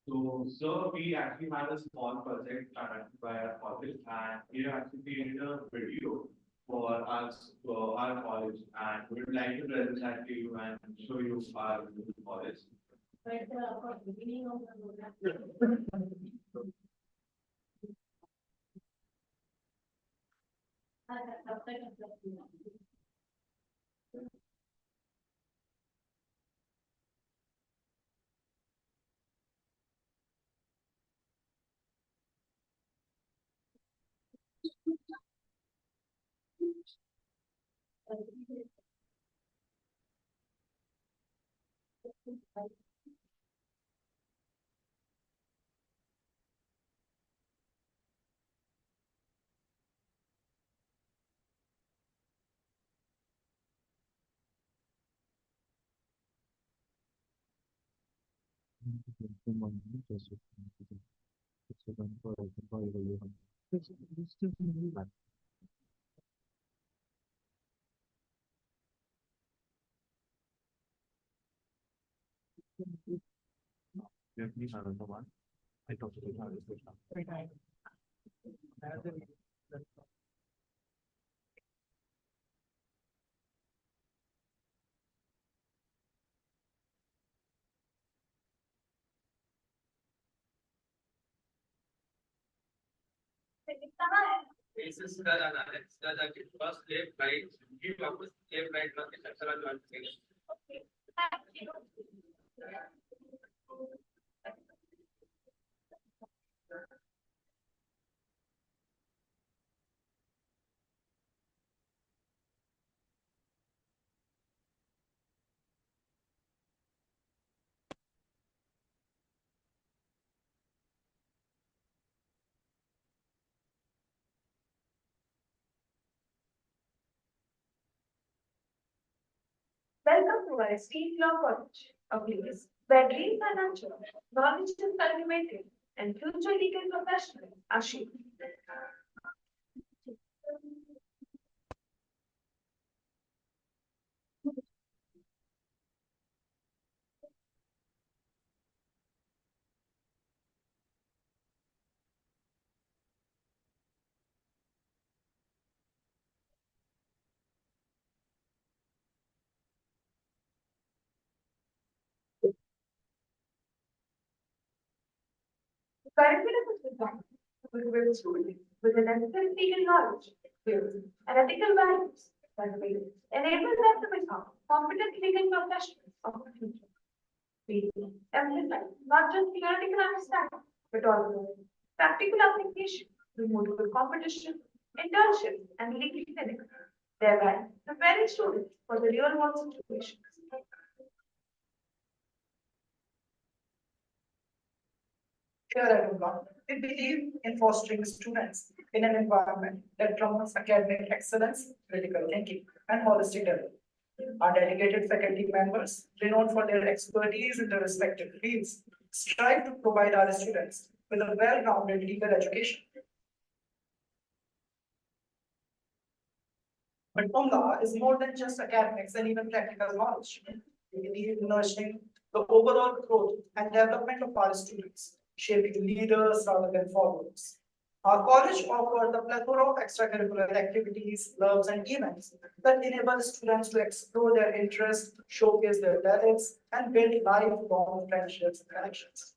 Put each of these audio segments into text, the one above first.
So, sir, we actually had a small project conducted by our college, and we have actually created a video for us, for our college, and we would like to present that to you and show you our college. This is the first left right. Give up left right now. Welcome to our esteemed law college, a place where dreams are nurtured, knowledge is cultivated, and future legal professionals are shaped. The curriculum is designed to equip students with the necessary legal knowledge, skills, and ethical values that will enable them to become competent legal professionals of the future. We emphasize not just theoretical understanding, but also practical application through multiple competition, internships, and legal clinics, thereby preparing students for the real world situations. Here at UMLA, we believe in fostering students in an environment that promotes academic excellence, critical thinking, and holistic development. Our dedicated faculty members, renowned for their expertise in their respective fields, strive to provide our students with a well-rounded legal education. But UMLA is more than just academics and even practical knowledge. We believe in nurturing the overall growth and development of our students, shaping leaders rather than followers. Our college offers a plethora of extracurricular activities, clubs, and events that enable students to explore their interests, showcase their talents, and build lifelong friendships and connections.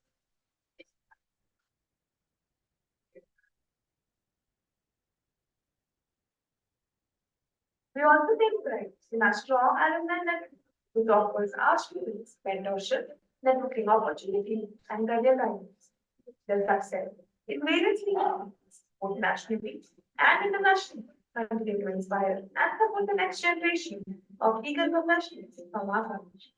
We also take pride in our strong alumni network, which offers our students mentorship, networking opportunities, and career guidance. Their success in various fields, both nationally and internationally, continue to inspire and support the next generation of legal professionals from our college.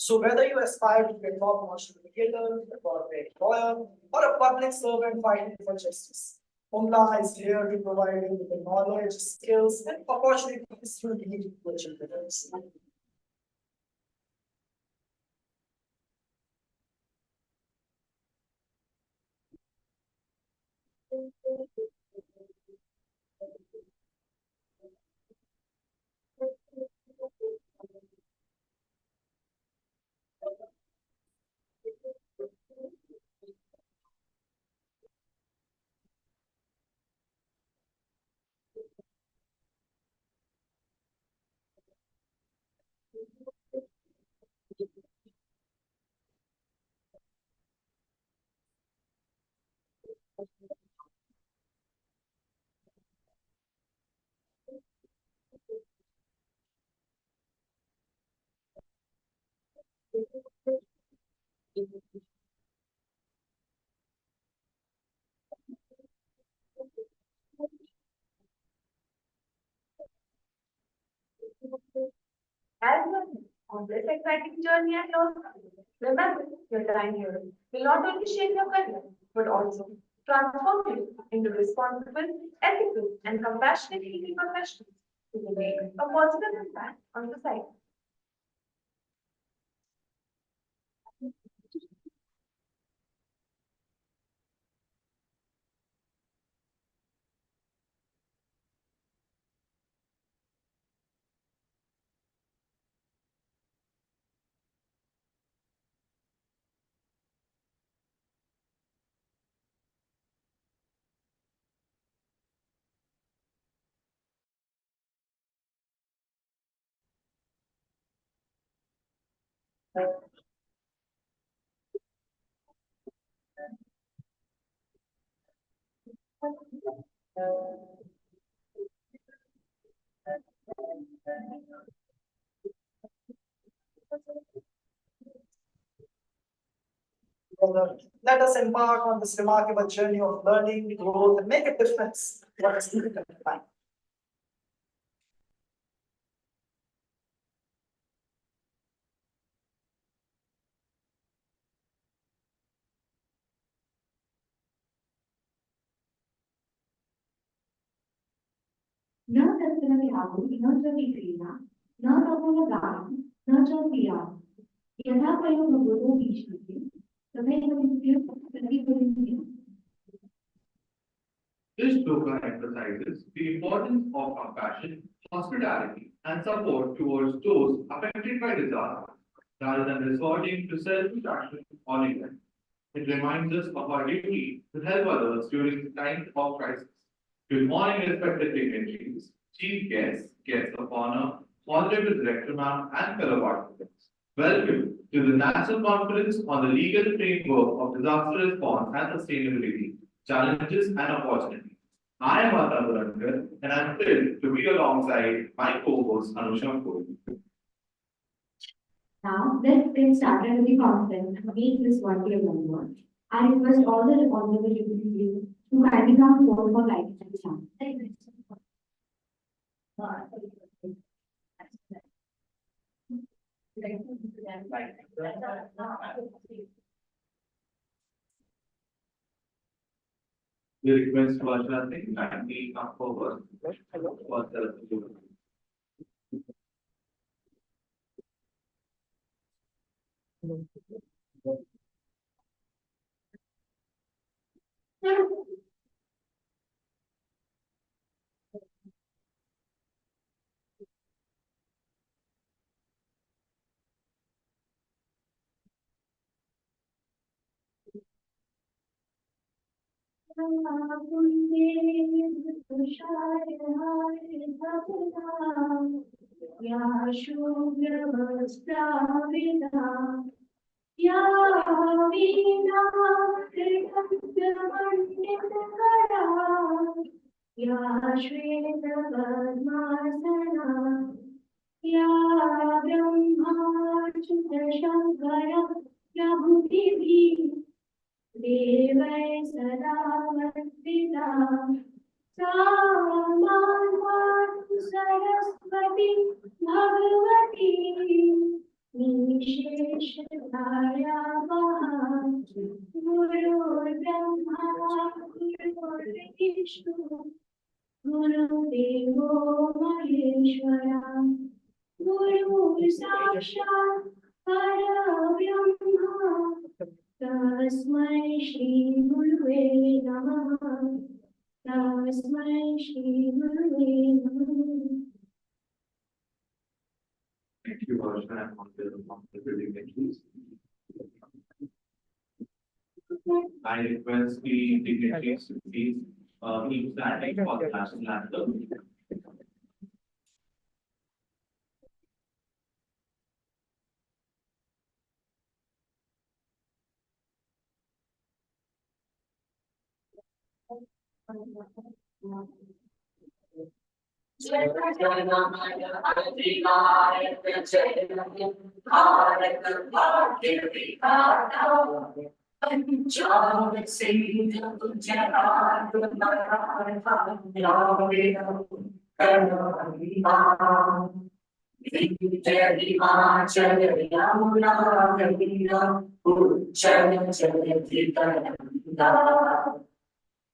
So whether you aspire to be a top-notch educator, a corporate lawyer, or a public servant fighting for justice, UMLA is here to provide you with the knowledge, skills, and opportunities you need to achieve the goals. As well on this exciting journey and learn, remember your time here will not only shape your career, but also transform you into responsible, ethical, and compassionate legal professionals who will make a positive impact on society. Let us embark on this remarkable journey of learning, growth, and make a difference in what is difficult to find. न तत्र त्यागो न च विक्रिया न तपोगानं न च क्रिया यथा पयो भगवतो भीष्मते तथैव नित्यं प्रतिकुर्वन्ति. This slogan emphasizes the importance of compassion, hospitality, and support towards those affected by disaster, rather than resorting to self-destruction or neglect. It reminds us of our duty to help others during times of crisis. Good morning, respected dignitaries, chief guests, guests of honor, honorable director ma'am, and fellow participants. Welcome to the National Conference on the Legal Framework of Disaster Response and Sustainability, Challenges and Opportunities. I am Arnab Rankar, and I am thrilled to be alongside my co-host Anusha Kaur. Now let's get started with the conference. Make this what we have done. I request all the honorable dignitaries to kindly come forward for light and sound. We request Varsha Singh kindly come forward for celebration. या शुभ्रवस्त्राविदा या वीणाकृतमण्डितकरा या श्वेतपद्मासना या ब्रह्माच्युतशङ्कर प्रभृतिभिः देवै सदा वन्दिता सा सरस्वती भगवती निषेविता गुरुदेवो महेश्वरा गुरु साक्षात् परब्रह्मा तस्मै श्री गुरुवे नमः तस्मै श्री गुरुवे नमः. Thank you, Archana, on the dignitaries. I request the dignitaries to please keep standing for the national anthem.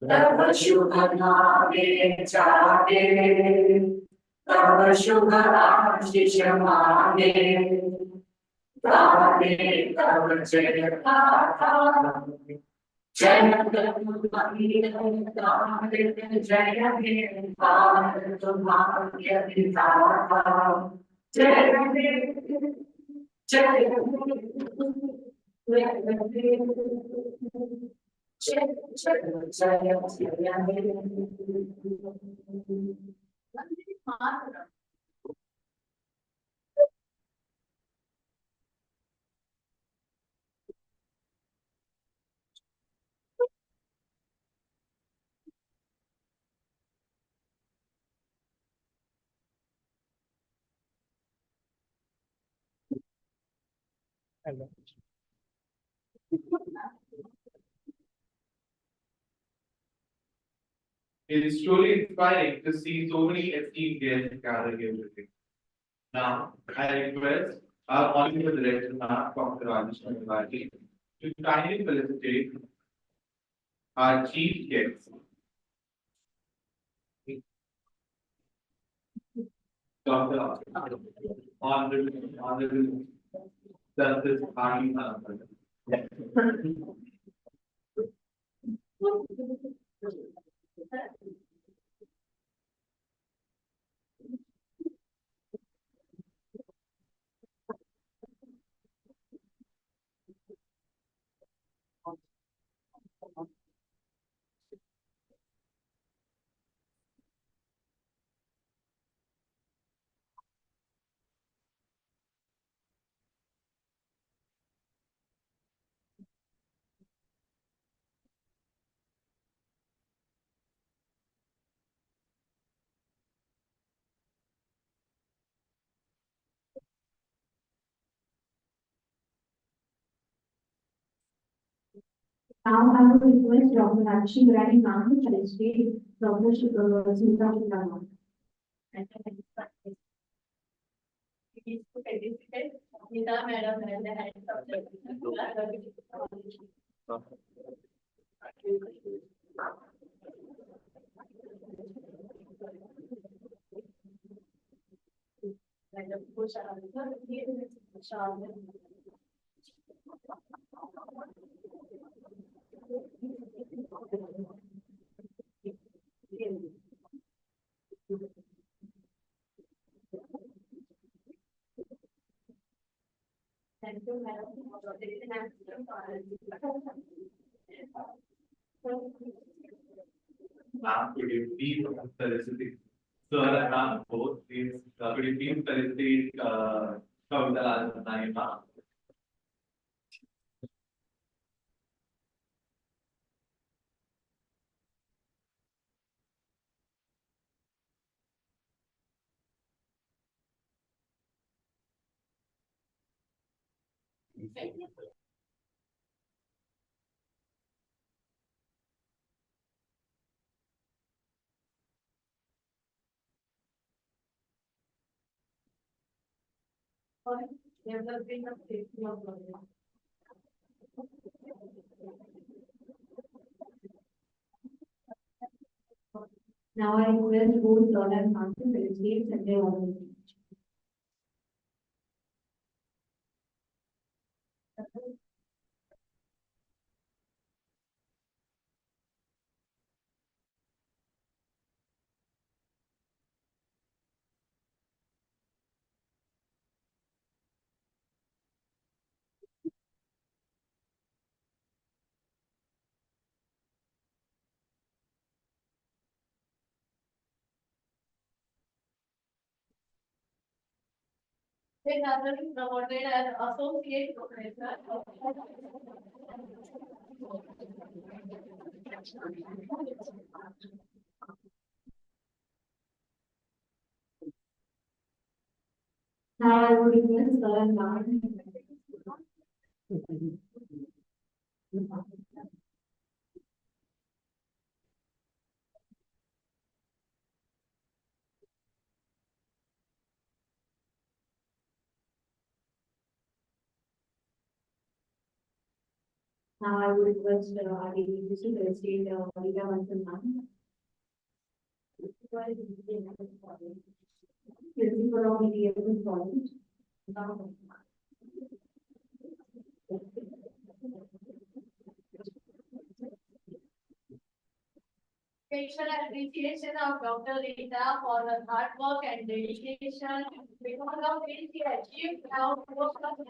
तव शुभ नामे जागे तव शुभ आशीष मांगे गावे तव जय गाथा जनक मंगल जय हे भारत भाग्य विधाता जय हे जय It is truly inspiring to see so many esteemed guests gathered here today. Now, I request our honorable director, Dr. Rajesh Nagwati, to kindly felicitate our chief guests. Dr. Honorable Justice Hari Nagwati. Now I would request Dr. Rajesh Nagwati to felicitate Dr. Smita Sundar. Please to felicitate Nita Madam and the head of the college. Madam Thank you, madam. Ma'am, could you please felicitate Sir and ma'am both, please, could you please felicitate Kavita Rajasthani, ma'am? Developing a safety of learning. Now I request both Sir and Master to illustrate Sunday order. They are promoted as associate professor. Now I would request Sir and Master. Now I would request our DDG to illustrate Rita Vansan. Principal of the College. Special appreciation of Dr. Rita for her hard work and dedication. Because of which she achieved our most of the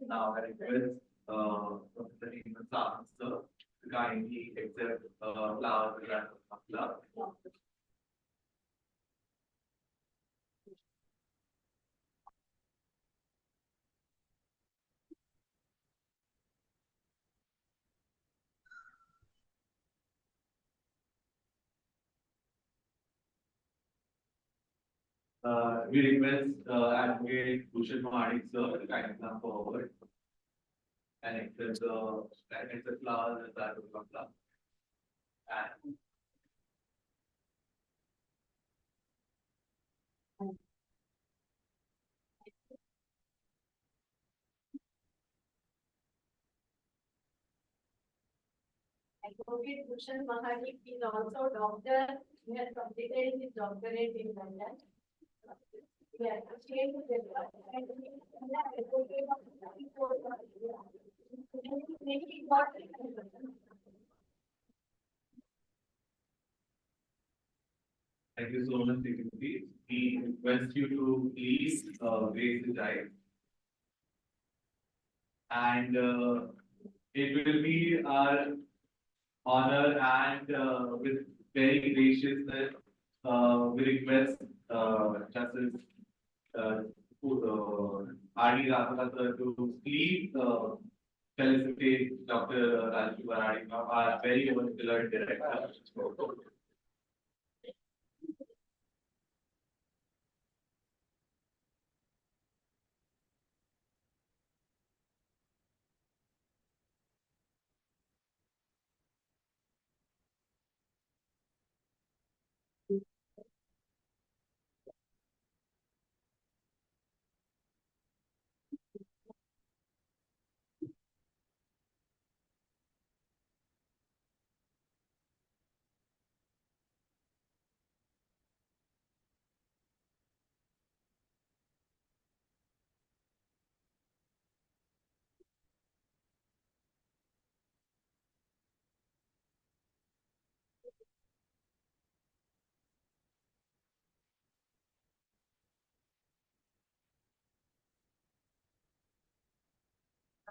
Now I request Professor Hemant Sahant sir to kindly accept flowers and love. We request Advocate Bhushan Mahadik sir to kindly come forward and accept the flowers and that will come down. And Advocate Bhushan Mahadik is also doctor. He has completed his doctorate in London. We appreciate his effort and he is an advocate of thank you so much, Tikiti. We request you to please raise the child. And it will be our honor and with very graciousness, we request Justice R.D. Raghavan sir to please felicitate Dr. Rajiv Baradi, our very own beloved director.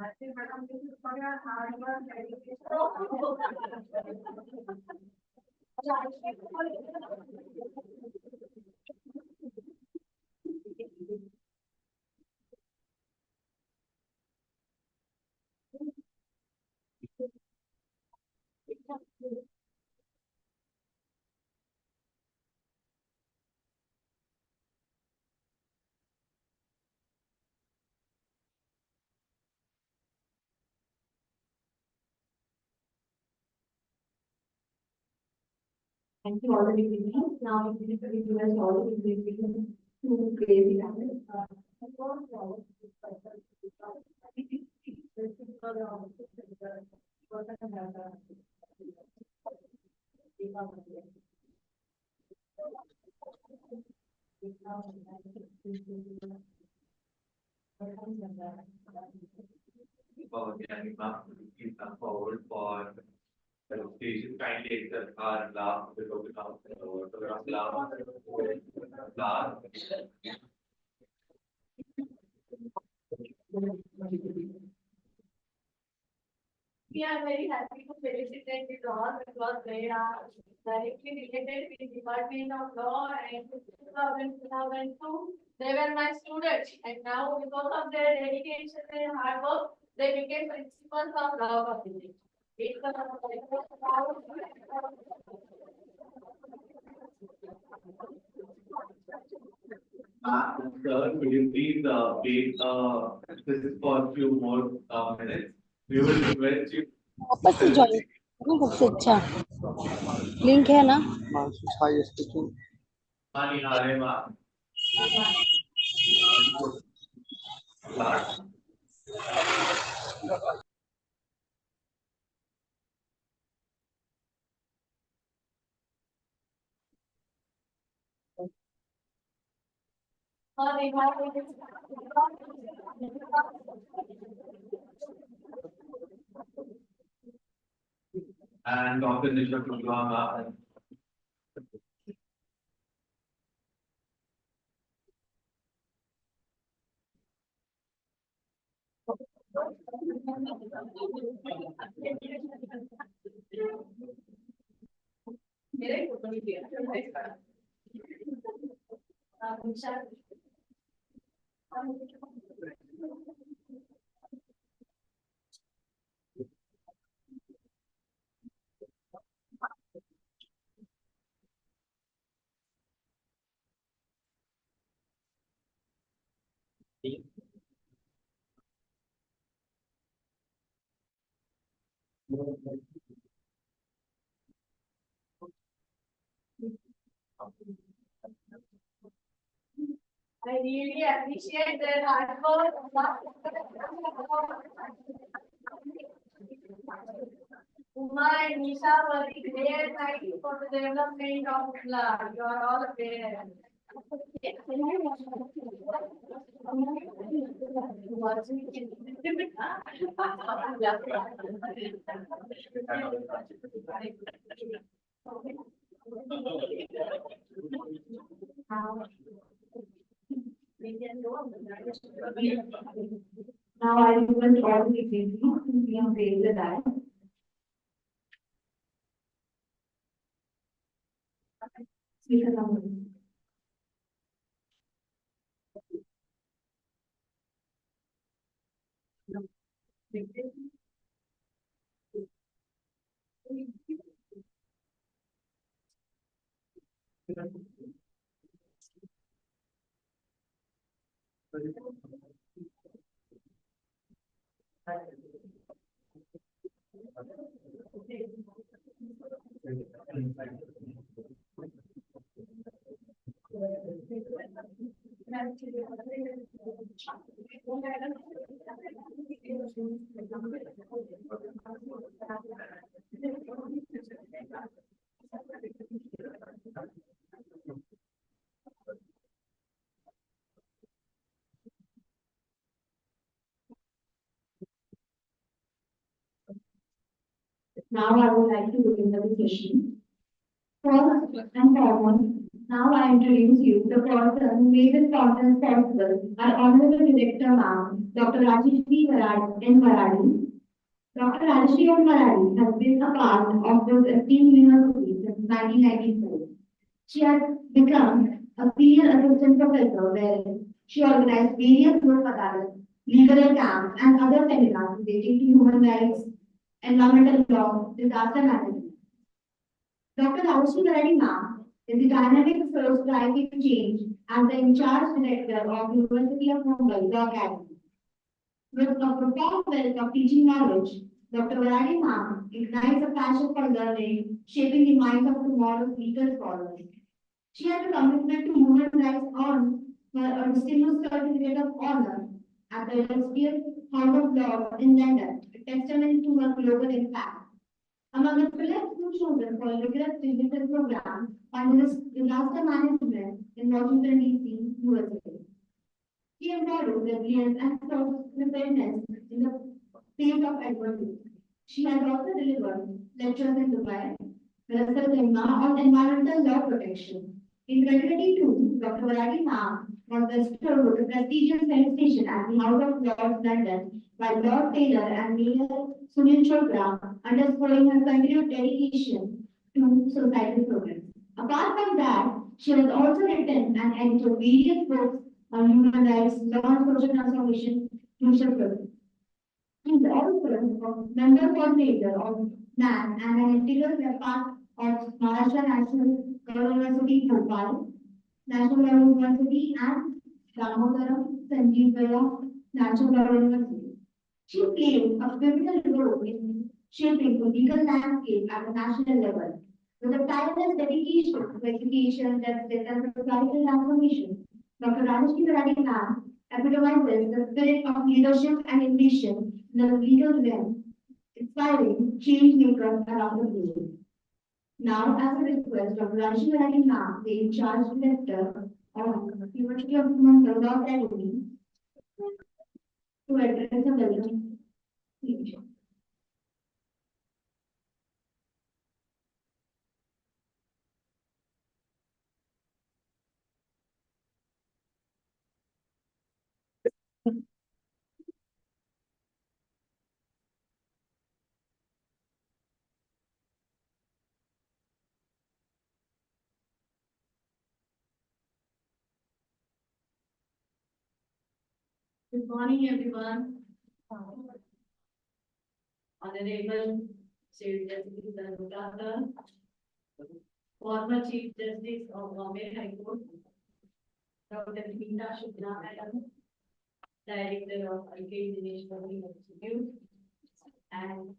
I think madam, this is for your hard work, dedication. Thank you all the degrees. Now we will give us all the degrees to create the habit. Can you come forward for the station kindly accept our last last. We are very happy to felicitate the all because they are directly related with the Department of Law and 2002. They were my students and now because of their dedication and hard work, they became principals of law faculty. It's a Sir, could you please wait this is for a few more minutes. We will request you. वापस से join सबसे अच्छा link है ना Mani Harema. Class. And Dr. Nisha Kushwaha. I really appreciate their hard work. Uma and Nisha were the great night for the development of law. You are all there. Now I will all the degrees to be on page the diet. Speaker number. Now I would like to begin the session. First and foremost, now I introduce you the person who made this conference possible, our Honorable Director Ma'am, Dr. Rajeshri Maradi. Dr. Rajeshri Maradi has been a part of this esteemed university since 1994. She has become a senior assistant professor where she organized various work adalats, legal camps, and other seminars relating to human rights, environmental law, disaster management. Dr. Rajeshri Maradi Ma'am is the dynamic force driving change as the in-charge director of University of Mumbai Law Academy. With a profound wealth of teaching knowledge, Dr. Maradi Ma'am ignites a passion for learning, shaping the minds of tomorrow's legal scholars. She has a commitment to human rights on her distinguished certificate of honor at the illustrious House of Lords in London, a testament to her global impact. Among the select few chosen for a rigorous digital program on disaster management in Washington, D.C., USA. She embodies resilience and preparedness in the face of adversity. She has also delivered lectures in Dubai, Barcelona on environmental law protection. In 2022, Dr. Varadi Ma'am was bestowed with a prestigious felicitation at the House of Lords, London, by Lord Taylor and Mayor Sunil Chopra, underscoring her continued dedication to societal progress. Apart from that, she has also written and edited various books on human rights, law and social transformation, future progress. He is also a member coordinator of NAN and an integral part of Maharashtra National Law University, Bhopal, National Law University, and Damodaram Sanjeevaya National Law University. She played a pivotal role in shaping the legal landscape at a national level. With a tireless dedication to education, justice, and societal transformation, Dr. Rajashri Varadi Ma'am epitomizes the spirit of leadership and ambition in the legal realm, inspiring change makers around the globe. Now, as a request, Dr. Rajashri Varadi Ma'am, the in-charge director of University of Law Academy, to address the welcome speech. Good morning, everyone. Honorable Chief Justice Anukata, former Chief Justice of Bombay High Court, Dr. Meeta Shukla Madam, Director of IK Dinesh Bhavani Institute, and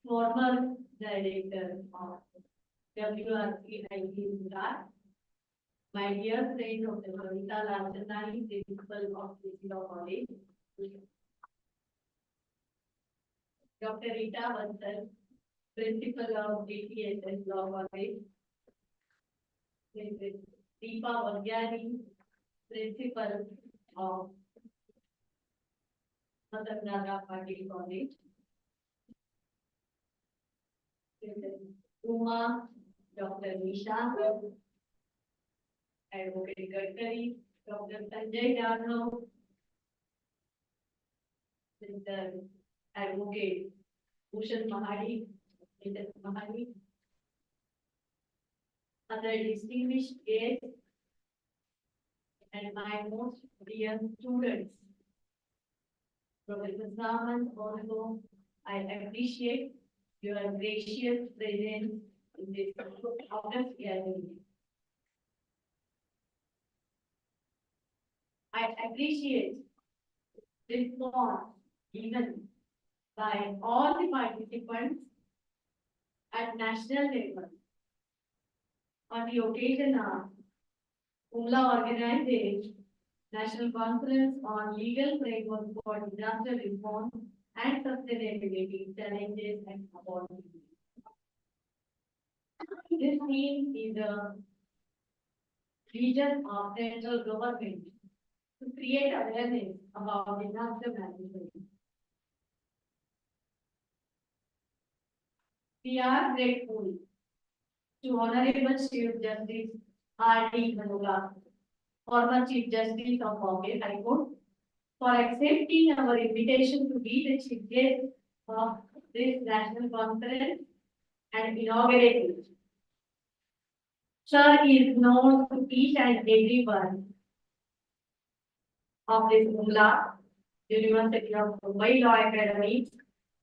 former Director of WRC IT Gujarat, my dear friend of the Kavita Lalchandani, Principal of KC Law College, Dr. Rita Bansal, Principal of DPSS Law College, Deepa Vagyani, Principal of Matanada Patil College, Uma, Dr. Nisha, Advocate Gadkari, Dr. Sanjay Yadav, Mr. Advocate Bhushan Mahadi, Mr. Mahadi, other distinguished guests, and my most dear students. Professor Samant, also, I appreciate your gracious presence in this august gathering. I appreciate this response given by all the participants at national level on the occasion of UMLA organized National Conference on Legal Framework for Disaster Response and Sustainability Challenges and Opportunities. This theme is a vision of central government to create awareness about disaster management. We are grateful to Honorable Chief Justice R.D. Manoga, former Chief Justice of Bombay High Court, for accepting our invitation to be the chief guest of this national conference and inaugurate it. Sir is known to each and everyone of this UMLA, University of Mumbai Law Academy,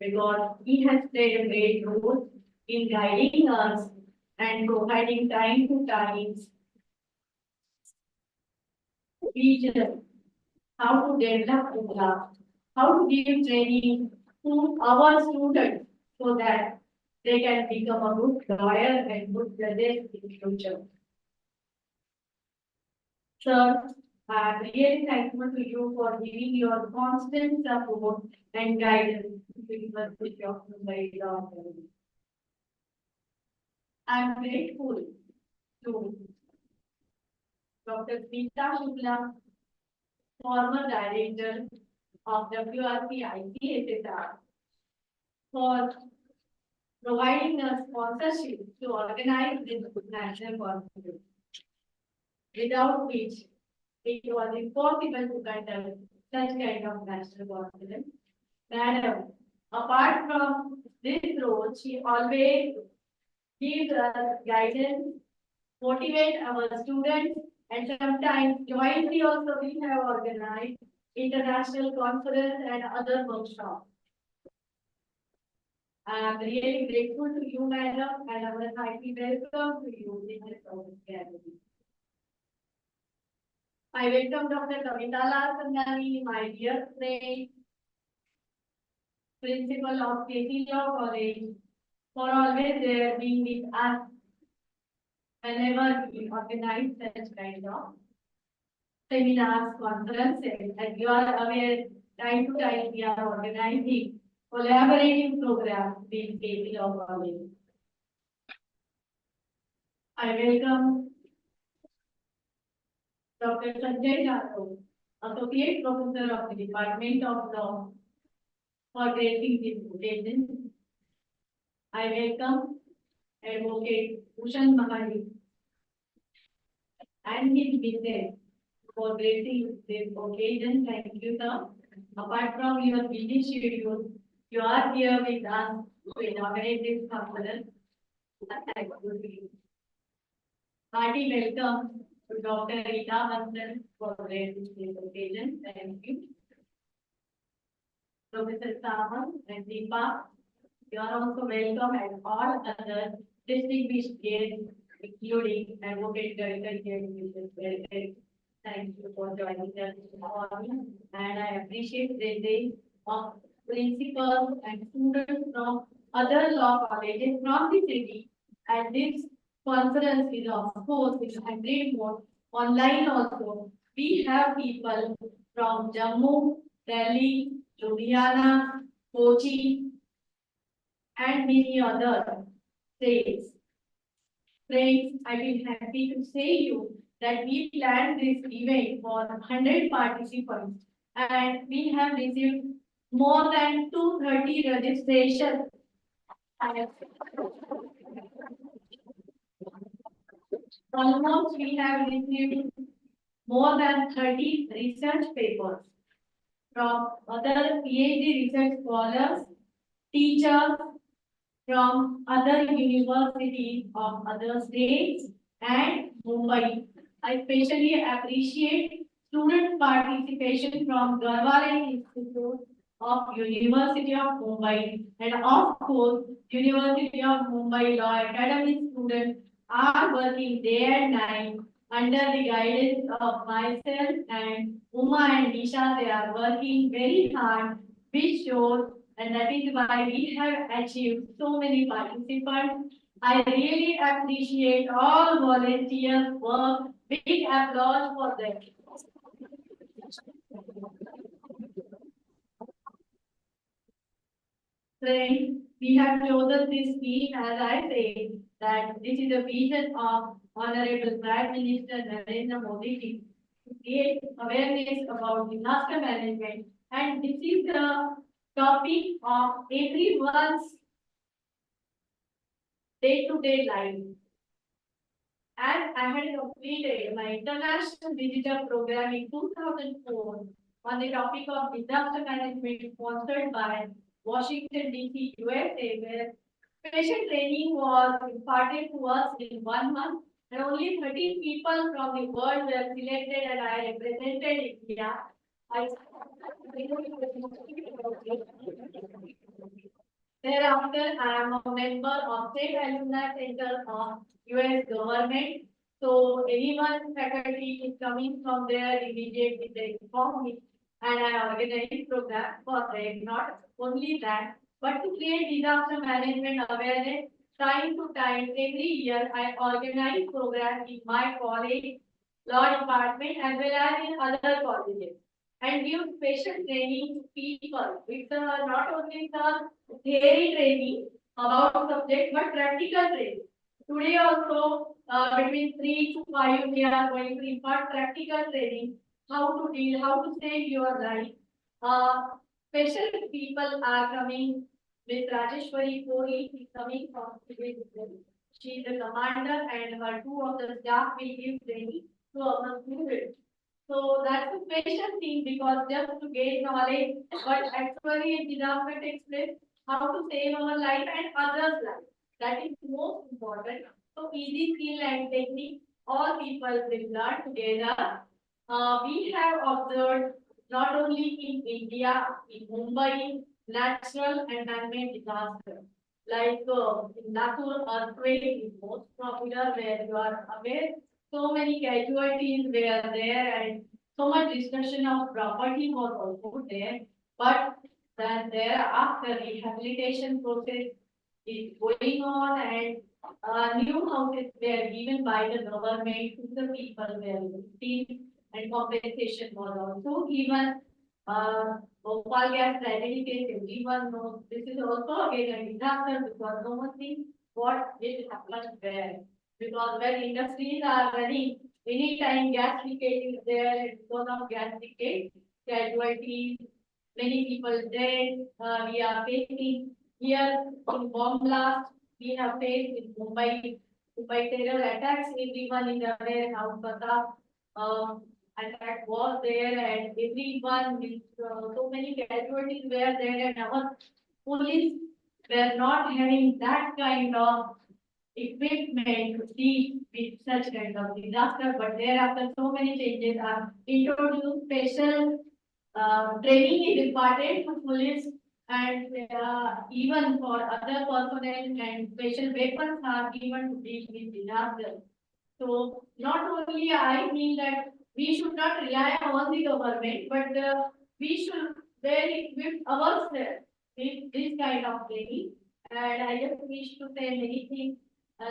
because he has played a great role in guiding us and providing time to time vision, how to develop UMLA, how to give training to our students so that they can become a good lawyer and good judges in future. Sir, I'm really thankful to you for giving your constant support and guidance to the University of Mumbai Law Academy. I'm grateful to Dr. Smita Shukla, former director of WRC ICSSR, for providing us sponsorship to organize this national conference, without which it was impossible to conduct such kind of national conference. Madam, apart from this role, she always gives us guidance, motivate our students, and sometimes jointly also we have organized international conference and other workshops. I am really grateful to you, madam, and I will highly welcome to you in this academy. I welcome Dr. Kavita Sangani, my dear friend, principal of KC Law College, for always there being with us whenever we organize such kind of seminars, conferences, and you are aware, time to time we are organizing collaborative programs with KC Law College. I welcome Dr. Sanjay Jadhav, Associate Professor of the Department of Law, for gracing this occasion. I welcome Advocate Bhushan Mahali and his business for gracing this occasion. Thank you, sir. Apart from your busy schedule, you are here with us to inaugurate this conference. Thank you. Hearty welcome to Dr. Rita Hansel for gracing this occasion. Thank you. Professor Saman and Deepa, you are also welcome, and all other distinguished guests, including Advocate Director here. Thank you for joining us this morning, and I appreciate the day of principals and students from other law colleges from the city. And this conference is of course in hybrid mode, online also. We have people from Jammu, Delhi, Ludhiana, Kochi, and many other states. Friends, I will happy to say you that we planned this event for 100 participants, and we have received more than 230 registrations. Almost we have received more than 30 research papers from other PhD research scholars, teachers from other universities of other states and Mumbai. I especially appreciate student participation from Garwale Institute of University of Mumbai, and of course University of Mumbai Law Academy students are working day and night under the guidance of myself and Uma and Nisha. They are working very hard, which shows, and that is why we have achieved so many participants. I really appreciate all volunteers' work. Big applause for them. Friends, we have chosen this theme, as I say, that this is a vision of Honorable Prime Minister Narendra Modi to create awareness about disaster management, and this is the topic of everyone's day-to-day life. As I had completed my international visitor program in 2004 on the topic of disaster management sponsored by Washington DC, USA, where special training was imparted to us in 1 month, and only 13 people from the world were selected, and I represented India. Thereafter, I am a member of State Alumni Center of US government. So anyone faculty is coming from there, immediately they inform me, and I organize program for them. Not only that, But to create disaster management awareness, time to time, every year, I organize programs in my college, law department, as well as in other colleges, and give special training to people. It's not only the theory training about subject, but practical training. Today also, between 3 to 5, we are going to impart practical training, how to deal, how to save your life. Special people are coming. Miss Rajeshwari Kohli is coming from Civil Defense. She is the commander, and her two of the staff will give training to our students. So that's a special thing because just to gain knowledge, but actually in disaster takes place, how to save our life and others' life. That is most important. So easy skill and technique, all people will learn together. We have observed not only in India, in Mumbai, natural and man-made disaster. Like in Latur earthquake is most popular where you are aware. So many casualties were there and so much discussion of property was also there. But then thereafter rehabilitation process is going on and new houses were given by the government to the people were received and compensation was also given. Bhopal gas tragedy case, everyone knows this is also again a disaster because no one thinks what will happen where. Because when industries are running, anytime gas leakage is there, and because of gas leakage, casualties, many people dead, we are facing here in bomb blast, we have faced in Mumbai terror attacks, everyone is aware how Qatar attack was there and everyone with so many casualties were there and our police were not having that kind of equipment to deal with such kind of disaster, but thereafter so many changes are introduced. Special training is imparted to police and even for other personnel and special weapons are given to deal with disaster. So not only I feel that we should not rely on the government, but we should well equip ourselves with this kind of training. And I just wish to say many things.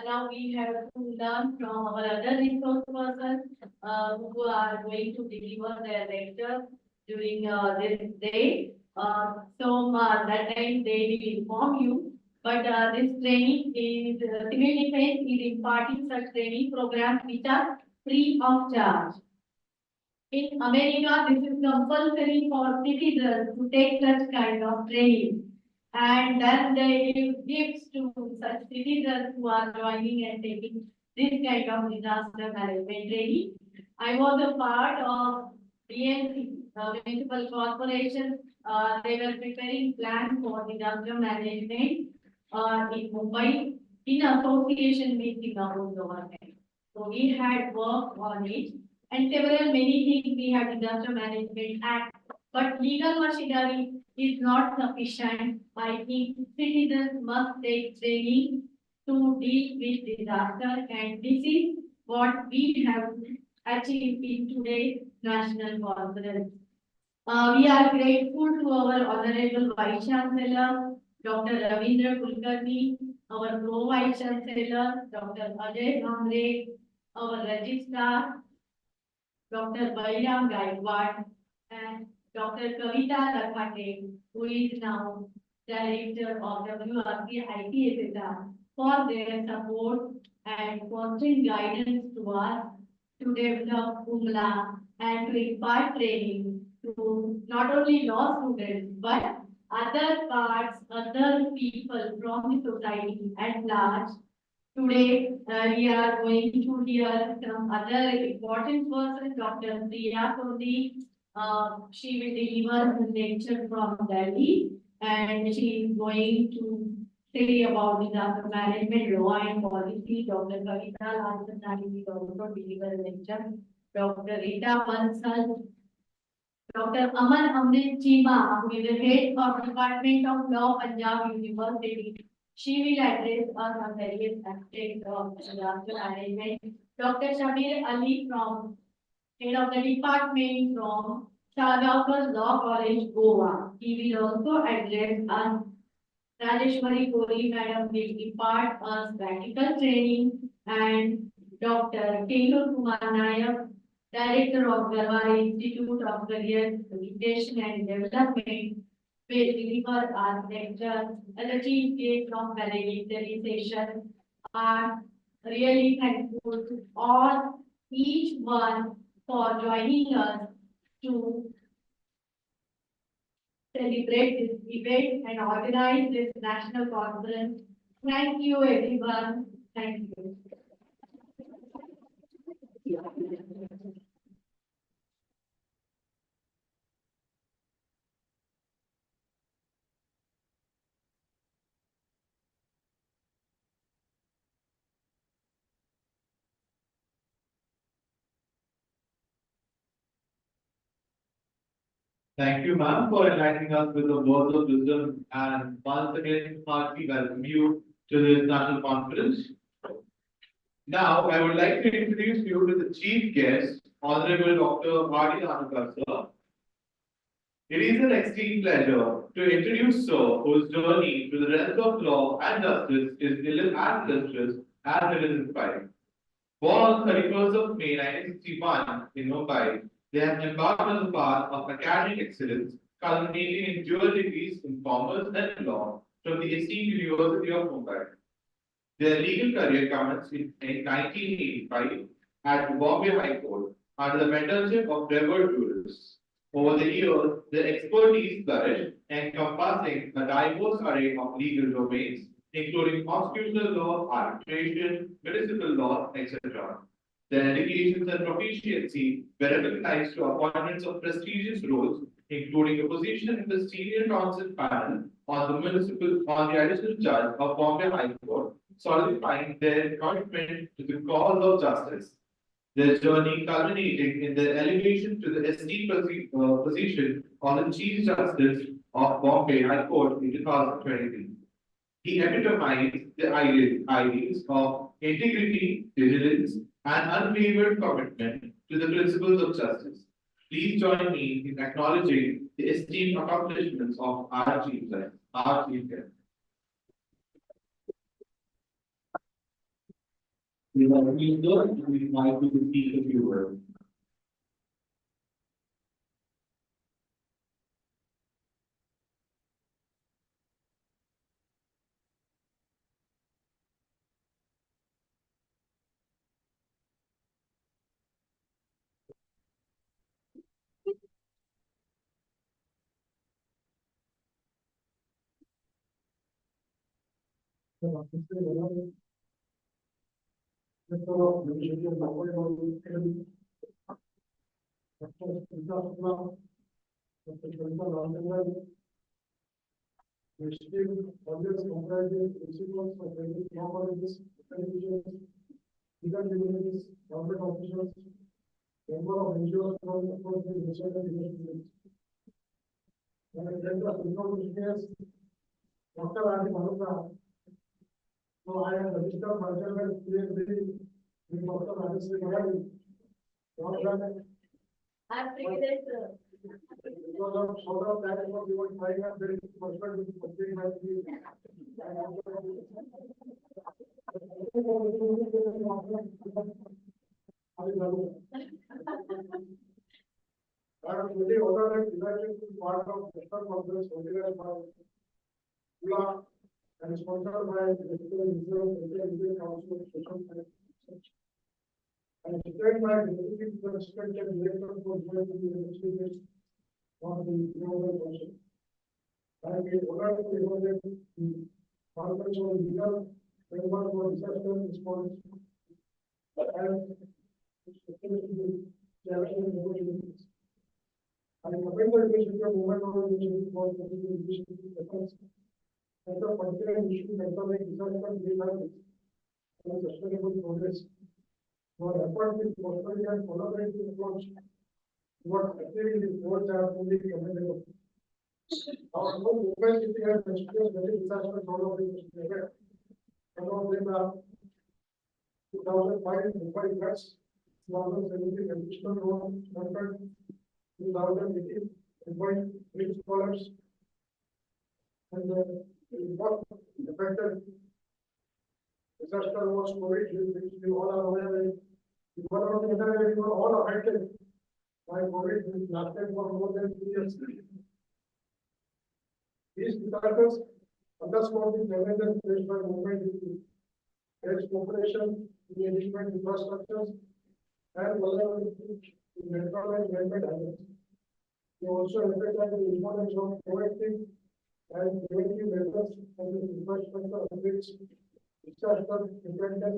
Now we have to learn from our other resource persons who are going to deliver their lecture during this day. That time they will inform you. But this training is civil defense is imparting such training programs which are free of charge. In America, this is compulsory for citizens to take such kind of training. And then they give gifts to such citizens who are joining and taking this kind of disaster management training. I was a part of BNC, Municipal Corporation. They were preparing plan for disaster management in Mumbai in association with the government. So we had worked on it and several many things we have disaster management act, but legal machinery is not sufficient. I think citizens must take training to deal with disaster and this is what we have achieved in today's national conference. We are grateful to our Honorable Vice Chancellor, Dr. Ravindra Kulkarni, our Pro Vice Chancellor, Dr. Ajay Bhamre, our Registrar, Dr. Bairam Gaikwad, and Dr. Kavita Lakhate, who is now Director of WRC ITSSR, for their support and constant guidance to us to develop UMLA and to impart training to not only law students but other parts, other people from the society at large. Today, we are going to hear some other important person, Dr. Priya Kodi. She will deliver a lecture from Delhi and she is going to say about disaster management, law and policy. Dr. Kavita Lalsani will also deliver a lecture. Dr. Rita Bansal, Dr. Aman Amrit Chima, who is the head of Department of Law, Punjab University. She will address us on various aspects of disaster management. Dr. Shabir Ali from head of the department from Shahjahanpur Law College, Goa. He will also address us Rajeshwari Kohli Madam will impart us practical training, and Dr. Kishore Kumar Nayak, Director of Garwar Institute of Career Education and Development, will deliver our lecture as a chief guest of valedictory session. Are really thankful to all, each one for joining us to celebrate this event and organize this national conference. Thank you, everyone. Thank you. Thank you, ma'am, for enlightening us with the words of wisdom and once again heartily welcome you to this national conference. Now, I would like to introduce you to the chief guest, Honorable Dr. R.D. Anukar, sir. It is an extreme pleasure to introduce Sir, whose journey through the realms of law and justice is as illustrious as it is inspiring. Born on 31st of May 1961 in Mumbai, they have embarked on the path of academic excellence, culminating in dual degrees in commerce and law from the esteemed University of Mumbai. Their legal career commenced in 1985 at the Bombay High Court under the mentorship of revered jurists. Over the years, their expertise flourished, encompassing a diverse array of legal domains, including constitutional law, arbitration, municipal law, etc. Their dedications and proficiency were recognized through appointments of prestigious roles, including a position in the Senior Council panel on the additional judge of Bombay High Court, solidifying their commitment to the cause of justice. Their journey culminating in their elevation to the esteemed position of the Chief Justice of Bombay High Court in 2023. He epitomized the ideals of integrity, vigilance, and unwavering commitment to the principles of justice. Please join me in acknowledging the esteemed accomplishments of our Chief Justice, our Chief Justice. We are pleased we invite you to speak a few words. Government officials, member of NGOs from across the nation and universities. And Dr. R.D. Anukar. So I have registered myself as PhD in Dr. Rajeshwari. I'm prepared, Because of sort of that, we were trying a very perfect with complete my PhD. I am really honored and delighted to be part of the conference organized by UMLA and sponsored by the Indian Council of Social Science. I am joined by the Deputy President and Director for the University of the Global Council. I am honored to represent the conference of legal member for research and response. And I commend the University of Mumbai for the efforts and the particular issue economic research and development and sustainable progress. For effort with prosperity and collaborative approach towards achieving these goals are fully commendable. Our whole Mumbai city has experienced very disastrous development. Some of them are 2005 Mumbai floods, 2017 additional road conquered, 2018 Mumbai bridge collapse, and what affected disaster was COVID, which we all are aware of. One of the other, we were all affected by COVID, which lasted for more than 2 years. These disasters underscore the challenges faced by movement in its cooperation, engagement infrastructures, and vulnerability in mental and mental health. They also emphasize the importance of proactive and preventive measures and the infrastructure upgrades, disaster preparedness,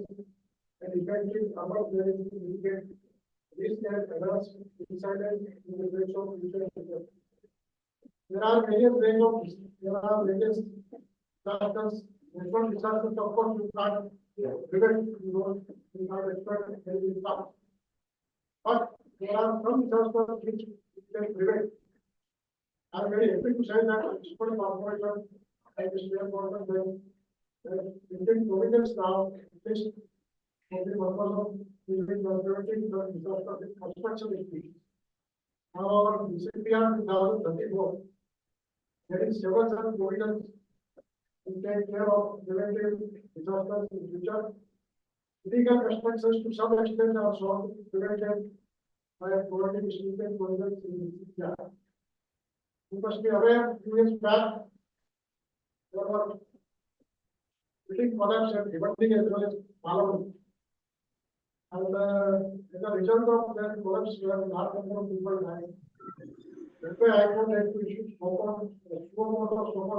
and effective urban planning to mitigate these can address incidents in the face of future effects. There are various ways of disasters. Natural disasters, of course, you can't prevent, you can't expect any impact. But there are some disasters which you can prevent. I'm very happy to say that expert corporation like the state government, Indian provisions now, this for the purpose of preventing the disaster construction activities. However, CPR 2034, there is several such provisions to take care of preventive disasters in the future. Illegal constructions to some extent are solved prevented by providing significant provisions in the CPR. You must be aware, 2 years back, there were building collapse at Bhiwandi as well as Palavani. And as a result of that collapse, we have a large number of people dying. That's why I Court had to issue so-called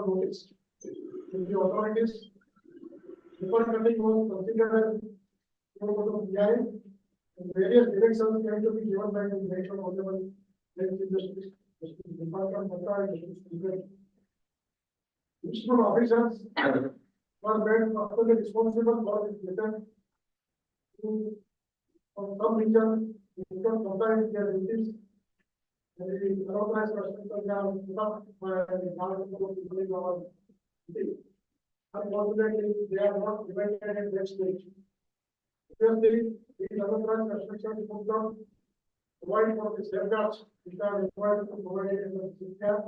notice to the authorities. Before cutting was considered as PI, and various directions came to be given by the nation honorable justice. Municipal officers were made properly responsible for this matter to, for some reason, because sometimes their duties, the unauthorized persons are not by the government of our city. Unfortunately, they are not prevented at that stage. Obviously, these unauthorized construction program provide for the safeguards which are required to provide in the CPR.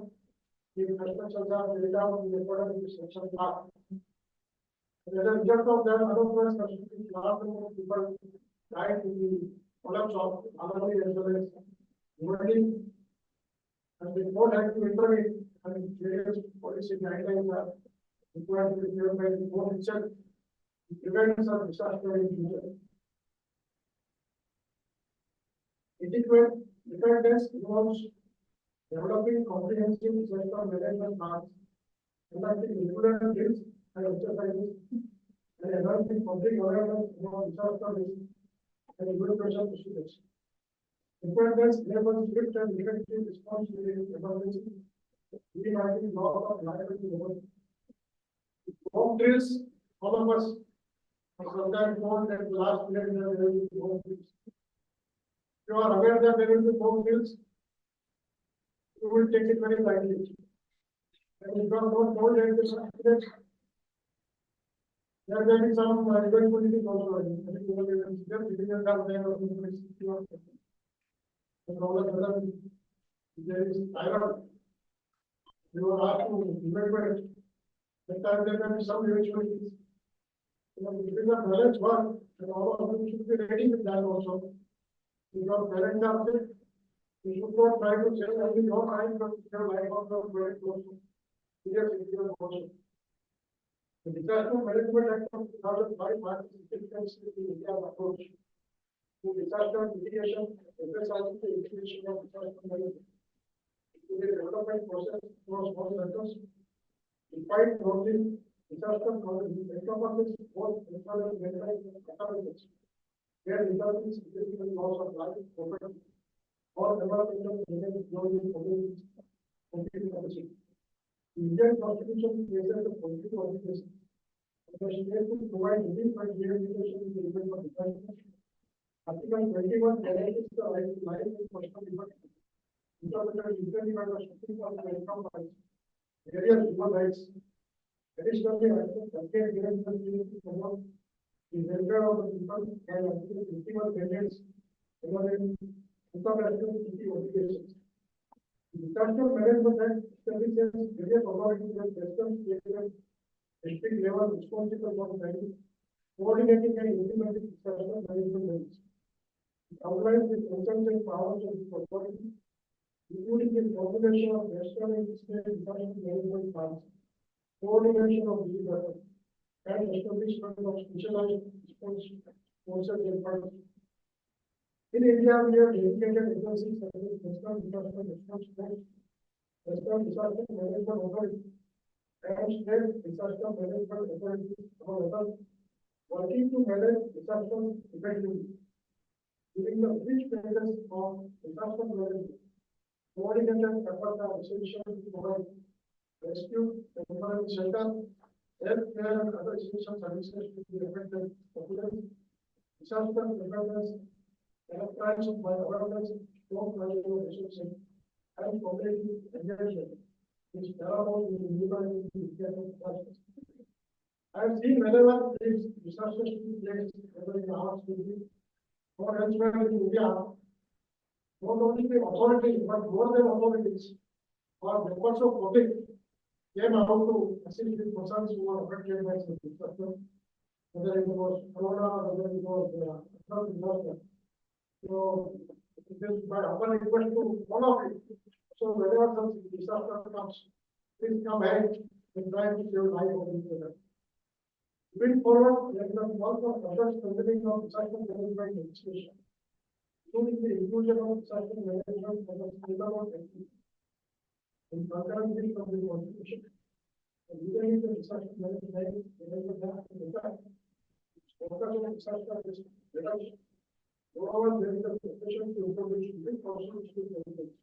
The constructions are carried out in accordance with section 5. As a result of that, unauthorized construction, large number of people died in the collapse of Alamani as well as Bhiwandi, and the court had to intervene, and various policy guidelines are required to be given by the court itself to prevent some disaster in the future. Adequate preparedness involves developing comprehensive disaster management plans, conducting regular drills and exercises, and enhancing public awareness about disaster risk and evacuation procedures. Preparedness enables swift and effective response to the emergency, minimizing loss of liability. Home drills, all of us are sometimes told that the last minute there will be home drills. You are aware that there will be home drills, you will take it very lightly. And if you are not told that this accident, there will be some eventualities also. There is iron. You are asked to evacuate. That time there can be some eventualities. If it is a balance work, then all of you should be ready with that also. Because parents are sick, you should not try to say only your mind, but your life also very close to serious incident also. The Disaster Management Act of 2005 marks a significant step in India's approach to disaster mitigation, emphasizing the integration of disaster management to the development process across all sectors. Despite noting disaster encompasses both national and economics, where resulting significant loss of life, property, or development of communities, competing capacity. The Indian Constitution places the political obligation of the state to provide relief and rehabilitation in the event of disaster. Article 21 guarantees the right to life and personal liberty. Interpreted usually by the Supreme Court of encompass various human rights. Additionally, Article 38 guarantees the right to promote the welfare of the people and Article 51 guarantees regarding international treaty obligations. The Disaster Management Act establishes various authorities and systems district level responsible for planning, coordinating and implementing disaster management measures. It outlines the concerns and powers of the authority, including the formulation of national and state disaster management plans, coordination of these efforts, and establishment of specialized response forces and funds. In India, we have dedicated agencies such as National Disaster Response Force, National Disaster Management Authority, and State Disaster Management Authority, among others, working to manage disasters effectively. During the rich phases of disaster management, coordinated efforts are essential to provide rescue, temporary shelter, healthcare, and other essential services to the affected population. Disaster preparedness characterized by awareness, strong national resources, and community engagement, which paramount in the human disasters. I have seen whenever these disasters take place, whether in our city or elsewhere in India, not only the authorities, but more than authorities, or members of public came out to assist with persons who were affected by such disaster, whether it was corona, whether it was another disaster. So, it is by open request to all of you. So, whenever some disaster comes, please come ahead and try to save life of each other. Moving forward, let us work on further strengthening of disaster management legislation, including the inclusion of disaster management as a standalone entity in concurrently from the Constitution. And usually the disaster management focus on disaster risk reduction. Moreover, there is a profession to information with also to benefits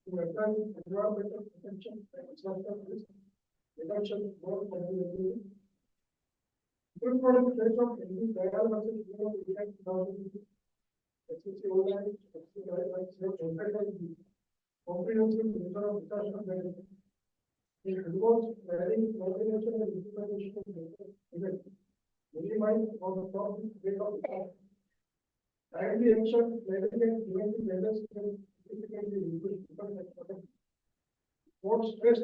to advance environmental protection and disaster risk reduction more continually. Important phase of any dial versus zero impact technology, SCC online, SCC guidelines, comprehensive measure of disaster management. It involves planning, coordination, and implementation of events. Minimize on the top rate of disaster. Timely action, planning, and preventive measures can significantly reduce impact and protection. More stress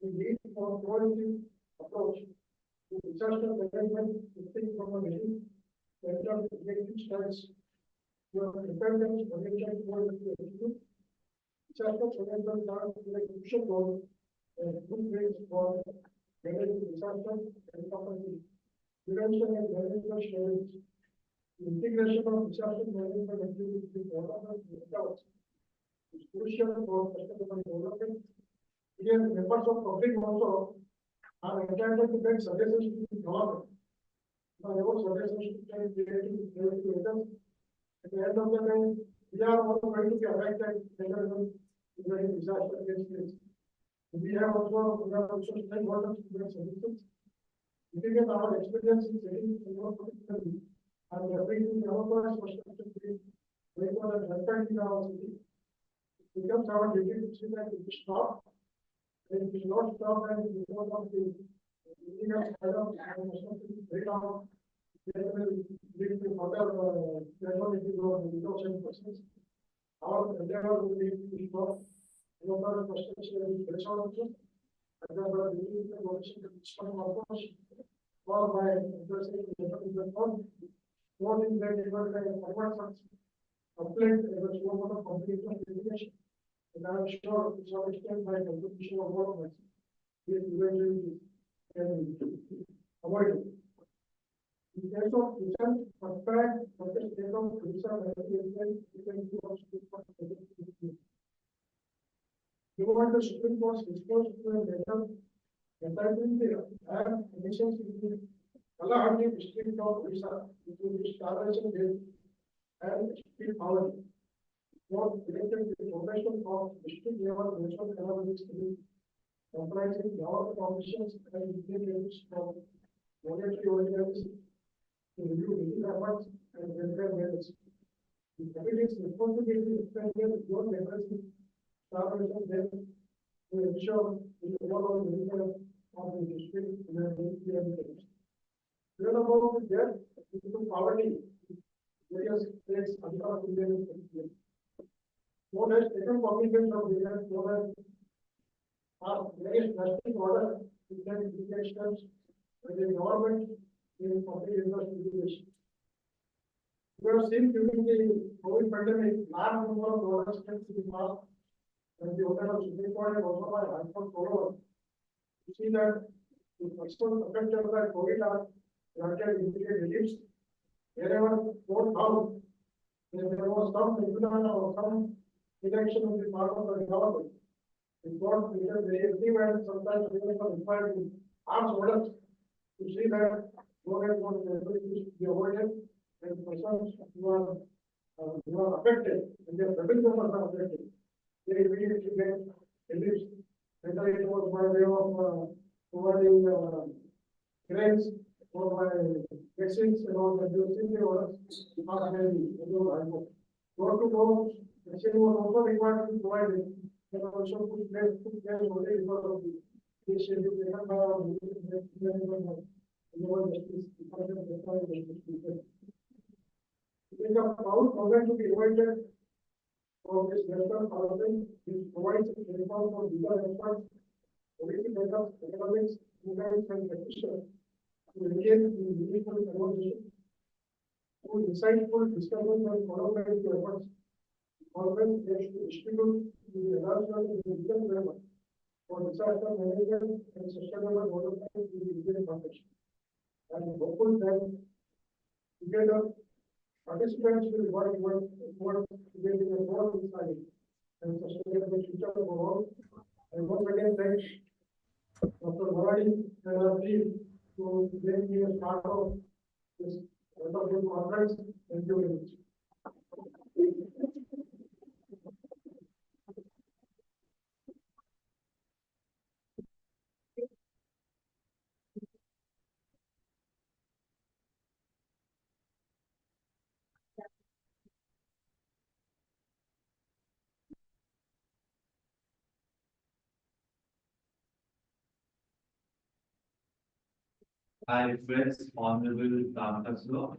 the need for proactive approach to disaster management, shifting from a meeting center to executive steps, your independence, prevention, towards the execute. Disaster management are a crucial role and good ways for managing disaster and recovery. Prevention and management strategies. The integration of disaster management activities with development methods is crucial for sustainable development. Here, members of public also are entitled to make suggestions to the government. Now, your suggestions can be created to others. At the end of the day, we are all going to be affected during disaster against this. We have also stakeholders to make suggestions. Looking at our experience in setting particularly, and referring to the other perspective, very well and helping in our city. It becomes our duty to see that it is stopped. And it is not stopped and it is not of the illegal side of very long. They will lead to further technology growth and reduction process. Our endeavor will be to stop local construction based on it. And then we will the location of strong approach or by addressing the fund. More in that effort and forward funds. Complaint as a scope of completion litigation. And I am sure to some extent by competition of governments, this eventually can be avoided. In case of result, subtract from the state of result and you can do also you want the Supreme Court disclosed to a letter entitling the emissions in the Kalahari district of Odisha, between the starvation rate and extreme poverty. Not related to the formation of district level national economic study, comprising government officials and indicators from monetary organizations to review relief efforts and welfare measures. The committee's responsibility extended beyond addressing starvation rate to ensure the overall welfare of the district and the community. Even about the death due to poverty, various states across India. More has taken cognizance of various programs are various drastic orders to take steps by the government in public interest education. We have seen during the COVID pandemic, large number of adolescents in the past, and the order of Supreme Court and also by High Court followed. You see that the persons affected by COVID are granted immediate reliefs. Wherever court found there was some regulation or some election on the part of the government. The court because they everywhere sometimes even for required to ask orders to see that no one was able to be avoided and the persons who are affected and their families are affected. They immediately get relief. Whether it was by way of providing grants or by vaccines and all that, they simply orders not very door to door, vaccine was also required to be provided. And also put place only because of the patient who taken by our it is a proud program to be invited for this national policy, which provides a platform for legal experts, political leaders, economics, movements, and practitioners to engage in meaningful conversation, through insightful discussions and collaborative efforts. Government has to distribute the enlargement in the legal framework for disaster management and sustainable development in the Indian population. I am hopeful that together participants will work towards creating a more insight and sustainable future for all. And once again, thanks Dr. Varadi and our team to make me a part of this wonderful conference. Thank you very much. I request Honorable Councillor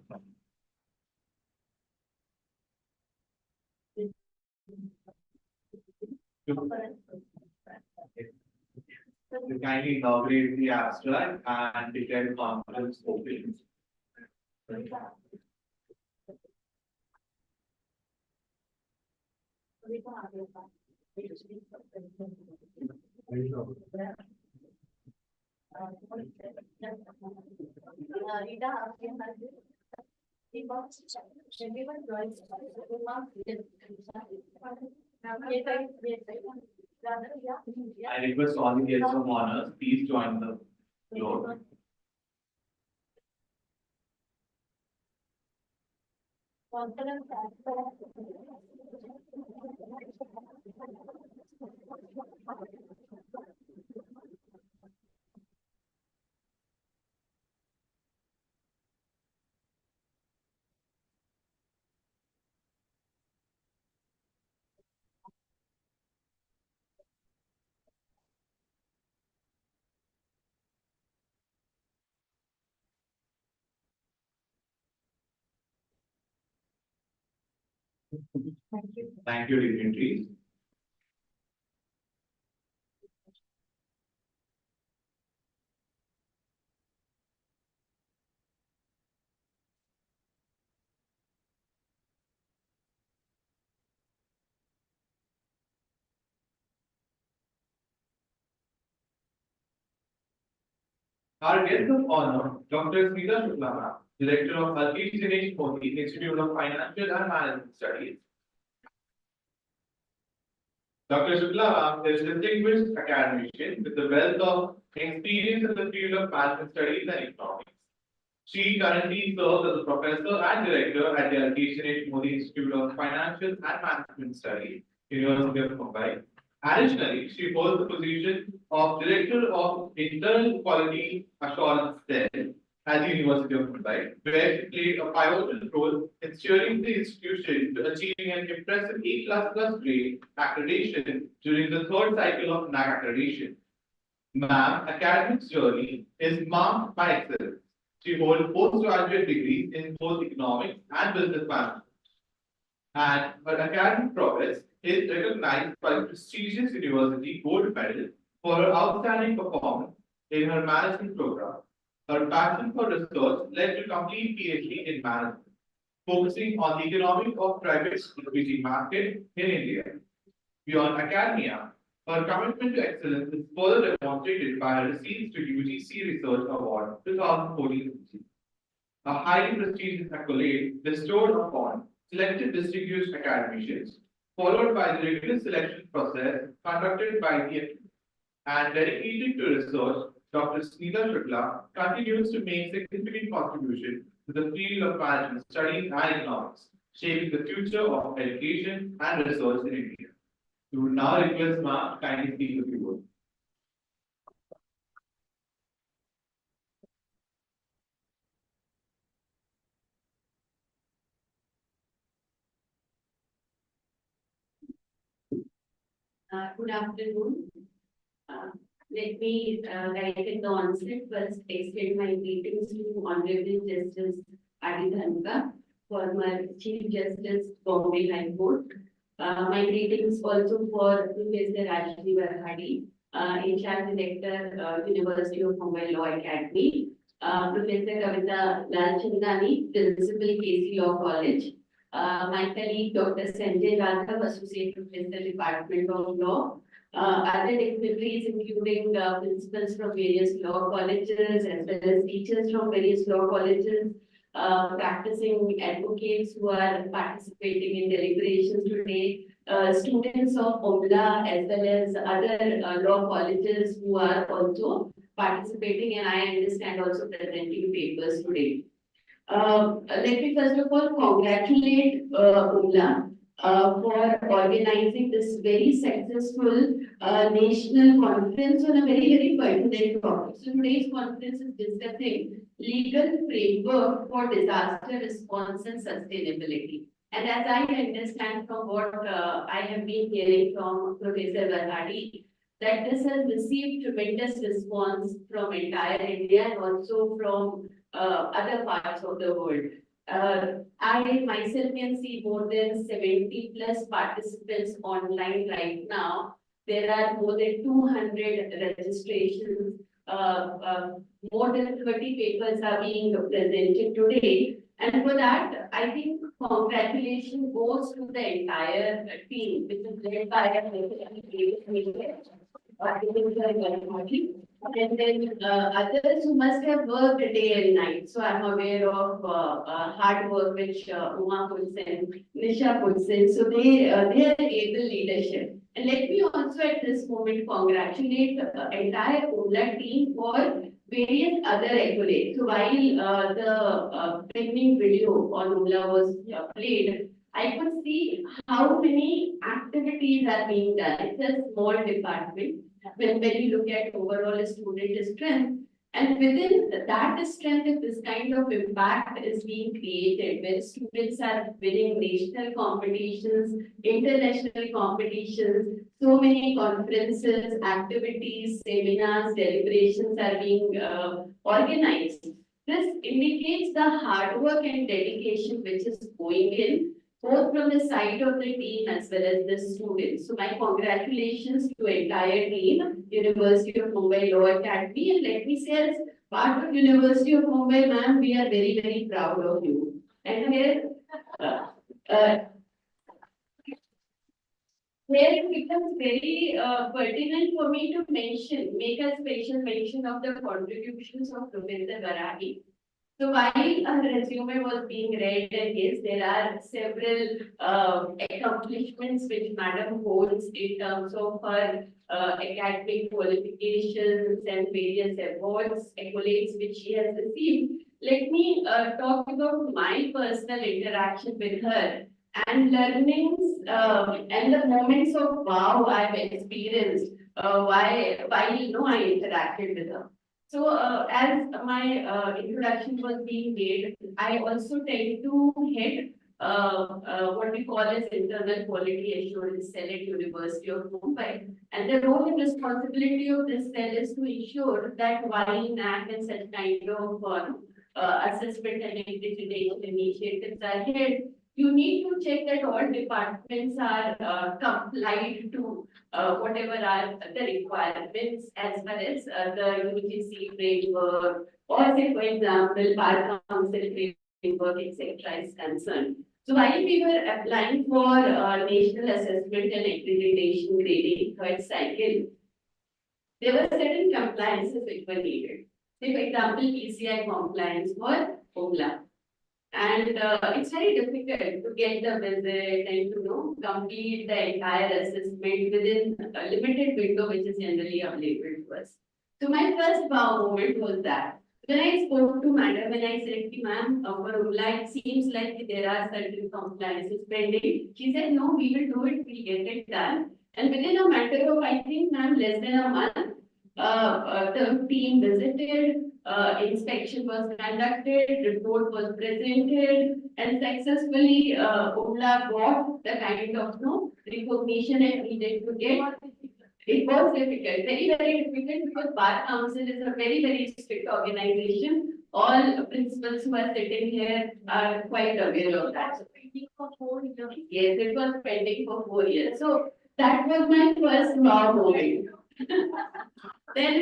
to kindly inaugurate the abstract and declare the conference open. I request all the guests of honor, please join the floor. Thank you, dignitaries. Our guest of honor, Dr. Smita Shukla, Director of Dinesh Modi Institute of Financial and Management Studies. Dr. Shukla is a distinguished academician with a wealth of experience in the field of management studies and economics. She currently serves as a professor and director at the Dinesh Modi Institute of Financial and Management Studies, University of Mumbai. Additionally, she holds the position of Director of Internal Quality Assurance Cell at the University of Mumbai, where she played a pivotal role in steering the institution to achieving an impressive A++ grade accreditation during the third cycle of NAC accreditation. Ma'am, academic journey is marked by excellence. She holds postgraduate degrees in both economics and business management. And her academic progress is recognized by the prestigious university gold medal for her outstanding performance in her management program. Her passion for research led to complete PhD in management, focusing on the economics of private equity market in India. Beyond academia, her commitment to excellence is further demonstrated by her receipts to UGC Research Award 2014, a highly prestigious accolade bestowed upon selected distinguished academicians, followed by the rigorous selection process conducted by the and dedicated to research, Dr. Sneela Shukla continues to make significant contribution to the field of management studies and economics, shaping the future of education and research in India. We would now request Ma to kindly speak a few words. Good afternoon. Uh, Let me, right at the onset, first extend my greetings to Honorable Justice Adi Dhanuka, former Chief Justice, Bombay High Court. My greetings also for Professor Rajni Varhadi, HR Director, University of Mumbai Law Academy, Professor Kavita Lalchandani, Principal KC Law College, my colleague Dr. Sanjay Raghav, Associate Professor, Department of Law, other dignitaries including principals from various law colleges as well as teachers from various law colleges, practicing advocates who are participating in deliberations today, students of UMLA as well as other law colleges who are also participating and I understand also presenting papers today. Let me first of all congratulate UMLA for organizing this very successful national conference on a very pertinent topic. So today's conference is discussing legal framework for disaster response and sustainability. And as I understand from what I have been hearing from Professor Varhadi, that this has received tremendous response from entire India and also from other parts of the world. I myself can see more than 70 plus participants online right now. There are more than 200 registrations. More than 30 papers are being presented today. And for that, I think congratulations goes to the entire team, which is led by and then others who must have worked day and night. So I'm aware of hard work which Uma puts in, Nisha puts in. So they are able leadership. And let me also at this moment congratulate the entire UMLA team for various other accolades. So while the beginning video on UMLA was played, I could see how many activities are being done. It's a small department. When you look at overall student strength, and within that strength, if this kind of impact is being created, where students are winning national competitions, international competitions, so many conferences, activities, seminars, deliberations are being organized. This indicates the hard work and dedication which is going in both from the side of the team as well as the students. So my congratulations to entire team, University of Mumbai Law Academy. And let me say as part of University of Mumbai, ma'am, we are very proud of you. And here it becomes very pertinent for me to make a special mention of the contributions of Professor Varhadi. So while a resume was being read, and yes, there are several accomplishments which Madam holds in terms of her academic qualifications and various awards, accolades which she has received. Let me talk about my personal interaction with her and learnings and the moments of wow I've experienced while I interacted with her. So, as my introduction was being made, I also tend to head what we call as internal quality assurance cell at University of Mumbai. And the role and responsibility of this cell is to ensure that while NAC and such kind of assessment and accreditation initiatives are held, you need to check that all departments are compliant to whatever are the requirements as far as the UGC framework or say, for example, Bar Council framework, etc. is concerned. So while we were applying for national assessment and accreditation grading third cycle, there were certain compliances which were needed. Say, for example, PCI compliance for UMLA. And it's very difficult to get the visit and to complete the entire assessment within a limited window which is generally available to us. So my first wow moment was that. When I spoke to madam and I said, ma'am, for UMLA, it seems like there are certain compliances pending. She said, no, we will do it, we'll get it done. And within a matter of, I think, ma'am, less than a month, the team visited, inspection was conducted, report was presented, and successfully UMLA got the kind of recognition it needed to get. It was difficult, very, very difficult because Bar Council is a very, very strict organization. All principals who are sitting here are quite aware of that. So, pending for 4 years. Yes, it was pending for 4 years. So that was my first wow moment. Then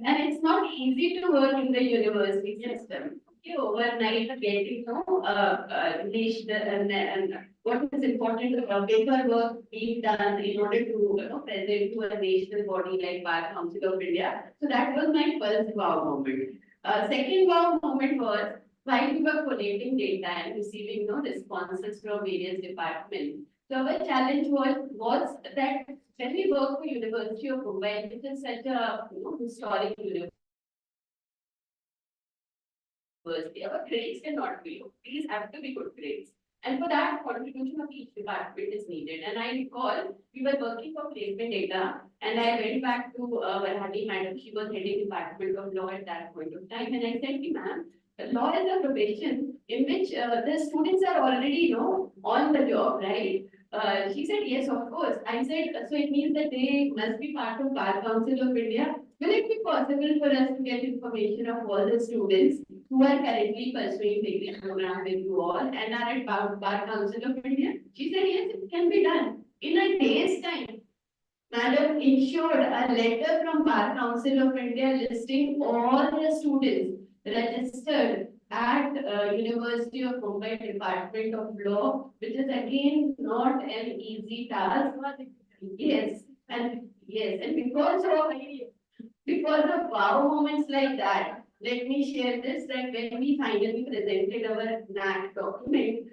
and it's not easy to work in the university system. Okay, overnight getting national and what is important paperwork being done in order to present to a national body like Bar Council of India. So that was my first wow moment. Second wow moment was while we were collating data and receiving responses from various departments. So our challenge was that when we work for University of Mumbai, which is such a historic university, our grades cannot be low. These have to be good grades. And for that, contribution of each department is needed. And I recall we were working for placement data, and I went back to Varhadi madam. She was heading Department of Law at that point of time, and I said, ma'am, law is a profession in which the students are already on the job, right? She said, yes, of course. I said, so it means that they must be part of Bar Council of India. Will it be possible for us to get information of all the students who are currently pursuing degree program with you all and are at Bar Council of India? She said, yes, it can be done. In a day's time, madam issued a letter from Bar Council of India listing all the students registered at University of Mumbai Department of Law, which is again not an easy task. Yes, and because of wow moments like that, let me share this that when we finally presented our NAC document,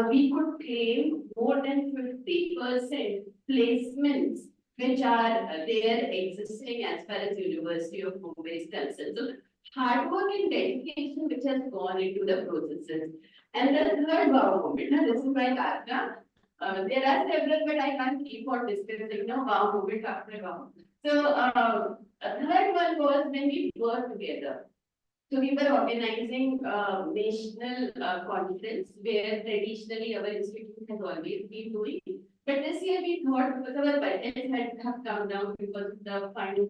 we could claim more than 50% placements which are there existing as far as University of Mumbai is concerned. So hard work and dedication which has gone into the processes. And the third wow moment, this is my Karna. There are several, but I can't keep on discussing wow moment after wow. So a third one was when we worked together. So we were organizing national conference where traditionally our institute has always been doing. But this year we thought because our budgets have come down because of the fund,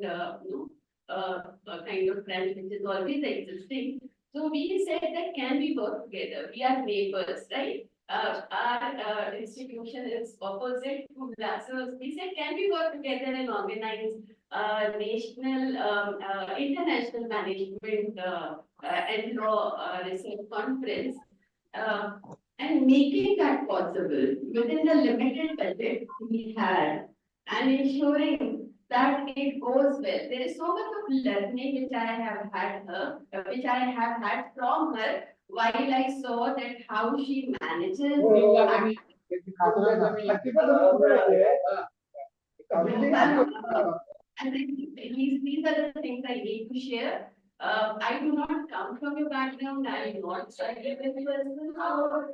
kind of crunch which is always existing. So we said that can we work together? We are neighbors, right? Our institution is opposite to that. So we said, can we work together and organize national, international management and law research conference, and making that possible within the limited budget we had and ensuring that it goes well. There is so much of learning which I have had from her while I saw that how she manages. And these are the things I need to share. I do not come from your background. I am not studying with you as well.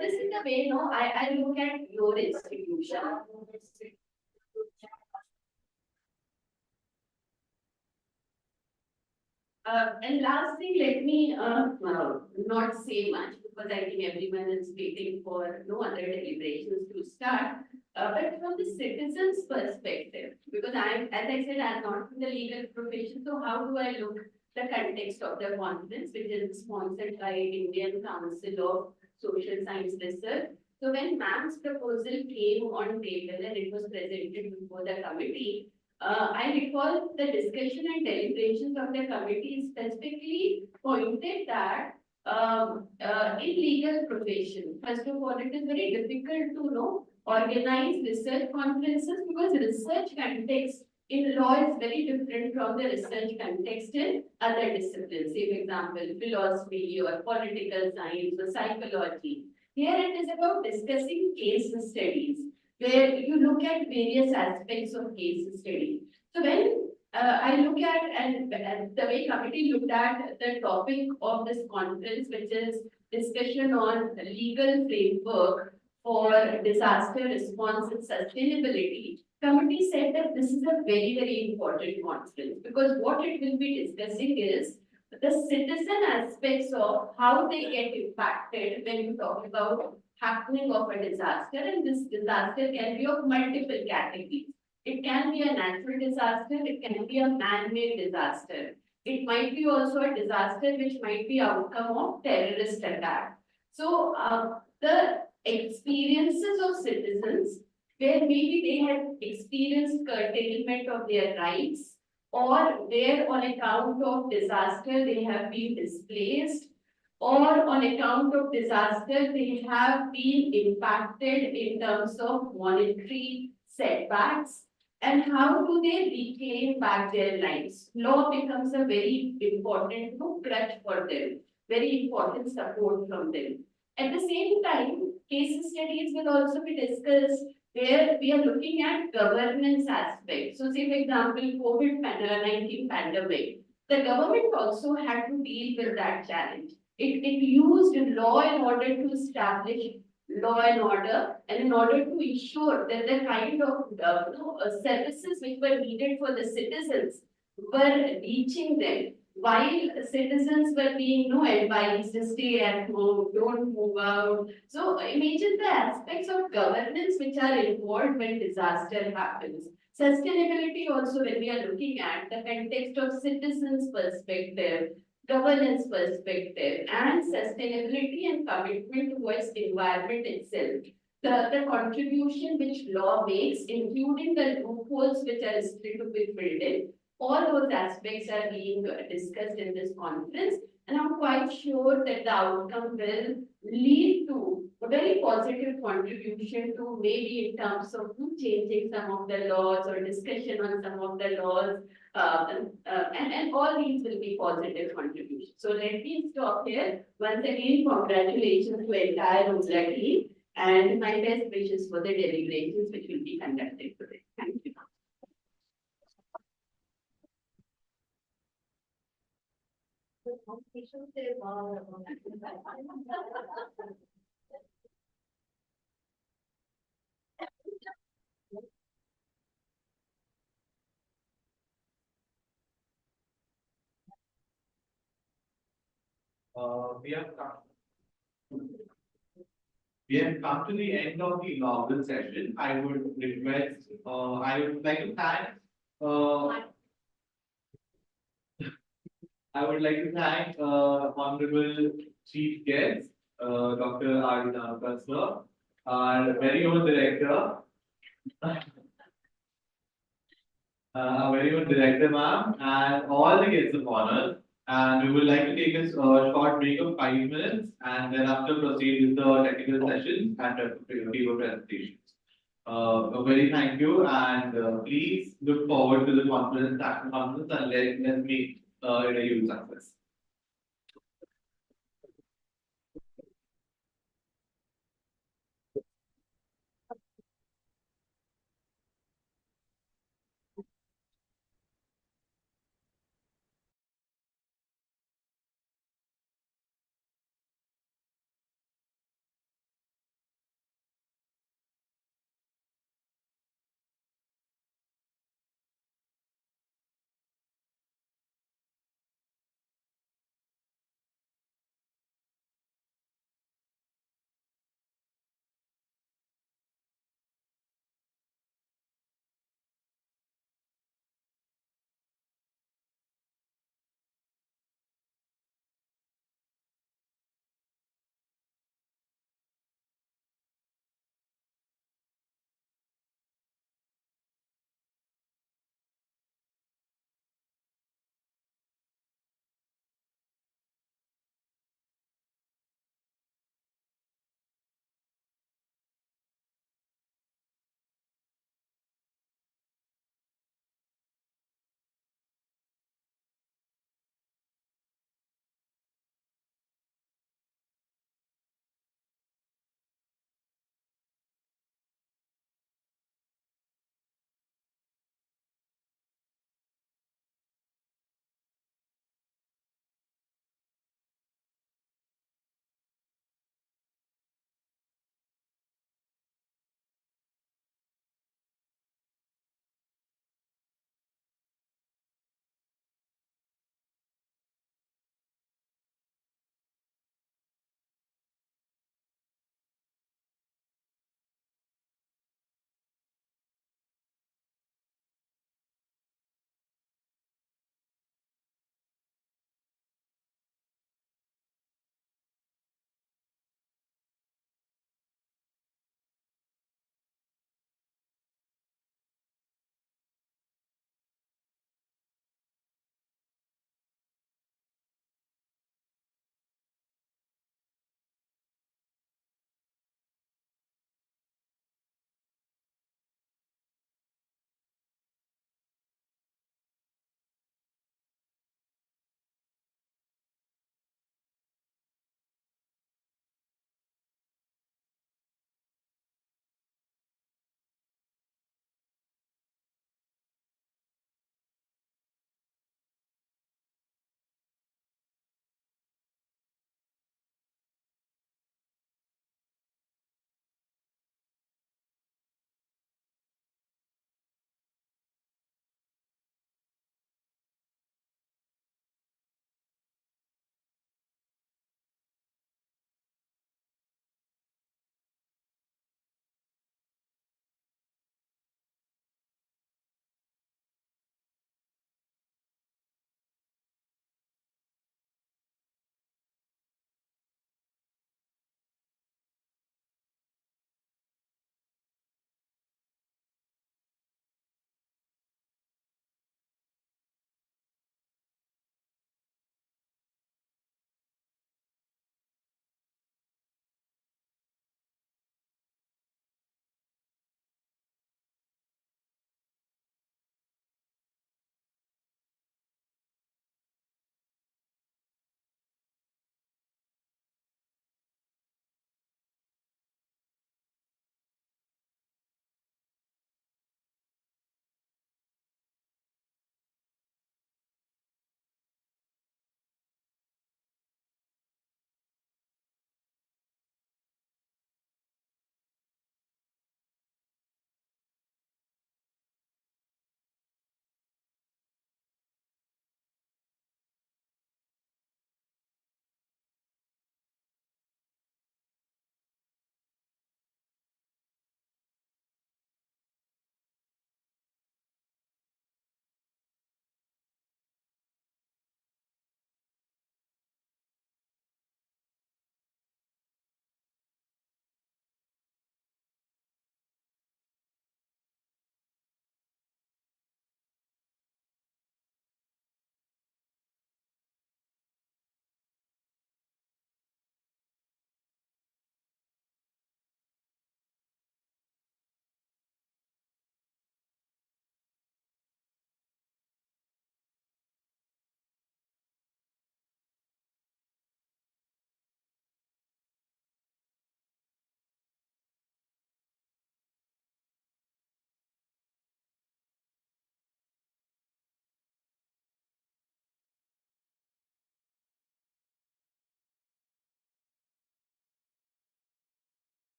This is the way, I look at your institution. And last thing, let me not say much because I think everyone is waiting for no other deliberations to start. But from the citizen's perspective, because as I said, I'm not in the legal profession, so how do I look the context of the conference, which is sponsored by Indian Council of Social Science Research. So when ma'am's proposal came on table and it was presented before the committee, I recall the discussion and deliberations of the committee specifically pointed that in legal profession, first of all, it is very difficult to organize research conferences because research context in law is very different from the research context in other disciplines. Say, for example, philosophy or political science or psychology. Here it is about discussing case studies, where you look at various aspects of case study. So when I look at and the way committee looked at the topic of this conference, which is discussion on legal framework for disaster response and sustainability, committee said that this is a very, very important conference because what it will be discussing is the citizen aspects of how they get impacted when you talk about happening of a disaster, and this disaster can be of multiple categories. It can be a natural disaster, it can be a man-made disaster. It might be also a disaster which might be outcome of terrorist attack. So the experiences of citizens where maybe they have experienced curtailment of their rights, or where on account of disaster they have been displaced, or on account of disaster they have been impacted in terms of monetary setbacks, and how do they reclaim back their lives. Law becomes a very important crutch for them, very important support from them. At the same time, case studies will also be discussed where we are looking at governance aspects. So say, for example, COVID-19 pandemic, the government also had to deal with that challenge. It used law in order to establish law and order, and in order to ensure that the kind of services which were needed for the citizens were reaching them, while citizens were being advised to stay at home, don't move out. So imagine the aspects of governance which are involved when disaster happens. Sustainability also, when we are looking at the context of citizens' perspective, governance perspective, and sustainability and commitment towards environment itself. The contribution which law makes, including the loopholes which are still to be filled in, all those aspects are being discussed in this conference, and I'm quite sure that the outcome will lead to a very positive contribution to maybe in terms of changing some of the laws or discussion on some of the laws, and all these will be positive contributions. So let me stop here. Once again, congratulations to entire UMLA team and my best wishes for the deliberations which will be conducted today. Thank you. We have come to the end of the inaugural session. I would like to thank, Honorable Chief Guest, Dr. R. Sir, our very own director, ma'am, and all the guests of honor. And we would like to take a short break of 5 minutes and then after proceed with the technical sessions and paper presentations. A very thank you, and please look forward to the conference and let's meet in a huge success.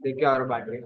देखिए और बाकी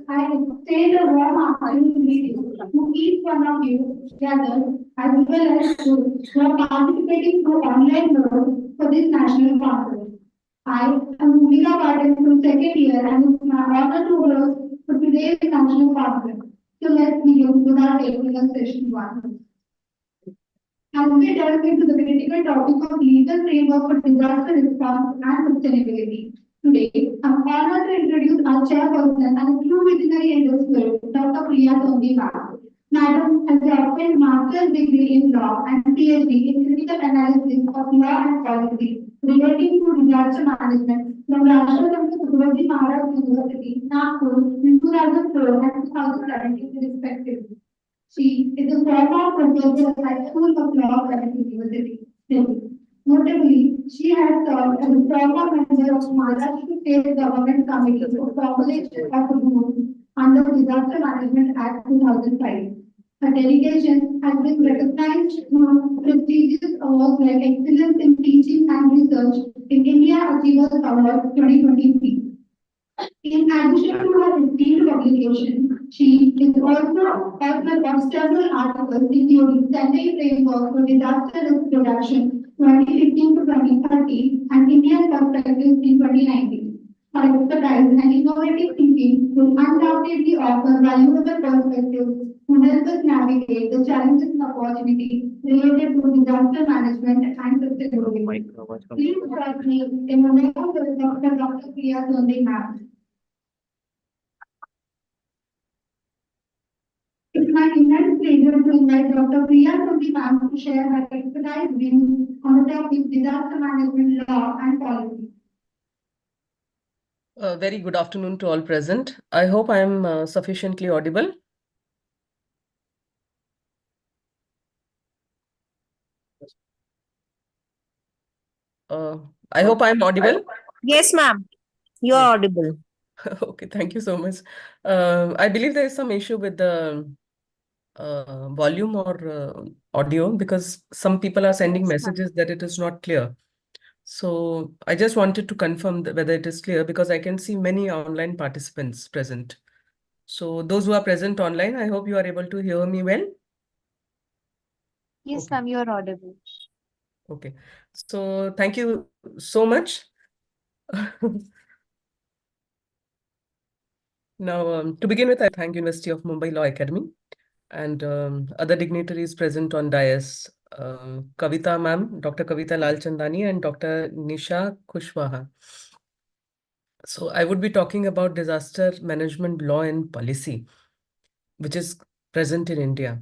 I say the warm afternoon greetings to each one of you gathered as well as those who are participating through online mode for this national conference. I am Bhumika Patil from second year and it's my honor to host for today's national conference. So let's begin with our technical session one. As we delve into the critical topic of legal framework for disaster response and sustainability, today I'm honored to introduce our chairperson and true visionary in this field, Dr. Priya Tondi Ma'am. Madam has obtained master's degree in law and PhD in critical analysis of law and policy relating to disaster management from Rashtrakuta Tukaji Maharaj University, Nagpur in 2004 and 2017 respectively. She is a former professor at School of Law at University, Delhi. Notably, she has served as a former member of Maharashtra State Government Committee for formulation of the rules under Disaster Management Act 2005. Her dedication has been recognized through prestigious awards like Excellence in Teaching and Research in India Achievers Award 2023. In addition to her esteemed publication, she is also author of several articles including Central Framework for Disaster Risk Reduction 2015 to 2030 and Indian Perspectives in 2019. Her expertise and innovative thinking will undoubtedly offer valuable perspectives to help us navigate the challenges and opportunities related to disaster management and sustainability. Please join me in a memorial with Dr. Priya Sonde ma'am. It's my immense pleasure to invite Dr. Priya Sonde ma'am to share her expertise views on the topic disaster management law and policy. Very good afternoon to all present. I hope I am sufficiently audible. I hope I am audible. Yes, ma'am. You are Yeah. audible. Okay, thank you so much. I believe there is some issue with the volume or audio because some people are sending messages that it is not clear. So I just wanted to confirm whether it is clear because I can see many online participants present. So those who are present online, I hope you are able to hear me well. Yes, Okay. ma'am, you are audible. Okay. So thank you so much. Now, to begin with, I thank University of Mumbai Law Academy and other dignitaries present on dais, Kavita ma'am, Dr. Kavita Lalchandani and Dr. Nisha Kushwaha. So I would be talking about disaster management law and policy, which is present in India.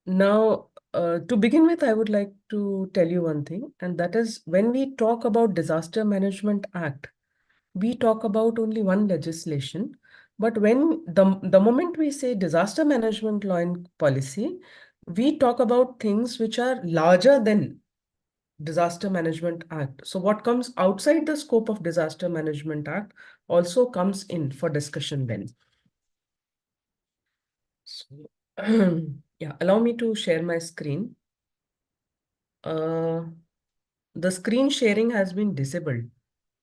Now, to begin with, I would like to tell you one thing, and that is when we talk about Disaster Management Act, we talk about only one legislation. But when the moment we say disaster management law and policy, we talk about things which are larger than Disaster Management Act. So what comes outside the scope of Disaster Management Act also comes in for discussion then. So, yeah, allow me to share my screen. The screen sharing has been disabled.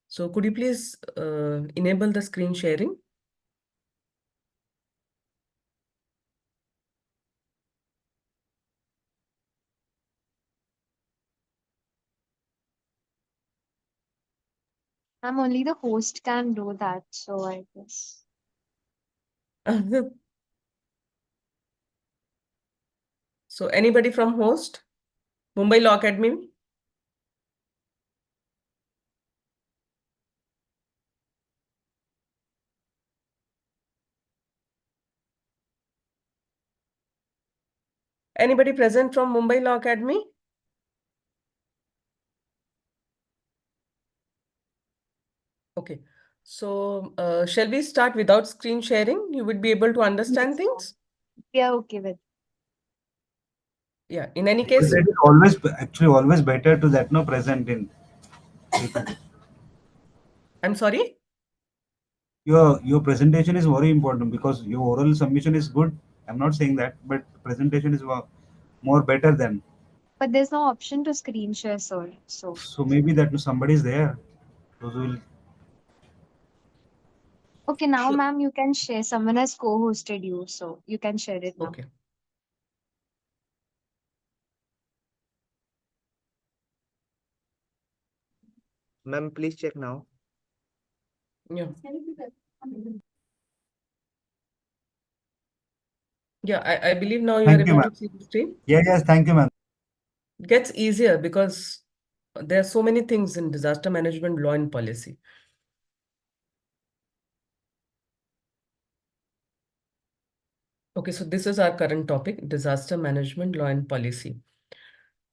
So could you please enable the screen sharing? Ma'am, only the host can do that, so I guess. So anybody from host? Mumbai Law Academy? Anybody present from Mumbai Law Academy? Okay. So shall we start without screen sharing? You would be able to understand things? We are okay with. Yeah. In any case, It is always actually always better to that no present in I'm sorry. your presentation is very important because your oral submission is good. I'm not saying that, but presentation is more better than. But there's no option to screen share, sir. So So maybe that somebody is there. Those will. okay, now ma'am, you can share. Someone has co-hosted you, so you can share it now. Okay. Ma'am, please check now. Yeah. Yeah, I believe now you are Thank you, able ma'am. to see the screen. Yes, thank you, ma'am. It gets easier because there are so many things in disaster management law and policy. Okay, so this is our current topic, disaster management law and policy.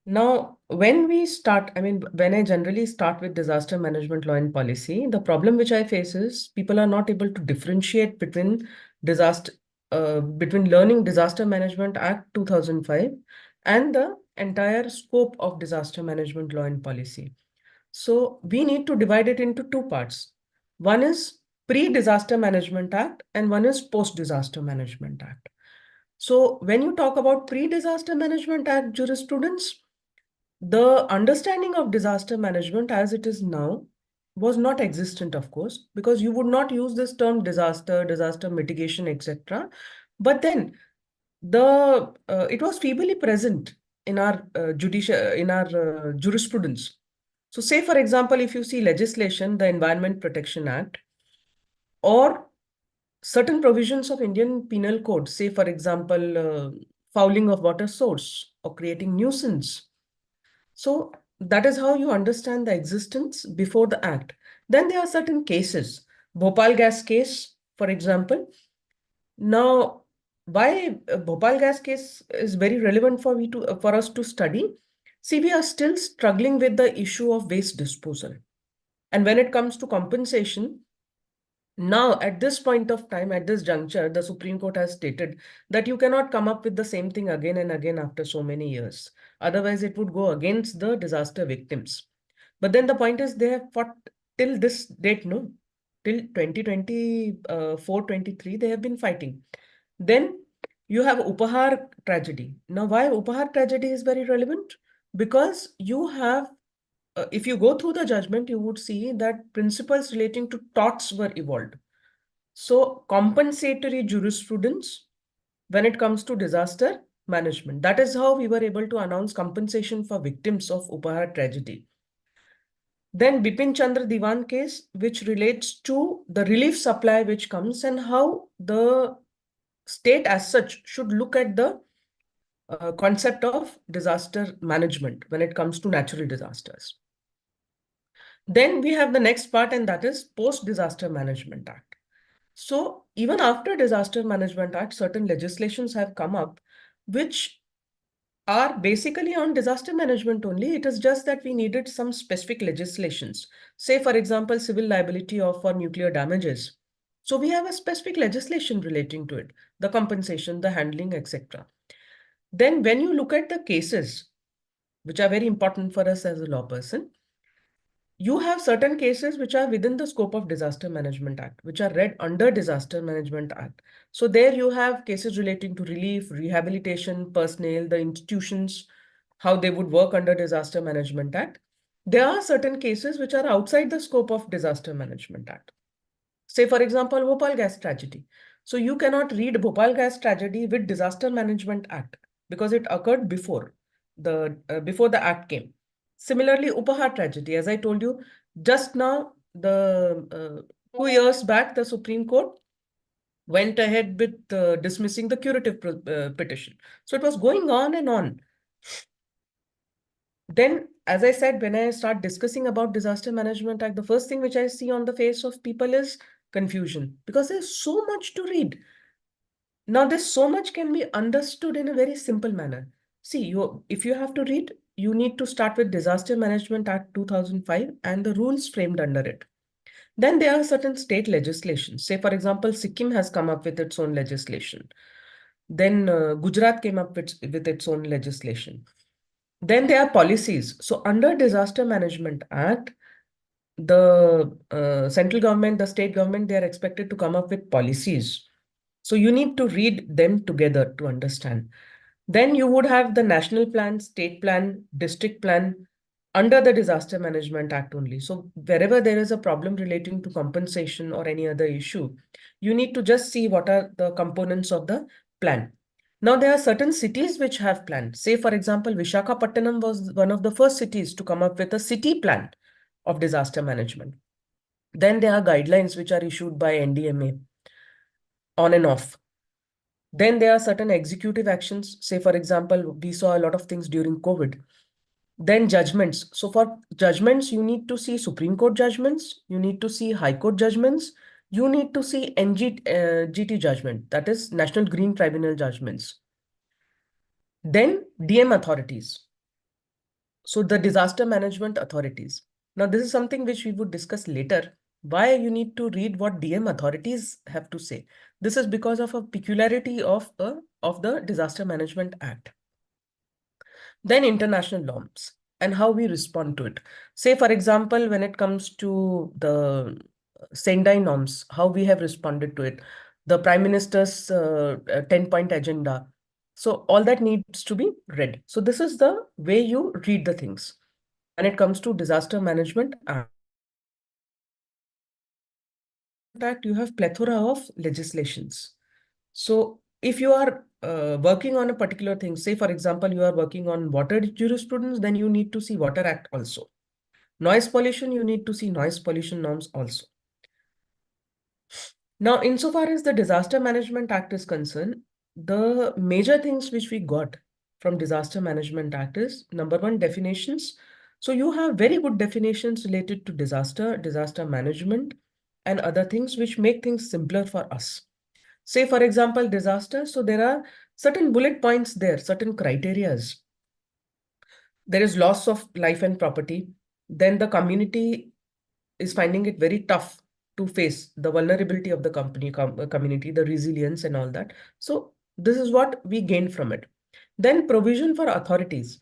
Now, when we start, when I generally start with disaster management law and policy, the problem which I face is people are not able to differentiate between between learning Disaster Management Act 2005 and the entire scope of disaster management law and policy. So we need to divide it into two parts. One is Pre-Disaster Management Act and one is Post-Disaster Management Act. So when you talk about Pre-Disaster Management Act jurisprudence, the understanding of disaster management as it is now was not existent, of course, because you would not use this term disaster, disaster mitigation, etc. But then it was feebly present in our jurisprudence. So say, for example, if you see legislation, the Environment Protection Act, or certain provisions of Indian Penal Code, say, for example, fouling of water source or creating nuisance. So that is how you understand the existence before the act. Then there are certain cases. Bhopal gas case, for example. Now, why Bhopal gas case is very relevant for us to study? See, we are still struggling with the issue of waste disposal. And when it comes to compensation, now at this point of time, at this juncture, the Supreme Court has stated that you cannot come up with the same thing again and again after so many years. Otherwise, it would go against the disaster victims. But then the point is they have fought till this date, no? Till 2024-23, they have been fighting. Then you have Upahar tragedy. Now, why Upahar tragedy is very relevant? Because you have, if you go through the judgment, you would see that principles relating to torts were evolved. So compensatory jurisprudence when it comes to disaster management. That is how we were able to announce compensation for victims of Upahar tragedy. Then Bipin Chandra Diwan case, which relates to the relief supply which comes and how the state as such should look at the concept of disaster management when it comes to natural disasters. Then we have the next part, and that is Post-Disaster Management Act. So even after Disaster Management Act, certain legislations have come up which are basically on disaster management only. It is just that we needed some specific legislations. Say, for example, civil liability for nuclear damages. So we have a specific legislation relating to it, the compensation, the handling, etc. Then when you look at the cases, which are very important for us as a law person, you have certain cases which are within the scope of Disaster Management Act, which are read under Disaster Management Act. So there you have cases relating to relief, rehabilitation, personnel, the institutions, how they would work under Disaster Management Act. There are certain cases which are outside the scope of Disaster Management Act. Say, for example, Bhopal gas tragedy. So you cannot read Bhopal gas tragedy with Disaster Management Act because it occurred before the act came. Similarly, Upahar tragedy, as I told you, just now, 2 years back, the Supreme Court went ahead with dismissing the curative petition. So it was going on and on. Then, as I said, when I start discussing about Disaster Management Act, the first thing which I see on the face of people is confusion because there's so much to read. Now, this so much can be understood in a very simple manner. See, if you have to read, you need to start with Disaster Management Act 2005 and the rules framed under it. Then there are certain state legislations. Say, for example, Sikkim has come up with its own legislation. Then Gujarat came up with its own legislation. Then there are policies. So under Disaster Management Act, the central government, the state government, they are expected to come up with policies. So you need to read them together to understand. Then you would have the national plan, state plan, district plan under the Disaster Management Act only. So wherever there is a problem relating to compensation or any other issue, you need to just see what are the components of the plan. Now, there are certain cities which have plans. Say, for example, Visakhapatnam was one of the first cities to come up with a city plan of disaster management. Then there are guidelines which are issued by NDMA on and off. Then there are certain executive actions. Say, for example, we saw a lot of things during COVID. Then judgments. So for judgments, you need to see Supreme Court judgments. You need to see High Court judgments. You need to see GT judgment, that is National Green Tribunal judgments. Then DM authorities. So the disaster management authorities. Now, this is something which we would discuss later. Why you need to read what DM authorities have to say. This is because of a peculiarity of the Disaster Management Act. Then international norms and how we respond to it. Say, for example, when it comes to the Sendai norms, how we have responded to it, the Prime Minister's 10-point agenda. So all that needs to be read. So this is the way you read the things. When it comes to Disaster Management Act, you have plethora of legislations. So if you are working on a particular thing, say for example, you are working on water jurisprudence, then you need to see Water Act also. Noise pollution, you need to see noise pollution norms also. Now, insofar as the Disaster Management Act is concerned, the major things which we got from Disaster Management Act is number one, definitions. So you have very good definitions related to disaster management, and other things which make things simpler for us. Say, for example, disaster. So there are certain bullet points there, certain criterias. There is loss of life and property. Then the community is finding it very tough to face the vulnerability of the community, the resilience and all that. So this is what we gain from it. Then provision for authorities.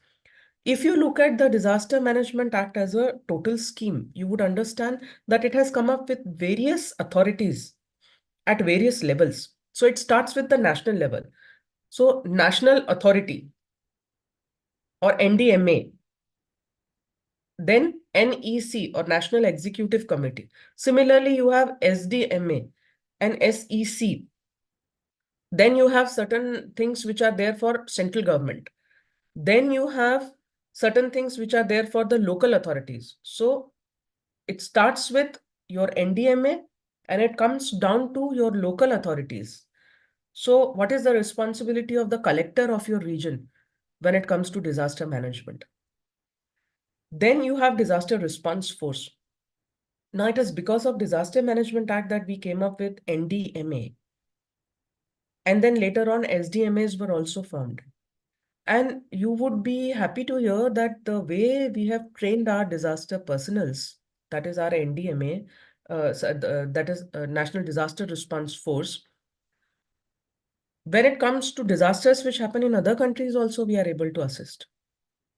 If you look at the Disaster Management Act as a total scheme, you would understand that it has come up with various authorities at various levels. So it starts with the national level. So National Authority or NDMA, then NEC or National Executive Committee. Similarly, you have SDMA and SEC. Then you have certain things which are there for central government. Then you have certain things which are there for the local authorities. So it starts with your NDMA and it comes down to your local authorities. So what is the responsibility of the collector of your region when it comes to disaster management? Then you have Disaster Response Force. Now it is because of Disaster Management Act that we came up with NDMA. And then later on SDMAs were also formed. And you would be happy to hear that the way we have trained our disaster personals, that is our NDMA, that is National Disaster Response Force. When it comes to disasters which happen in other countries also, we are able to assist.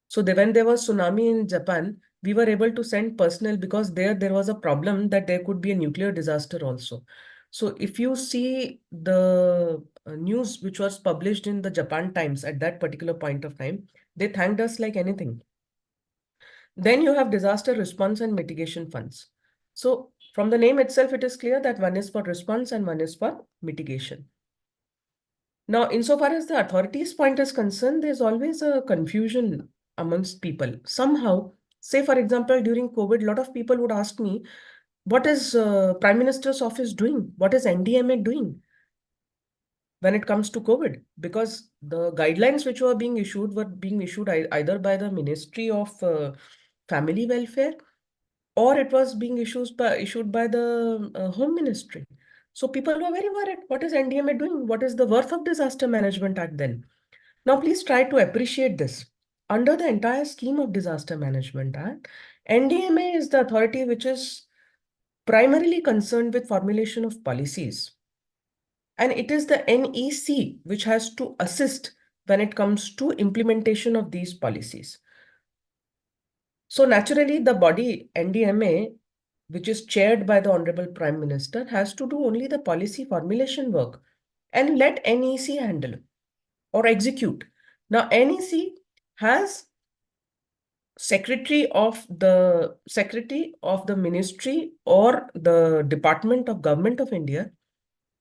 So when there was tsunami in Japan, we were able to send personnel because there was a problem that there could be a nuclear disaster also. So if you see the news which was published in the Japan Times at that particular point of time, they thanked us like anything. Then you have disaster response and mitigation funds. So from the name itself, it is clear that one is for response and one is for mitigation. Now, insofar as the authorities' point is concerned, there's always a confusion amongst people. Somehow, say for example, during COVID, a lot of people would ask me, what is Prime Minister's office doing? What is NDMA doing when it comes to COVID? Because the guidelines which were being issued either by the Ministry of Family Welfare or it was being issued by the Home Ministry. So people were very worried. What is NDMA doing? What is the worth of Disaster Management Act then? Now, please try to appreciate this. Under the entire scheme of Disaster Management Act, NDMA is the authority which is primarily concerned with formulation of policies. And it is the NEC which has to assist when it comes to implementation of these policies. So naturally, the body NDMA, which is chaired by the Honorable Prime Minister, has to do only the policy formulation work and let NEC handle or execute. Now, NEC has secretary of the ministry or the Department of Government of India,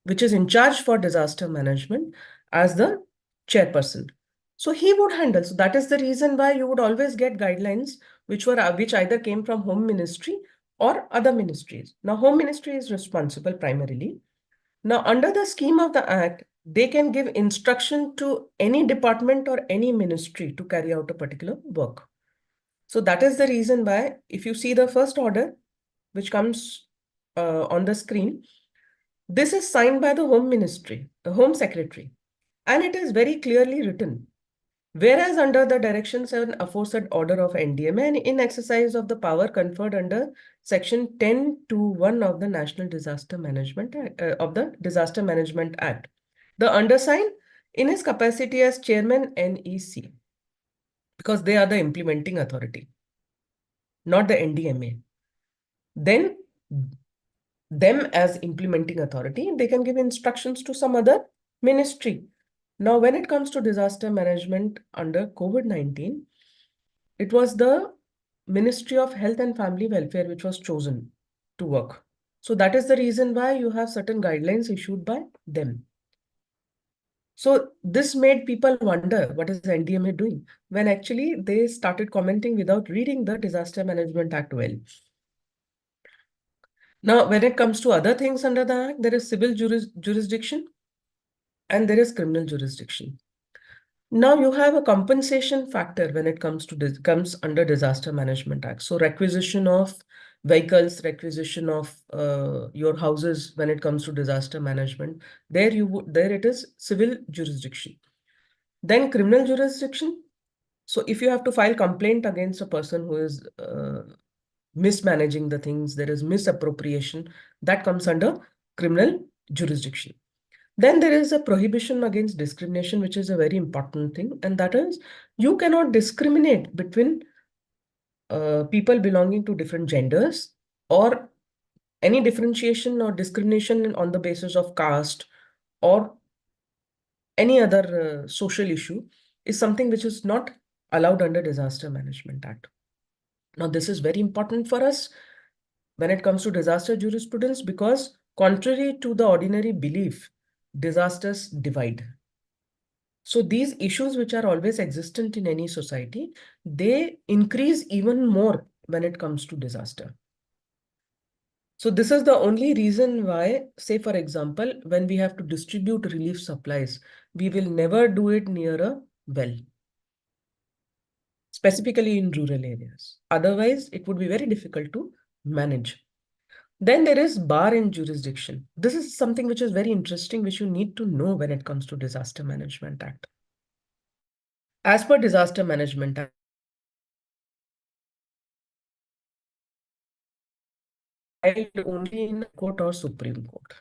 which is in charge for disaster management, as the chairperson. So he would handle. So that is the reason why you would always get guidelines which either came from Home Ministry or other ministries. Now, Home Ministry is responsible primarily. Now, under the scheme of the Act, they can give instruction to any department or any ministry to carry out a particular work. So that is the reason why, if you see the first order, which comes on the screen, this is signed by the Home Ministry, the Home Secretary, and it is very clearly written. Whereas under the directions and aforesaid order of NDMA and in exercise of the power conferred under Section 10(2)(1) of the National Disaster Management Act, the undersigned, in his capacity as Chairman NEC, because they are the implementing authority, not the NDMA. Then them as implementing authority, they can give instructions to some other ministry. Now, when it comes to disaster management under COVID-19, it was the Ministry of Health and Family Welfare which was chosen to work. So that is the reason why you have certain guidelines issued by them. So this made people wonder, what is NDMA doing? When actually they started commenting without reading the Disaster Management Act well. Now, when it comes to other things under the Act, there is civil jurisdiction and there is criminal jurisdiction. Now you have a compensation factor when it comes to comes under Disaster Management Act. So requisition of vehicles, requisition of your houses when it comes to disaster management. There it is civil jurisdiction. Then criminal jurisdiction. So if you have to file complaint against a person who is mismanaging the things, there is misappropriation, that comes under criminal jurisdiction. Then there is a prohibition against discrimination, which is a very important thing. And that is, you cannot discriminate between people belonging to different genders or any differentiation or discrimination on the basis of caste or any other social issue is something which is not allowed under Disaster Management Act. Now, this is very important for us when it comes to disaster jurisprudence because contrary to the ordinary belief, disasters divide. So these issues which are always existent in any society, they increase even more when it comes to disaster. So this is the only reason why, say for example, when we have to distribute relief supplies, we will never do it near a well, specifically in rural areas. Otherwise, it would be very difficult to manage. Then there is bar and jurisdiction. This is something which is very interesting, which you need to know when it comes to Disaster Management Act. As per Disaster Management Act, filed only in court or Supreme Court.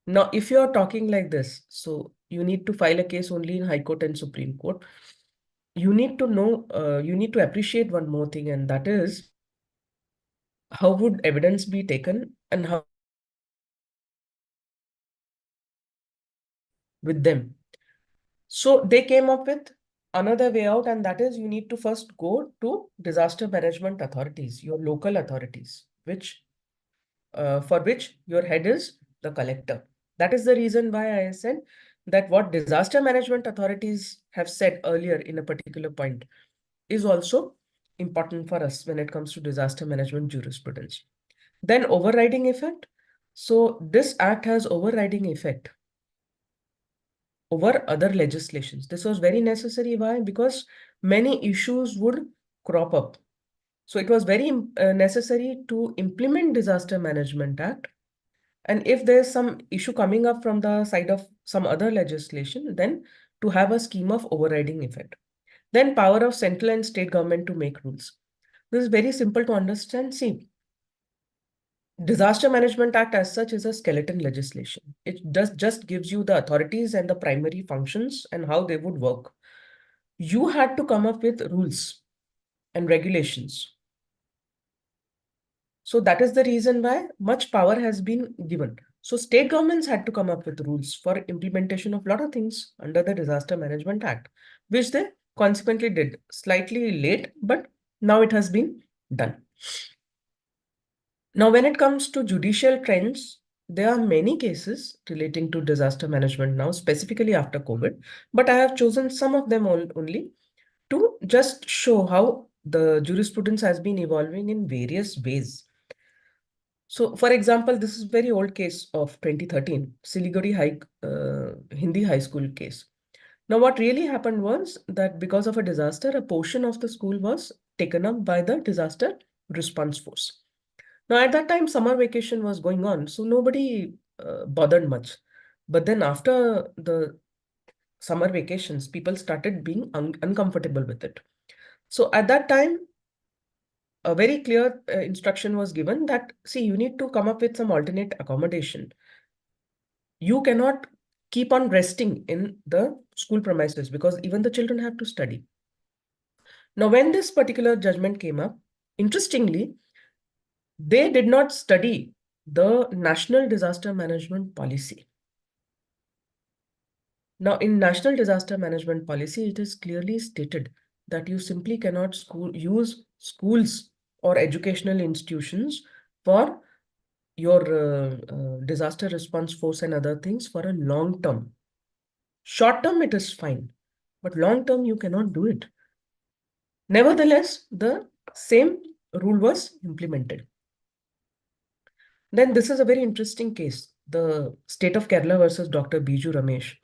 Now, if you are talking like this, so you need to file a case only in High Court and Supreme Court. You need to know, you need to appreciate one more thing, and that is how would evidence be taken and how with them. So they came up with another way out, and that is you need to first go to disaster management authorities, your local authorities, which for which your head is the collector. That is the reason why I said that what disaster management authorities have said earlier in a particular point is also important for us when it comes to disaster management jurisprudence. Then overriding effect. So this act has overriding effect over other legislations. This was very necessary. Why? Because many issues would crop up. So it was very necessary to implement Disaster Management Act. And if there's some issue coming up from the side of some other legislation, then to have a scheme of overriding effect. Then power of central and state government to make rules. This is very simple to understand. See, Disaster Management Act as such is a skeleton legislation. It just gives you the authorities and the primary functions and how they would work. You had to come up with rules and regulations. So that is the reason why much power has been given. So state governments had to come up with rules for implementation of a lot of things under the Disaster Management Act, which they consequently did slightly late, but now it has been done. Now, when it comes to judicial trends, there are many cases relating to disaster management now, specifically after COVID, but I have chosen some of them only to just show how the jurisprudence has been evolving in various ways. So, for example, this is a very old case of 2013, Siliguri Hindi High School case. Now, what really happened was that because of a disaster, a portion of the school was taken up by the disaster response force. Now, at that time, summer vacation was going on, so nobody bothered much. But then after the summer vacations, people started being uncomfortable with it. So at that time, a very clear instruction was given that, see, you need to come up with some alternate accommodation. You cannot keep on resting in the school premises because even the children have to study. Now, when this particular judgment came up, interestingly, they did not study the National Disaster Management Policy. Now, in National Disaster Management Policy, it is clearly stated that you simply cannot use schools or educational institutions for your disaster response force and other things for a long term. Short term, it is fine, but long term, you cannot do it. Nevertheless, the same rule was implemented. Then this is a very interesting case, the state of Kerala versus Dr. Biju Ramesh.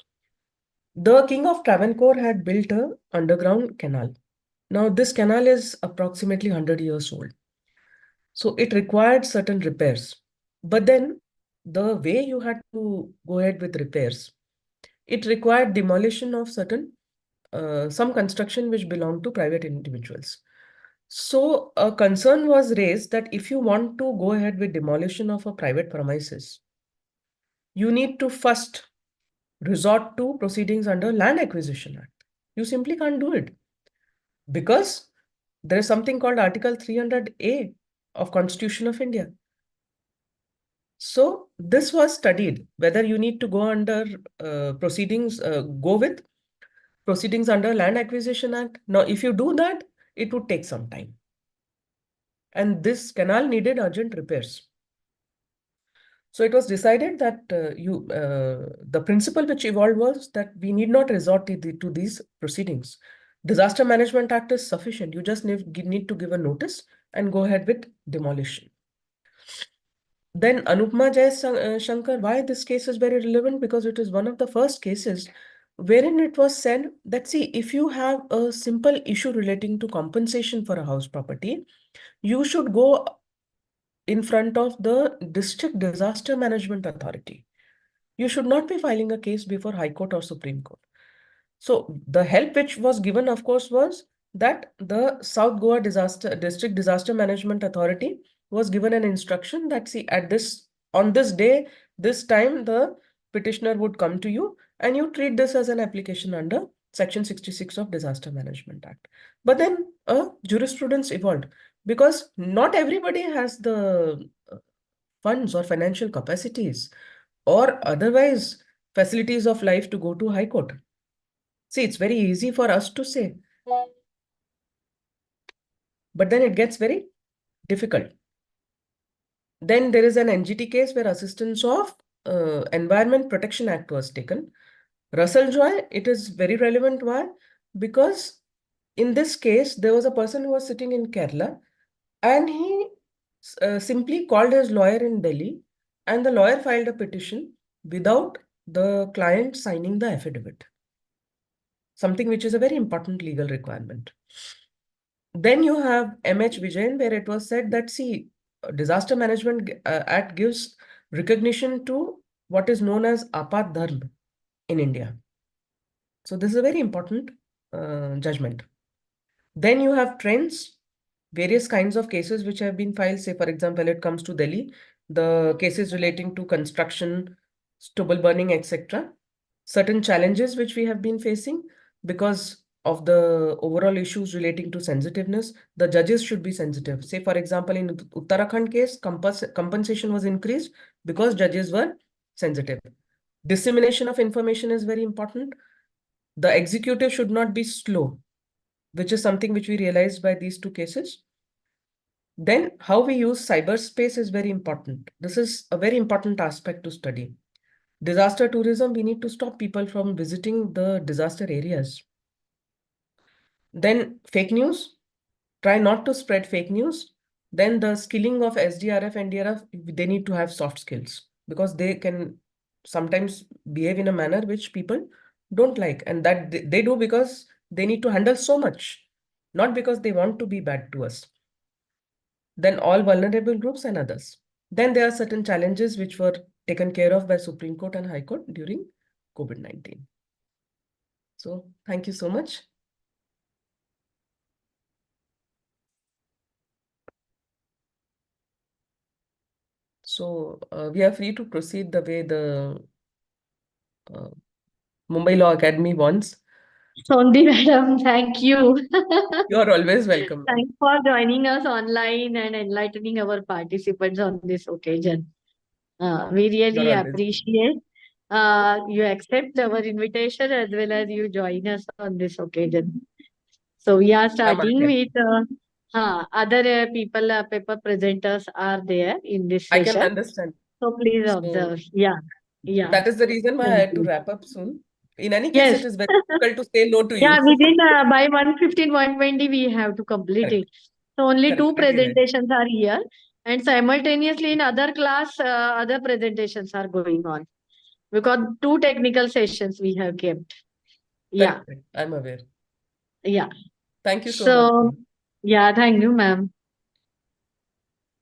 The king of Travancore had built a underground canal. Now this canal is approximately 100 years old. So it required certain repairs. But then the way you had to go ahead with repairs, it required demolition of certain some construction which belonged to private individuals. So a concern was raised that if you want to go ahead with demolition of a private premises, you need to first resort to proceedings under Land Acquisition Act. You simply can't do it because there is something called Article 300A of Constitution of India. So this was studied whether you need to go under go with proceedings under Land Acquisition Act. Now, if you do that, it would take some time. And this canal needed urgent repairs. So it was decided that the principle which evolved was that we need not resort to these proceedings. Disaster Management Act is sufficient. You just need to give a notice and go ahead with demolition. Then Anupma Shankar, why this case is very relevant? Because it is one of the first cases wherein it was said that, see, if you have a simple issue relating to compensation for a house property, you should go in front of the District Disaster Management Authority. You should not be filing a case before High Court or Supreme Court. So the help which was given, of course, was that the South Goa District Disaster Management Authority was given an instruction that, see, on this day, this time, the petitioner would come to you and you treat this as an application under Section 66 of Disaster Management Act. But then a jurisprudence evolved because not everybody has the funds or financial capacities or otherwise facilities of life to go to High Court. See, it's very easy for us to say, but then it gets very difficult. Then there is an NGT case where assistance of Environment Protection Act was taken. Russell Joy, it is very relevant. Why? Because in this case, there was a person who was sitting in Kerala and he simply called his lawyer in Delhi and the lawyer filed a petition without the client signing the affidavit. Something which is a very important legal requirement. Then you have MH Vijayan, where it was said that, see, Disaster Management Act gives recognition to what is known as Apat Dharma in India. So this is a very important judgment. Then you have trends, various kinds of cases which have been filed. Say, for example, it comes to Delhi, the cases relating to construction, stubble burning, etc. Certain challenges which we have been facing because of the overall issues relating to sensitiveness, the judges should be sensitive. Say, for example, in Uttarakhand case, compensation was increased because judges were sensitive. Dissemination of information is very important. The executive should not be slow, which is something which we realized by these two cases. Then how we use cyberspace is very important. This is a very important aspect to study. Disaster tourism, we need to stop people from visiting the disaster areas. Then fake news, try not to spread fake news. Then the skilling of SDRF, NDRF, they need to have soft skills because they can sometimes behave in a manner which people don't like. And that they do because they need to handle so much, not because they want to be bad to us. Then all vulnerable groups and others. Then there are certain challenges which were taken care of by Supreme Court and High Court during COVID-19. So thank you so much. So we are free to proceed the way the Mumbai Law Academy wants. Sondi madam, thank you. You are always welcome, ma'am. Thanks for joining us online and enlightening our participants on this occasion. We You're really always appreciate you accept our invitation as well as you join us on this occasion. So we are ma'am, starting with other people, paper presenters are there in this I can session. understand. So please So observe. Yeah, yeah. that is the reason why I Thank had to you. wrap up soon. In any case, Yes. it is very difficult to say no to Yeah, you. within by 115, 120, we have to complete Correct. it. So only two Correct. Very right. presentations are here, and simultaneously in other class, other presentations are going on because two technical sessions we have kept. Yeah, Correct. Correct. I'm aware. yeah. Thank you so much, So, ma'am. yeah, thank you, ma'am.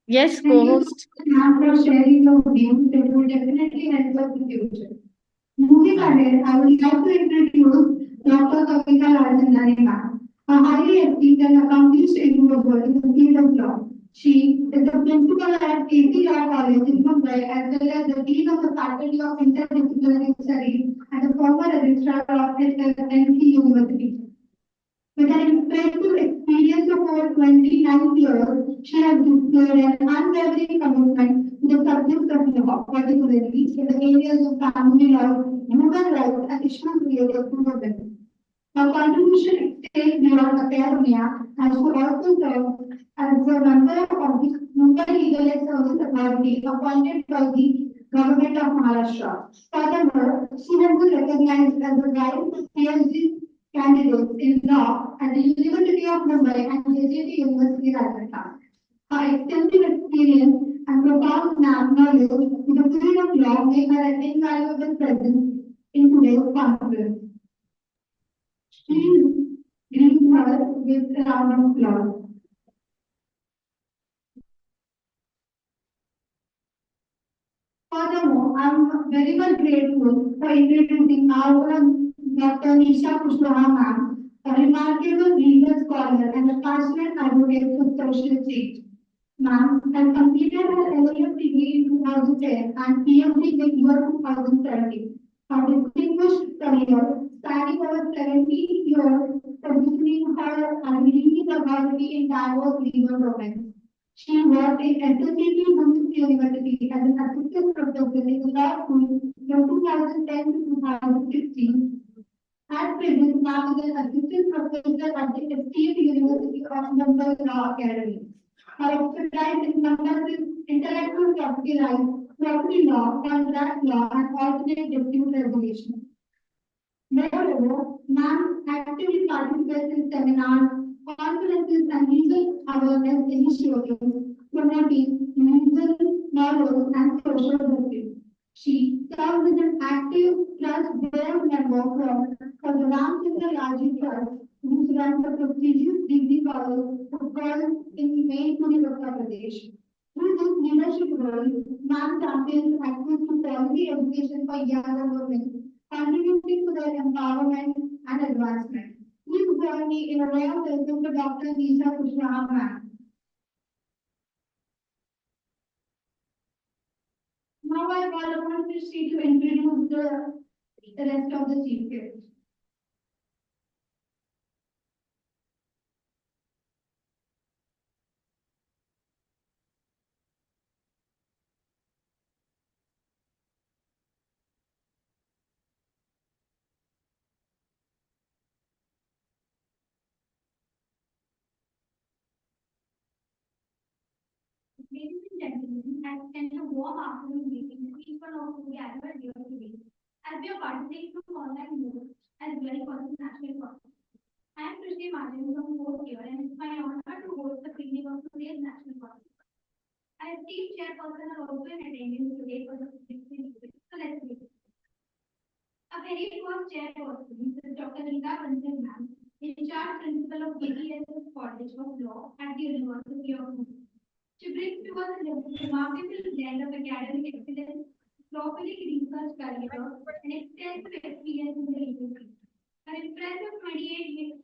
Yes, Thank you co-host. so much, ma'am, for sharing your views that will definitely help us in future. Moving ahead, I would like to introduce Dr. Kavita Rajendra ma'am, a highly esteemed and accomplished individual in the field of law. She is the principal at AC Law College in Mumbai as well as the dean of the Faculty of Interdisciplinary Studies and the former registrar of SNC University. With an impressive experience of over 29 years, she has displayed an unwavering commitment to the subject of law, particularly in the areas of family law, human rights, and issues related to women. Her contribution extends beyond academia, as she also serves as a member of the Mumbai Legal Aid Service Authority appointed by the Government of Maharashtra. Furthermore, she has been recognized as a guide to PhD candidates in law at the University of Mumbai and JJT University, Rajasthan. Her extensive experience and profound knowledge in the field of law make her an invaluable presence in today's conference. Please greet her with a round of applause. Furthermore, I'm very much grateful for introducing our Dr. Nisha Kushwaha ma'am, a remarkable legal scholar and a passionate advocate for social change. Ma'am has completed her LLM degree in 2010 and PhD in the year 2017. Her distinguished career spanning over 17 years, positioning her as a leading authority in diverse legal domains. She worked in SSCT Women's University as an assistant professor in the law school from 2010 to 2016. At present, ma'am is an assistant professor at the esteemed University of Mumbai Law Academy. Her expertise encompasses intellectual property rights, property law, contract law, and alternate dispute resolution. Moreover, ma'am actively participates in seminars, conferences, and legal awareness initiatives promoting legal knowledge and social justice. She serves as an active trust board member for the Ramchandra Rajiv Trust, which runs a prestigious degree college for girls in Mainpuri, Uttar Pradesh. Through this leadership role, ma'am champions access to quality education for younger women, contributing to their empowerment and advancement. Please join me in a warm welcome to Dr. Nisha Kushwaha ma'am. Now I call upon Christy to introduce the rest of the chief guests. Ladies and gentlemen, I extend a warm afternoon greeting to each one of you gathered here today as we are participating from online mode as well for the national conference. I am Krishna Martin from fourth year and it's my honor to host the beginning of today's national conference. As team chairperson are also in attendance today for the 16th. So let's begin. A very first chairperson, Mrs. Dr. Rita Bansal ma'am, in charge principal of KDS College of Law at the University of Mumbai. She brings to us a remarkable blend of academic excellence, prolific research career, and extensive experience in the legal field. Her impressive 28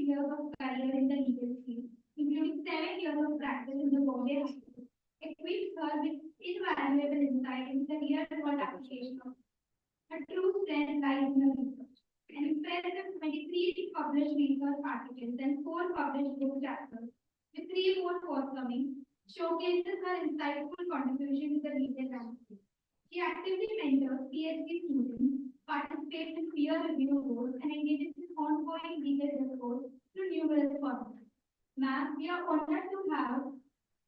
years of career in the legal field, including 7 years of practice in the Bombay High Court, equips her with invaluable insight into the real-world application of a true strength lies in her research. An impressive 23 showcases her insightful contribution to the legal landscape. She actively mentors PhD students, participates in peer review roles, and engages in ongoing legal discourse through numerous forums. Ma'am, we are honored to have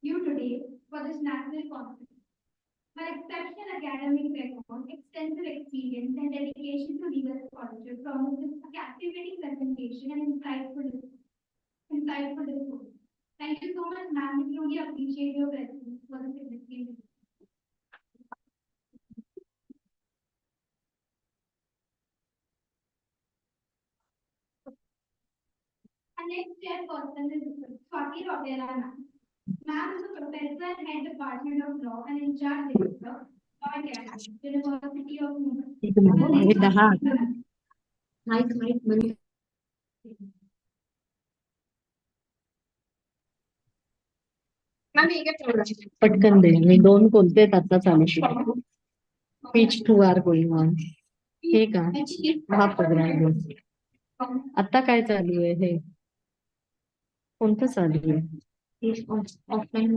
you today for this national conference. Her exceptional academic record, extensive experience, and dedication to legal scholarship promises a captivating presentation and insightful discourse. Thank you so much, ma'am. We truly appreciate your presence for the significant. Our next chairperson is Swati Rotera, ma'am. Ma'am is a professor and head department of law and in charge director, Law Academy, University of Mumbai. पटकन दे मी दोन कोणते आता चालू peach 2 are going on हे का हा programme आता काय चालू आहे हे कोणतं चालू आहे ऑफलाईन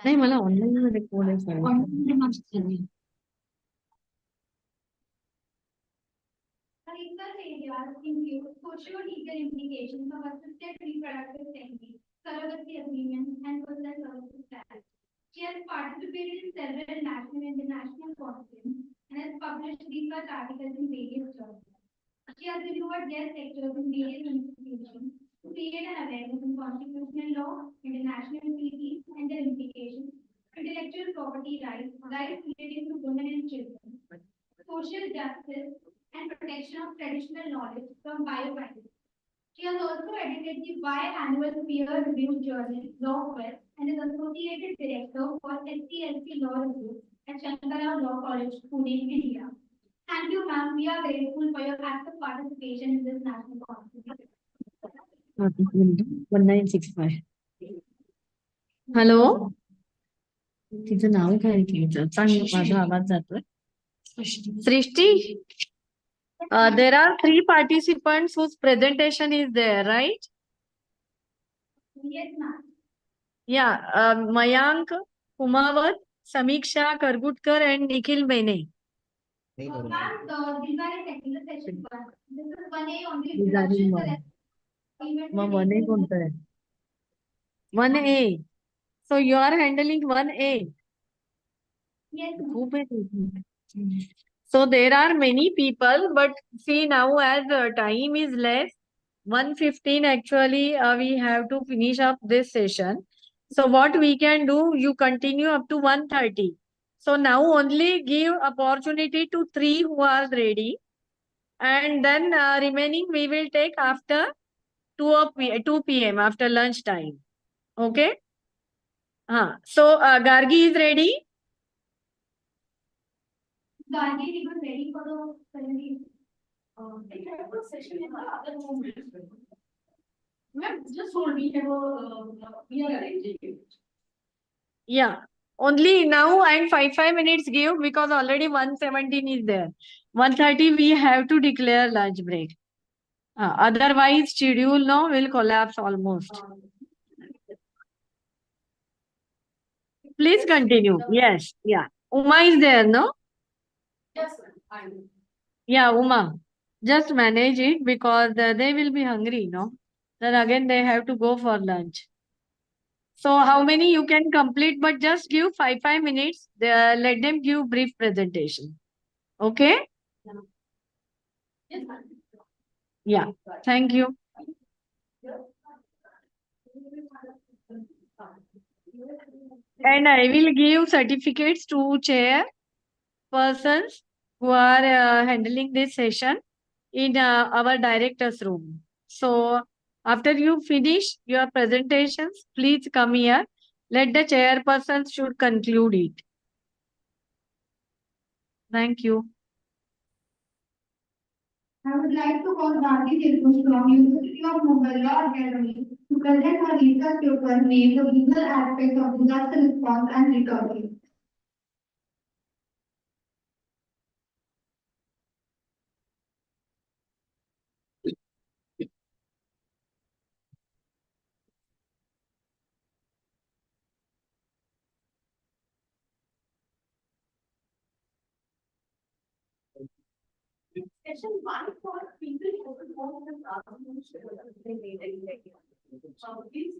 नाही मला ऑनलाईन मध्ये कोण आहे Research areas include socio-legal implications of assisted reproductive techniques, surrogacy agreements, and personal services status. She has participated in several national and international conferences and has published research articles in various journals. She has delivered guest lectures in various institutions to create an awareness in constitutional law, international treaties, and their implications, intellectual property rights, rights relating to women and children, social justice, and protection of traditional knowledge from bioethics. She has also edited the biannual peer-reviewed journal Law Quest and is associated director for SCLC Law Review at Shankara Law College, Pune, India. Thank you, ma'am. We are grateful for your active participation in this national conference. 1965 hello तिचं नाव काय तिचं चांगलं माझा आवाज जातोय सृष्टी there are 3 participants whose presentation is there, right? Yes, ma'am. Yeah, Mayank, Kumawat, Samiksha Kargutkar and Nikhil Bene. Ma'am, these are in technical session 1. This is 1A only These are in introduction. The one. rest event mug will 1A take कोणतं आहे 1A. So you are handling 1A. Yes, ma'am. खूप आहे. So there are many people, but see now as time is less, 1:15 actually we have to finish up this session. So what we can do, you continue up to 1:30. So now only give opportunity to 3 who are ready, and then remaining we will take after 2 p.m. after lunch time. Okay. So Gargi is ready. Gargi, we were ready for the ceremony. Session in the other room. Ma'am, just hold me. We are arranging it. Yeah. Only now and 5 minutes give because already 1:17 is there. 1:30 we have to declare lunch break. Otherwise schedule no will collapse almost. Please continue. Yes. Yeah. Uma is there, no? Yes, sir. I will. Yeah, Uma. Just manage it because they will be hungry, no? Then again they have to go for lunch. So how many you can complete, but just give 5 minutes. Let them give brief presentation. Okay? Yes, ma'am. Yeah. Thank you. And I will give certificates to chair persons who are handling this session in our director's room. So after you finish your presentations, please come here. Let the chairperson should conclude it. Thank you. I would like to call Bharti Tirupur from University of Mumbai Law Academy to present her research paper named The Legal Aspects of Disaster Response and Recovery. Section one for people who own the transmission, they made it like. Please.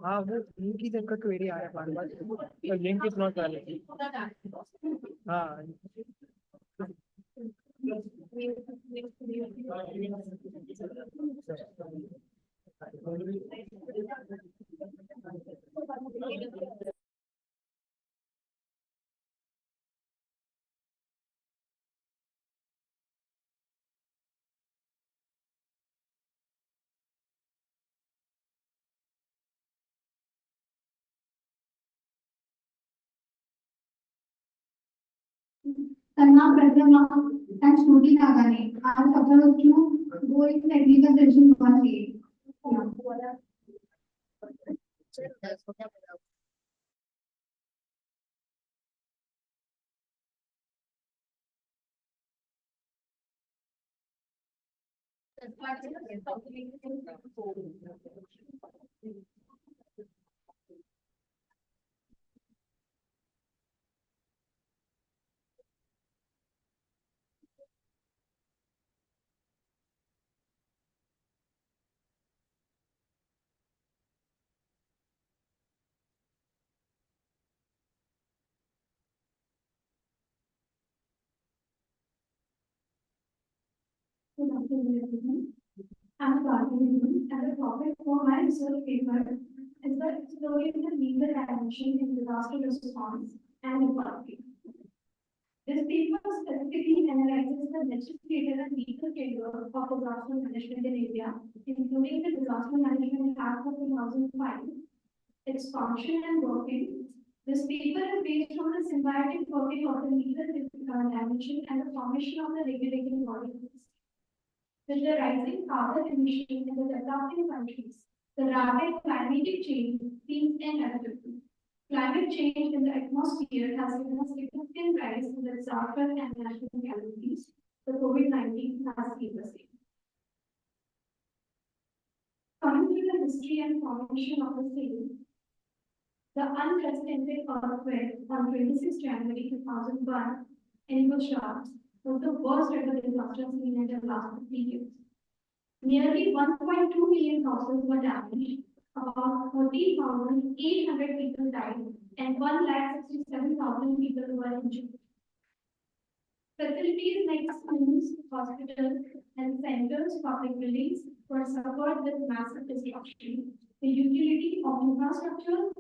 हाँ वो link ही देखकर query आ रहा है बार बार link is not valid हाँ Karna Pratama and Shruti Nagane are supposed to go in technical session 1A. Good afternoon, everyone. I'm Bharti, and the topic for my research paper is the exploring the legal dimension in disaster response and recovery. This paper specifically analyzes the legislative and legal framework of disaster management in India, including the Disaster Management Act of 2005, its function and working. This paper is based on the symbiotic working of the legal dimension and the formation of the regulating bodies. With the rising carbon emissions in the developing countries, the rapid climatic change seems inevitable. Climate change in the atmosphere has given a significant rise in the disaster and national calamities. The COVID-19 has been the same. Coming to the history and formation of the same, the unprecedented earthquake on 26 January 2001 in Gujarat was the worst ever disaster seen in the last 50 years. Nearly 1.2 million houses were damaged, about 30,800 people died, and 1,67,000 people were injured. Facilities like schools, hospitals, and centers, public buildings were suffered with massive destruction. The utility of infrastructure,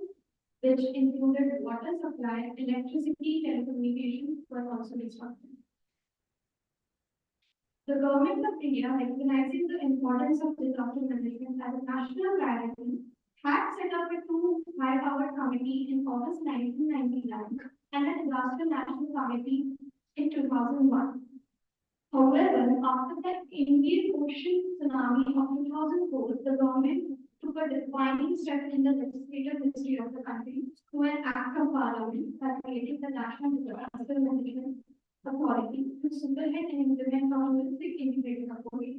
which included water supply, electricity, telecommunications, were also disrupted. The government of India, recognizing the importance of disaster management as a national priority, had set up a two high-powered committee in August 1999 and a disaster national committee in 2001. However, after the Indian Ocean tsunami of 2004, the government took a defining step in the legislative history of the country through an act of parliament that created the National Disaster Management Authority to supervise and implement a holistic integrated approach.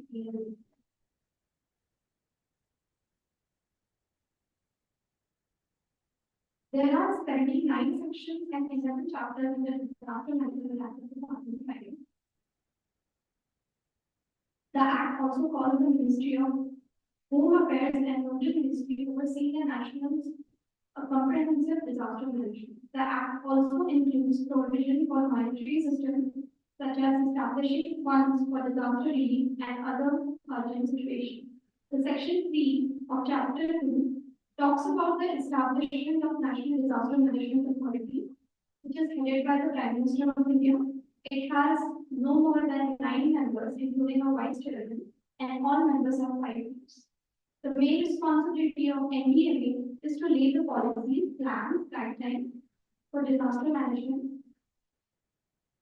There are 79 sections and 11 chapters in the Disaster Management Act of 2005. The Act also calls the Ministry of Home Affairs and Local Ministry overseeing the national comprehensive disaster management. The Act also includes provision for monetary systems such as establishing funds for disaster relief and other urgent situations. The Section 3 of Chapter 2 talks about the establishment of National Disaster Management Authority, which is headed by the Prime Minister of India. It has no more than 9 members, including a vice chairman, and all members are 5 years. The main responsibility of NDMA is to lay the policies, plans, guidelines for disaster management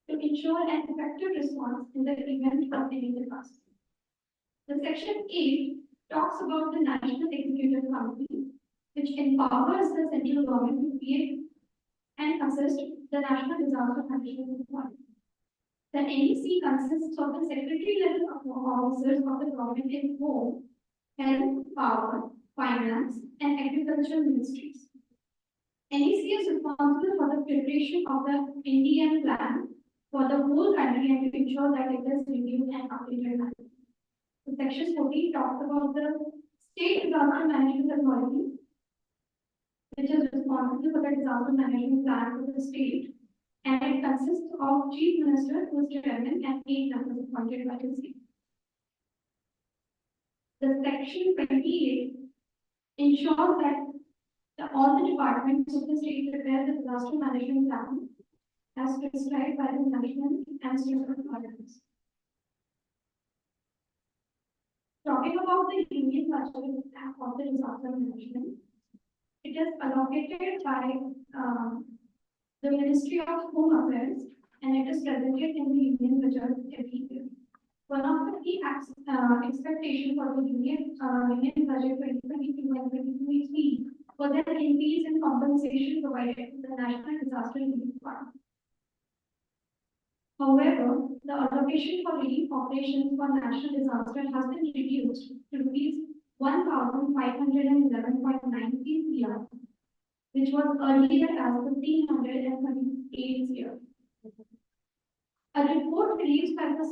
to ensure an effective response in the event of any disaster. The Section 8 talks about the National Executive Committee, which empowers the central government to create and assist the National Disaster Management Authority. The NEC consists of the secretary level officers of the government in home, health, power, finance, and agricultural ministries. NEC is responsible for the preparation of the Indian plan for the whole country and to ensure that it is reviewed and updated. So section 14 talks about the state disaster management authority, which is responsible for the disaster management plan for the state, and it consists of chief minister, who is chairman, and 8 members appointed by the state. The section 28 ensures that all the departments of the state prepare the disaster management plan as prescribed by the national and state authorities. Talking about the union budget of the disaster management, it is allocated by the Ministry of Home Affairs, and it is presented in the union budget every year. One of the key expectations for the union budget 2022 and 2023 was an increase in compensation provided to the National Disaster Relief Fund. However, the allocation for relief operations for national disaster has been reduced to rupees 1,511.93 crore, which was earlier as 1,538 crore. A report released by the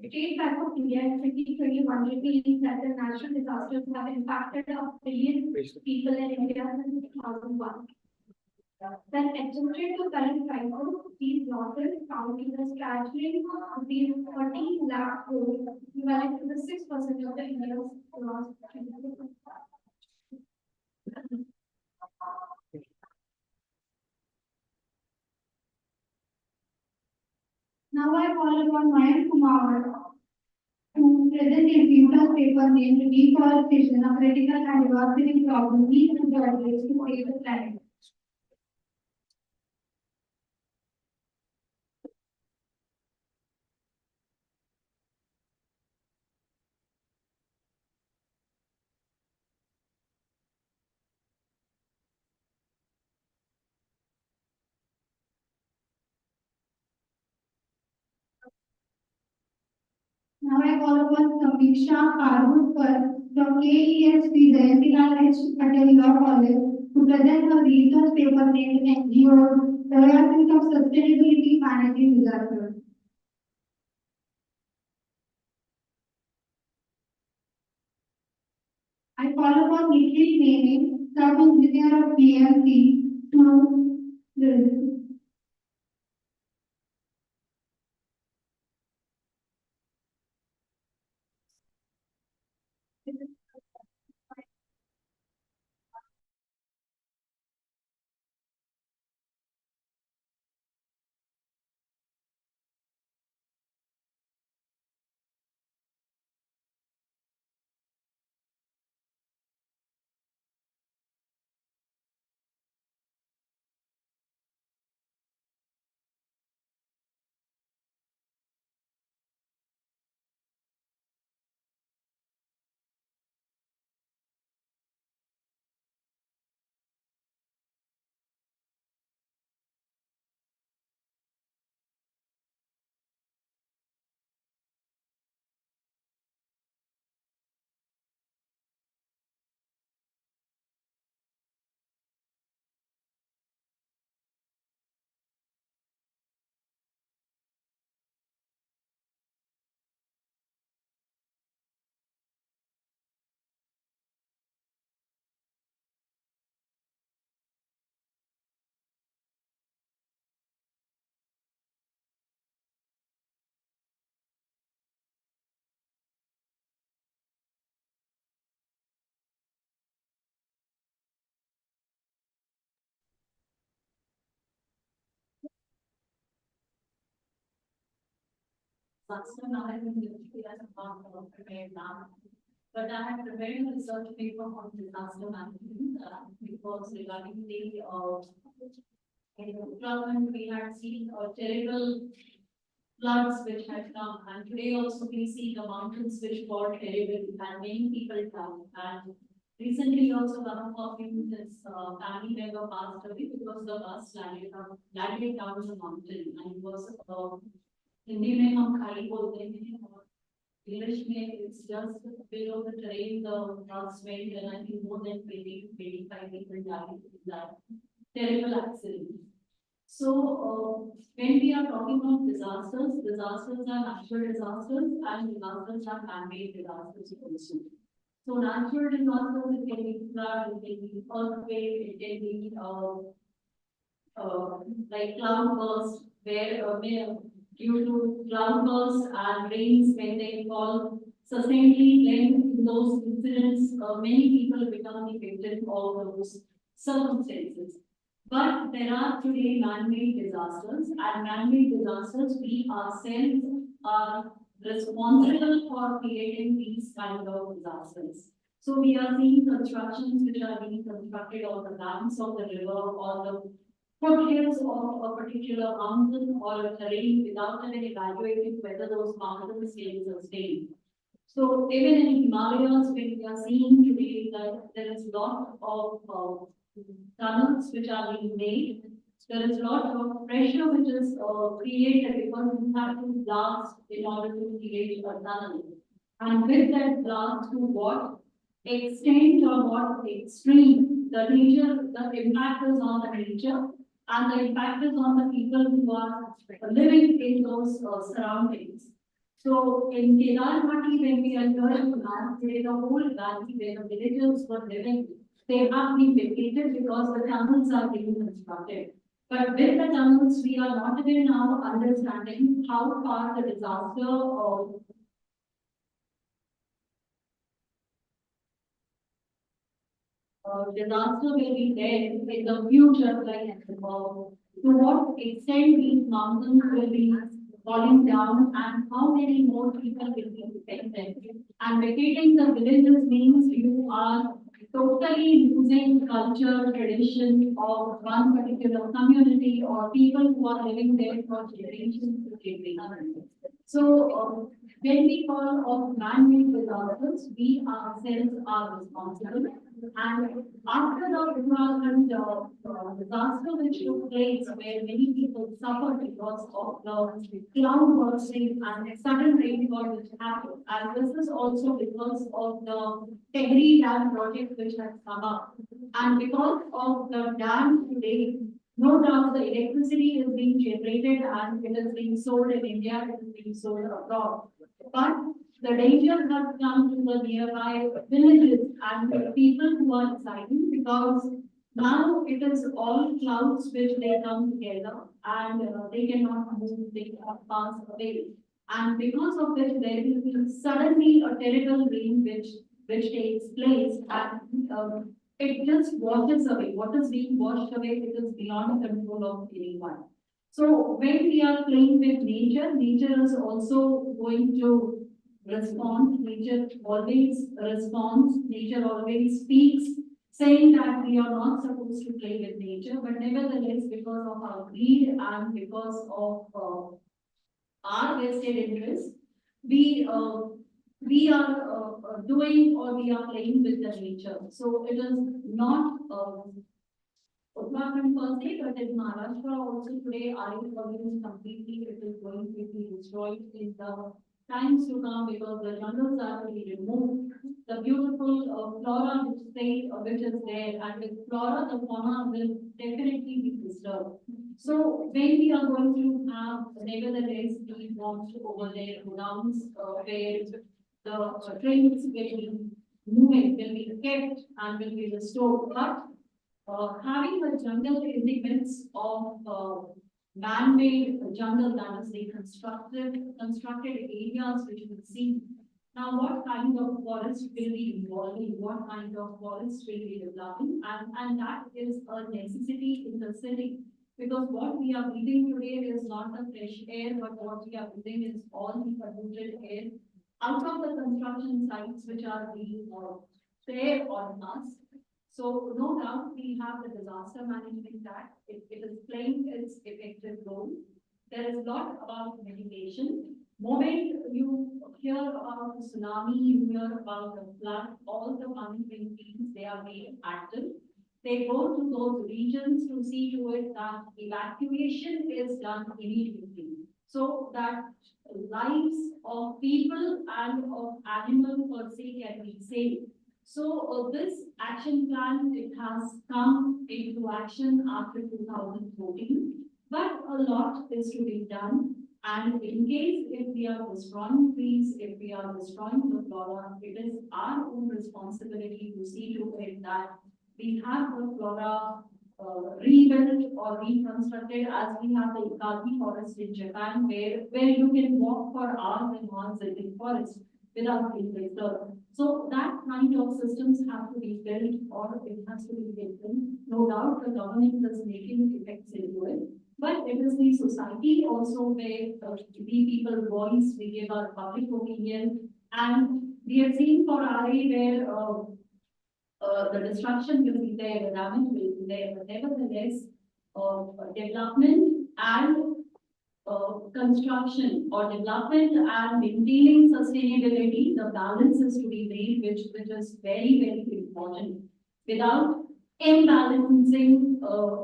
State Bank of India in 2021 revealed that the natural disasters have impacted 1 billion people in India since 2001. When adjusted to current prices, these losses count to the staggering rupees 13 lakh crore, equivalent to the 6% of the India's gross. Now I call upon Mayank Kumar to present a beautiful paper named Deforestation, a critical and devastating problem needs to be addressed to save the planet. Now I call upon Samiksha Karhulkar from KESP Jayatilal H. Patel Law College to present her research paper named NGOs, Priorities of Sustainability Managing Disasters. I call upon Nikhil Nene, Sub-Engineer of PMC to present. Disaster management industry as a part of prepared now. But I have prepared a research paper on disaster management because regarding the in Uttarakhand we had seen a terrible floods which had come, and today also we see the mountains which got terrible and many people down. And recently also one of our his family member passed away because the bus landed down the mountain, and it was Hindi में हम खाली बोलते हैं और English में it's just below the terrain the bus went, and I think more than 20 to 25 people died in that. terrible accident. So, when we are talking about disasters, disasters are natural disasters and disasters are man-made disasters also. So natural disasters, it can be flood, it can be earthquake, it can be, like cloud burst, where, due to cloud bursts and rains, when they fall sustainably, then in those incidents, many people become the victim of those circumstances. But there are today man-made disasters, and man-made disasters, we ourselves are responsible for creating these kind of disasters. So we are seeing constructions which are being constructed on the banks of the river or the foothills of a particular mountain or a terrain without even evaluating whether those mountains can sustain. So even in Himalayas, when we are seeing today that there is a lot of tunnels which are being made, there is a lot of pressure which is created because you have to blast in order to create a tunnel. And with that blast, to what extent or what extreme the nature, the impact is on the nature and the impact is on the people who are living in those surroundings. So in Kedarpati, when we are here in North, there is a whole valley where the villagers were living. They have been vacated because the tunnels are being constructed. But with the tunnels, we are not even now understanding how far the disaster of disaster will be there in the future, like to what extent these mountains will be falling down and how many more people will be affected. And vacating the villages means you are totally losing culture, tradition of one particular community or people who are living there for generations to generations. So, when we call of man-made disasters, we ourselves are responsible. And after the environment disaster which took place, where many people suffered because of the cloud bursting and sudden rainfall which happened, and this is also because of the Tehri Dam project which has come up, and because of the dam today, no doubt the electricity is being generated and it is being sold in India, it is being sold abroad. But the dangers have come to the nearby villages and the people who are residing because now it is all clouds which they come together and they cannot move, they cannot pass away. And because of this, there will be suddenly a terrible rain which takes place and it just washes away. What is being washed away, it is beyond the control of anyone. So when we are playing with nature, nature is also going to respond. Nature always responds. Nature always speaks, saying that we are not supposed to play with nature, but nevertheless, because of our greed and because of our vested interests, we we are doing or we are playing with the nature. So it is not Uttarakhand per se, but in Maharashtra also today, Arif is completely, it is going to be destroyed in the times to come because the jungles are to be removed. The beautiful flora which is there, and with flora, the fauna will definitely be disturbed. So when we are going to have, nevertheless, we want to over there grounds where the trains will be moving, will be kept and will be restored. But having a jungle in the midst of man-made jungle, that is the constructed areas which we see. Now, what kind of forest will be evolving? What kind of forest will be developing? And that is a necessity in the city. Because what we are breathing today is not the fresh air, but what we are breathing is all the polluted air out of the construction sites which are being there on us. So no doubt we have the Disaster Management Act. It is playing its effective role. There is a lot about mitigation. Moment you hear about the tsunami, you hear about the flood, all the monitoring teams, they are made active. They go to those regions to see to it that evacuation is done immediately. So that lives of people and of animals per se can be saved. So this action plan, it has come into action after 2014, but a lot is to be done. And in case if we are destroying trees, if we are destroying the flora, it is our own responsibility to see to it that we have the flora rebuilt or reconstructed as we have the Ikagi forest in Japan, where you can walk for hours and hours in the forest without being disturbed. So that kind of systems have to be built or it has to be built. No doubt the government is making effects into it. But it is the society also where we people voice, we give our public opinion. And we have seen for RA where the destruction will be there, the damage will be there, but nevertheless, development and construction or development and maintaining sustainability, the balance is to be made, which is very, very important. Without imbalancing,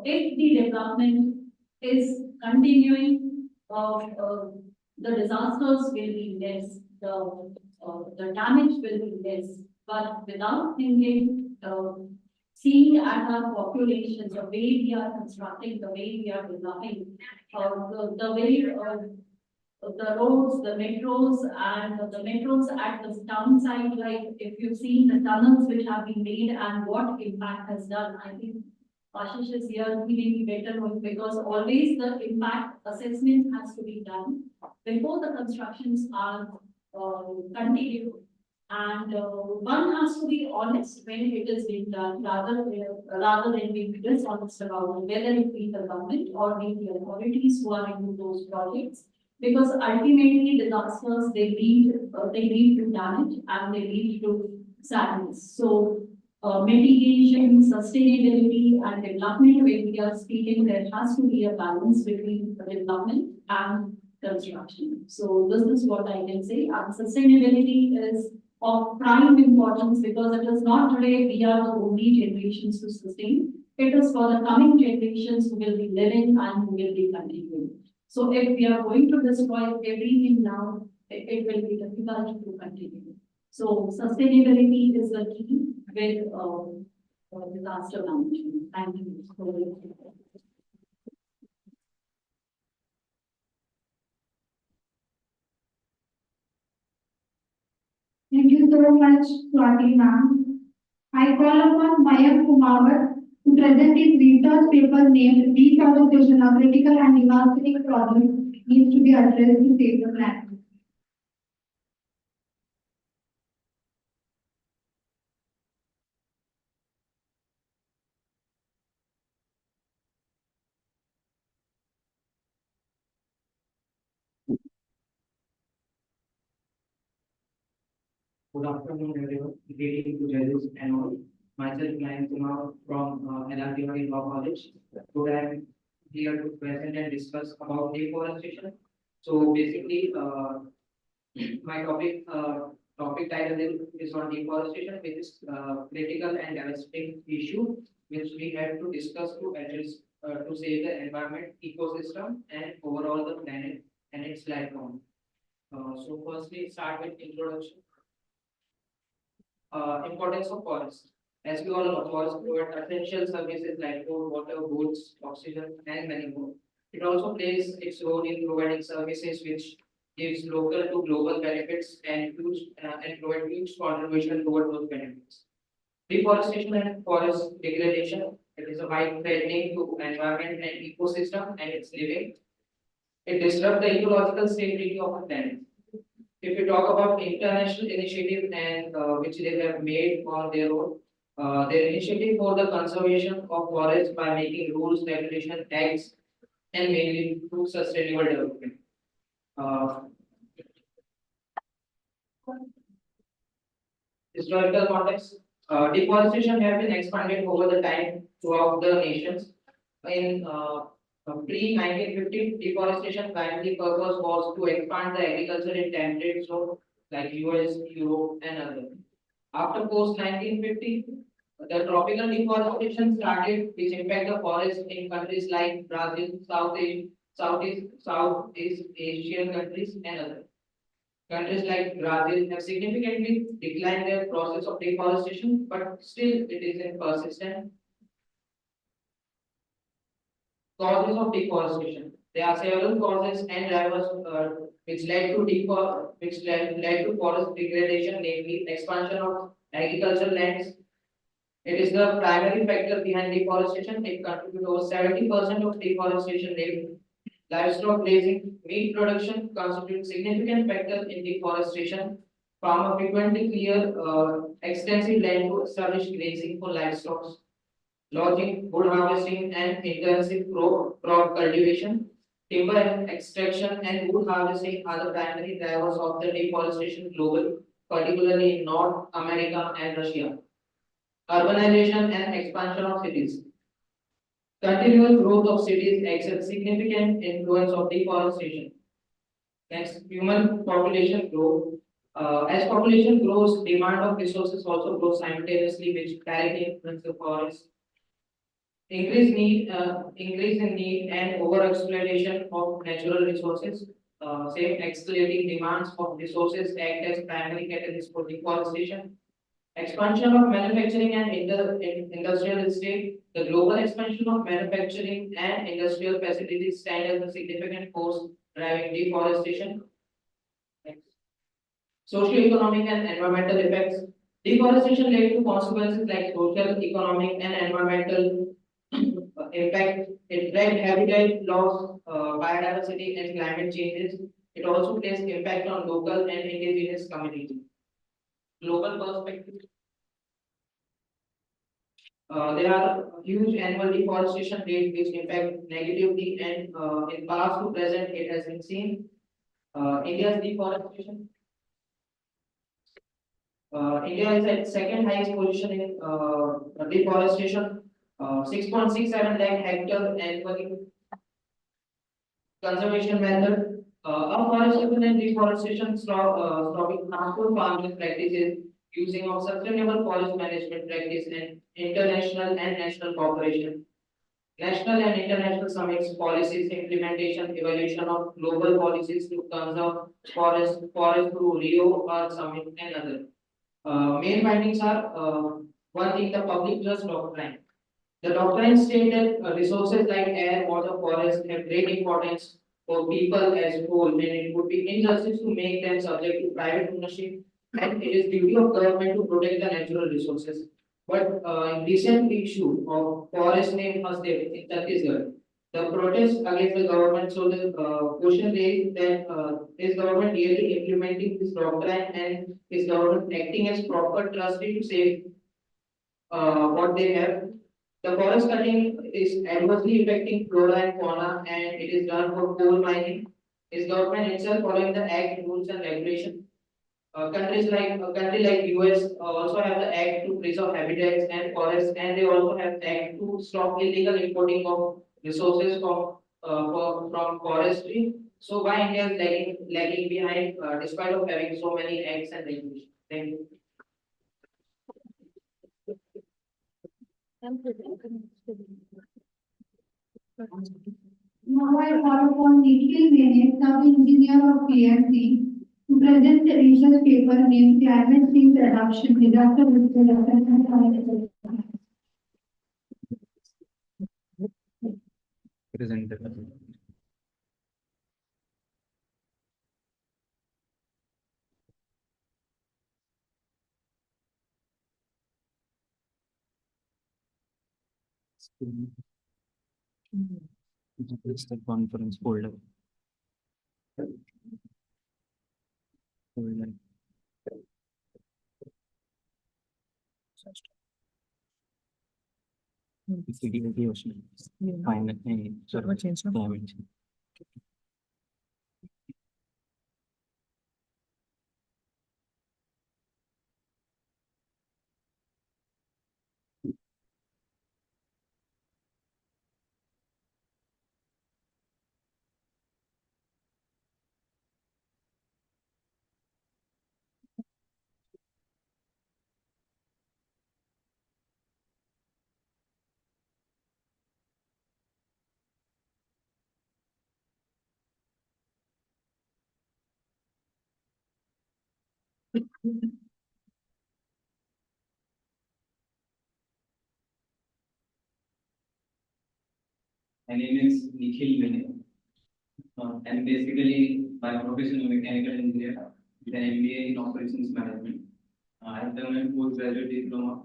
if the development is continuing, the disasters will be less, the damage will be less. But without thinking, seeing at our population, the way we are constructing, the way we are developing, the way the roads, the metros, and the metros at the town side, like if you've seen the tunnels which have been made and what impact has done, I think Ashish is here, he may be better knowing because always the impact assessment has to be done before the constructions are continued. And one has to be honest when it is being done, rather than being dishonest about it, whether it be the government or be the authorities who are into those projects. Because ultimately disasters, they lead to damage and they lead to sadness. So mitigation, sustainability and development, when we are speaking, there has to be a balance between the development and construction. So this is what I can say. And sustainability is of prime importance because it is not today we are the only generations to sustain. It is for the coming generations who will be living and who will be continuing. So if we are going to destroy everything now, it will be difficult to continue. So sustainability is the key with disaster management. Thank you. Thank you so much, Swati ma'am. I call upon Mayak Kumar to present his research paper named Deforestation, a critical and devastating problem needs to be addressed to save the planet. Good afternoon, everyone. Greetings to judges and all. Myself, Nayan Kumar from LRTI Law College. Today, I'm here to present and discuss about deforestation. So basically, my topic title is on deforestation, which is critical and devastating issue which we have to discuss to address to save the environment, ecosystem, and overall the planet and its life form. So firstly, start with introduction. Importance of forest. As we all know, forests provide essential services like food, water, goods, oxygen, and many more. It also plays its role in providing services which gives local to global benefits and provide huge contribution toward those benefits. Deforestation and forest degradation. It is a wide threatening to environment and ecosystem and its living. It disrupts the ecological stability of the planet. If you talk about international initiative and which they have made on their initiative for the conservation of forests by making rules, regulation, acts, and mainly through sustainable development. Historical context. Deforestation have been expanded over the time throughout the nations. In pre-1950, deforestation primary purpose was to expand the agriculture in temperate zone like US, Europe, and others. After post-1950, the tropical deforestation started, which impact the forest in countries like Brazil, Southeast Asian countries, and others. Countries like Brazil have significantly declined their process of deforestation, but still it is in persistent. Causes of deforestation. There are several causes and drivers which led to forest degradation, namely expansion of agricultural lands. It is the primary factor behind deforestation. It contributes over 70% of deforestation rate. Livestock grazing, meat production constitute significant factor in deforestation. Farmers frequently clear extensive land to establish grazing for livestock. Logging, wood harvesting, and intensive crop cultivation. Timber extraction and wood harvesting are the primary drivers of the deforestation globally, particularly in North America and Russia. Urbanization and expansion of cities. Continual growth of cities exerts significant influence of deforestation. Next, human population growth. As population grows, demand of resources also grows simultaneously, which directly influence the forest. Increase in need and over-exploitation of natural resources. Same escalating demands of resources act as primary catalyst for deforestation. Expansion of manufacturing and industrial estate. The global expansion of manufacturing and industrial facilities stand as a significant force driving deforestation. Socio-economic and environmental effects. Deforestation led to consequences like social, economic, and environmental impact. It led habitat loss, biodiversity, and climate changes. It also plays impact on local and indigenous communities. Global perspective. There are huge annual deforestation rates which impact negatively, and in past to present it has been seen. India's deforestation. India is at second highest position in deforestation, 6.67 lakh hectare annually. Conservation method. Afforestation and deforestation stopping harmful farming practices, using of sustainable forest management practice and international and national cooperation. National and international summits, policies, implementation, evaluation of global policies to conserve forest through Rio Earth Summit and other. Main findings are one thing, the public trust doctrine. The doctrine states that resources like air, water, forest have great importance for people as whole, and it would be injustice to make them subject to private ownership, and it is duty of government to protect the natural resources. But in recent issue of forest name Hasdev in Chhattisgarh, the protest against the government, so the question is that is government really implementing this doctrine, and is government acting as proper trustee to save what they have. The forest cutting is adversely affecting flora and fauna, and it is done for coal mining. Is government itself following the act rules and regulation? Countries like a country like US also have the act to preserve habitats and forests, and they also have the act to stop illegal importing of resources from forestry. So why India is lagging behind despite of having so many acts and regulations? Thank you. Now I call upon Nikhil Mene, sub-engineer of PMC, to present the research paper named Climate Change Adaptation Disaster Risk Reduction and Presented. It's the conference folder. Folder. Video ocean. Find it. Sorry, change climate. My name is Nikhil Mene. I'm basically by profession a mechanical engineer with an MBA in operations management. I have done my postgraduate diploma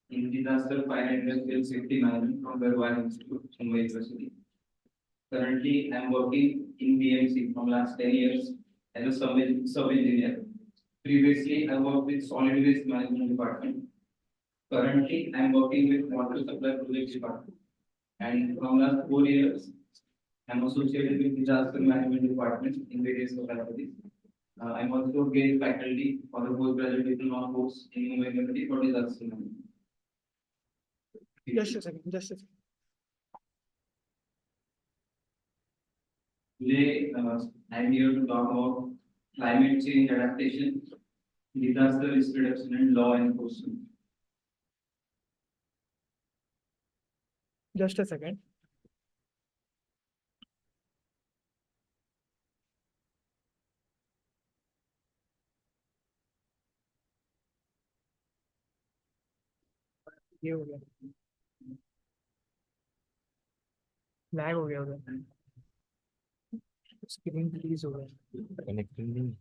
in disaster fire and industrial safety management from Garhwal Institute, Mumbai University. Currently, I'm working in BMC from last 10 years as a sub engineer. Previously, I worked with solid waste management department. Currently, I'm working with water supply project department. And from last 4 years, I'm associated with disaster management department in various localities. I'm also guest faculty for the postgraduate diploma course in Mumbai University for disaster management. Just a second, just a second. Today, I'm here to talk about climate change adaptation, disaster risk reduction, and law enforcement. Just a second. ये हो गया lag हो गया उधर screen freeze हो गया connecting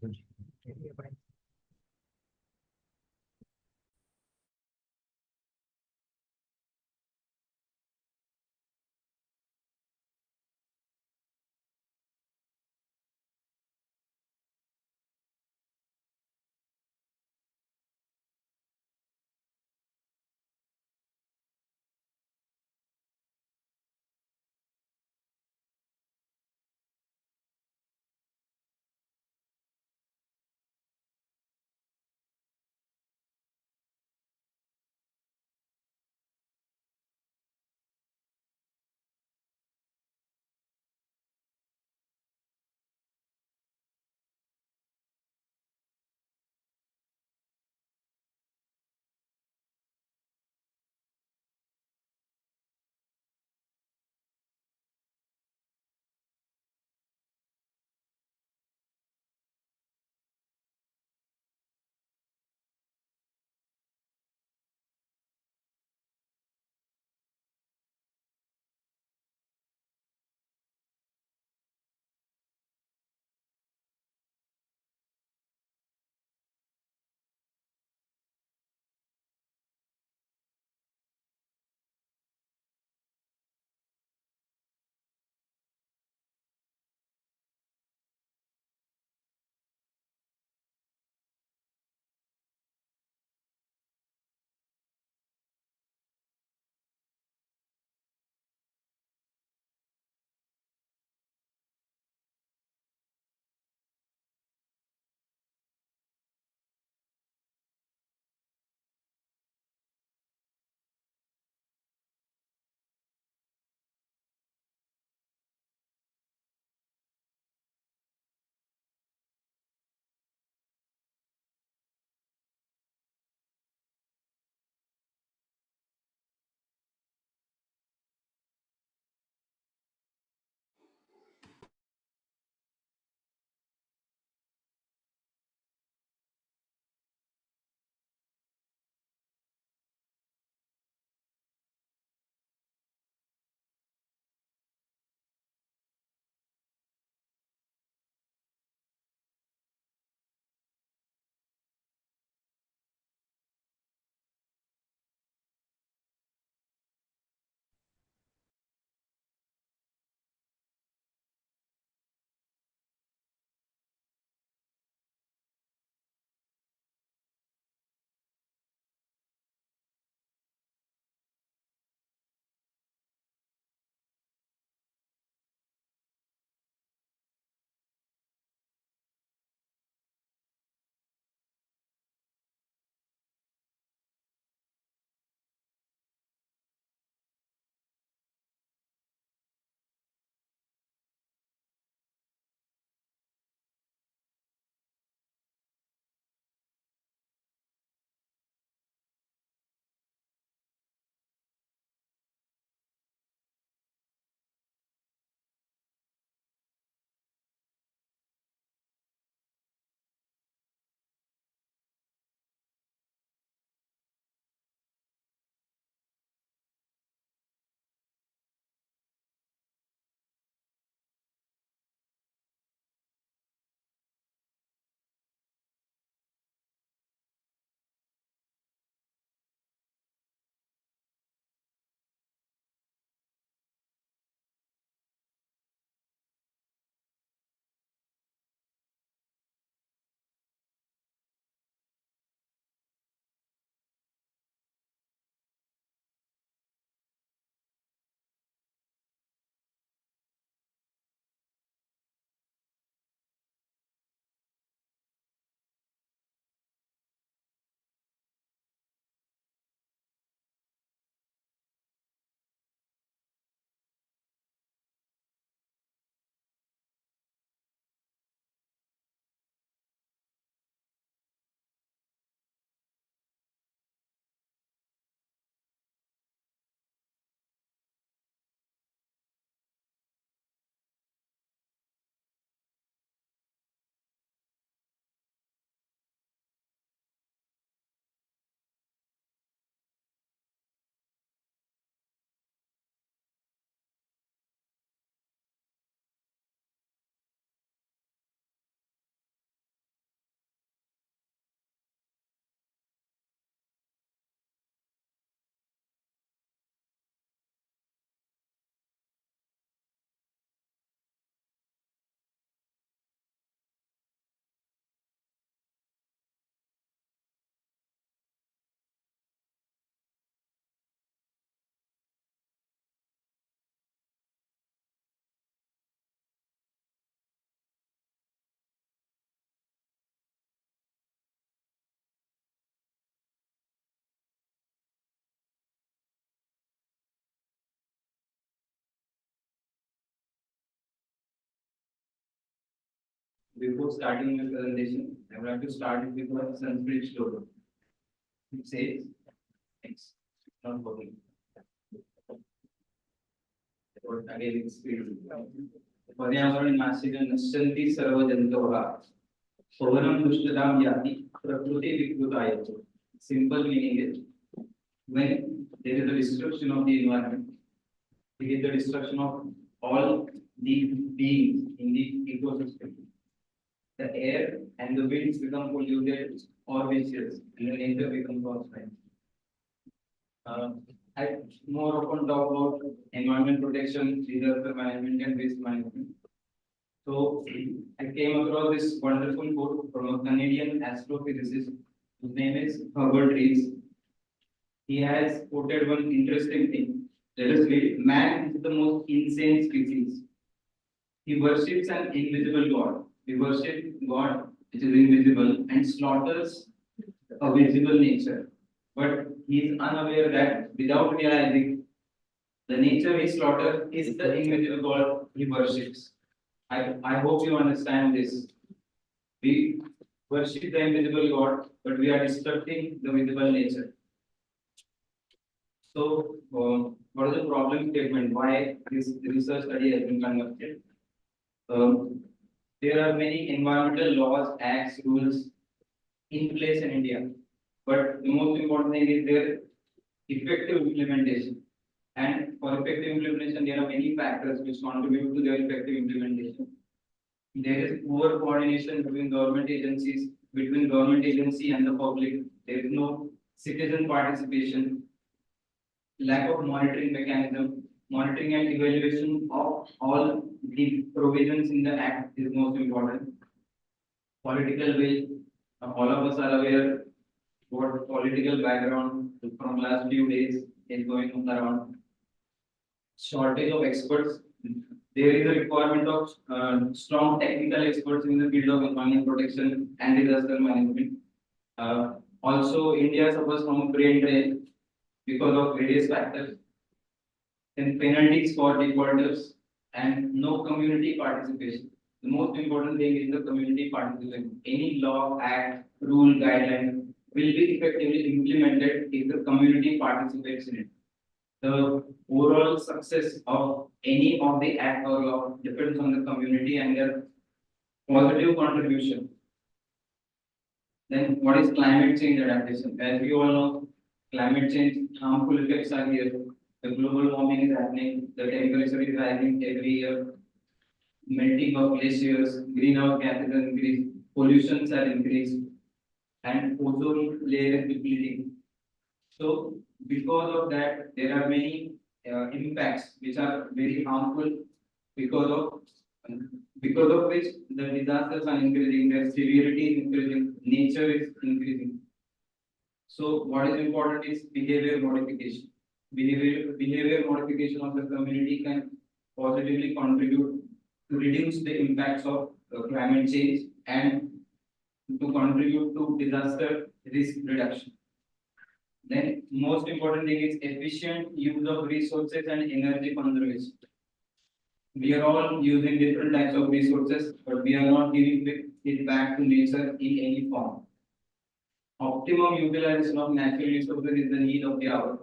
Before starting my presentation, I would like to start it with a Sanskrit shloka. It says, it's not working. Again, it's पर्यावरण नाशिक नश्यन्ति सर्वजन्तवः पवनं दुष्टतां याति प्रकृति विकृतायते. Simple meaning is when there is a destruction of the environment, there is the destruction of all the beings in the ecosystem. The air and the winds become polluted or vicious, and the nature becomes hostile. I more often talk about environment protection, disaster management, and waste management. So I came across this wonderful quote from a Canadian astrophysicist whose name is Herbert Rees. He has quoted one interesting thing. Let us read. Man is the most insane species. He worships an invisible God. He worships God which is invisible and slaughters a visible nature. But he is unaware that without realizing the nature he slaughters is the invisible God he worships. I hope you understand this. We worship the invisible God, but we are destructing the visible nature. So, what is the problem statement? Why this research study has been conducted? There are many environmental laws, acts, rules in place in India, but the most important thing is their effective implementation. And for effective implementation, there are many factors which contribute to their effective implementation. There is poor coordination between government agencies, between government agency and the public. There is no citizen participation, lack of monitoring mechanism, monitoring and evaluation of all the provisions in the act is most important. Political will, all of us are aware what political background from last few days is going around. Shortage of experts. There is a requirement of strong technical experts in the field of environment protection and disaster management. Also, India suffers from brain drain because of various factors. Then penalties for defaulters and no community participation. The most important thing is the community participation. Any law, act, rule, guideline will be effectively implemented if the community participates in it. The overall success of any of the act or law depends on the community and their positive contribution. Then what is climate change adaptation? As we all know, climate change harmful effects are here. The global warming is happening, the temperature is rising every year, melting of glaciers, greenhouse gases are increased, pollutions are increased, and ozone layer is depleting. So because of that, there are many impacts which are very harmful because of which the disasters are increasing, their severity is increasing, nature is increasing. So what is important is behavior modification. Behavior modification of the community can positively contribute to reduce the impacts of climate change and to contribute to disaster risk reduction. Then most important thing is efficient use of resources and energy conservation. We are all using different types of resources, but we are not giving it back to nature in any form. Optimum utilization of natural resources is the need of the hour.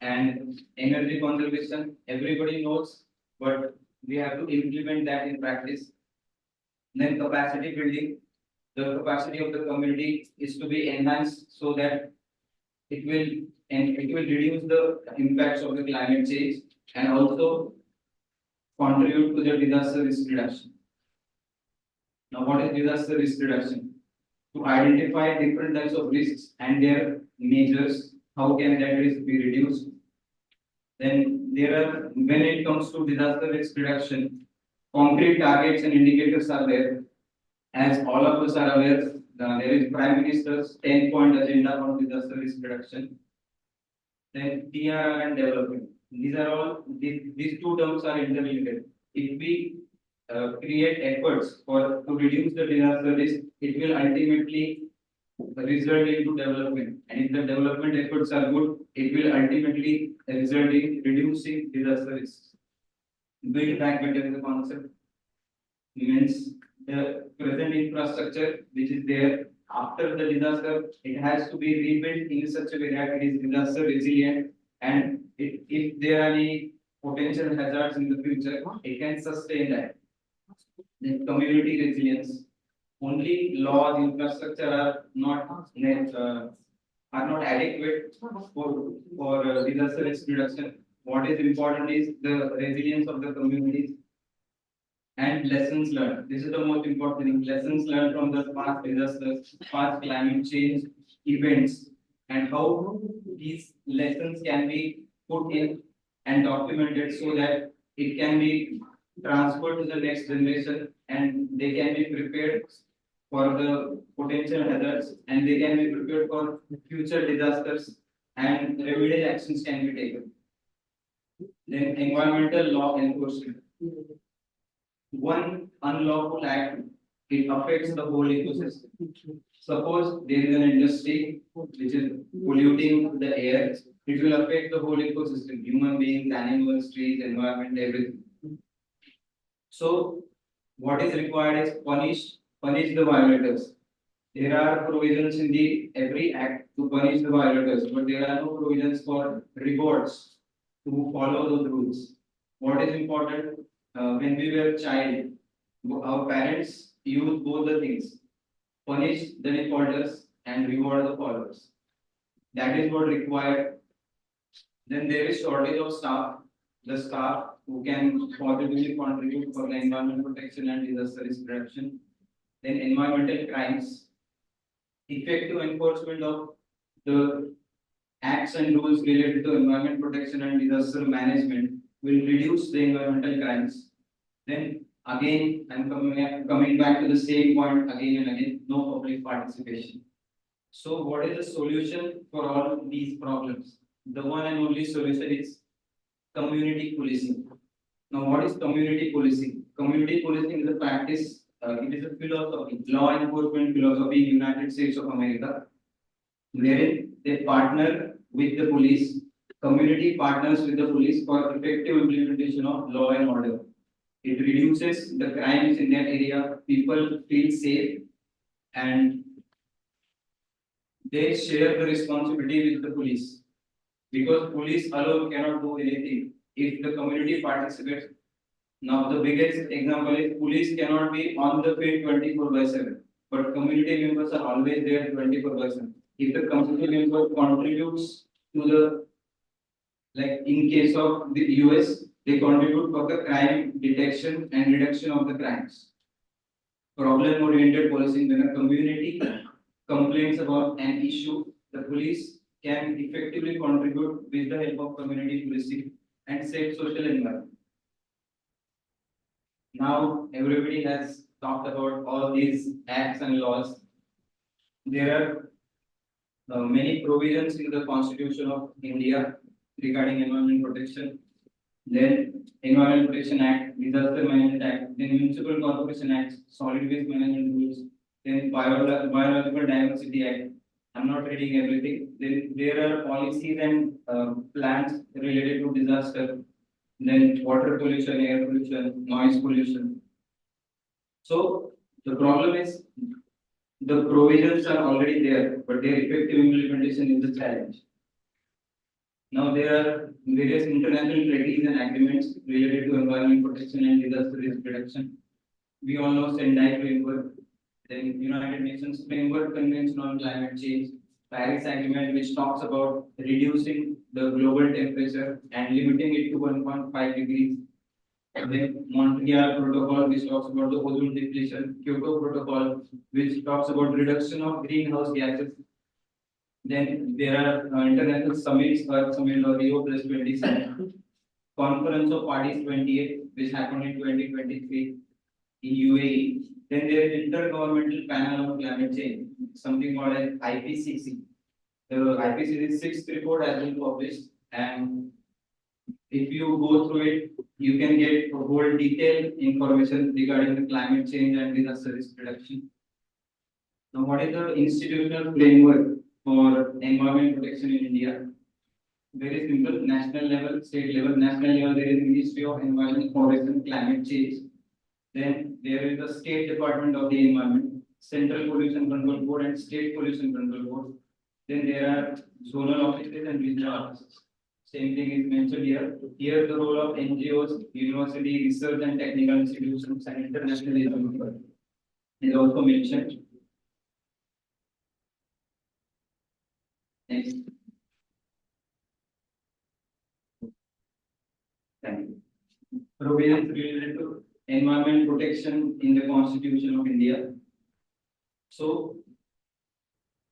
And energy conservation, everybody knows, but we have to implement that in practice. Then capacity building, the capacity of the community is to be enhanced so that it will reduce the impacts of the climate change and also contribute to the disaster risk reduction. Now, what is disaster risk reduction? To identify different types of risks and their measures, how can that risk be reduced? Then when it comes to disaster risk reduction, concrete targets and indicators are there. As all of us are aware, there is Prime Minister's 10-point agenda on disaster risk reduction. Then TRR and development. These two terms are interrelated. If we create efforts to reduce the disaster risk, it will ultimately result into development. And if the development efforts are good, it will ultimately result in reducing disaster risks. Build back better is the concept. Means the present infrastructure which is there after the disaster, it has to be rebuilt in such a way that it is disaster resilient, and if there are any potential hazards in the future, it can sustain that. Then community resilience. Only laws, infrastructure are not adequate for disaster risk reduction. What is important is the resilience of the communities and lessons learned. This is the most important thing. Lessons learned from the past disasters, past climate change events, and how these lessons can be put in and documented so that it can be transferred to the next generation and they can be prepared for the potential hazards and they can be prepared for future disasters and remedial actions can be taken. Then environmental law enforcement. One unlawful act, it affects the whole ecosystem. Suppose there is an industry which is polluting the air, it will affect the whole ecosystem, human beings, animals, trees, environment, everything. So what is required is punish the violators. There are provisions in the every act to punish the violators, but there are no provisions for rewards to follow those rules. What is important when we were child, our parents used both the things, punish the defaulters and reward the followers. That is what required. Then there is shortage of staff. The staff who can positively contribute for the environment protection and disaster risk reduction. Then environmental crimes. Effective enforcement of the acts and rules related to environment protection and disaster management will reduce the environmental crimes. Then again, I'm coming back to the same point again and again, no public participation. So what is the solution for all these problems? The one and only solution is community policing. Now what is community policing? Community policing is a practice, it is a philosophy, law enforcement philosophy in United States of America, wherein they partner with the police, community partners with the police for effective implementation of law and order. It reduces the crimes in that area, people feel safe and they share the responsibility with the police. Because police alone cannot do anything if the community participates. Now the biggest example is police cannot be on the field 24/7, but community members are always there 24/7. If the community member contributes to the, like in case of the US, they contribute for the crime detection and reduction of the crimes. Problem oriented policing, when a community complains about an issue, the police can effectively contribute with the help of community policing and safe social environment. Now everybody has talked about all these acts and laws. There are many provisions in the Constitution of India regarding environment protection. Then Environment Protection Act, Disaster Management Act, then Municipal Corporation Act, Solid Waste Management Rules, then Biological Diversity Act. I'm not reading everything. Then there are policies and plans related to disaster. Then water pollution, air pollution, noise pollution. So the problem is the provisions are already there, but their effective implementation is the challenge. Now there are various international treaties and agreements related to environment protection and disaster risk reduction. We all know Sendai Framework, then United Nations Framework Convention on Climate Change, Paris Agreement, which talks about reducing the global temperature and limiting it to 1.5 degrees. And then Montreal Protocol, which talks about the ozone depletion, Kyoto Protocol, which talks about reduction of greenhouse gases. Then there are international summits, Earth Summit or Rio Plus 27, Conference of Parties 28, which happened in 2023 in UAE. Then there is Intergovernmental Panel on Climate Change, something called as IPCC. The IPCC sixth report has been published, and if you go through it, you can get a whole detailed information regarding the climate change and disaster risk reduction. Now, what is the institutional framework for environment protection in India? Very simple: national level, state level. National level, there is Ministry of Environment, Forest and Climate Change. Then there is the State Department of the Environment, Central Pollution Control Board, and State Pollution Control Board. Then there are zonal offices and regional offices. Same thing is mentioned here. Here the role of NGOs, university, research and technical institutions, and international agencies is also mentioned. Next. Thank you. Provisions related to environment protection in the Constitution of India. So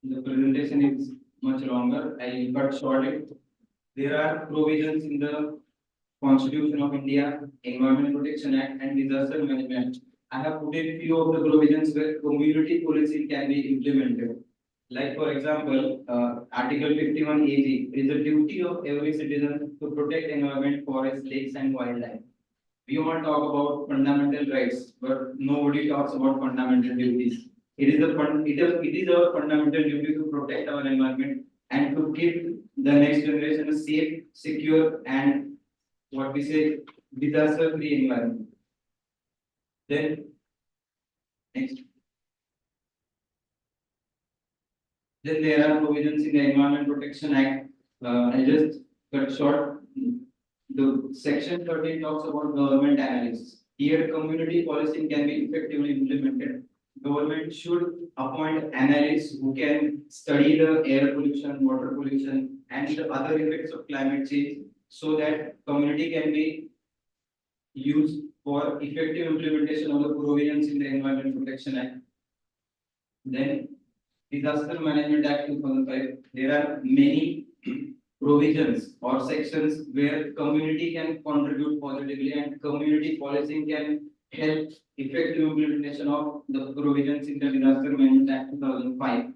the presentation is much longer. I will cut short it. There are provisions in the Constitution of India, Environment Protection Act, and Disaster Management. I have put in few of the provisions where community policy can be implemented. Like for example, Article 51 AG is the duty of every citizen to protect environment, forests, lakes, and wildlife. We all talk about fundamental rights, but nobody talks about fundamental duties. It is our fundamental duty to protect our environment and to give the next generation a safe, secure, and what we say disaster-free environment. Then next. Then there are provisions in the Environment Protection Act. I just cut short. The section 13 talks about government analysis. Here, community policing can be effectively implemented. Government should appoint analysts who can study the air pollution, water pollution, and the other effects of climate change, so that community can be used for effective implementation of the provisions in the Environment Protection Act. Then, Disaster Management Act 2005. There are many provisions or sections where community can contribute positively and community policing can help effective implementation of the provisions in the Disaster Management Act 2005.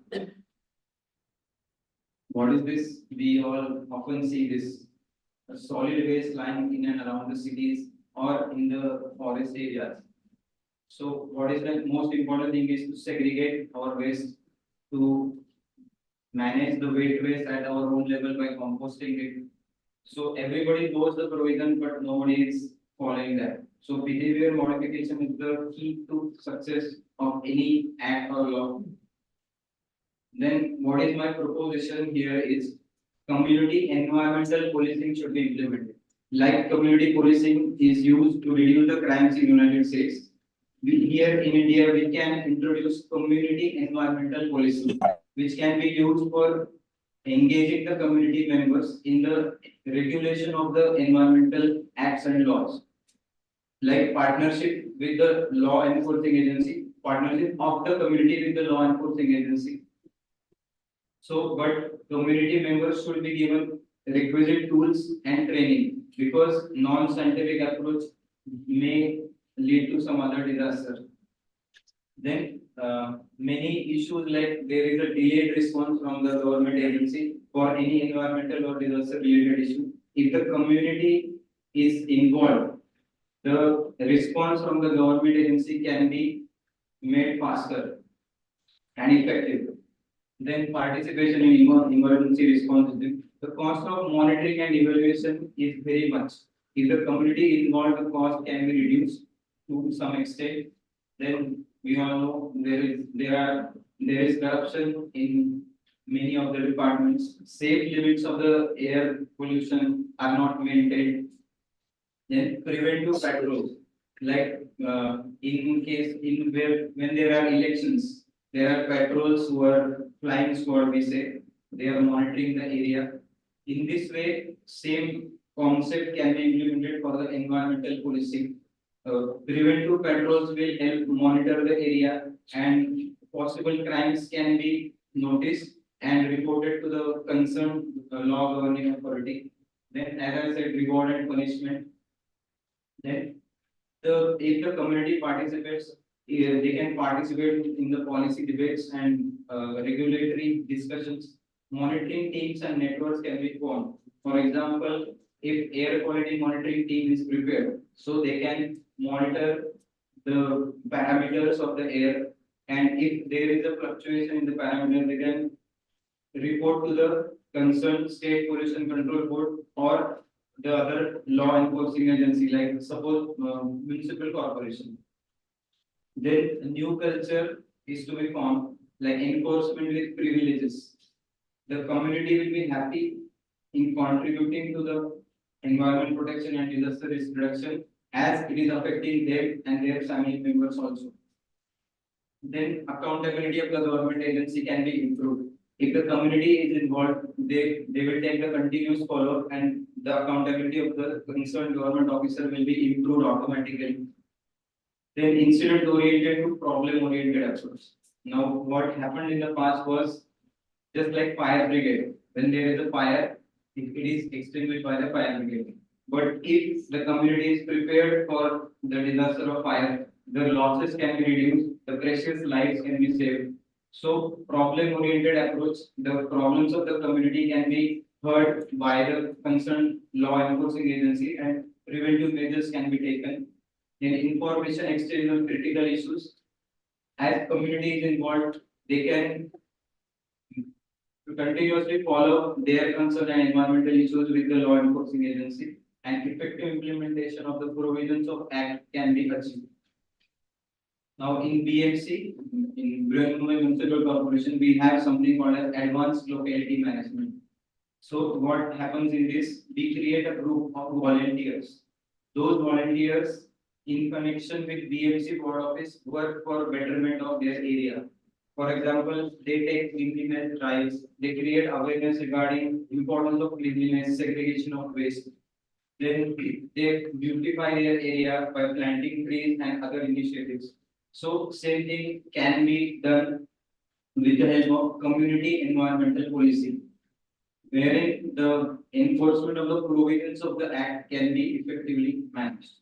What is this? We all often see this solid waste lying in and around the cities or in the forest areas. So what is the most important thing is to segregate our waste, to manage the wet waste at our own level by composting it. So everybody knows the provision, but nobody is following that. So behavior modification is the key to success of any act or law. Then what is my proposition here is community environmental policing should be implemented. Like community policing is used to reduce the crimes in United States. Here in India, we can introduce community environmental policing, which can be used for engaging the community members in the regulation of the environmental acts and laws. Like partnership with the law enforcing agency, partnership of the community with the law enforcing agency. So, but community members should be given requisite tools and training, because non-scientific approach may lead to some other disaster. Then many issues like there is a delayed response from the government agency for any environmental or disaster related issue. If the community is involved, the response from the government agency can be made faster and effective. Then participation in emergency response. The cost of monitoring and evaluation is very much. If the community is involved, the cost can be reduced to some extent. Then we all know there is corruption in many of the departments. Safe limits of the air pollution are not maintained. Then preventive patrols, like when there are elections, there are patrols who are flying squad, we say, they are monitoring the area. In this way, same concept can be implemented for the environmental policing. Preventive patrols will help monitor the area, and possible crimes can be noticed and reported to the concerned law governing authority. Then, as I said, reward and punishment. Then, if the community participates, they can participate in the policy debates and regulatory discussions. Monitoring teams and networks can be formed. For example, if air quality monitoring team is prepared, so they can monitor the parameters of the air, and if there is a fluctuation in the parameter, they can report to the concerned state pollution control board or the other law enforcing agency, like suppose municipal corporation. Then a new culture is to be formed, like enforcement with privileges. The community will be happy in contributing to the environment protection and disaster risk reduction as it is affecting them and their family members also. Then accountability of the government agency can be improved. If the community is involved, they will take the continuous follow-up and the accountability of the concerned government officer will be improved automatically. Then incident oriented to problem oriented approach. Now, what happened in the past was just like fire brigade. When there is a fire, it is extinguished by the fire brigade. But if the community is prepared for the disaster of fire, the losses can be reduced, the precious lives can be saved. So, problem oriented approach, the problems of the community can be heard by the concerned law enforcing agency and preventive measures can be taken. Then information exchange on critical issues. As community is involved, they can continuously follow their concern and environmental issues with the law enforcing agency and effective implementation of the provisions of act can be achieved. Now in BMC, in Mumbai Municipal Corporation, we have something called as advanced locality management. So what happens in this, we create a group of volunteers. Those volunteers in connection with BMC board office work for betterment of their area. For example, they take cleanliness drives, they create awareness regarding importance of cleanliness, segregation of waste. Then they beautify their area by planting trees and other initiatives. So same thing can be done with the help of community environmental policing, wherein the enforcement of the provisions of the act can be effectively managed.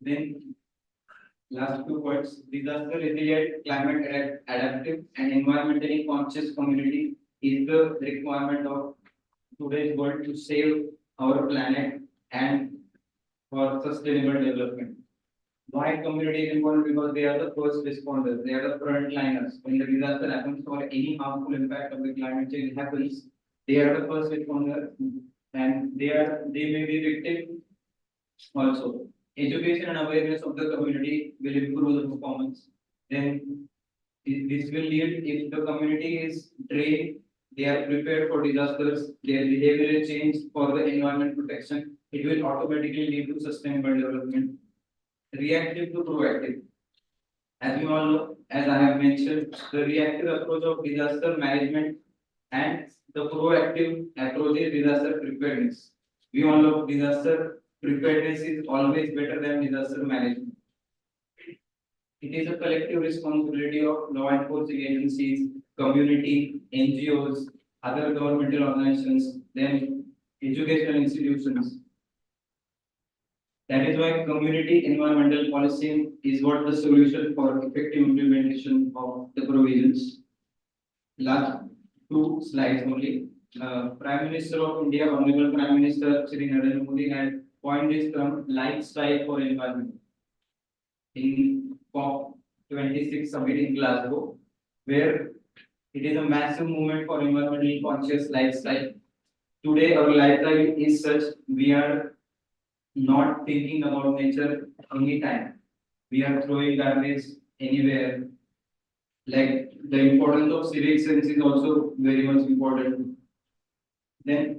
Then last few words, disaster resilient, climate adaptive and environmentally conscious community is the requirement of today's world to save our planet and for sustainable development. Why community is important? Because they are the first responders, they are the front liners. When the disaster happens or any harmful impact of the climate change happens, they are the first responder and they may be victim also. Education and awareness of the community will improve the performance. Then this will lead if the community is trained, they are prepared for disasters, their behavioral change for the environment protection, it will automatically lead to sustainable development. Reactive to proactive. As we all know, as I have mentioned, the reactive approach of disaster management and the proactive approach is disaster preparedness. We all know disaster preparedness is always better than disaster management. It is a collective responsibility of law enforcement agencies, community, NGOs, other governmental organizations, then educational institutions. That is why community environmental policing is what the solution for effective implementation of the provisions. Last two slides only. Prime Minister of India, Honorable Prime Minister Shri Narendra Modi had coined this term lifestyle for environment in COP26 summit in Glasgow, where it is a massive movement for environmentally conscious lifestyle. Today, our lifestyle is such we are not thinking about nature anytime. We are throwing garbage anywhere. Like the importance of civic sense is also very much important. Then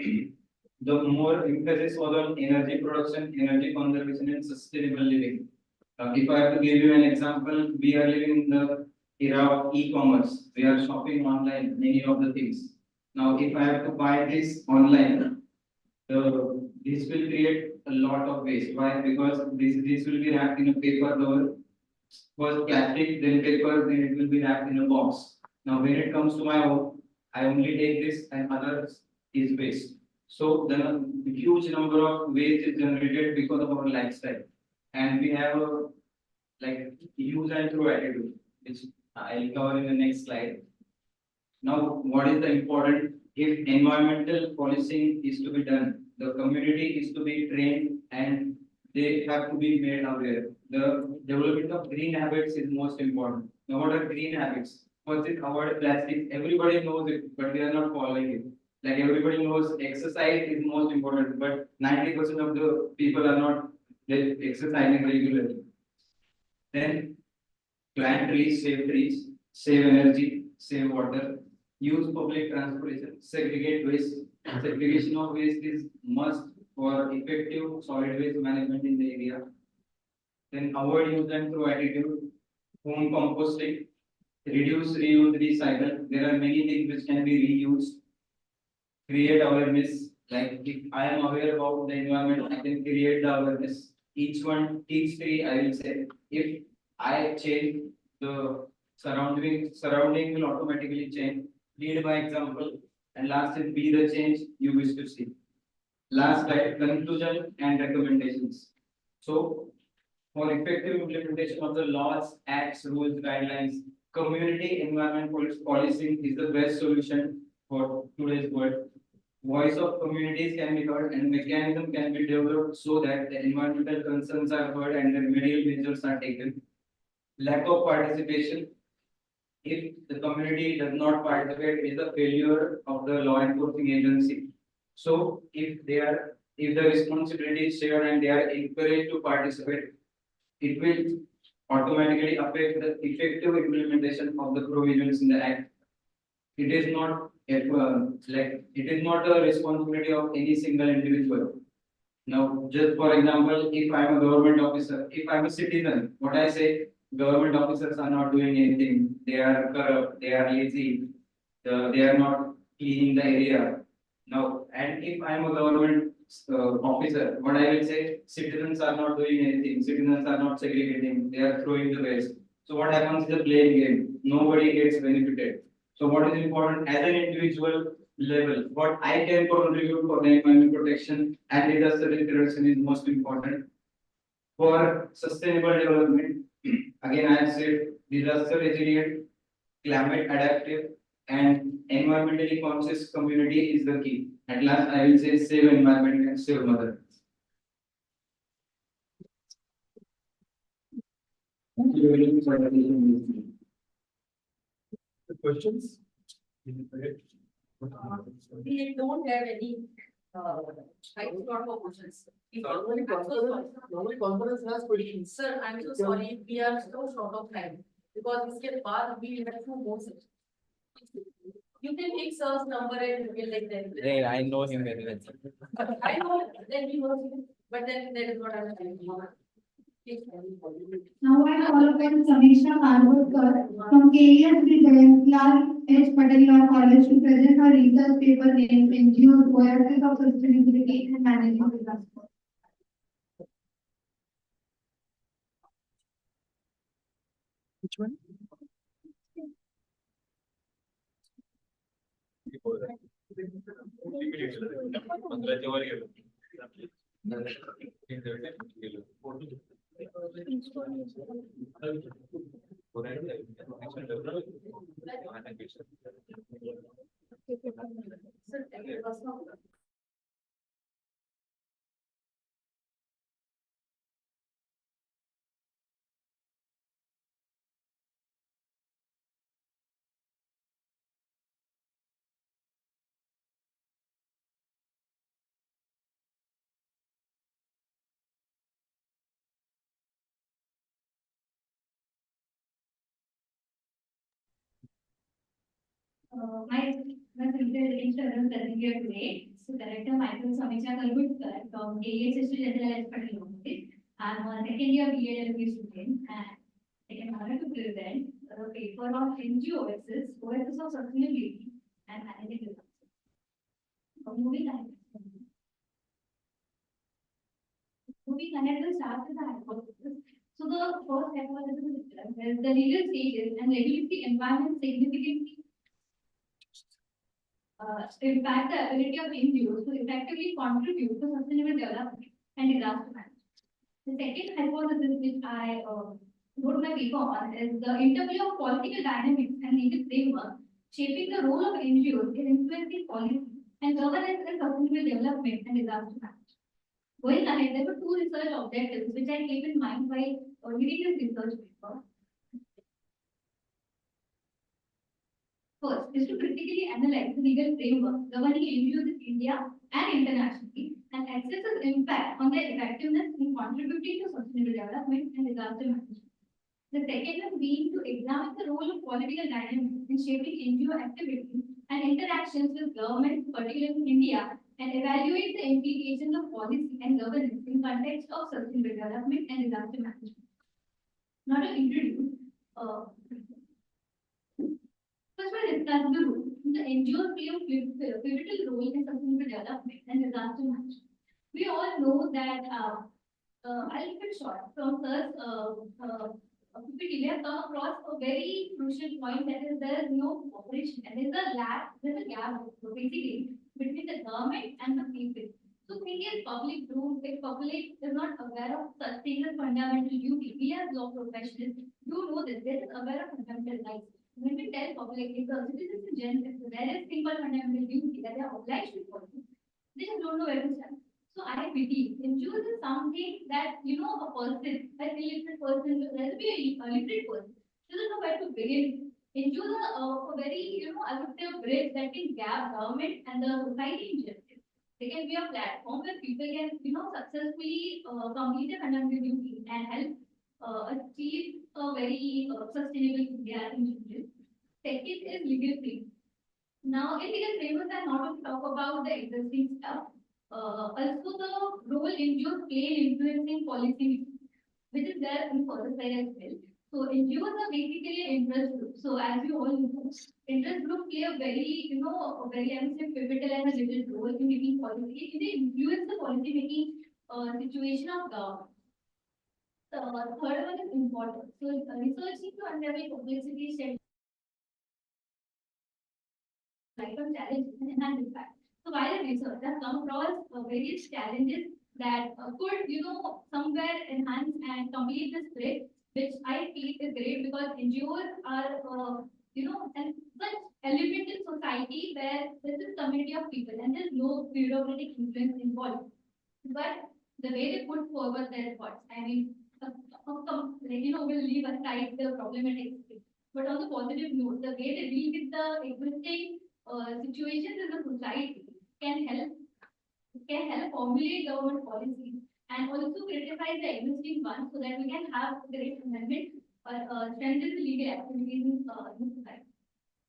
the more emphasis was on energy production, energy conservation, and sustainable living. If I have to give you an example, we are living in the era of e-commerce. We are shopping online, many of the things. Now, if I have to buy this online, this will create a lot of waste. Why? Because this will be wrapped in a paper cover. First plastic, then paper, then it will be wrapped in a box. Now, when it comes to my home, I only take this and others is waste. So the huge number of waste is generated because of our lifestyle. And we have a like use and throw attitude, which I'll cover in the next slide. Now, what is the important? If environmental policing is to be done, the community is to be trained and they have to be made aware. The development of green habits is most important. Now, what are green habits? First is avoid plastic. Everybody knows it, but they are not following it. Like everybody knows exercise is most important, but 90% of the people are not exercising regularly. Then Plant trees, save energy, save water, use public transportation, segregate waste. Segregation of waste is must for effective solid waste management in the area. Then avoid use and throw attitude, home composting, reduce, reuse, recycle. There are many things which can be reused. Create awareness. Like if I am aware about the environment, I can create the awareness. Each one, each three, I will say. If I change the surrounding will automatically change. Lead by example. And last is be the change you wish to see. Last slide, conclusion and recommendations. So for effective implementation of the laws, acts, rules, guidelines, community environment policing is the best solution for today's world. Voice of communities can be heard and mechanism can be developed so that the environmental concerns are heard and the remedial measures are taken. Lack of participation. If the community does not participate, it is a failure of the law enforcing agency. So if the responsibility is shared and they are encouraged to participate, it will automatically affect the effective implementation of the provisions in the act. It is not it is not a responsibility of any single individual. Now, just for example, if I am a government officer, if I am a citizen, what I say, government officers are not doing anything. They are corrupt. They are lazy. They are not cleaning the area. Now, and if I am a government officer, what I will say, citizens are not doing anything. Citizens are not segregating. They are throwing the waste. So what happens is a blame game. Nobody gets benefited. So what is important as an individual level, what I can contribute for the environment protection and disaster reduction is most important. For sustainable development, again I have said disaster resilient, climate adaptive, and environmentally conscious community is the key. At last, I will say save environment and save mother. The questions? We don't have any, I not for questions. Normally conference has questions. Sir, I'm so sorry, we are so short of time, because इसके बाद we have two more sessions. You can take sir's number and you can like that. Hey, I know him very well. I know, then we know, but then that is what I'm telling you. Now I call upon Samisha Harvodkar from KES Lal H. Patel Law College to present her research paper named NGOs Voices of Sustainability and Managing Disaster. Which one? My presentation presenting here today. So Director myself Samisha Harvodkar from KES H. Patel Law College. I'm a second year BA student and I am honored to present a paper on NGOs, OSs of sustainability and managing disaster. Moving ahead. Moving ahead, we'll start with the hypothesis. So the first hypothesis is the legal stages and regulatory environment significantly impact the ability of NGOs to effectively contribute to sustainable development and disaster management. The second hypothesis which I wrote my paper on is the interplay of political dynamics and legal framework shaping the role of NGOs in influencing policy and governance and sustainable development and disaster management. Going ahead, there were two research objectives which I keep in mind while reading this research paper. First is to critically analyze the legal framework governing NGOs in India and internationally and assess its impact on their effectiveness in contributing to sustainable development and disaster management. The second one being to examine the role of political dynamics in shaping NGO activities and interactions with governments, particularly in India, and evaluate the implications of policy and governance in context of sustainable development and disaster management. Now to introduce, first we'll discuss the role. The NGOs play a pivotal role in sustainable development and disaster management. We all know that I'll keep it short. From first PPT, we have come across a very crucial point, that is there is no cooperation and there's a gap basically between the government and the people. So thing is public group, if public is not aware of such things as fundamental duty, we as law professionals do know this, they are aware of fundamental rights. When we tell public, if the citizens in general, there is thing called fundamental duty that they are obliged to follow, they just don't know where to start. So I believe NGOs is something that, a person, an illiterate person, let be a literate person, doesn't know where to begin. NGOs are a very, I would say a bridge that can gap government and the society in general. They can be a platform where people can, successfully complete their fundamental duty and help achieve a very sustainable India in general. Second is legal framework. Now, in legal frameworks, I not only talk about the existing stuff, also the role NGOs play in influencing policy, which is there in further side as well. So NGOs are basically an interest group. So as you all know, interest group play a very, a very, I would say, pivotal and a vital role in making policy. They influence the policy making situation of government. The third one is important. So researching to unravel complexity, light on challenges and enhance impact. So while research has come across various challenges that could, somewhere enhance and complete the spread, which I feel is great because NGOs are, and such element in society where this is community of people and there's no bureaucratic influence involved. But the way they put forward their thoughts, I mean, we'll leave aside the problematic aspect. But on the positive note, the way they deal with the existing situations in the society can help formulate government policies and also criticize the existing ones so that we can have great amendment or strengthen the legal activities in society.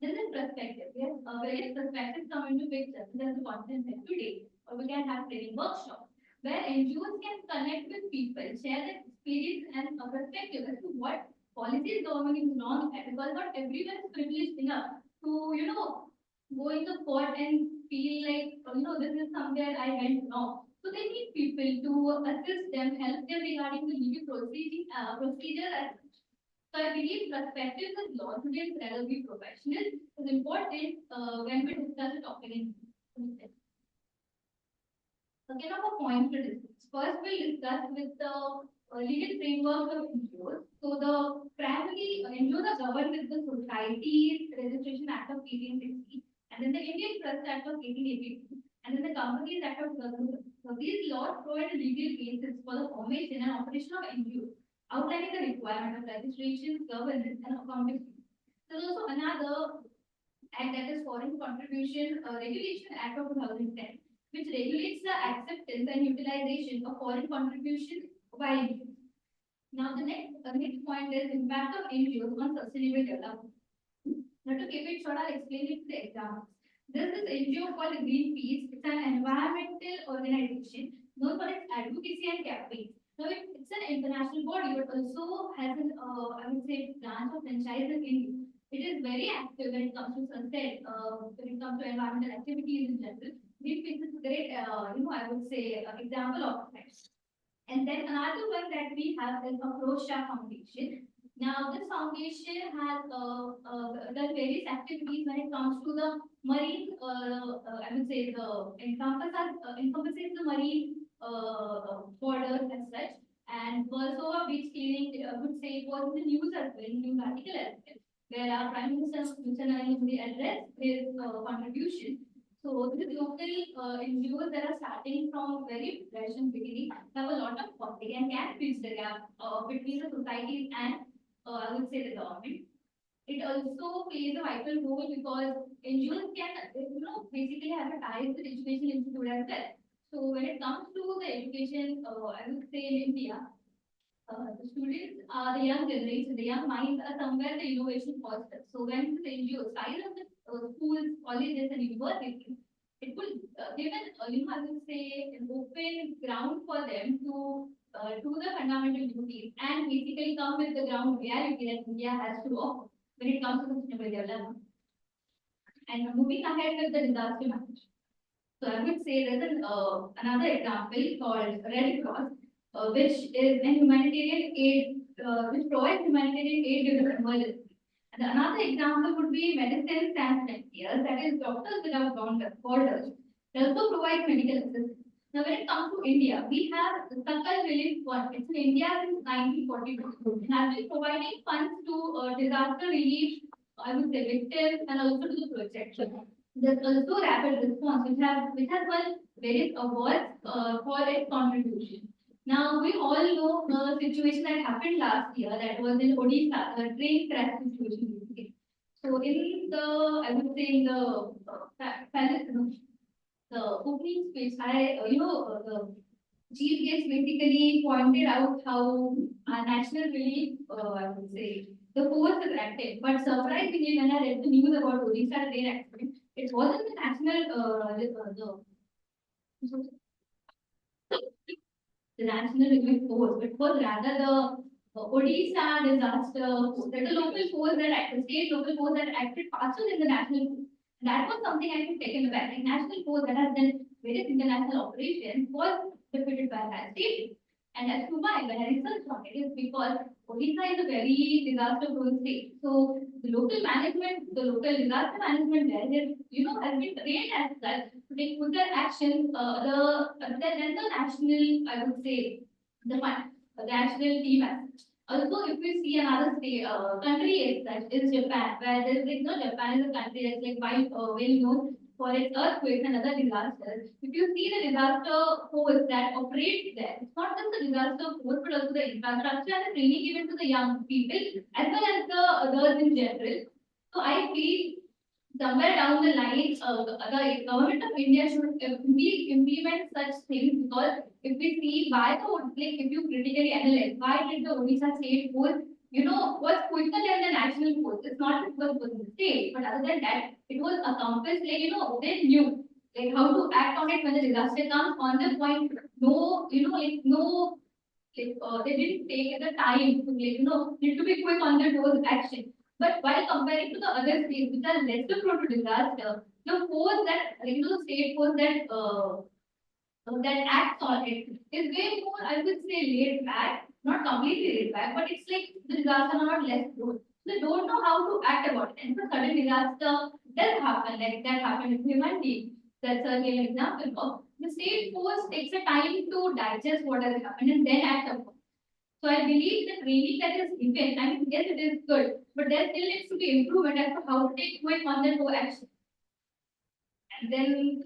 This is perspective. Yes, various perspectives come into picture. There's the content today, or we can have training workshops where NGOs can connect with people, share their experience and a perspective as to what policies government is wrong at, because not everyone is privileged enough to, go in the court and feel like, this is somewhere I went wrong. So they need people to assist them, help them regarding the legal procedure as such. So I believe perspectives as law students rather be professionals is important when we discuss the topic in okay, now a point to discuss. First, we'll discuss with the legal framework of NGOs. So the primary NGOs are governed with the Societies Registration Act of 1860, and then the Indian Trust Act of 1882, and then the Companies Act of 2000. So these laws provide a legal basis for the formation and operation of NGOs, outlining the requirement of registration, governance, and accountability. There's also another act, that is Foreign Contribution Regulation Act of 2010, which regulates the acceptance and utilization of foreign contributions by NGOs. Now, the next point is impact of NGOs on sustainable development. Now, to keep it short, I'll explain it to the examples. There's this NGO called Greenpeace. It's an environmental organization known for its advocacy and campaigns. Now, it's an international body, but also has an, I would say, branch of franchise in India. It is very active when it comes to sunset, when it comes to environmental activities in general. Greenpeace is a great, I would say, example of that. And then another one that we have is Afrosha Foundation. Now, this foundation has done various activities when it comes to the marine, I would say, encompasses the marine borders as such, and also a beach cleaning, I would say, it was in the news as well, news article as well, where our Prime Minister, Mr. Narendra Modi, addressed his contribution. So these local NGOs that are starting from very fresh and beginning have a lot of funding and can bridge the gap between the societies and I would say the government. It also plays a vital role because NGOs can, basically have a ties with education institute as well. So when it comes to the education, I would say in India, The students are the young generation, the young minds are somewhere the innovation fosters. So when the NGO size of the schools, colleges and universities, it will give an, I would say, an open ground for them to do the fundamental duties and basically come with the ground reality that India has to offer when it comes to sustainable development. And moving ahead with the disaster management. So I would say there's another example called Red Cross, which is a humanitarian aid, which provides humanitarian aid during emergency. And another example would be Medicine Sans Frontiers, that is Doctors Without Borders. They also provide medical assistance. Now, when it comes to India, we have the Sakal Relief Fund. It's in India since 1942. It has been providing funds to disaster relief, I would say, victims and also to the project. There's also rapid response, which has won various awards for its contribution. Now we all know the situation that happened last year, that was in Odisha, the train crash situation. So in the, I would say in the the opening speech, the chief guest basically pointed out how our national relief, I would say, the force is active. But surprisingly, when I read the news about Odisha train accident, it wasn't the national the national relief force, it was rather the Odisha disaster force, that the local force that acted, state local force that acted faster than the national force. That was something I could take in the back. Like national force that has done various international operations was defeated by that state. And as to why, when I researched on it, is because Odisha is a very disaster-prone state. So the local management, the local disaster management there, has been trained as such to take quicker action. Then the national, I would say, the national team as such. Also, if we see another state, country as such is Japan, where there's like, Japan is a country that's like well known for its earthquakes and other disasters. If you see the disaster force that operates there, it's not just the disaster force, but also the infrastructure and the training given to the young people, as well as the others in general. So I feel somewhere down the line, the government of India should implement such things, because if we see why if you critically analyze, why did the Odisha state force was quicker than the national force? It's not because it was the state, but other than that, it was accomplished, they knew like how to act on it when the disaster comes on the point. No, no, they didn't take the time to need to be quick on the toes action. But while comparing to the other states which are less prone to disaster, the force that the state force that acts on it is way more, I would say, laid back, not completely laid back, but it's like the disaster are not less prone. They don't know how to act about it. And if a sudden disaster does happen, like that happened with humanity, that's a real example of the state force takes a time to digest what has happened and then act upon. So I believe the training that is given, I mean, yes, it is good, but there still needs to be improvement as to how to take quick on the go action. And then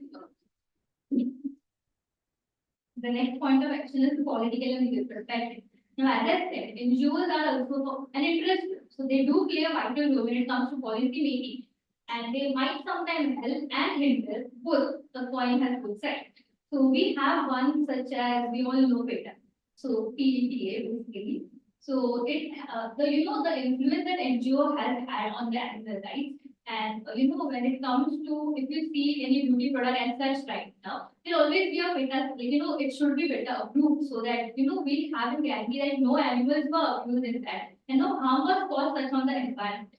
the next point of action is political and legal perspective. Now, as I said, NGOs are also an interest group, so they do play a vital role when it comes to policy making, and they might sometimes help and hinder. Both the coin has both sides. So we have one such as we all know better. So PETA basically. So it the influence that NGO has had on the animal rights. And when it comes to, if you see any beauty product and such right now, there'll always be a better, it should be better approved, so that we have a guarantee that no animals were abused in that and no harm was caused such on the environment.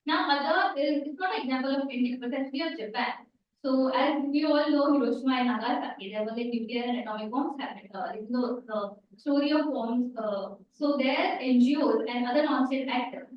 Now, other is, it's not an example of India, but actually of Japan. So as we all know, Hiroshima and Nagasaki, there was a nuclear and atomic bombs happened. The story of bombs. So their NGOs and other non-state actors,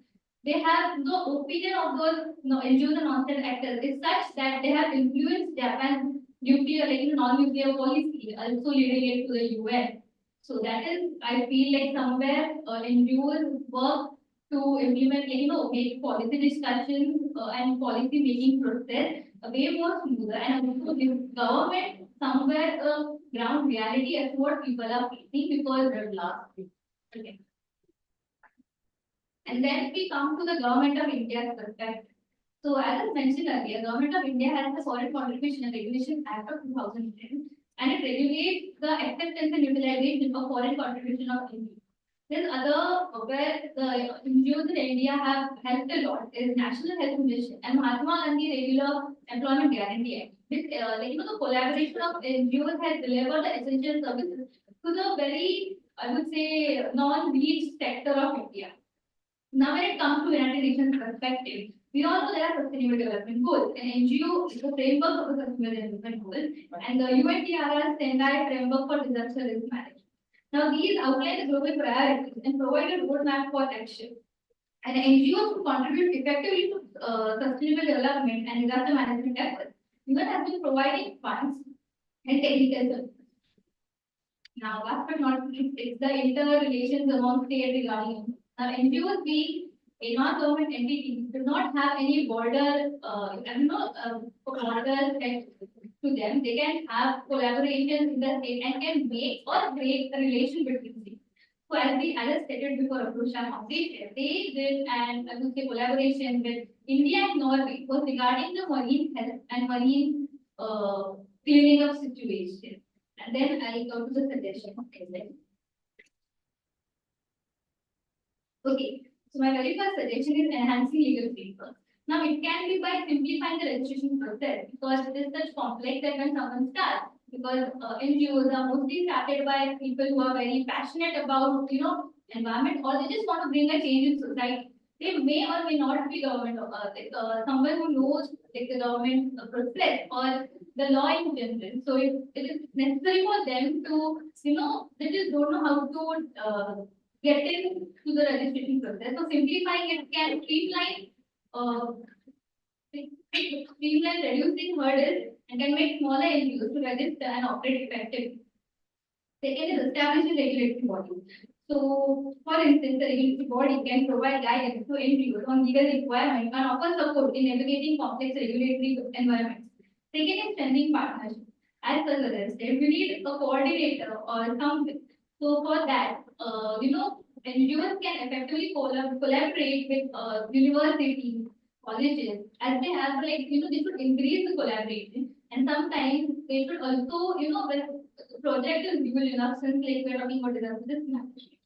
they have the opinion of those NGOs and non-state actors is such that they have influenced Japan's nuclear, non-nuclear policy, also leading it to the UN. So that is, I feel like somewhere NGOs work to implement, make policy discussions and policy making process way more smoother, and also give government somewhere a ground reality as to what people are facing because they're last. Okay. And then we come to the government of India's perspective. So as I mentioned earlier, government of India has the Foreign Contribution and Regulation Act of 2010, and it regulates the acceptance and utilization of foreign contribution of India. There's other where the NGOs in India have helped a lot is National Health Mission and Mahatma Gandhi Regular Employment Guarantee Act. This, the collaboration of NGOs has delivered the essential services to the very, I would say, non-reached sector of India. Now, when it comes to United Nations perspective, we all know there are sustainable development goals. An NGO is the framework of the sustainable development goals, and the UNDRR Sendai framework for disaster risk management. Now, these outline the global priorities and provide a roadmap for action. And NGOs to contribute effectively to sustainable development and disaster management efforts. UN has been providing funds and technical support. Now, last but not least, it's the interrelations among states regarding NGOs being a non-government entity do not have any border, border set to them. They can have collaborations in the state and can make or break a relation between states. So as I stated before, Apurusha Foundation, they did and I would say collaboration with India and Norway was regarding the marine health and marine cleaning up situation. And then I'll go to the suggestion. Okay, so my very first suggestion is enhancing legal framework. Now it can be by simplifying the registration process because it is such complex that when someone starts, because NGOs are mostly started by people who are very passionate about environment or they just want to bring a change in society. They may or may not be government someone who knows like the government process or the law in general. So it is necessary for them to they just don't know how to get into the registration process. So simplifying it can streamline reducing hurdles and can make smaller NGOs to register and operate effectively. Second is establishing regulatory bodies. So, for instance, the regulatory body can provide guidance to NGOs on legal requirements and offer support in navigating complex regulatory environments. Second is strengthening partnership. As per the state, we need a coordinator or something. So for that, NGOs can effectively collaborate with universities, colleges, as they have they should increase the collaboration. And sometimes they should also, when the project is huge enough, since like we're talking about disaster management.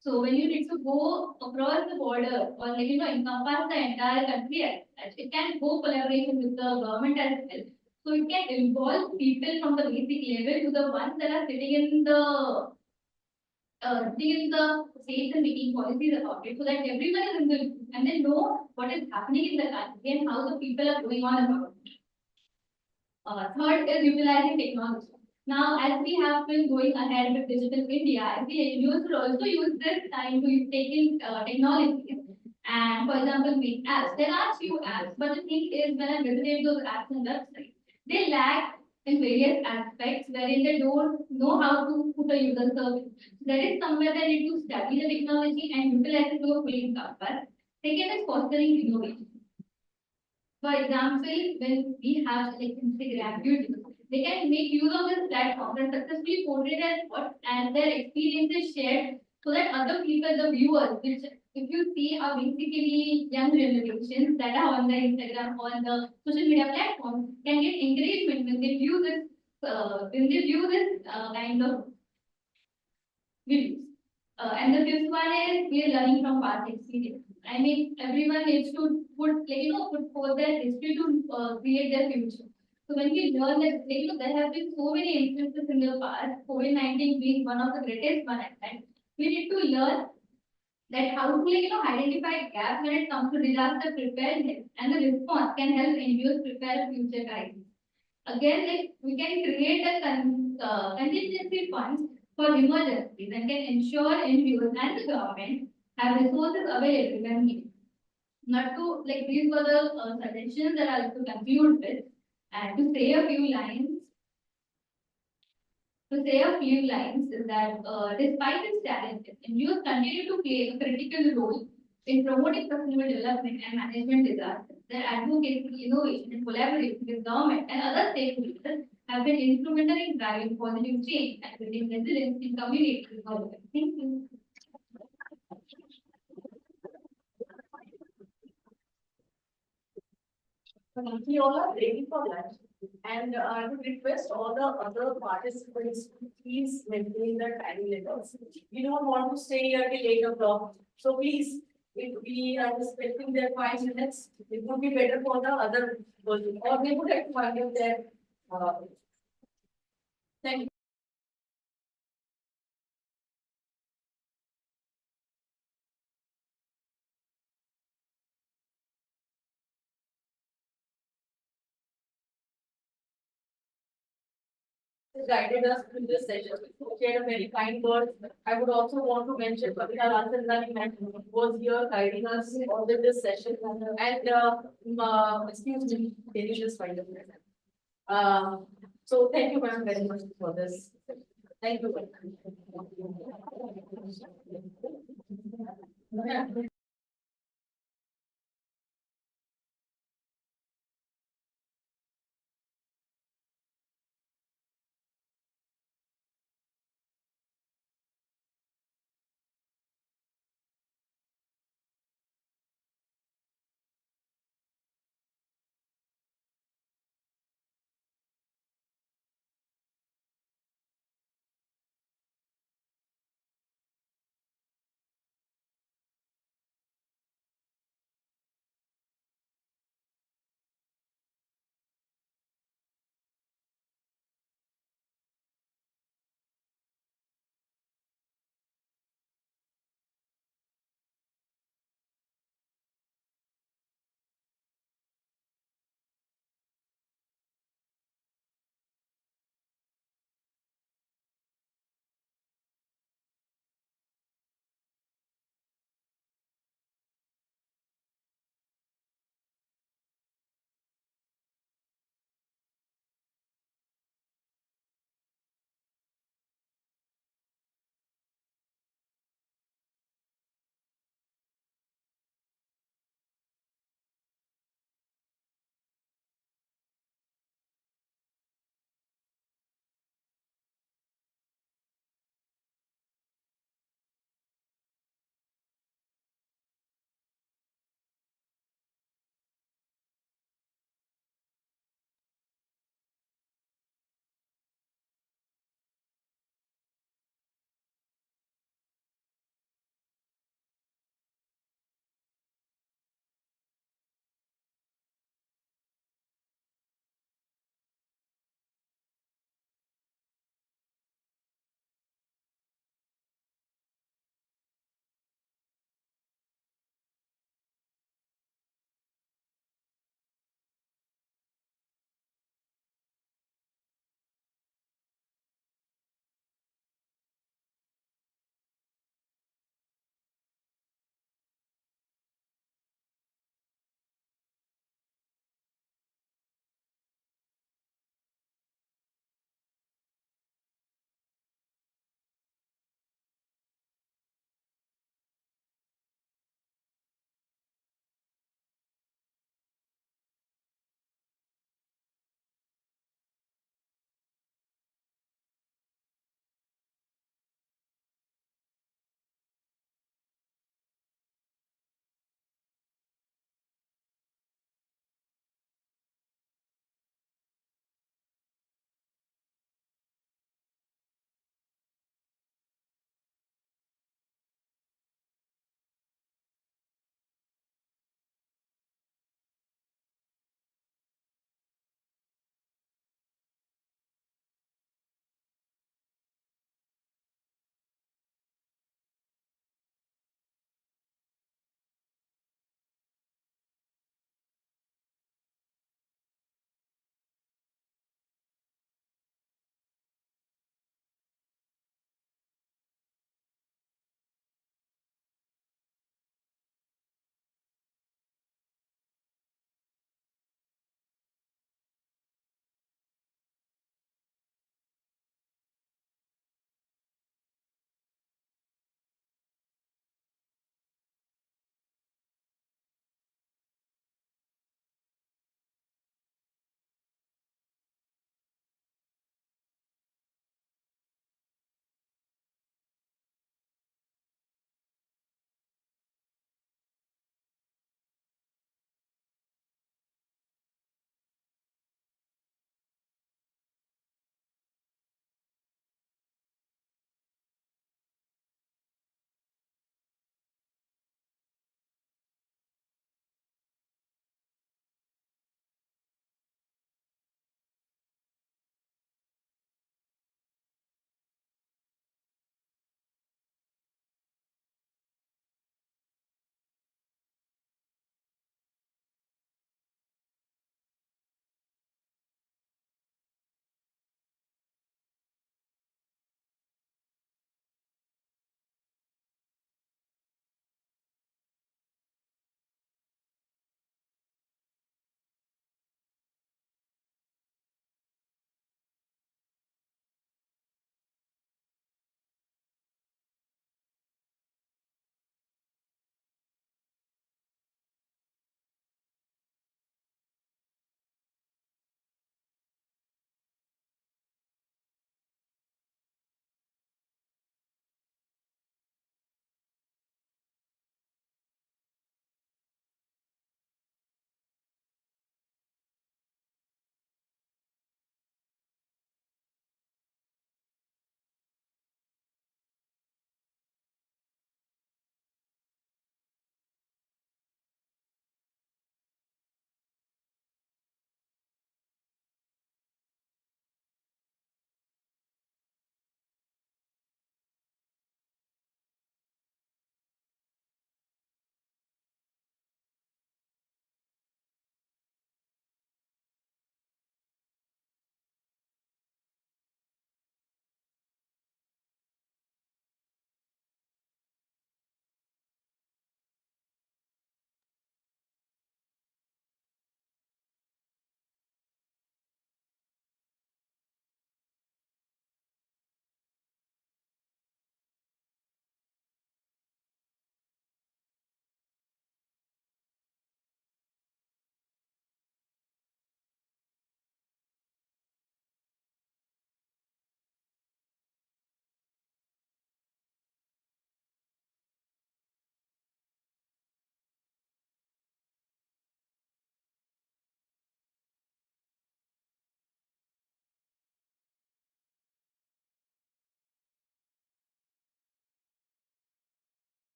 So when you need to go across the border or encompass the entire country, it can go collaboration with the government as well. So it can involve people from the basic level to the ones that are sitting in the states and making policies about it, so that everyone is in the loop and they know what is happening in the country and how the people are going on about it. Third is utilizing technology. Now, as we have been going ahead with Digital India, I feel NGOs should also use this time to take in technology and, for example, make apps. There are few apps, but the thing is, when I visited those apps and websites, they lack in various aspects wherein they don't know how to put a user service. There is somewhere they need to study the technology and utilize it to a full purpose. Second is fostering innovation. For example, when we have like Instagram, YouTube, they can make use of this platform and successfully portray their thoughts and their experiences shared so that other people, the viewers, which if you see are basically young generations that are on the Instagram or the social media platform can get encouragement when they view this kind of videos. And the fifth one is we are learning from past experience. I mean, everyone needs to put forth their history to create their future. So when we learn that, there have been so many instances in the past, COVID-19 being one of the greatest one at that, we need to learn that how to identify gaps when it comes to disaster preparedness and the response can help NGOs prepare a future crisis. Again, we can create a contingency funds for emergencies and can ensure NGOs and the government have resources available when needed. Not to these were the suggestions that I'll to conclude with and to say a few lines. To say a few lines is that despite its challenges, NGOs continue to play a critical role in promoting sustainable development and management disasters. Their advocacy, innovation, and collaboration with government and other stakeholders have been instrumental in driving positive change and building resilience in communities. Thank you. You all are ready for lunch. And I would request all the other participants to please maintain their time limits. We don't want to stay here till 8 o'clock. So please, if we are respecting their 5 minutes, it would be better for the other person, or they would have to find out their, thank you. Guided us through this session. She had a very kind word. I would also want to mention Kavita Lansandani ma'am was here guiding us all in this session. And, excuse me, can you just find a minute? So thank you ma'am very much for this. Thank you.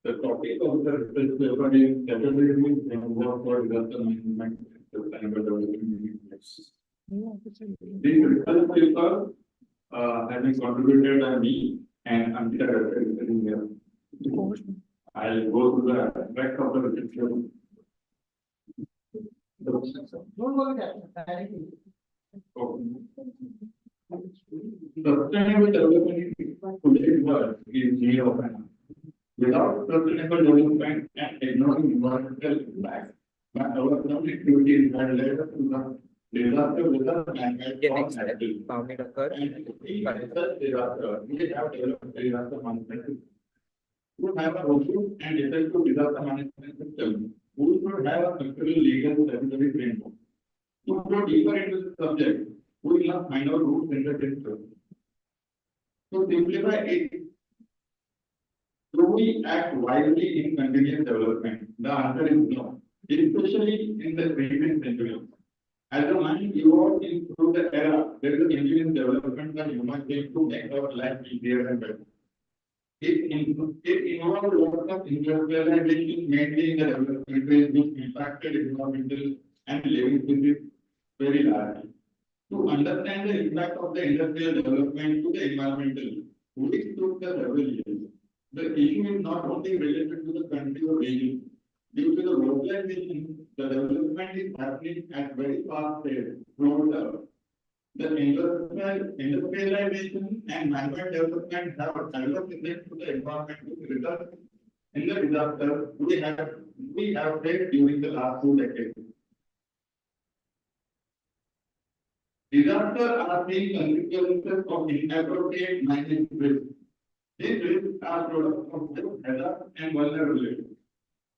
The topic of the research paper is category framework for disaster management and sustainable development units. This research paper has been contributed by me and Ankita sitting here. I'll go through the aspect of the research paper. Sustainable development in today's world is need of an without sustainable development and ignoring environmental impact, our economic activities had led us to the disaster without management disaster. We have developed disaster management system. We have a robust and effective disaster management system. We should have a structural legal statutory framework. To go deeper into the subject, we must find out rules in the system. To simplify it, do we act wisely in continuous development? The answer is no, especially in the recent century. As the mind evolved through the era, there is a continuous development that human beings to make our life easier and better. It involved lots of industrialization, mainly in the development phase, which impacted environmental and living species very largely. To understand the impact of the industrial development to the environmental, which took the several years. The issue is not only related to the country or region. Due to the globalization, the development is happening at very fast pace throughout the world. The industrialization and management development have developed effects to the environment to result in the disaster we have faced during the last 2 decades. Disasters are being consequences of inappropriate management risk. These risks are products of both hazard and vulnerability.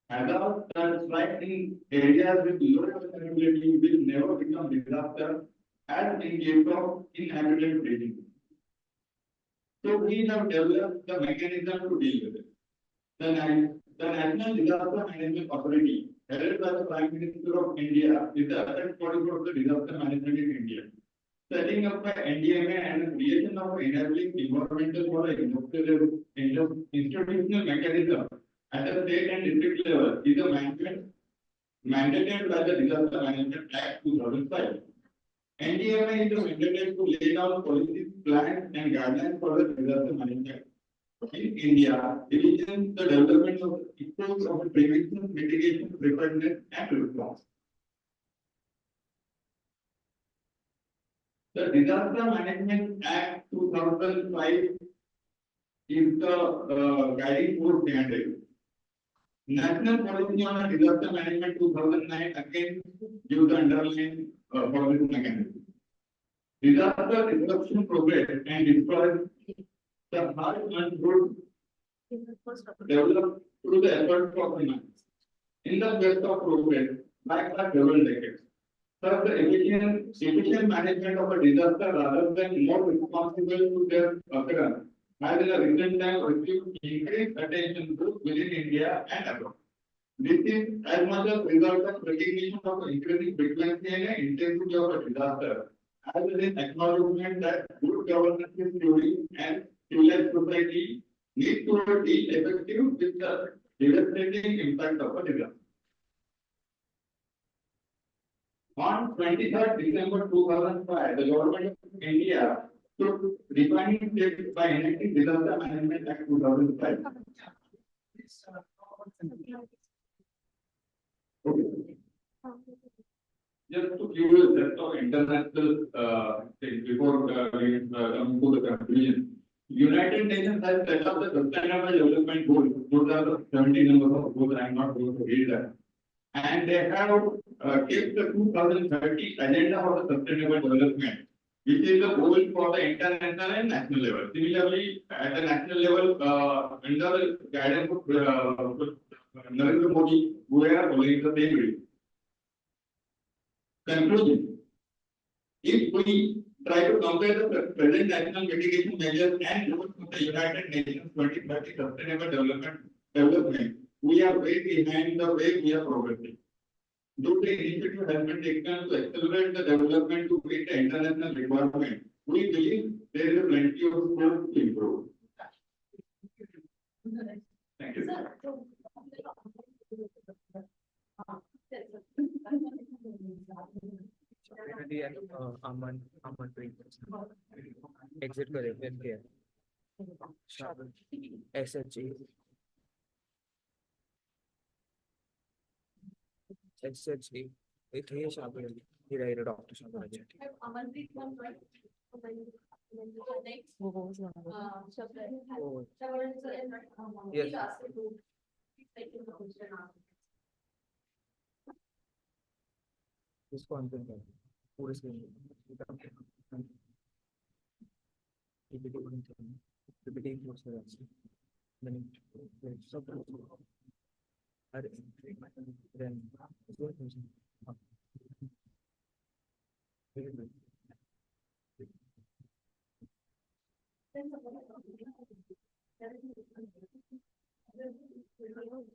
Hazards that strike in areas with low vulnerability will never become disaster, as in case of inhabited regions. So we have developed the mechanism to deal with it. The National Disaster Management Authority, headed by the Prime Minister of India, is the other body for the disaster management in India. Setting up by NDMA and the creation of enabling environmental for institutional mechanism at the state and district level is a mandate mandated by the Disaster Management Act 2005. NDMA is mandated to lay down policies, plans, and guidelines for the disaster management. In India, division the development of equals of prevention, mitigation, preparedness, and response. The Disaster Management Act 2005 is the guiding force behind it. National Policy on Disaster Management 2009 again gives the underlying for this mechanism. Disaster disruption progress and destroys the hard and good developed through the efforts of the man. In the quest of progress, back by several decades. Thus, the efficient management of a disaster rather than more responsible to their occurrence has in a recent time received increased attention both within India and abroad. This is as much a result of recognition of increasing frequency and intensity of a disaster, as it is acknowledgement that good governance is theory and civilized society need to be effective with the devastating impact of a disaster. On 23rd December 2005, the government of India took defining steps by enacting Disaster Management Act 2005. Okay. Just to give you a set of international things before we come to the conclusion. United Nations has set up the Sustainable Development Goals. Those are the 70 numbers of goals. I am not going to read that. And they have kept the 2030 agenda for the sustainable development, which is the goal for the international and national level. Similarly, at the national level, under the guidance of Narendra Modi, we are following the same way. Conclusion: if we try to compare the present national mitigation measures and goals of the United Nations 2030 Sustainable Development, we are way behind the way we are progressing. Though the initiative has been taken to accelerate the development to meet the international requirement, we believe there is plenty of scope to improve. Thank you. Aman exit करे फिर क्या SHE इथे शाबल हिरा हिरा doctor शाबल Amanpreet one, right? Next. Shabda. Oh. Shabda is Yes. Please ask him to take the question and answer. इसको अंतिम कर पूरे screen PPT बनी चाहिए PPT क्लोज कर दीजिए मैंने सब अरे then इसको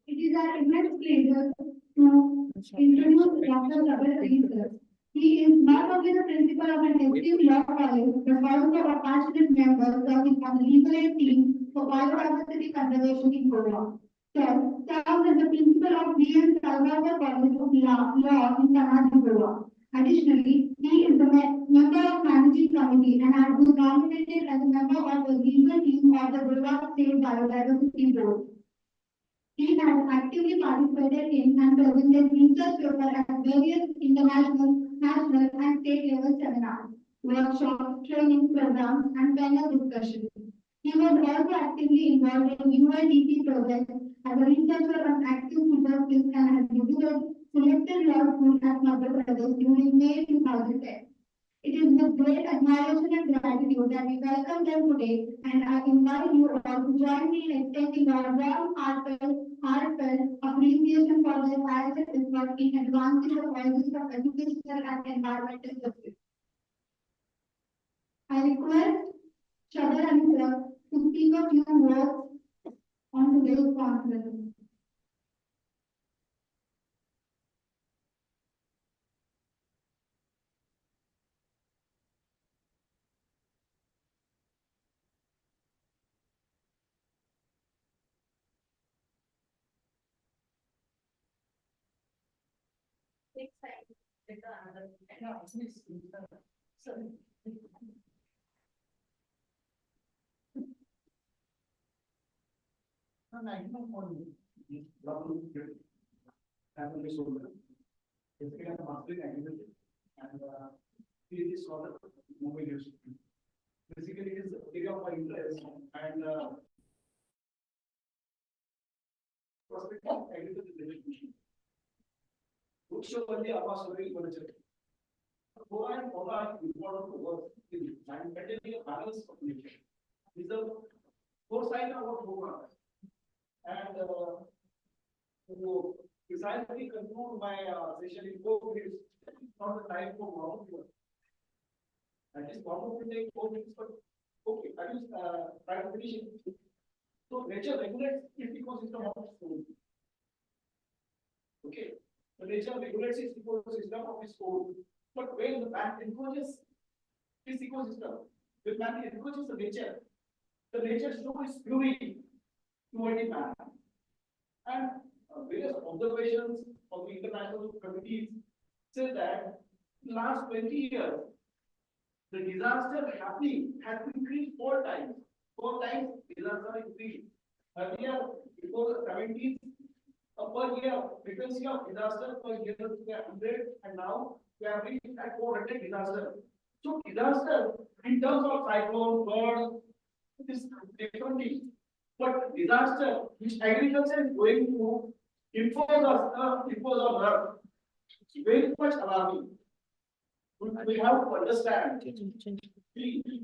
It is our immense pleasure to introduce Dr. Sabir. He is not only the principal of an esteemed law college, but also a passionate member serving on the legal aid team for biodiversity conservation in Goa. Sir serves as the principal of B.M. Salvador College of Law in Tamil, Goa. Additionally, he is the member of managing committee and has been nominated as a member of the legal team of the Goa State Biodiversity Board. He has actively participated in and presented research papers at various international, national, and state level seminars, workshops, training programs, and panel discussions. He was also actively involved in UNDP projects as a researcher on active justice and has visited selected law schools at Madhya Pradesh during May 2010. It is with great admiration and gratitude that we welcome them today, and I invite you all to join me in extending our warm, heartfelt appreciation for their tireless effort in advancing the causes of educational and environmental justice. I request Shabir and Sir to speak a few words on today's conference. Next time, take the another. Sorry. No, I don't want to. I'm a soldier. Basically, I'm a master in agriculture and PhD scholar of Mumbai University. Basically, it is area of my interest and prospective agriculture education. Which show only our story culture. Go and follow important to work in maintaining a balance of nature. Is the foresight of our program. And to precisely conclude my session in 4 minutes, not the time for one of you. At least one of you take 4 minutes, but okay, I will try to finish it. So nature regulates its ecosystem of its own. Okay, so nature regulates its ecosystem of its own. But when the man encroaches this ecosystem, when man encroaches the nature show is fury toward the man. And various observations of the international committees say that in the last 20 years, the disaster happening has increased 4 times. 4 times disaster increased. Earlier, before the 70s, per year, frequency of disaster per year was 100, and now we have reached at 400 disaster. So disaster in terms of cyclone, flood, it is differently. But disaster which agriculture is going to impose on Earth is very much alarming. We have to understand.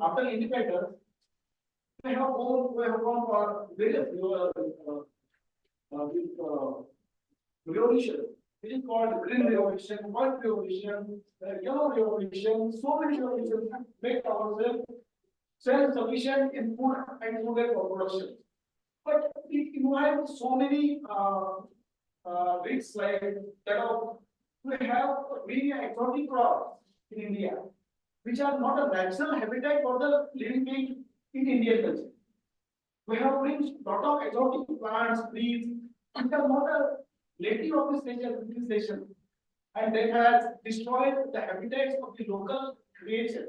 After independence, we have gone for various revolution. It is called green revolution, white revolution, yellow revolution. So many revolutions make ourselves self-sufficient in food and food and production. But it involves so many risks like that of we have many exotic crops in India, which are not a natural habitat for the living being in Indian culture. We have bring lot of exotic plants, trees, which are not a native of this nation, and they have destroyed the habitats of the local creation.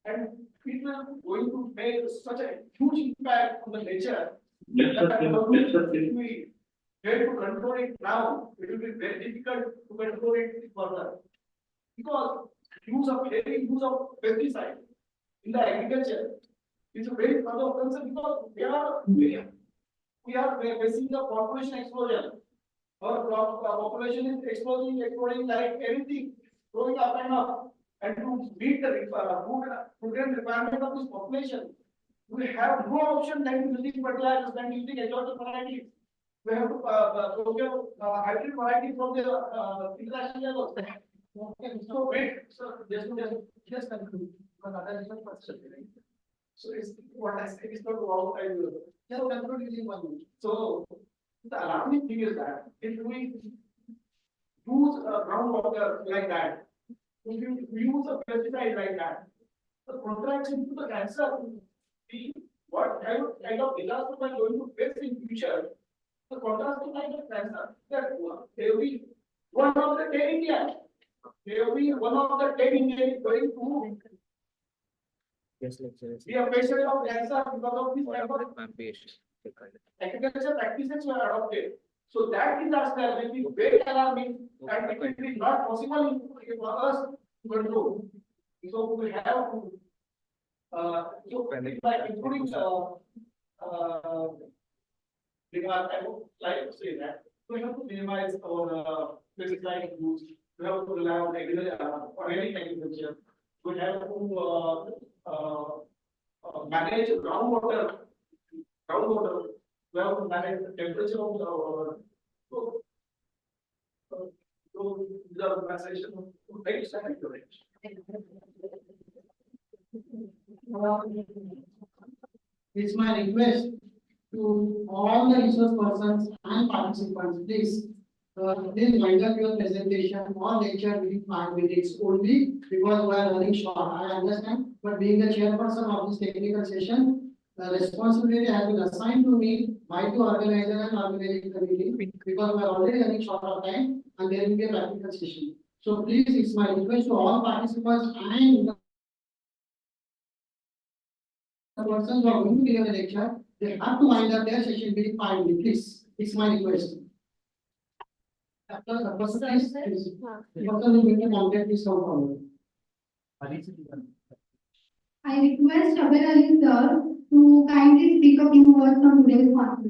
And it will going to make such a huge impact on the nature. If we try to control it now, it will be very difficult to control it further. Because heavy use of pesticide in the agriculture is a very cause of concern because we are facing the population explosion. Our population is exploding like anything, growing up and up. And to meet the food requirement of this population, we have no option than using fertilizers, than using exotic varieties. We have to procure hybrid varieties from the international level. Okay, so wait, so just conclude. Another question, right? So it's what I said is not what I do. Just conclude using 1 minute. So the alarming thing is that if we use groundwater like that, if you use a pesticide like that, the contraction to the cancer, what kind of disaster we are going to face in future, the contrast to kind of cancer, that every one of the 10 India, every one of the 10 Indian is going to be a patient of cancer because of this type of agriculture practices were adopted. So that disaster will be very alarming and it will be not possible for us to control. So we have to, by including, I would like to say that we have to minimize our pesticide use. We have to rely on organic agriculture. We have to manage groundwater. We have to manage the temperature of the water. So the message very accurate. It's my request to all the resource persons and participants, please wind up your presentation or lecture within 5 minutes only because we are running short. I understand, but being the chairperson of this technical session, the responsibility has been assigned to me by the organizer and organizing committee because we are already running short of time and there will be a practical session. So please, it's my request to all participants and the persons who are going to give a lecture, they have to wind up their session within 5 minutes. Please, it's my request. After the person is, the person who will contact is come forward. I request Abhay Ali sir to kindly speak a few words on today's conference.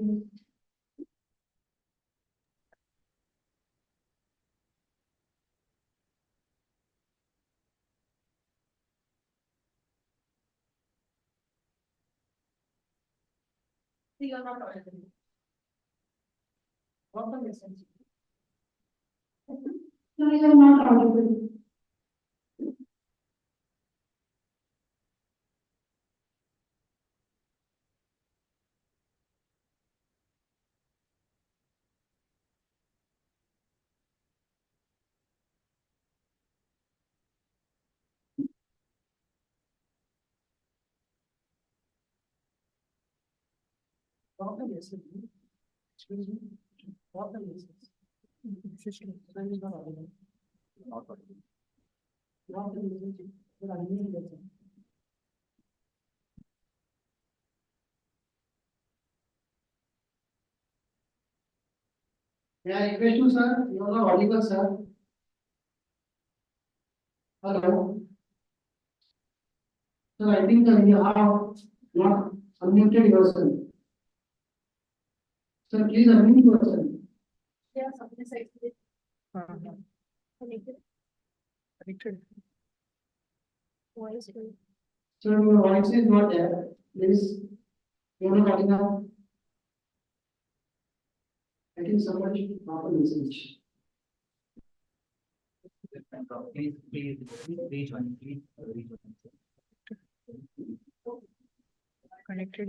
You are not audible. What the message? No, you are not audible. What the message? Excuse me. What the message? What the message? What I mean is May I request you, sir? You are not audible, sir. Hello. Sir, I think you have not unmuted yourself. Sir, please unmute yourself. Yeah, something like this. Connected. Voice. Sir, your voice is not there. Please, you are not audible. I think somebody should drop a message. Please rejoin. Connected.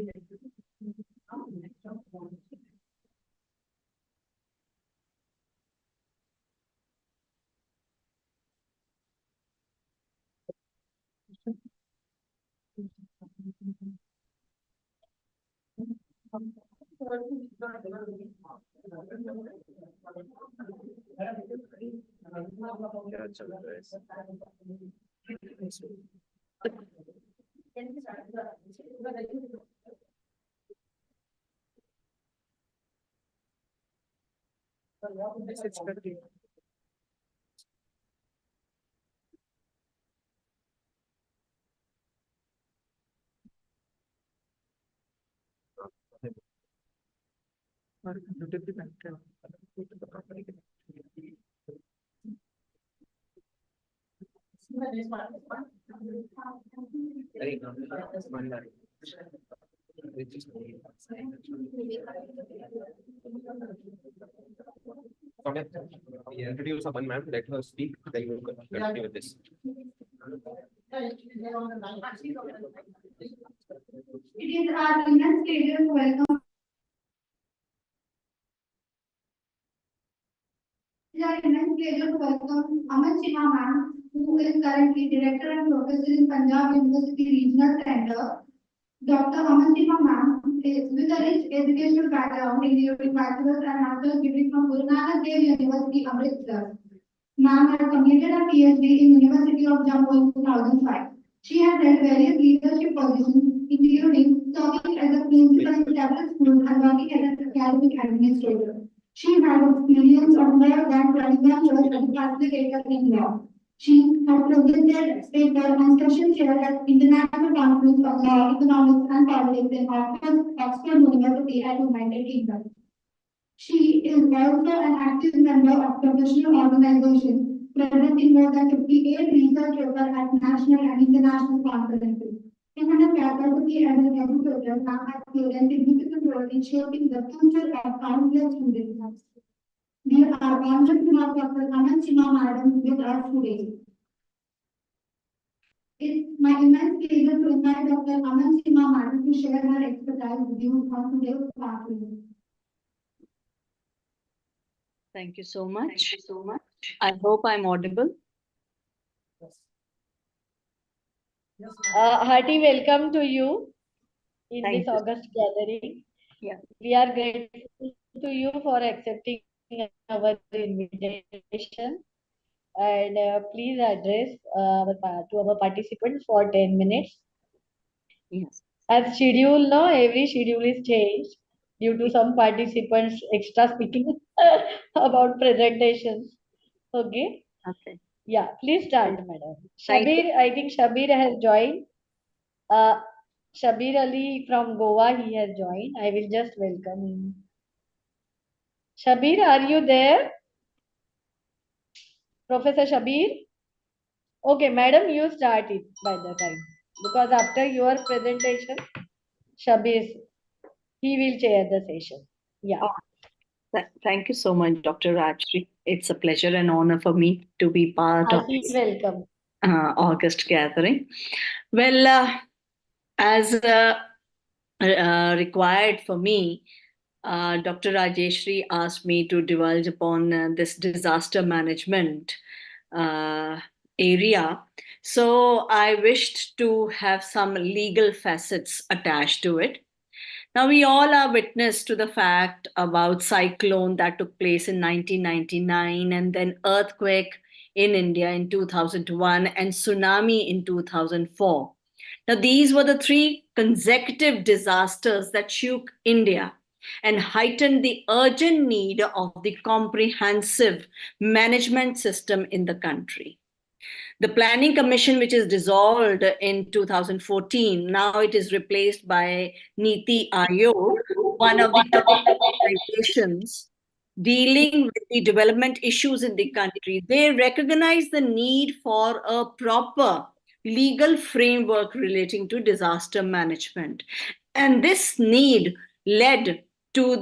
Introduce someone, ma'am. Let her speak. Then you will continue with this. It is our immense pleasure to welcome. It is our immense pleasure to welcome Aman Sinha ma'am, who is currently Director and Professor in Punjab University Regional Center. Dr. Aman Sinha ma'am is with a rich educational background, including bachelor's and master's degree from Guru Nanak Dev University, Amritsar. Ma'am has completed a PhD in University of Jammu in 2005. She has held various leadership positions, including serving as a principal in several schools and working as an academic administrator. She has experience of more than 21 years as a facilitator in law. She has presented paper and session chair at International Conference on Law, Economics and Politics in Oxford University at United Kingdom. She is also an active member of professional organizations present in more than 58 research papers at national and international conferences. In her capacity as an educator, ma'am has played a significant role in shaping the future of countless students. We are honored to have Dr. Aman Sinha madam with us today. It's my immense pleasure to invite Dr. Aman Sinha madam to share her expertise with you on today's conference. Thank you so much. I hope I'm audible. Hearty welcome to you in Thank this you. August gathering. Yeah. We are grateful to you for accepting our invitation. And please address to our participants for 10 minutes. Yes. As schedule, no, every schedule is changed due to some participants extra speaking about presentations. Okay. Okay. Yeah, please start, madam. Thank you. Shabir, I think Shabir has joined. Shabir Ali from Goa, he has joined. I will just welcome him. Shabir, are you there? Professor Shabir? Okay, madam, you start it by the time. Because after your presentation, Shabir, he will chair the session. Yeah. Oh, thank you so much, Dr. Rajshri. It's a pleasure and honor for me to be part of this Welcome. August gathering. Well, as required for me, Dr. Rajeshri asked me to divulge upon this disaster management area. So I wished to have some legal facets attached to it. Now, we all are witness to the fact about cyclone that took place in 1999 and then earthquake in India in 2001 and tsunami in 2004. Now, these were the three consecutive disasters that shook India and heightened the urgent need of the comprehensive management system in the country. The Planning Commission, which is dissolved in 2014, now it is replaced by Niti Aayog, one of the top organizations dealing with the development issues in the country. They recognize the need for a proper legal framework relating to disaster management. And this need led to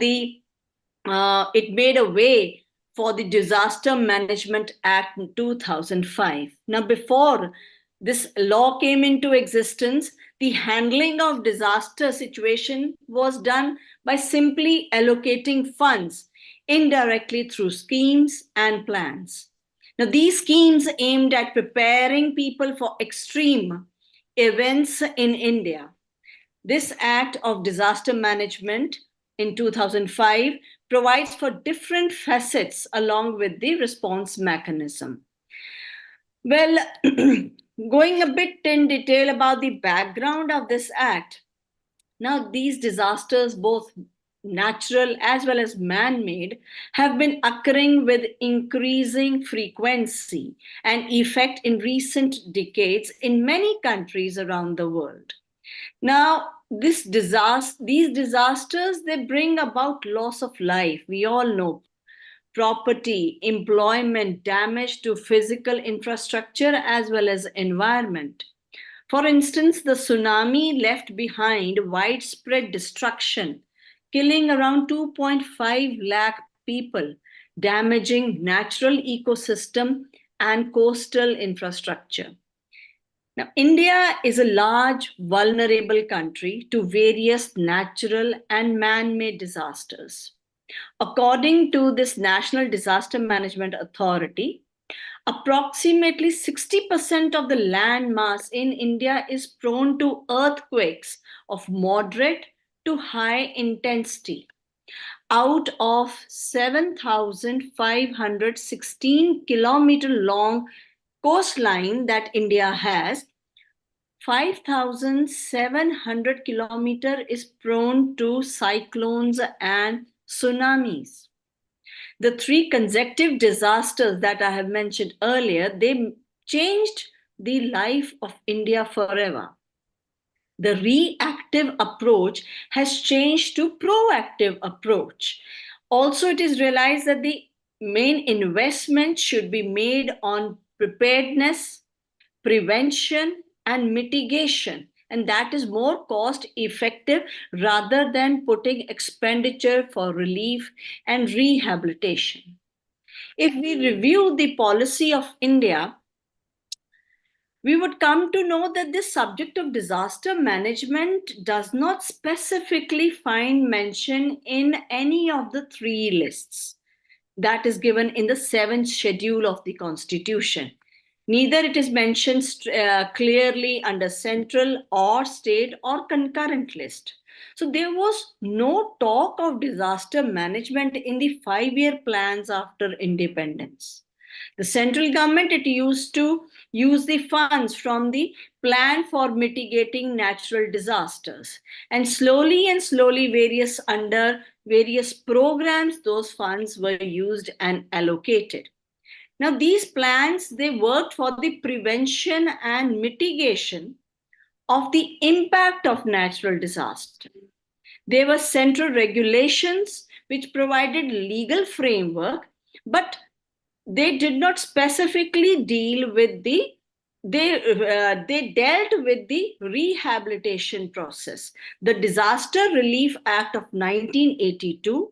it made a way for the Disaster Management Act in 2005. Now, before this law came into existence, the handling of disaster situation was done by simply allocating funds indirectly through schemes and plans. Now, these schemes aimed at preparing people for extreme events in India. This Act of Disaster Management in 2005 provides for different facets along with the response mechanism. Well, going a bit in detail about the background of this act. Now, these disasters, both natural as well as man-made, have been occurring with increasing frequency and effect in recent decades in many countries around the world. Now, these disasters, they bring about loss of life. We all know property, employment, damage to physical infrastructure as well as environment. For instance, the tsunami left behind widespread destruction, killing around 2.5 lakh people, damaging natural ecosystem and coastal infrastructure. Now, India is a large, vulnerable country to various natural and man-made disasters. According to this National Disaster Management Authority, approximately 60% of the land mass in India is prone to earthquakes of moderate to high intensity. Out of 7,516 kilometer long coastline that India has, 5,700 kilometer is prone to cyclones and tsunamis. The three consecutive disasters that I have mentioned earlier, they changed the life of India forever. The reactive approach has changed to proactive approach. Also, it is realized that the main investment should be made on preparedness, prevention, and mitigation. And that is more cost effective rather than putting expenditure for relief and rehabilitation. If we review the policy of India, we would come to know that this subject of disaster management does not specifically find mention in any of the three lists that is given in the 7th schedule of the Constitution. Neither it is mentioned clearly under central or state or concurrent list. So there was no talk of disaster management in the 5-year plans after independence. The central government, it used to use the funds from the plan for mitigating natural disasters. And slowly, under various programs, those funds were used and allocated. Now, these plans, they worked for the prevention and mitigation of the impact of natural disaster. There were central regulations which provided legal framework, but they did not specifically deal with they dealt with the rehabilitation process. The Disaster Relief Act of 1982,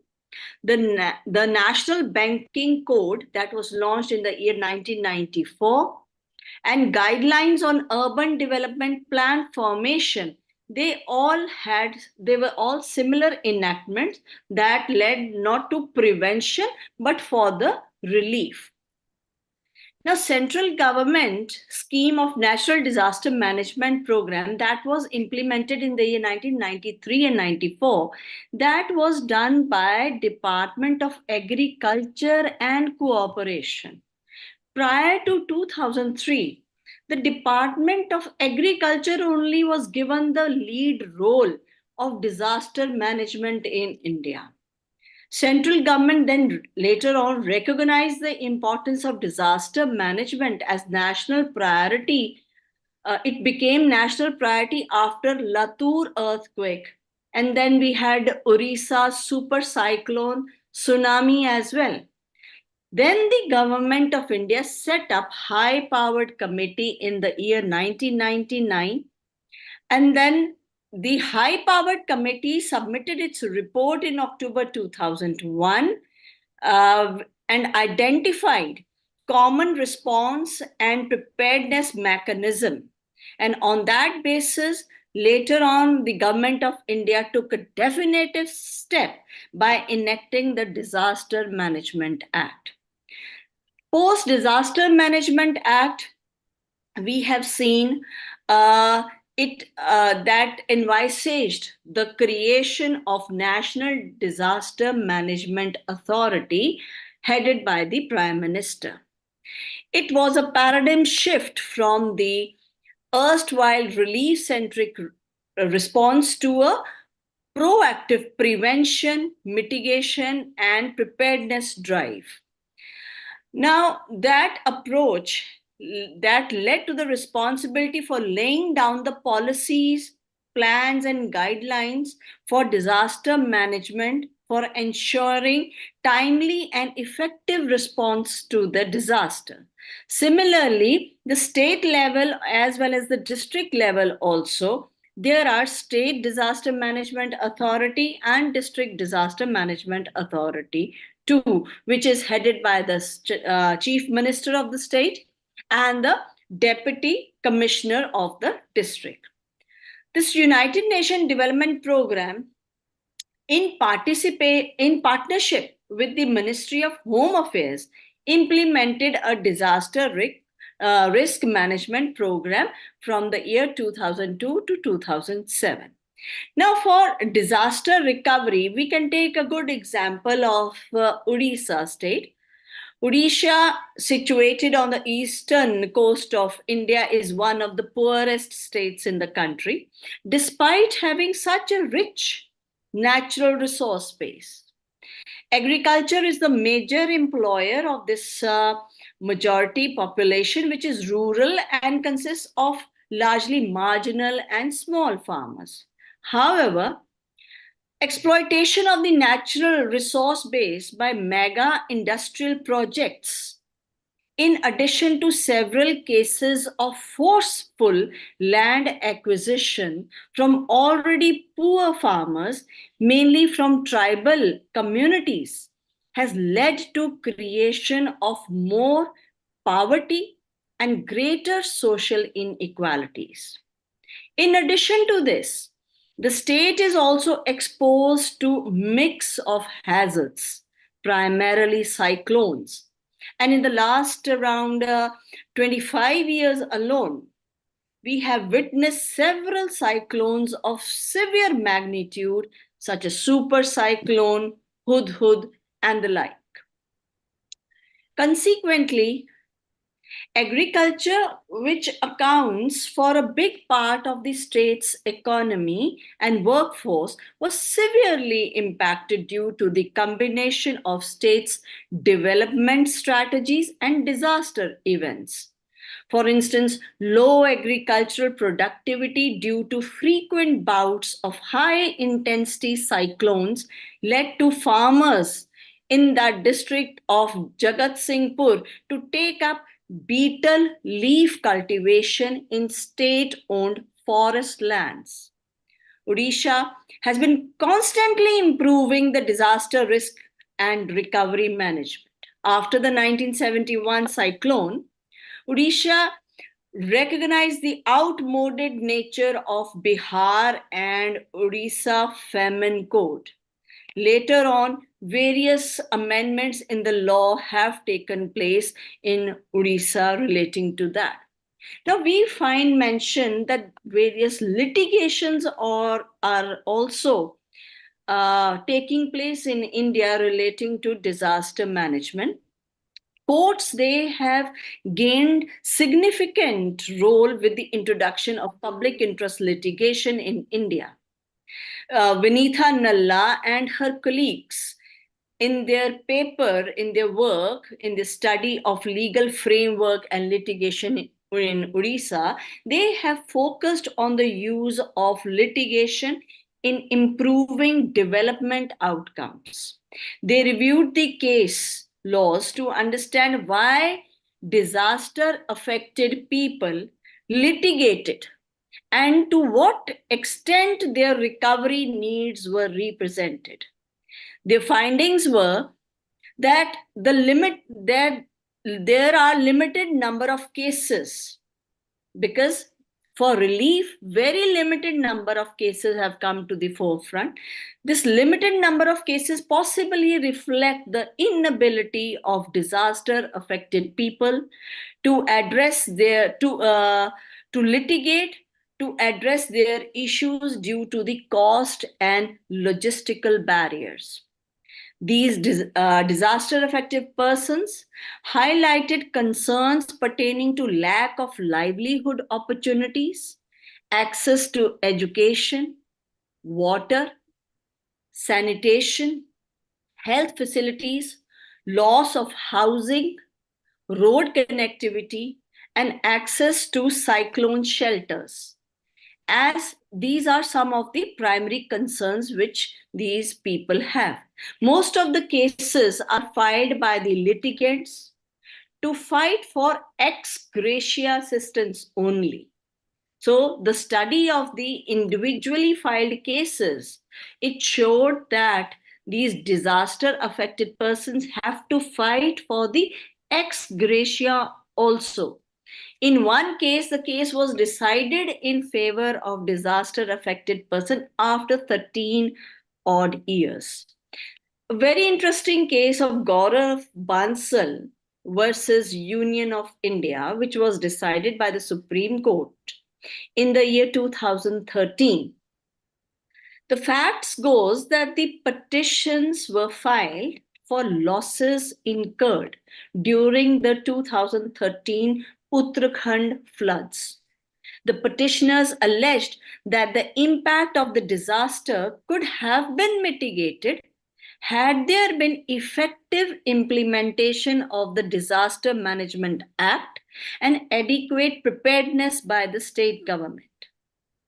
the National Banking Code that was launched in the year 1994, and guidelines on urban development plan formation, they were all similar enactments that led not to prevention but for the relief. Now, central government scheme of natural disaster management program that was implemented in the year 1993 and 94, that was done by Department of Agriculture and Cooperation. Prior to 2003, the Department of Agriculture only was given the lead role of disaster management in India. Central government then later on recognized the importance of disaster management as national priority. It became national priority after Latur earthquake. And then we had Orissa super cyclone, tsunami as well. Then the government of India set up high-powered committee in the year 1999. And then the high-powered committee submitted its report in October 2001 and identified common response and preparedness mechanism. And on that basis, later on, the government of India took a definitive step by enacting the Disaster Management Act. Post-Disaster Management Act, we have seen that envisaged the creation of National Disaster Management Authority headed by the Prime Minister. It was a paradigm shift from the erstwhile relief-centric response to a proactive prevention, mitigation, and preparedness drive. Now, that approach that led to the responsibility for laying down the policies, plans, and guidelines for disaster management for ensuring timely and effective response to the disaster. Similarly, the state level as well as the district level also, there are state disaster management authority and district disaster management authority too, which is headed by the chief minister of the state and the deputy commissioner of the district. This United Nations Development Program, in partnership with the Ministry of Home Affairs, implemented a disaster risk management program from the year 2002 to 2007. Now, for disaster recovery, we can take a good example of Odisha state. Odisha, situated on the eastern coast of India, is one of the poorest states in the country, despite having such a rich natural resource base. Agriculture is the major employer of this majority population, which is rural and consists of largely marginal and small farmers. However, exploitation of the natural resource base by mega industrial projects, in addition to several cases of forceful land acquisition from already poor farmers, mainly from tribal communities, has led to creation of more poverty and greater social inequalities. In addition to this, the state is also exposed to mix of hazards, primarily cyclones. And in the last around 25 years alone, we have witnessed several cyclones of severe magnitude, such as super cyclone, Hudhud, and the like. Consequently, agriculture, which accounts for a big part of the state's economy and workforce, was severely impacted due to the combination of state's development strategies and disaster events. For instance, low agricultural productivity due to frequent bouts of high intensity cyclones led to farmers in that district of Jagat Singhpur to take up betel leaf cultivation in state-owned forest lands. Odisha has been constantly improving the disaster risk and recovery management. After the 1971 cyclone, Odisha recognized the outmoded nature of Bihar and Odisha Famine Code. Later on, various amendments in the law have taken place in Odisha relating to that. Now, we find mention that various litigations are also taking place in India relating to disaster management. Courts, they have gained significant role with the introduction of public interest litigation in India. Vinitha Nalla and her colleagues, in their paper, in their work, in the study of legal framework and litigation in Odisha, they have focused on the use of litigation in improving development outcomes. They reviewed the case laws to understand why disaster affected people litigated and to what extent their recovery needs were represented. Their findings were that there are limited number of cases, because for relief, very limited number of cases have come to the forefront. This limited number of cases possibly reflect the inability of disaster affected people to address to litigate, to address their issues due to the cost and logistical barriers. These disaster affected persons highlighted concerns pertaining to lack of livelihood opportunities, access to education, water, sanitation, health facilities, loss of housing, road connectivity, and access to cyclone shelters, as these are some of the primary concerns which these people have. Most of the cases are filed by the litigants to fight for ex gratia assistance only. So the study of the individually filed cases, it showed that these disaster affected persons have to fight for the ex gratia also. In one case, the case was decided in favor of disaster affected person after 13 odd years. A very interesting case of Gaurav Bansal versus Union of India, which was decided by the Supreme Court in the year 2013. The facts goes that the petitions were filed for losses incurred during the 2013 Uttarakhand floods. The petitioners alleged that the impact of the disaster could have been mitigated had there been effective implementation of the Disaster Management Act and adequate preparedness by the state government.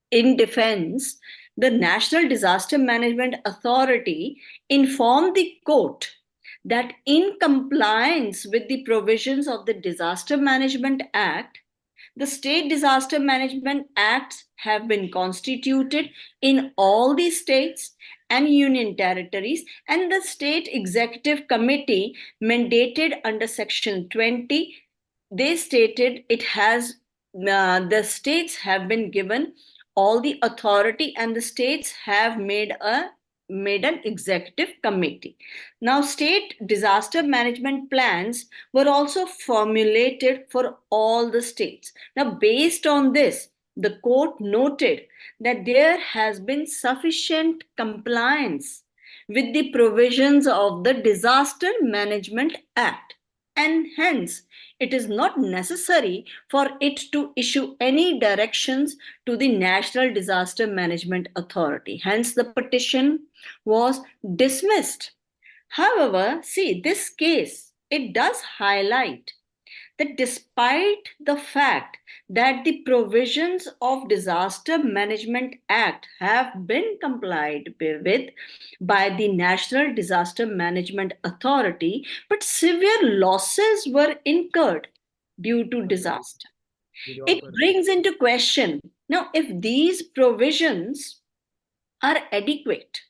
In defense, the National Disaster Management Authority informed the court that in compliance with the provisions of the Disaster Management Act, the state disaster management acts have been constituted in all the states and union territories, and the state executive committee mandated under section 20, they stated it has the states have been given all the authority and the states have made an executive committee. Now, state disaster management plans were also formulated for all the states. Now, based on this, the court noted that there has been sufficient compliance with the provisions of the Disaster Management Act, and hence it is not necessary for it to issue any directions to the National Disaster Management Authority. Hence, the petition was dismissed. However, see, this case, it does highlight that despite the fact that the provisions of Disaster Management Act have been complied with by the National Disaster Management Authority, but severe losses were incurred due to disaster. It brings into question, now, if these provisions are adequate,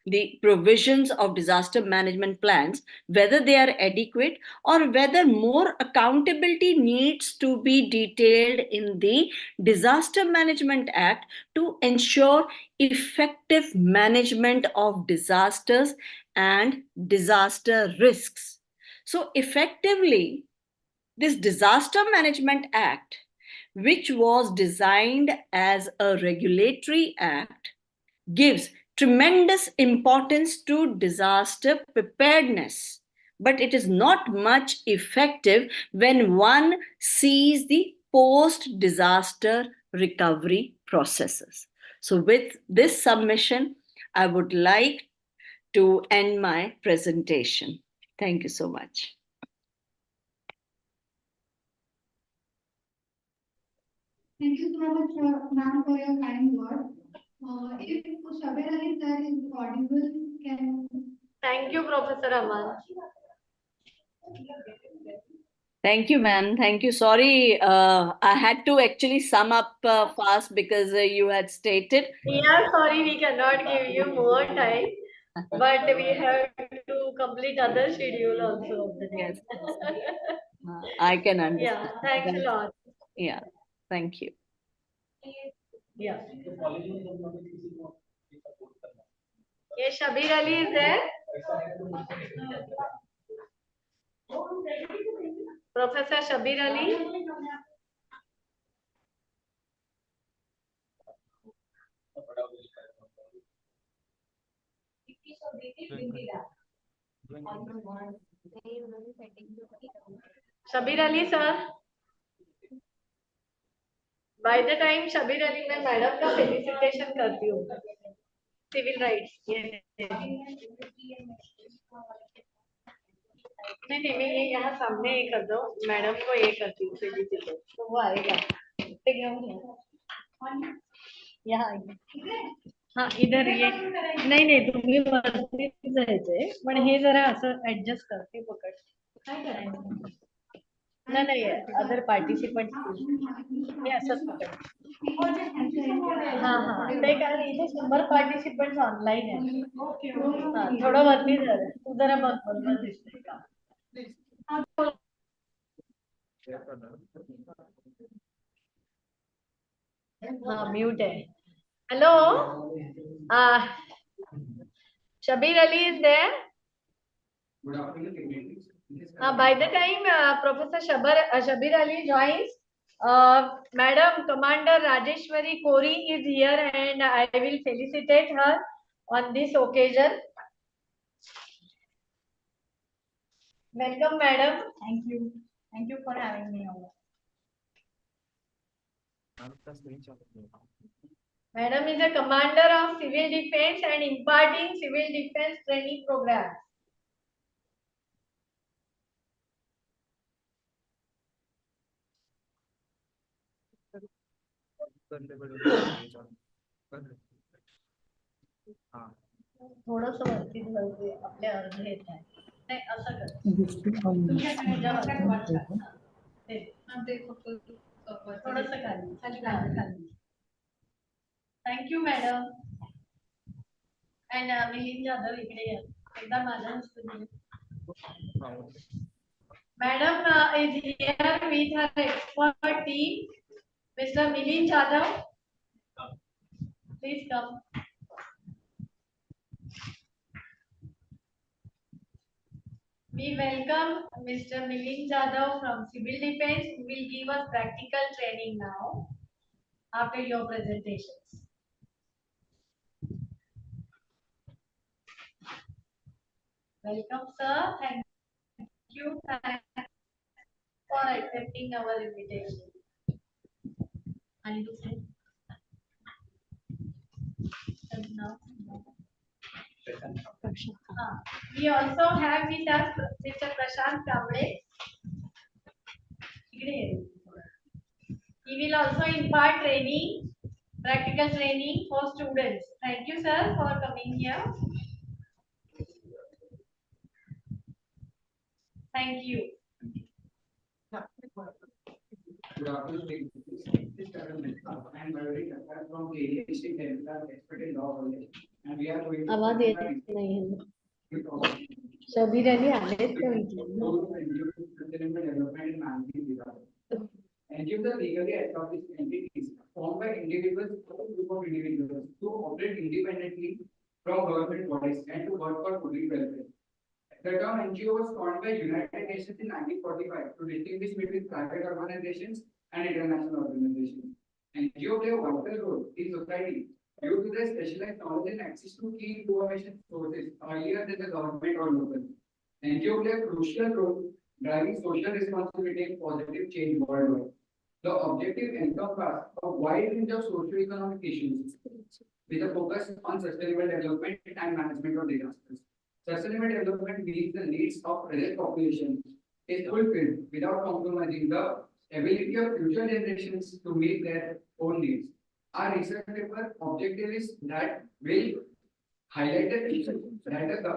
the provisions of disaster management plans, whether they are adequate or whether more accountability needs to be detailed in the Disaster Management Act to ensure effective management of disasters and disaster risks. So, effectively, this Disaster Management Act, which was designed as a regulatory act, gives tremendous importance to disaster preparedness, but it is not much effective when one sees the post disaster recovery processes. So, with this submission, I would like to end my presentation. Thank you so much. Thank you so much, ma'am, for your kind word. If Shabir Ali sir is audible, can. Thank you, Professor Aman. Thank you, man. Thank you. Sorry, I had to actually sum up fast because you had stated. We are sorry we cannot give you more time, but we have to complete other schedule also of the day. Yes. I can understand. Yeah, thanks a lot. Yeah, thank you. Yeah. Yes, Shabir Ali is there. Professor Shabir Ali. Shabir Ali sir. By the time Shabir Ali मैं madam का felicitation करती हूँ civil rights नहीं मैं ये यहाँ सामने ये कर दो मैडम को ये करती हूँ फेलिसिटेट तो वो आएगा यहाँ हाँ इधर ये नाही तुम्ही वरती जायचंय पण हे जरा असं ऍडजस्ट करते पकड काय करायचं नाही अदर पार्टिसिपंट हे असंच पकड हाँ ते कारण इथे 100 पार्टिसिपंट्स ऑनलाइन आहे हाँ थोडं वरती जरा तू जरा बघ बरोबर दिसतंय का हाँ म्यूट है hello Shabir Ali is there by the time Professor Shabir Ali joins, Madam Commander Rajeshwari Kori is here and I will felicitate her on this occasion. Welcome, Madam. Thank you. Thank you for having me over. Madam is a commander of civil defense and imparting civil defense training program. थोडस वरती जाऊया आपल्या अर्ध येत आहे नाही असं कर थोडस खाली thank you madam and Milind Jadhav इकडे या एकदा माझ्या madam is here with her expert team mister Milind Jadhav please come We welcome Mr. Milind Jadhav from Civil Defense who will give us practical training now after your presentations. Welcome sir. Thank you for accepting our invitation. And you say? Now. We also have with us Mr. Prashant Kamble. He will also impart training, practical training for students. Thank you, sir, for coming here. Thank you. Good afternoon. I'm Mayuri from the District Expert in Law College, and we are going to आवाज येत नाही शबीर अली आलेत का NGOs are legally established entities formed by individuals or a group of individuals to operate independently from government bodies and to work for public welfare. The term NGO was coined by United Nations in 1945 to distinguish between private organizations and international organizations. NGO play a vital role in society due to their specialized knowledge and access to key information sources earlier than the government or local. NGO play a crucial role driving social responsibility and positive change worldwide. The objective encompasses a wide range of socio-economic issues with a focus on sustainable development and management of disasters. Sustainable development means the needs of present population is fulfilled without compromising the ability of future generations to meet their own needs. Our research paper objective is that will highlight the issues that the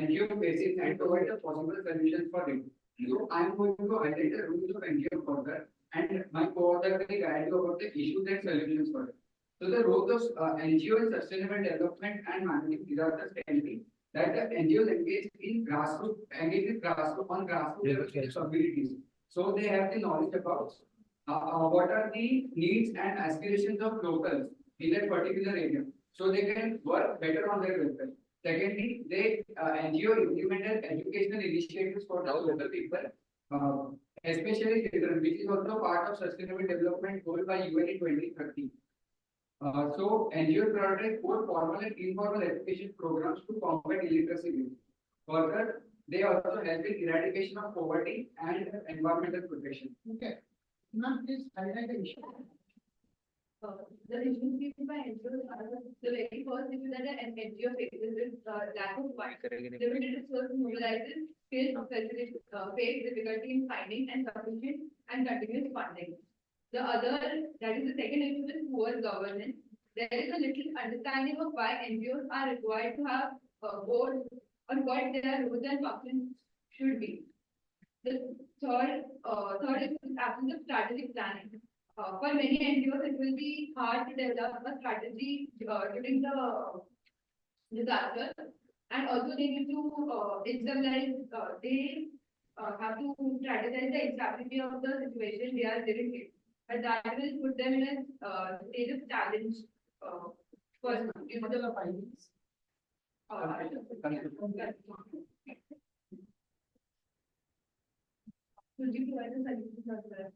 NGO faces and provide the possible solutions for it. So I am going to highlight the rules of NGO further, and my co-author will guide you about the issues and solutions for it. So the roles of NGO in sustainable development and managing disasters can be that the NGOs engage with grassroots level communities. So they have the knowledge about what are the needs and aspirations of locals in that particular area. So they can work better on their welfare. Secondly, they NGO implemented educational initiatives for the local people, especially children, which is also part of sustainable development goal by UN in 2030. So NGOs prioritize both formal and informal education programs to combat illiteracy. Further, they also help in eradication of poverty and environmental protection. Okay. Ma'am, please highlight the issue. The issues faced by NGOs are the very first issue that an NGO faces is lack of funds. Limited resource mobilizes, face difficulty in finding and sufficient and continuous funding. The other, that is the second issue, is poor governance. There is a little understanding of why NGOs are required to have a board on what their roles and functions should be. The third is absence of strategic planning. For many NGOs, it will be hard to develop a strategy during the disaster, and also they need to they have to strategize the instability of the situation they are living in, and that will put them in a stage of challenge. For the findings. Could you provide a solution as well?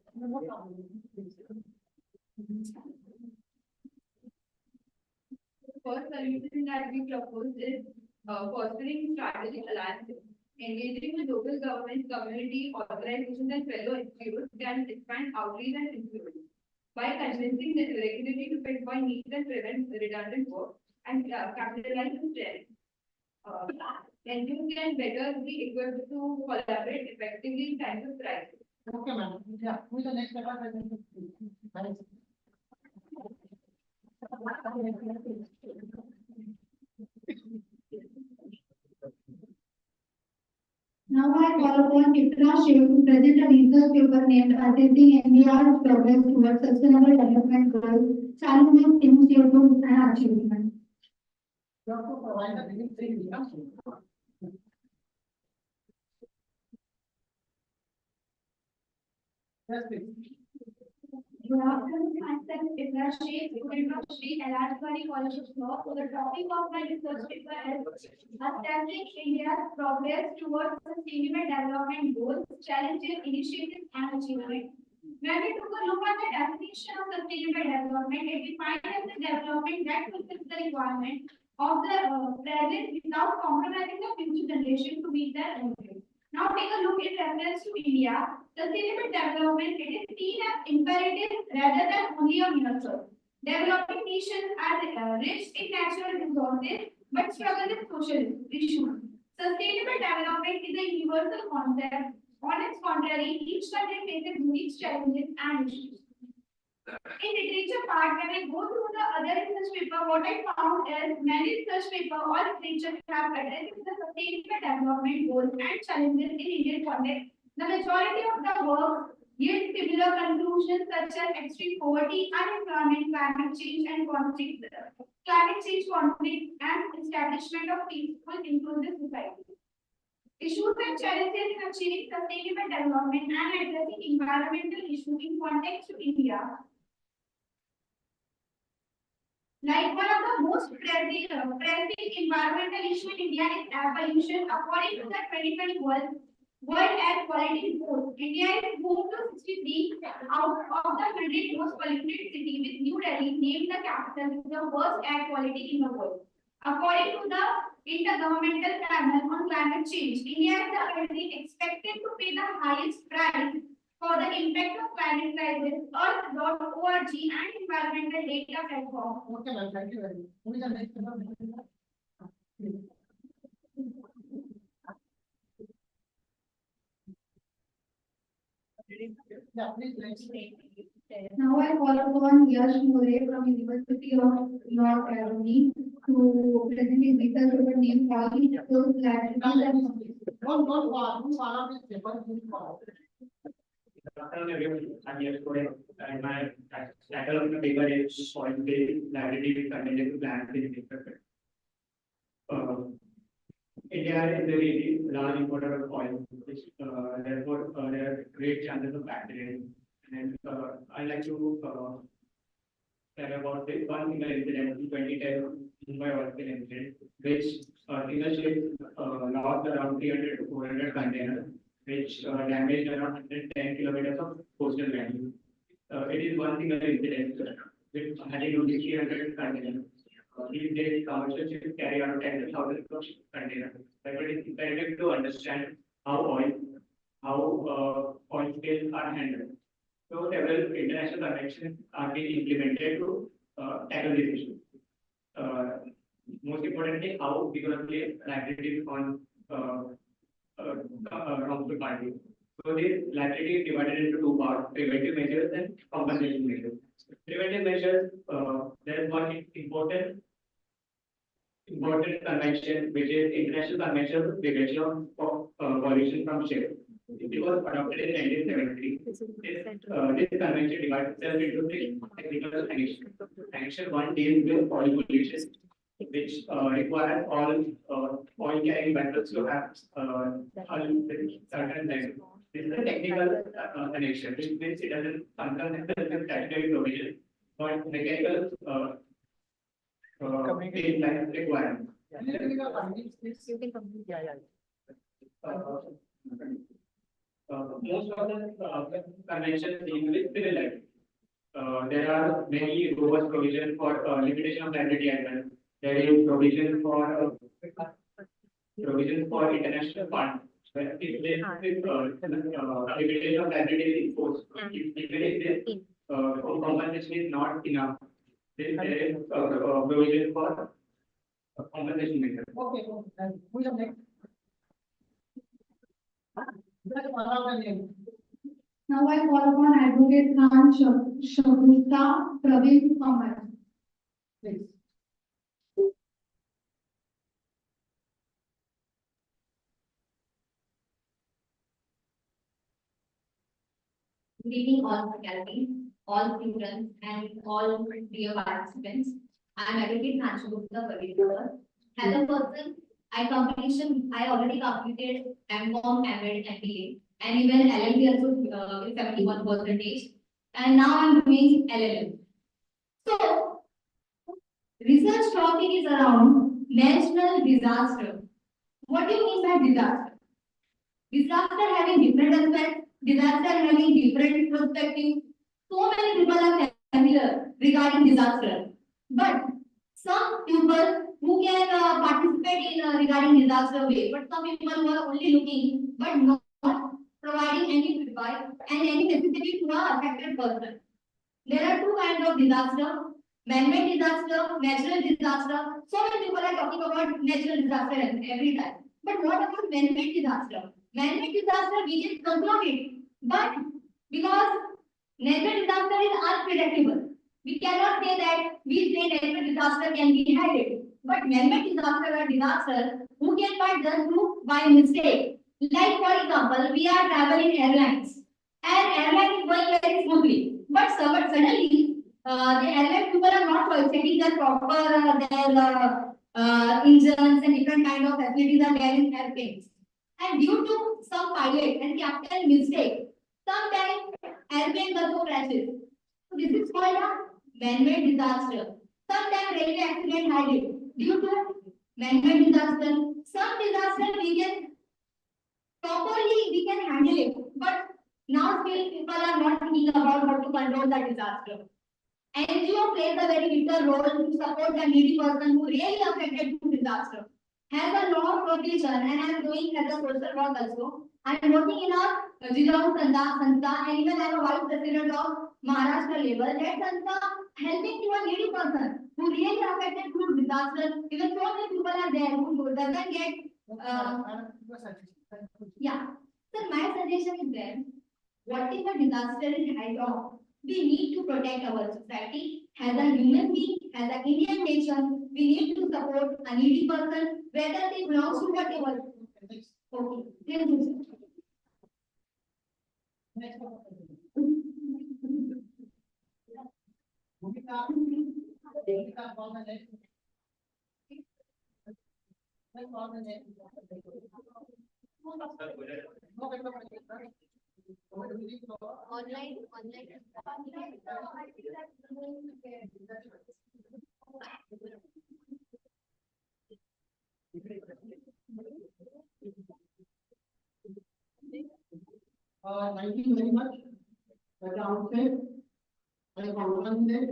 First solution that we propose is fostering strategic alliances. Engaging with local governments, community organizations, and fellow NGOs can expand outreach and influence. By convincing the regulatory to pinpoint needs and prevent redundant work and capitalize on strength. NGOs can better be equipped to collaborate effectively in times of crisis. Okay, ma'am. Yeah, who is the next speaker? Now I call upon Ikra Sheikh to present a research paper named Assessing India's Progress Towards Sustainable Development Goals, Challenges, Initiatives and Achievements. You have to provide a brief thing. Yes, please. Good afternoon, myself Ikra Sheikh, student of Sri Elaswari College of Law. So the topic of my research paper is Assessing India's Progress Towards Sustainable Development Goals, Challenges, Initiatives and Achievements. When we took a look at the definition of sustainable development, it defines as the development that fulfills the requirement of the present without compromising the future generation to meet their own needs. Now take a look in reference to India. Sustainable development, it is seen as imperative rather than only a mere choice. Developing nations are rich in natural resources but struggle with social issues. Sustainable development is a universal concept. On its contrary, each country faces unique challenges and issues. In literature part, when I go through the other research paper, what I found is many research paper or literature have addressed the sustainable development goals and challenges in Indian context. The majority of the work yield similar conclusions such as extreme poverty, unemployment, climate change, and conflict, and establishment of peaceful, inclusive society. Issues and challenges in achieving sustainable development and addressing environmental issues in context to India. Like one of the most pressing environmental issues in India is air pollution. According to the 2021 World Air Quality Report, India is home to 63 out of the 100 most polluted cities, with New Delhi named the capital with the worst air quality in the world. According to the Intergovernmental Panel on Climate Change, India is the country expected to pay the highest price for the impact of climate crisis. Earth.org and environmental data platform. Okay, ma'am. Thank you very much. Who is the next speaker? Yeah, please next. Now I call upon Yash More from University of Law Academy to present his research paper named Quality Skills Strategies and Don't follow this paper. Good afternoon, everyone. I'm Yash More, and my title of the paper is Quality Liability Connected to Plans in Infrastructure. India is a really large importer of oil, which therefore there are great chances of accidents. And I'd like to tell about this one single incident in 2010 Mumbai oil spill incident, which single ship lost around 300 to 400 containers, which damaged around 110 kilometers of coastal line. It is one single incident, with having only 300 containers. These days, commercial ships carry around 10,000 containers. But it is imperative to understand how oil spills are handled. So several international conventions are being implemented to tackle this issue. Most importantly, how we're going to play liabilities on wrongful parties. So this liability is divided into two parts: preventive measures and compensation measures. Preventive measures, there is one important convention, which is International Convention on Prevention of Pollution from Ships. It was adopted in 1973. This convention divides itself into three technical sanctions. Sanction 1 deals with oil pollution, which requires all oil carrying vessels to have hull with certain length. This is a technical connection, which means it doesn't concern with statutory provision, but mechanical baseline requirement. Most of the conventions deal with civil liability. There are many robust provisions for limitation of liability as well. There is provision for international funds. Where if this limitation of liability is imposed, even if this compensation is not enough, then there is provision for compensation measure. Okay, who's the next? Now I call upon Advocate Khan Shabita Praveen Kamar. Please. Good evening, all faculty, all students, and all dear participants. I am Advocate Khan Shabita Praveen Kamar. As a person, I already completed MCOM, MEd, MBA, and even LLB also with 71%. And now I am doing LLM. So, research topic is around national disaster. What do you mean by disaster? Disaster having different aspects, disaster having different perspectives. So many people are familiar regarding disaster. But some people who can participate in regarding disaster way, but some people who are only looking but not providing any feedback and any necessity to a affected person. There are two kinds of disaster: man-made disaster, natural disaster. So many people are talking about natural disaster every time. But what about man-made disaster? Man-made disaster, we can control it, but because natural disaster is unpredictable, we cannot say that we say natural disaster can be handled. But man-made disaster are disaster who can not done through by mistake. Like for example, we are traveling airlines, and airline is going very smoothly, but suddenly the airline people are not setting their proper engines and different kind of facilities are there in airplanes. And due to some pilot and captain mistake, sometimes airplane also crashes. So this is called a man-made disaster. Sometimes railway accident happened due to man-made disaster. Some disaster we can handle it, but now still people are not thinking about how to control the disaster. NGO plays a very vital role to support the needy person who really affected to disaster. Has a law provision, and I am doing as a social work also. I am working in a Jijau Sanstha, and even I am a vice president of Maharashtra level. That Sanstha helping to a needy person who really affected through disaster. Even so many people are there who doesn't get. Yeah. So my suggestion is that whatever disaster is head on, we need to protect our society as a human being, as an Indian nation. We need to support a needy person, whether they belong to whatever. Okay, thank you. Online. 19 very much. At the outset, I congratulate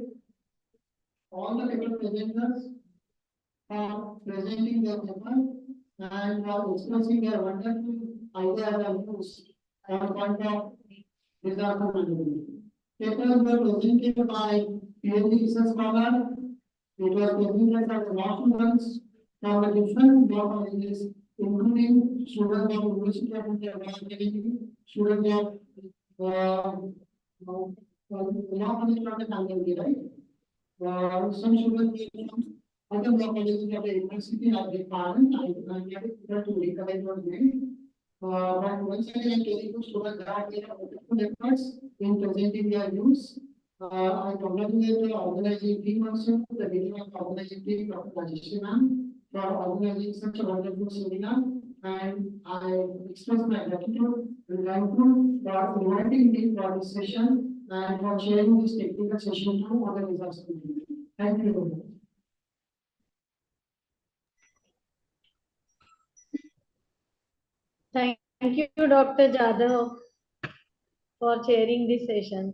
all the paper presenters for presenting their paper and for expressing their wonderful ideas and views on point of disaster management. Papers were presented by PhD research scholar. It was presented by the law students from the different law colleges, including students of University of India, students of law college from the Bangalore, right? Some students from other law colleges of the university like the parent, I get it to recollect your name. But once again, I'm telling you, students have made wonderful efforts in presenting their views. I congratulate the organizing team also, the leader of the organizing team, Dr. Rajesh ma'am, for organizing such a wonderful seminar. And I express my gratitude and thankful for inviting me for this session and for sharing this technical session to other results. Thank you very much. Thank you, Dr. Jadhav, for chairing this session.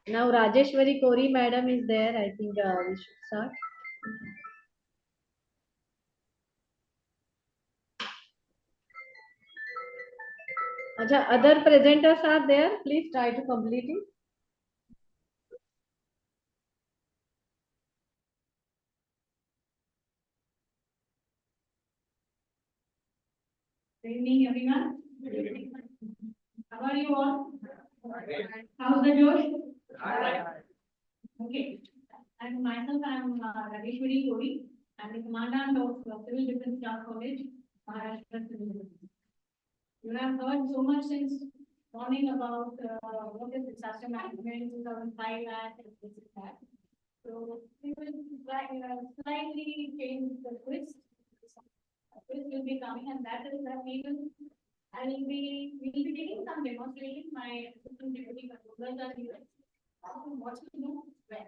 Now Rajeshwari Kori madam is there. I think we should start. Acha, other presenters are there. Please try to complete it. Good evening, everyone. How are you all? How's the Josh? Okay. And myself, I'm Rajeshwari Kori. I'm the commandant of Civil Defense Staff College, Maharashtra Civil Defense. You have heard so much since morning about what is disaster management, 2005 Act, and this and that. So we will slightly change the twist. Twist will be coming, and that is that we'll be taking some demonstration. My assistant deputy controllers are here. What to do when.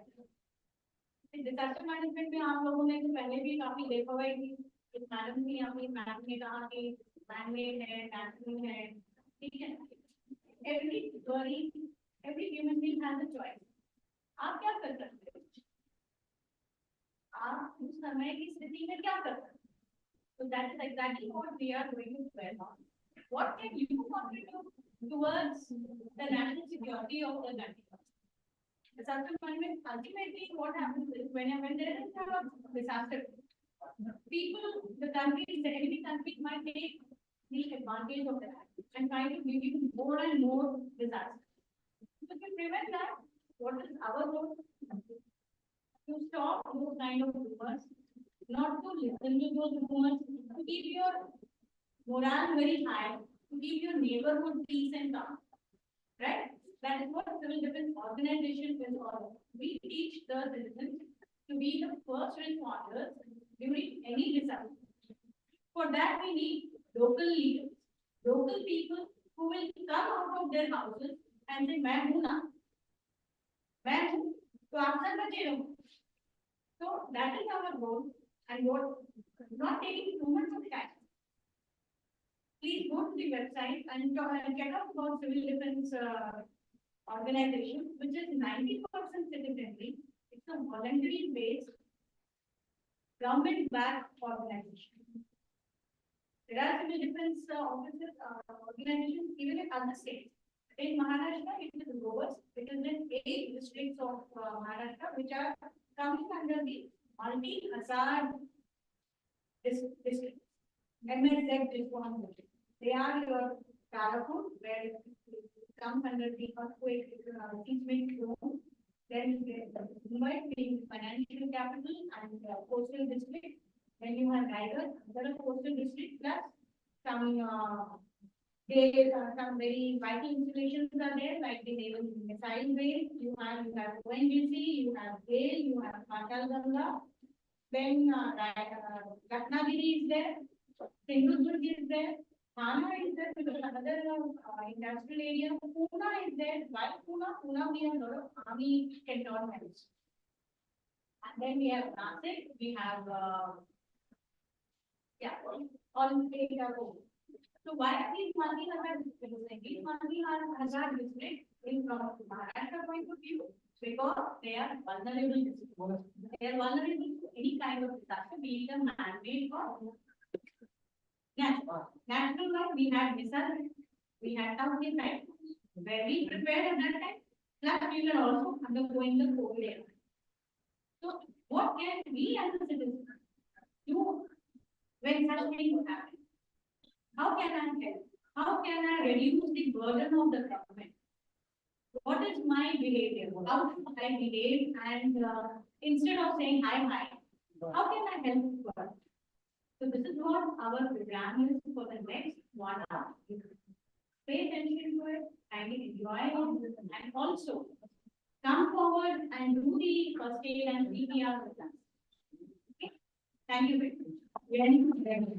Disaster management में आप लोगों ने पहले भी काफी देखा हुआ है कि इस मैडम ने अपनी मैम ने कहा कि मैनमेड है नेचुरल है ठीक है every human being has a choice आप क्या कर सकते हो आप उस समय की स्थिति में क्या कर सकते हो so that is exactly what we are going to dwell on what can you contribute towards the national security of the country. Disaster management, ultimately what happens is when there is a disaster, people, the countries, the enemy countries might take the advantage of that and try to give you more and more disasters. So to prevent that, what is our role? To stop those kind of rumors, not to listen to those rumors, to keep your morale very high, to keep your neighborhood peace and calm, right? That is what civil defense organization is all about. We teach the citizens to be the first responders during any disaster. For that, we need local leaders, local people who will come out of their houses and say, "मैं हूँ ना, मैं हूँ, तो आप सब बचे रहो." So that is our goal, and what not taking too much of time. Please go to the website and check out about civil defense organization, which is 90% citizenry. It's a voluntary-based, government-backed organization. There are civil defense offices, organizations even in other states. In Maharashtra, it is lowest. It is in 8 districts of Maharashtra, which are coming under the multi-hazard districts. MSZ responsibility. They are your Tarapur, where it comes under the earthquake seismic zone. Then Mumbai being financial capital and coastal district. Then you have Raigad, another coastal district, plus some some very vital installations are there, like the naval missile base. You have ONGC, you have GAIL, you have Patal Ganga. Then Ratnagiri is there, Sindhudurg is there, Thana is there, because another industrial area. Pune is there. Why Pune? Pune we have a lot of army cantonments. And then we have Nashik, we have all 8 are home. So why are these money are these money are different in from Maharashtra point of view? Because they are vulnerable. They are vulnerable to any kind of disaster, be it a man-made or natural. Natural one, we had disaster, we had something right, where we prepared at that time. Plus, we were also undergoing the COVID era. So, what can we as a citizen do when such things happen? How can I help? How can I reduce the burden of the government? What is my behavior? How should I behave? And instead of saying hi, how can I help first? So this is what our program is for the next 1 hour. Pay attention to it, kindly enjoy it, and also come forward and do the first aid and CPR with us. Okay? Thank you very much.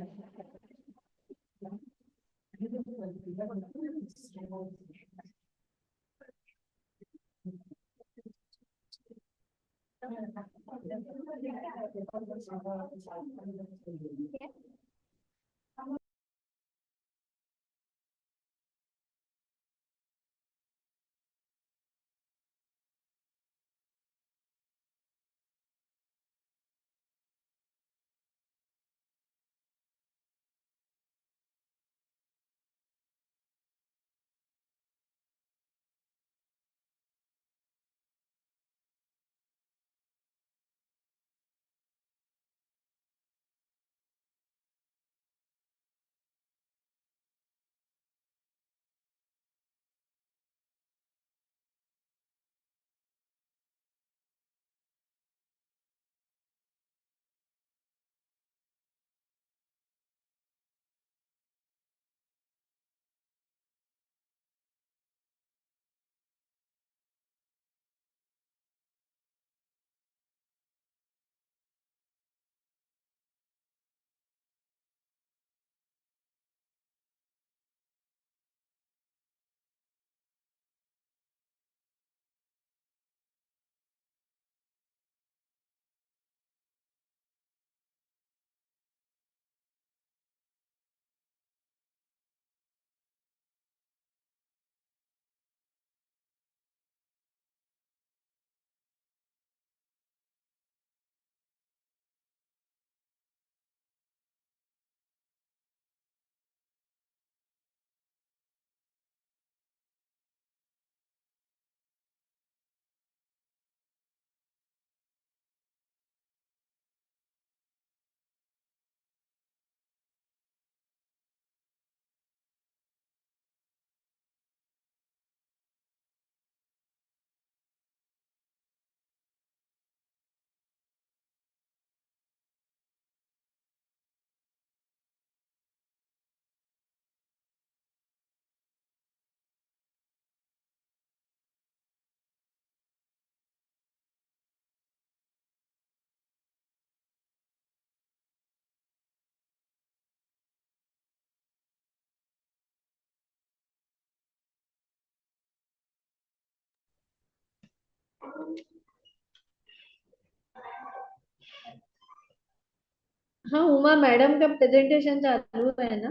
हाँ Uma madam का presentation चालू है ना?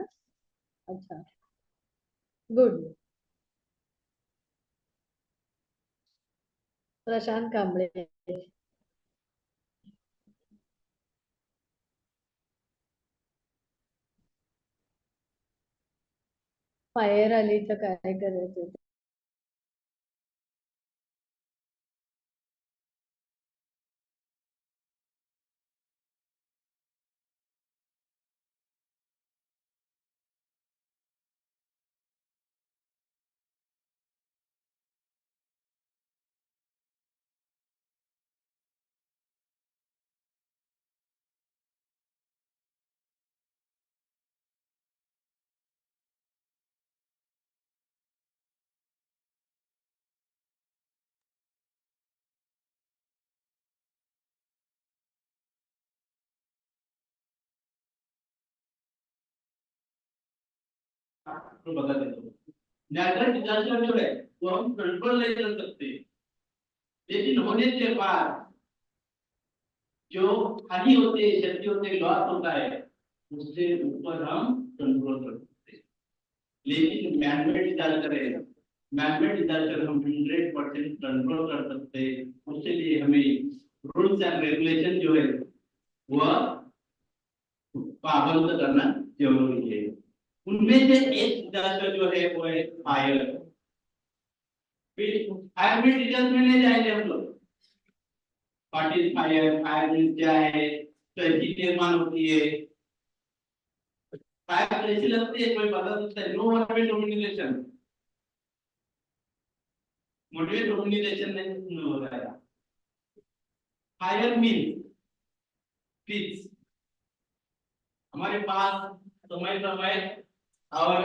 अच्छा, good. प्रशांत Kamble. Fire आली तर काय करायचं? तो बता देता हूँ नेचुरल डिजास्टर जो है वो हम कंट्रोल नहीं कर सकते, लेकिन होने के बाद जो हानि होती है, क्षति होती है, लॉस होता है, उससे ऊपर हम कंट्रोल कर सकते हैं। लेकिन मैनमेड डिजास्टर है, मैनमेड डिजास्टर हम 100% कंट्रोल कर सकते हैं। उसके लिए हमें रूल्स एंड रेगुलेशन जो है वह पाबंद करना जरूरी है। उनमें से एक डिजास्टर जो है वो है फायर। फिर फायर में डिटेल्स में नहीं जाएंगे हम लोग। What is fire, fire mean क्या है, कैसे निर्माण होती है, फायर कैसे लगती है, कोई बता सकता है? No motivate domination, motivate domination नहीं हो रहा है। फायर मीन प्लीज, हमारे पास समय समय और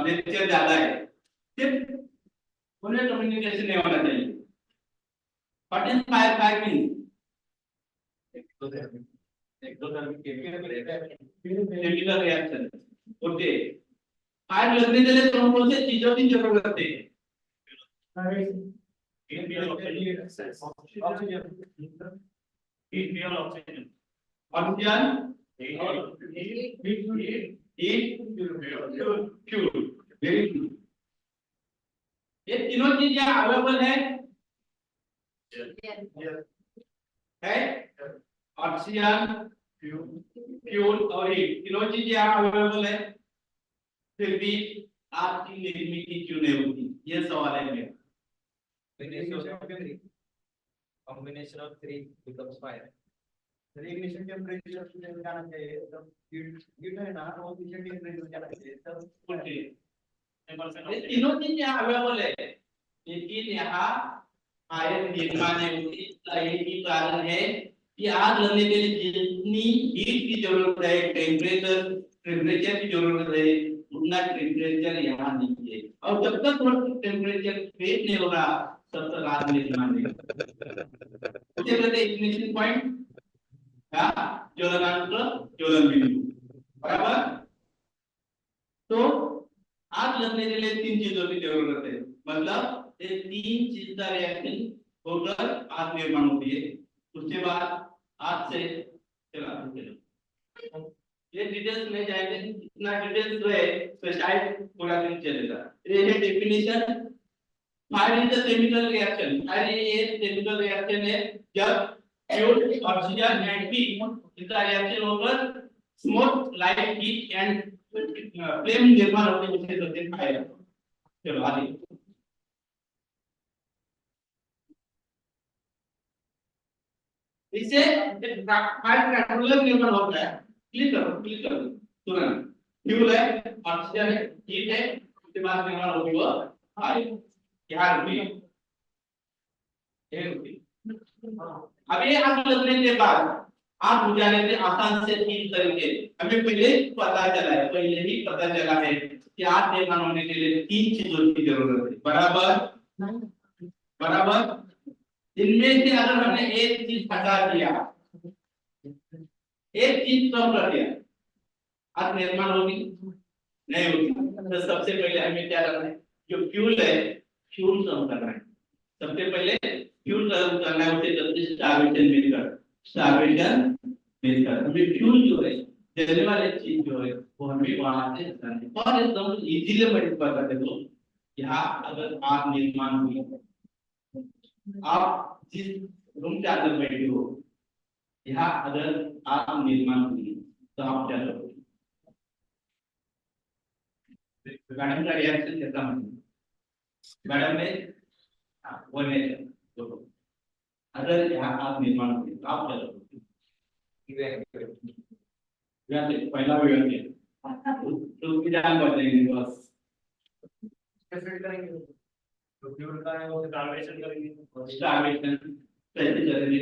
लेक्चर ज्यादा है, सिर्फ मोटिवेट डोमिनेशन नहीं होना चाहिए। What is fire, fire mean chemical reaction. Okay, fire लगने के लिए कौन से चीजों की जरूरत है? Oxygen, fuel, very good. ये तीनों चीजें अवेलेबल है ऑक्सीजन, फ्यूल और हीट, तीनों चीजें अवेलेबल है, फिर भी आपकी निर्मित क्यों नहीं होती? ये सवाल है मेरा। Combination of three becomes fire. Ignition temperature जाना चाहिए, तब हीट है ना, वो इग्निशन टेम्परेचर जाना चाहिए तब। ओके, ये तीनों चीजें अवेलेबल है, लेकिन यहाँ फायर निर्माण नहीं होती। इसका एक ही कारण है कि आग लगने के लिए जितनी हीट की जरूरत है, टेम्परेचर की जरूरत है, उतना टेम्परेचर यहाँ नहीं है। और जब तक टेम्परेचर क्रिएट नहीं होगा तब तक आग निर्माण नहीं होगा। उसे कहते हैं इग्निशन पॉइंट या ज्वलनांक, ज्वलन बिंदु, बराबर। तो आग लगने के लिए तीन चीजों की जरूरत है, मतलब ये तीन चीज का रिएक्शन होकर आग निर्माण होती है। उसके बाद आग से चला, ये डिटेल्स में जाएंगे, इतना डिटेल्स जो है तो शायद पूरा दिन चलेगा। ये है definition. Fire is a chemical reaction. Fire ये केमिकल रिएक्शन है जब फ्यूल, ऑक्सीजन एंड हीट इसका रिएक्शन होकर smoke, light, heat and flame निर्माण होते हैं, उसे कहते हैं फायर। चलो आगे। इससे फायर कंट्रोलर निर्माण होता है। क्लिक करो तुरंत। फ्यूल है, ऑक्सीजन है, हीट है, उसके बाद निर्माण होगी वो फायर। क्या रुकी? अब ये आग लगने के बाद आग बुझाने के आसान से तीन तरीके हमें पहले ही पता चला है कि आग निर्माण होने के लिए तीन चीजों की जरूरत है, बराबर बराबर। इनमें से अगर हमने एक चीज हटा दिया, एक चीज कम कर दिया, आग निर्माण होगी नहीं होगी। तो सबसे पहले हमें क्या करना है? जो फ्यूल है, फ्यूल कम करना है। सबसे पहले फ्यूल कम करना है, उसे जल्दी स्टार्वेशन मिलकर हमें फ्यूल जो है, जलने वाली चीज जो है वो हमें वहां से हटानी है। और एकदम इजीली मल्टीप्लाई कर दो। यहाँ अगर आग निर्माण हुई, आप जिस रूम के अंदर बैठे हो, यहाँ अगर आग निर्माण हुई तो आप क्या करोगे? मैडम का रिएक्शन कैसा होगा? मैडम ने वो नहीं, अगर यहाँ आग निर्माण हुई तो आप क्या करोगे? पहला तो जान पड़ जाएंगे बस। कैसे करेंगे? तो फ्यूल का है वो स्टार्वेशन करेंगे। स्टार्वेशन कैसे करेंगे?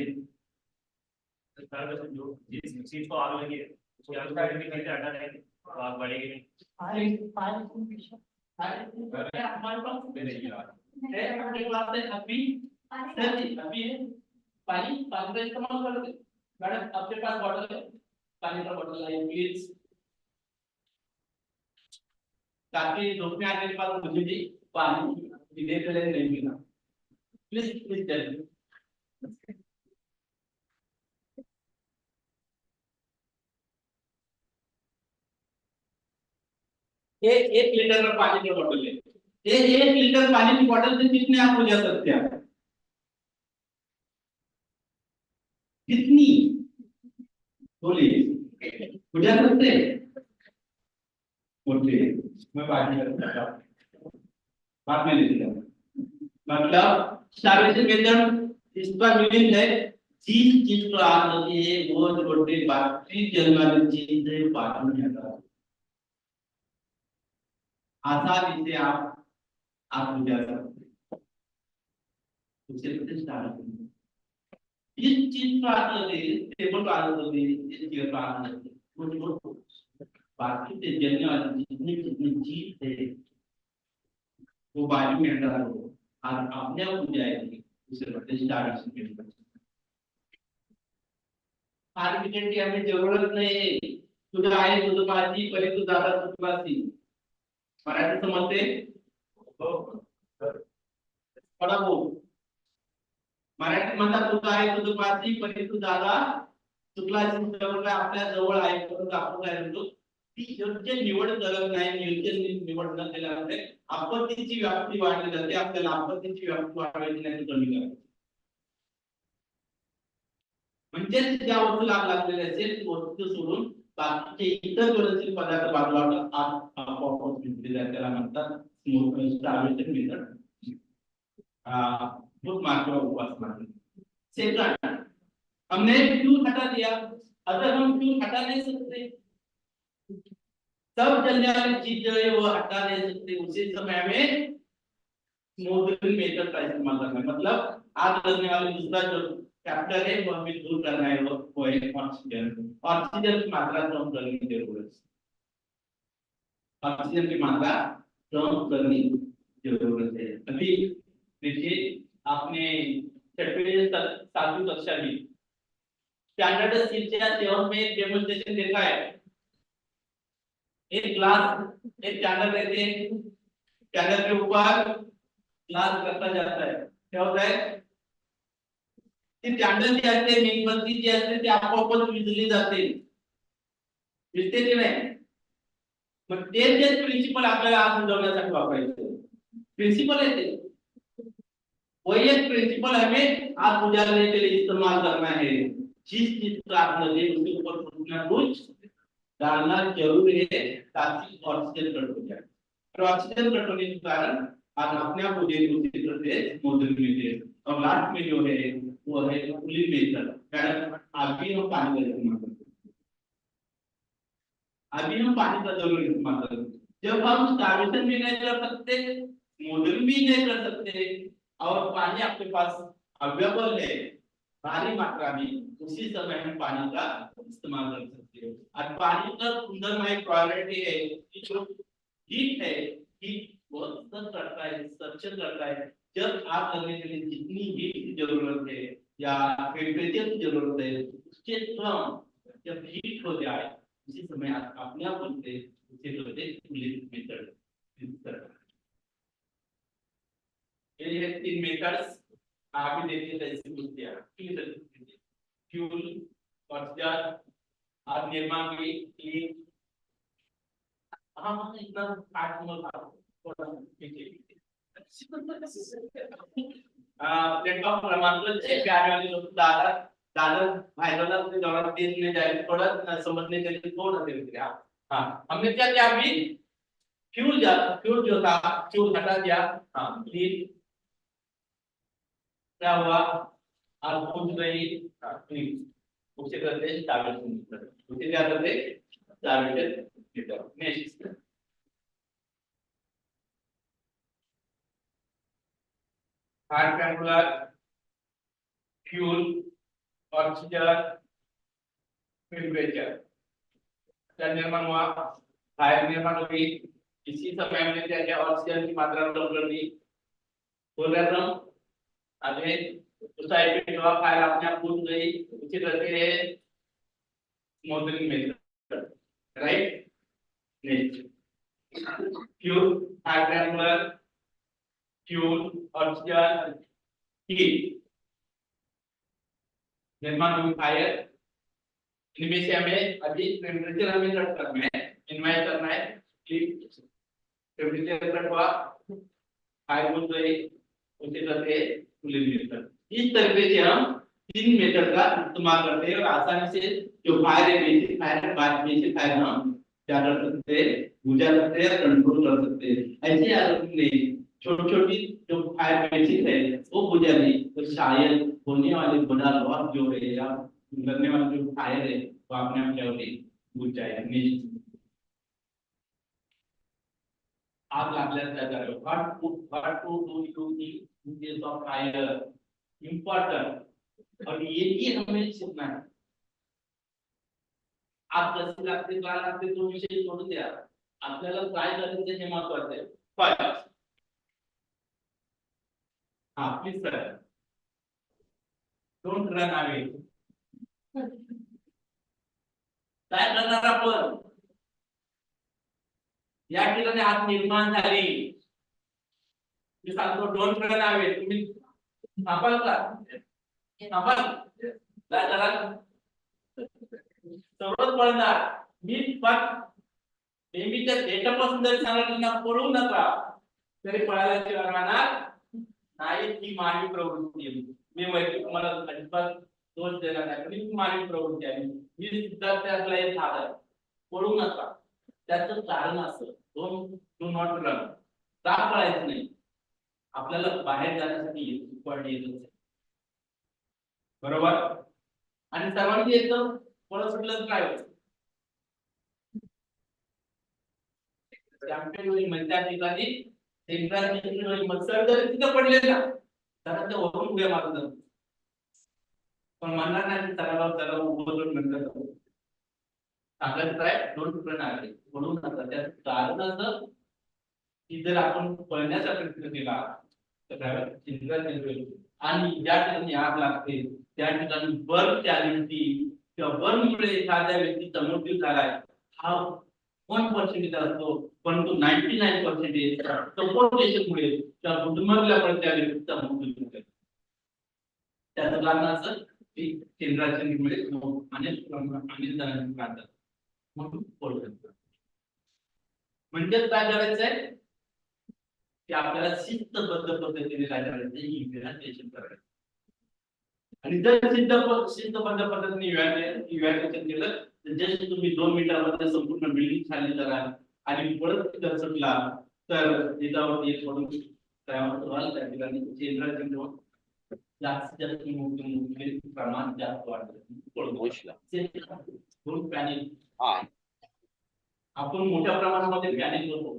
स्टार्वेशन जो जिस चीज को आग लगी है उसकी आग का भी कैसे हटा देंगे, आग बढ़ेगी नहीं। हमारे पास है, हमारे पास है अभी पानी का इस्तेमाल करोगे। मैडम आपके पास बॉटल है, पानी का बॉटल लाइए प्लीज, ताकि धूप में आने के बाद मुझे भी पानी पीने के लिए नहीं मिला। प्लीज प्लीज जल्दी। ये 1 लीटर का पानी का बोतल है, ये 1 लीटर पानी की बोतल से कितने आप बुझा सकते हैं? कितनी बोलिए, बुझा सकते हैं? बोलिए, मैं बात नहीं करता, बात में लेते हैं। मतलब स्टार्वेशन मेथड इसका मीनिंग है जिस चीज को आग लगी है वो छोटे बाकी जलने वाली चीज है बाद में आता आसानी से आप बुझा सकते हैं। उससे पहले स्टार्ट करें इस चीज को आग लगी, टेबल को आग लगी, इस चीज को आग लगी, वो जो बाकी से जलने वाली जितनी जितनी चीज है वो बाजू में हटा दो और अपने आप बुझ जाएगी। उससे पहले स्टार्ट करें। आर्किटेक्ट की हमें जरूरत नहीं, तुझे आहे तुझं माझी परी तू दादा तुझी मराठी समजते हो पडा बोल मराठी म्हणतात तुझं आहे तुझं माझी परी तू दादा चुकला जवळ आपल्या जवळ आहे परंतु आपण काय म्हणतो ती योग्य निवड करत नाही, योग्य निवड न केल्यामुळे आपत्तीची व्याप्ती वाढली जाते, आपल्याला आपत्तीची व्याप्ती वाढवायची नाही कमी करायची म्हणजे ज्या वस्तूला आग लागलेली असेल ती वस्तू सोडून बाकीचे इतर ज्वलनशील पदार्थ बाजूला आपोआप विझले जातात, त्याला म्हणतात स्टार्वेशन मेथड, भूख मारने और उपवास मारने। सेकंड, हमने फ्यूल हटा दिया, अगर हम फ्यूल हटा नहीं सकते तब जलने वाली चीज जो है वो हटा नहीं सकते, उसी समय में स्मोल्डरिंग मेथड का इस्तेमाल करना है। मतलब आग लगने वाली दूसरा जो फैक्टर है वो हमें दूर करना है, वो है ऑक्सीजन। ऑक्सीजन की मात्रा कम करने की जरूरत है, ऑक्सीजन की मात्रा कम करने की जरूरत है। अभी देखिए आपने 7वीं कक्षा में स्टैंडर्ड शिक्षा 7 में डेमोन्स्ट्रेशन देखा है। एक ग्लास एक स्टैंडर्ड रहते हैं, स्टैंडर्ड के ऊपर ग्लास रखा जाता है, क्या होता है ती कॅन्डल जी असते मेणबत्ती जी असते ती आपोआपच विझली जाते, विझते की नाही? मग तेच प्रिन्सिपल आपल्याला आग बुझवण्यासाठी वापरायचं प्रिन्सिपल है ते, वही एक प्रिंसिपल हमें आग बुझाने के लिए इस्तेमाल करना है। जिस चीज का आग लगे उसके ऊपर कुछ ना कुछ डालना जरूरी है ताकि ऑक्सीजन कट हो जाए, और ऑक्सीजन कट होने के कारण आग अपने आप बुझेगी, उसी तरह से मॉडल में और लास्ट में जो है वो है कूलिंग मेथड। मैडम अभी हम पानी का इस्तेमाल करते हैं, अभी हम पानी का जरूर इस्तेमाल करते हैं। जब हम स्टार्वेशन भी नहीं कर सकते, मॉडल भी नहीं कर सकते और पानी आपके पास अवेलेबल है भारी मात्रा में, उसी समय हम पानी का इस्तेमाल कर सकते हो। और पानी का सुंदर में क्वालिटी है कि जो हीट है हीट बहुत करता है, सक्शन करता है। जब आग लगने के लिए जितनी हीट की जरूरत है या टेम्परेचर की जरूरत है उसके कम जब हीट हो जाए उसी समय आप अपने आप बोलते उसे बोलते कूलिंग मेथड। ये है 3 मेथड्स, आप भी देखिए कैसे पूछते हैं फ्यूल ऑक्सीजन और निर्माण की क्लीन। हाँ इतना 8 नंबर थोड़ा प्लेटफॉर्म क्रमांक 6 पे आने वाले लोग दादा दादा भाईवाला अपने दौरान 3 में जाए थोड़ा समझने के लिए थोड़ा देर दिया। हाँ हमने क्या किया अभी फ्यूल जो था फ्यूल हटा दिया। हाँ क्लीन क्या हुआ आप पूछ गई क्लीन उसे करते हैं स्टार्वेशन, उसे क्या करते हैं starvation next hard triangular fuel oxygen temperature क्या निर्माण हुआ, फायर निर्माण हुई। इसी समय हमने क्या किया ऑक्सीजन की मात्रा कम कर दी, बोल रहे हम आगे उस साइड पे जो फायर अपने आप बुझ गई, उसी तरह से smouldering method right. Next fuel hard triangular fuel oxygen heat निर्माण हुई फायर। इनमें से हमें अभी टेम्परेचर हमें सेट करना है, इनवाइट करना है कि टेम्परेचर कटवा काय बोलतोय उसे करते कूलिंग मेथड। इस तरीके से हम 3 मेथड का इस्तेमाल करते हैं और आसानी से जो फायर है बेसिक फायर बाद बेसिक फायर हम क्या कर सकते हैं बुझा सकते हैं कंट्रोल कर सकते हैं। ऐसे आपने छोटी छोटी जो फायर बेसिक है वो बुझा नहीं तो शायद होने वाले बड़ा लॉस जो है या लगने वाले जो फायर है वो आपने आप क्या होगी बुझ जाएगा नहीं। आप लागल्यास काय करावे what to do in case of fire important और ये भी हमें सीखना है। आप जसे लागते काय लागते तो विषय सोडून द्या आपल्याला काय करायचं हे महत्त्वाचं आहे। फायर हा please sir don't run away काय करणार आपण या ठिकाणी आज निर्माण झाली मी सांगतो डोंट रन अवे तुम्ही थांबाल का थांबाल काय कराल सर्वच पळणार मी पण नेहमीच्या डेटापासून जर सांगितलं ना पळू नका तरी पळायला शिवाय राहणार नाही ती मानवी प्रवृत्ती आहे। मी वैयक्तिक मला अजिबात दोष देणार नाही पण ही मानवी प्रवृत्ती आहे मी सुद्धा त्यातला एक भाग आहे पळू नका त्याचं कारण असं डू नॉट रन का पळायचं नाही आपल्याला बाहेर जाण्यासाठी पडणे येतच बरोबर आणि सर्वांनी एकदम पळ सुटलं काय होतं चॅम्पियन म्हणजे त्या ठिकाणी सेंट्रल मत्सर जर तिथं पडले ना तर ते वरून उड्या मारतात पण म्हणणार नाही त्याला उभं म्हणतात सांगायचं काय डोंट रन आहे म्हणून नका त्यात कारण असं की जर आपण पळण्याचा प्रयत्न केला तर सेंट्रल आणि ज्या ठिकाणी आग लागते त्या ठिकाणी बर्न कॅलिटी किंवा बर्नमुळे एखाद्या व्यक्तीचा मृत्यू झालाय हा 1% असतो परंतु 99% सफोकेशनमुळे त्या गुदमरल्यामुळे त्या व्यक्तीचा मृत्यू होतो त्याचं कारण असं की केंद्राचेमुळे अनेक जणांनी काढतात म्हणून म्हणजे काय करायचंय की आपल्याला शिस्तबद्ध पद्धतीने काय करायचं इव्हॅल्युएशन करायचं आणि जर शिस्तबद्ध पद्धतीने इव्हॅल्युएशन केलं तर जस्ट तुम्ही 2 मिनिटांमध्ये संपूर्ण बिल्डिंग खाली कराल आणि परत जर सुटला तर त्याच्यावरती एक म्हणून तयार त्या ठिकाणी केंद्राचे जास्तीत जास्त मुख्य प्रमाण जास्त वाढतं दोन पॅनिक आपण मोठ्या प्रमाणामध्ये पॅनिक करतो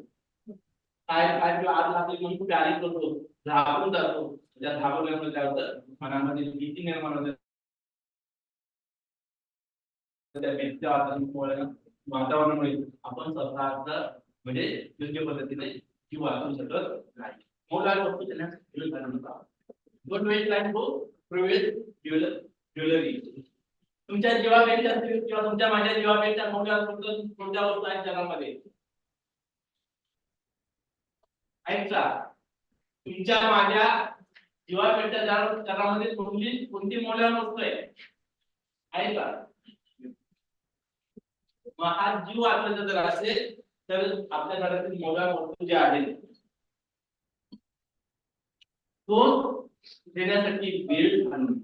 काय आग लागली म्हणून पॅनिक करतो घाबरून जातो त्या घाबरल्यामुळे काय होतं मनामध्ये भीती निर्माण होते त्या भीतीच्या वातावरणामुळे आपण स्वतःचा म्हणजे योग्य पद्धतीने जीव वाचवू शकत नाही मोठा वस्तू त्यांना Don't wait like go private jewelry. तुमच्या जीवापेक्षा किंवा तुमच्या माझ्या जीवापेक्षा मोठ्या कोणत्या वस्तू आहेत जगामध्ये ऐका तुमच्या माझ्या जीवापेक्षा जगामध्ये कोणती मोठ्या वस्तू आहे ऐका मग हा जीव वाचवायचा जर असेल तर आपल्या घरातील मोठ्या वस्तू ज्या आहेत तो देण्यासाठी वेळ आणून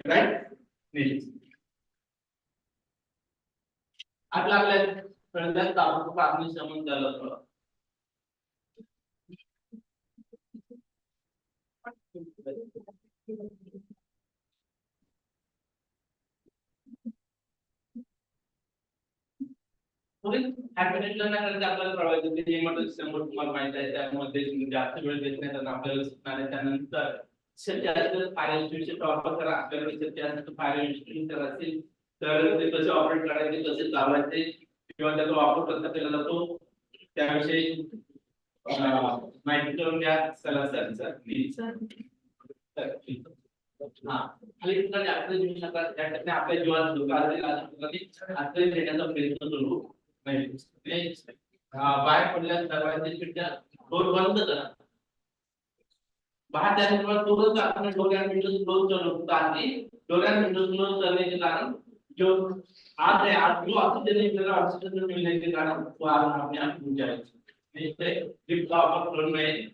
राईट आपल्या कळल्यास ताबडतोब अग्निशमन झालं आपल्याला प्रवाहायचं ते तुम्हाला माहिती आहे त्यामध्ये जास्त वेळ देत नाही आपल्याला सुटणार त्यानंतर फायर इन्स्टिट्यूटचे वापर करा आपल्याकडे फायर इन्स्टिट्यूट असेल तर ते कसे ऑपरेट करायचे कसे चालवायचे किंवा त्याचा वापर कसा केला जातो त्याविषयी माहिती करून द्या चला सर प्लीज आपल्या जीवात आश्रय देण्याचा प्रयत्न करू बाहेर पडल्या दरवाजाच्या डोर बंद करा बाहेर त्याच्यावर तुरंत आपण डोर अँड विंडोज क्लोज करतो आणि डोर अँड विंडोज क्लोज करण्याचे कारण जो आज है, आज जो ऑक्सीजन नहीं मिल रहा, ऑक्सीजन मिलने के कारण वो आज अपने आप टूट जाएगा। लिफ्ट का फ्लोर में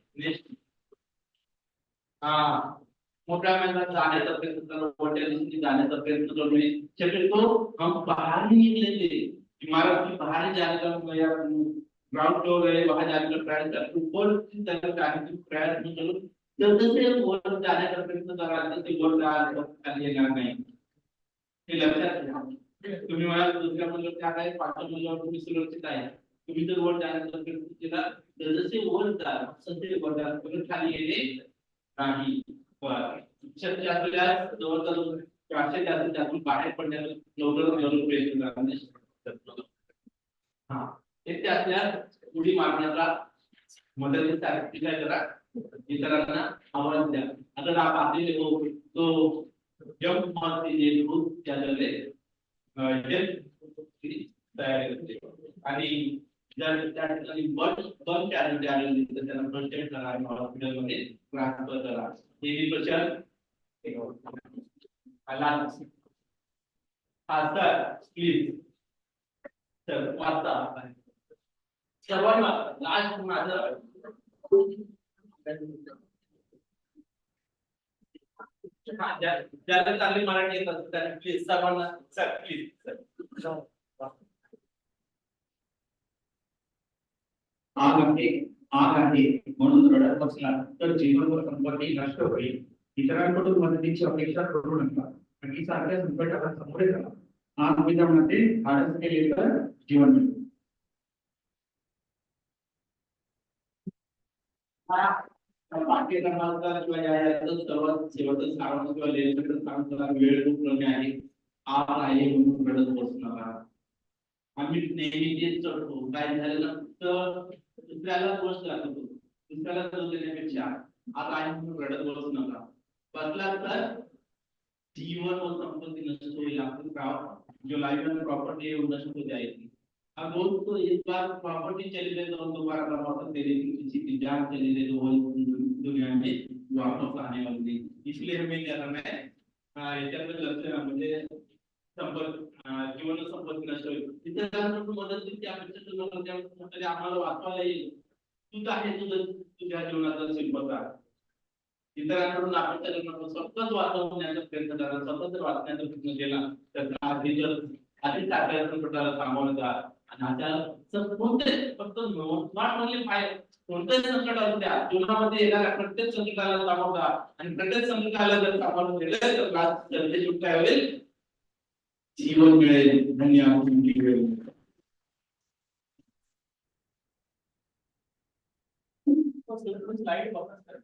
हाँ मोठ्या मैदानात जाण्याचा प्रयत्न करू, मोठ्या दिशेने जाण्याचा प्रयत्न करू नये, शक्यतो हम बाहर नहीं निकले थे, इमारत के बाहर जाने का या ग्राउंड फ्लोर है वहां जाने का प्रयास कर, ऊपर की तरफ जाने का प्रयास नहीं करो। जैसे वर जाने का प्रयत्न करा ते वर खाली येणार नाही, हे लक्षात घ्या। तुम्ही मला दुसऱ्या मजल्यावर त्या आहे, पाचव्या मजल्यावर तुम्ही सुरक्षित आहे, तुम्ही जर वर जाण्याचा प्रयत्न केला तर जसे वर जाल तसे वर जाल, तुम्ही खाली येणे नाही। शक्य असल्यास जवळजवळ 400 त्यातून बाहेर पडण्याचा लवकरात प्रयत्न करणे। हा ते असल्यास उडी मारण्याचा मदतीसाठी काय करा, इतरांना आवाज द्या। अगर आप आते हो तो जंप मारते ये ग्रुप क्या चले तयारी करते आणि जर त्या ठिकाणी बम कॅरेट आलेली तर त्यांना फर्स्ट एड करा आणि हॉस्पिटलमध्ये ट्रान्सफर करा। हे प्रचार अलार्म सर प्लीज सर वाचता सर्वांना लास्ट माझं ज्याला चांगली मराठी येत असते त्यांनी प्लीज सर्वांना सर प्लीज सर आग आहे म्हणून रडत बसला तर जीवन व संपत्ती नष्ट होईल। इतरांकडून मदतीची अपेक्षा करू नका आणि सारख्या संकटाला सामोरे जा। आग विझवण्याचे धाडस केले तर जीवन मिळेल। पाठ्यक्रमाचा किंवा याचा सर्वात शेवटचं सारांश किंवा लेखकाचं सारांश वेळ खूप कमी आहे, आग आहे म्हणून रडत बसू नका। आम्ही नेहमी तेच करतो, काय झालं तर दुसऱ्याला दोष दाखवतो, दुसऱ्याला दोष देण्यापेक्षा आग आहे म्हणून रडत बसू नका। बसला तर जीवन व संपत्ति नष्ट होईल, आपकी जो लाइफ एंड प्रॉपर्टी है वो नष्ट हो जाएगी। अब वो तो एक बार प्रॉपर्टी चली गई तो दोबारा कमा सकते, लेकिन किसी की जान चली गई तो वो दुनिया में वापस आने वाली नहीं। इसलिए हमें क्या करना है, याच्यामध्ये लक्ष म्हणजे जीवन संपत्ती नष्ट होईल, इतरांकडून मदतीची अपेक्षा करू नका, त्यामध्ये आम्हाला वाचवायला येईल, तूच आहे तुझ्या जीवनाचा शिल्पकार। इतरांकडून अपेक्षा करणं सतत वाचवण्याचा प्रयत्न करा, सतत वाचण्याचा प्रयत्न केला तर आधी साखळ्या संकटाला सामोरं जा आणि आता कोणते फक्त नॉट ओनली फायर कोणतेच संकट असू द्या, जीवनामध्ये येणाऱ्या प्रत्येक संकटाला सामोरं जा आणि प्रत्येक संकटाला जर सामोरं गेले तर लास्ट शेवटी काय होईल, जीवन मिळेल। धन्यवाद तुमची वेळ। स्लाइड वापस करा।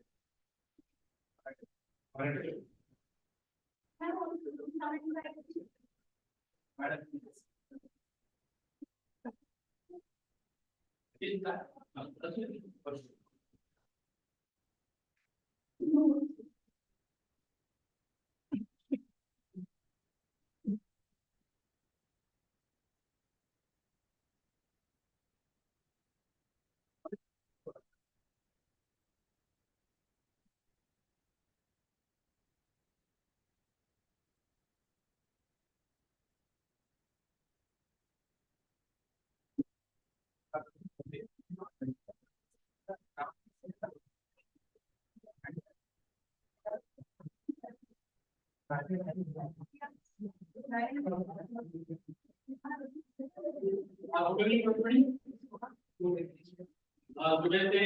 मुझे से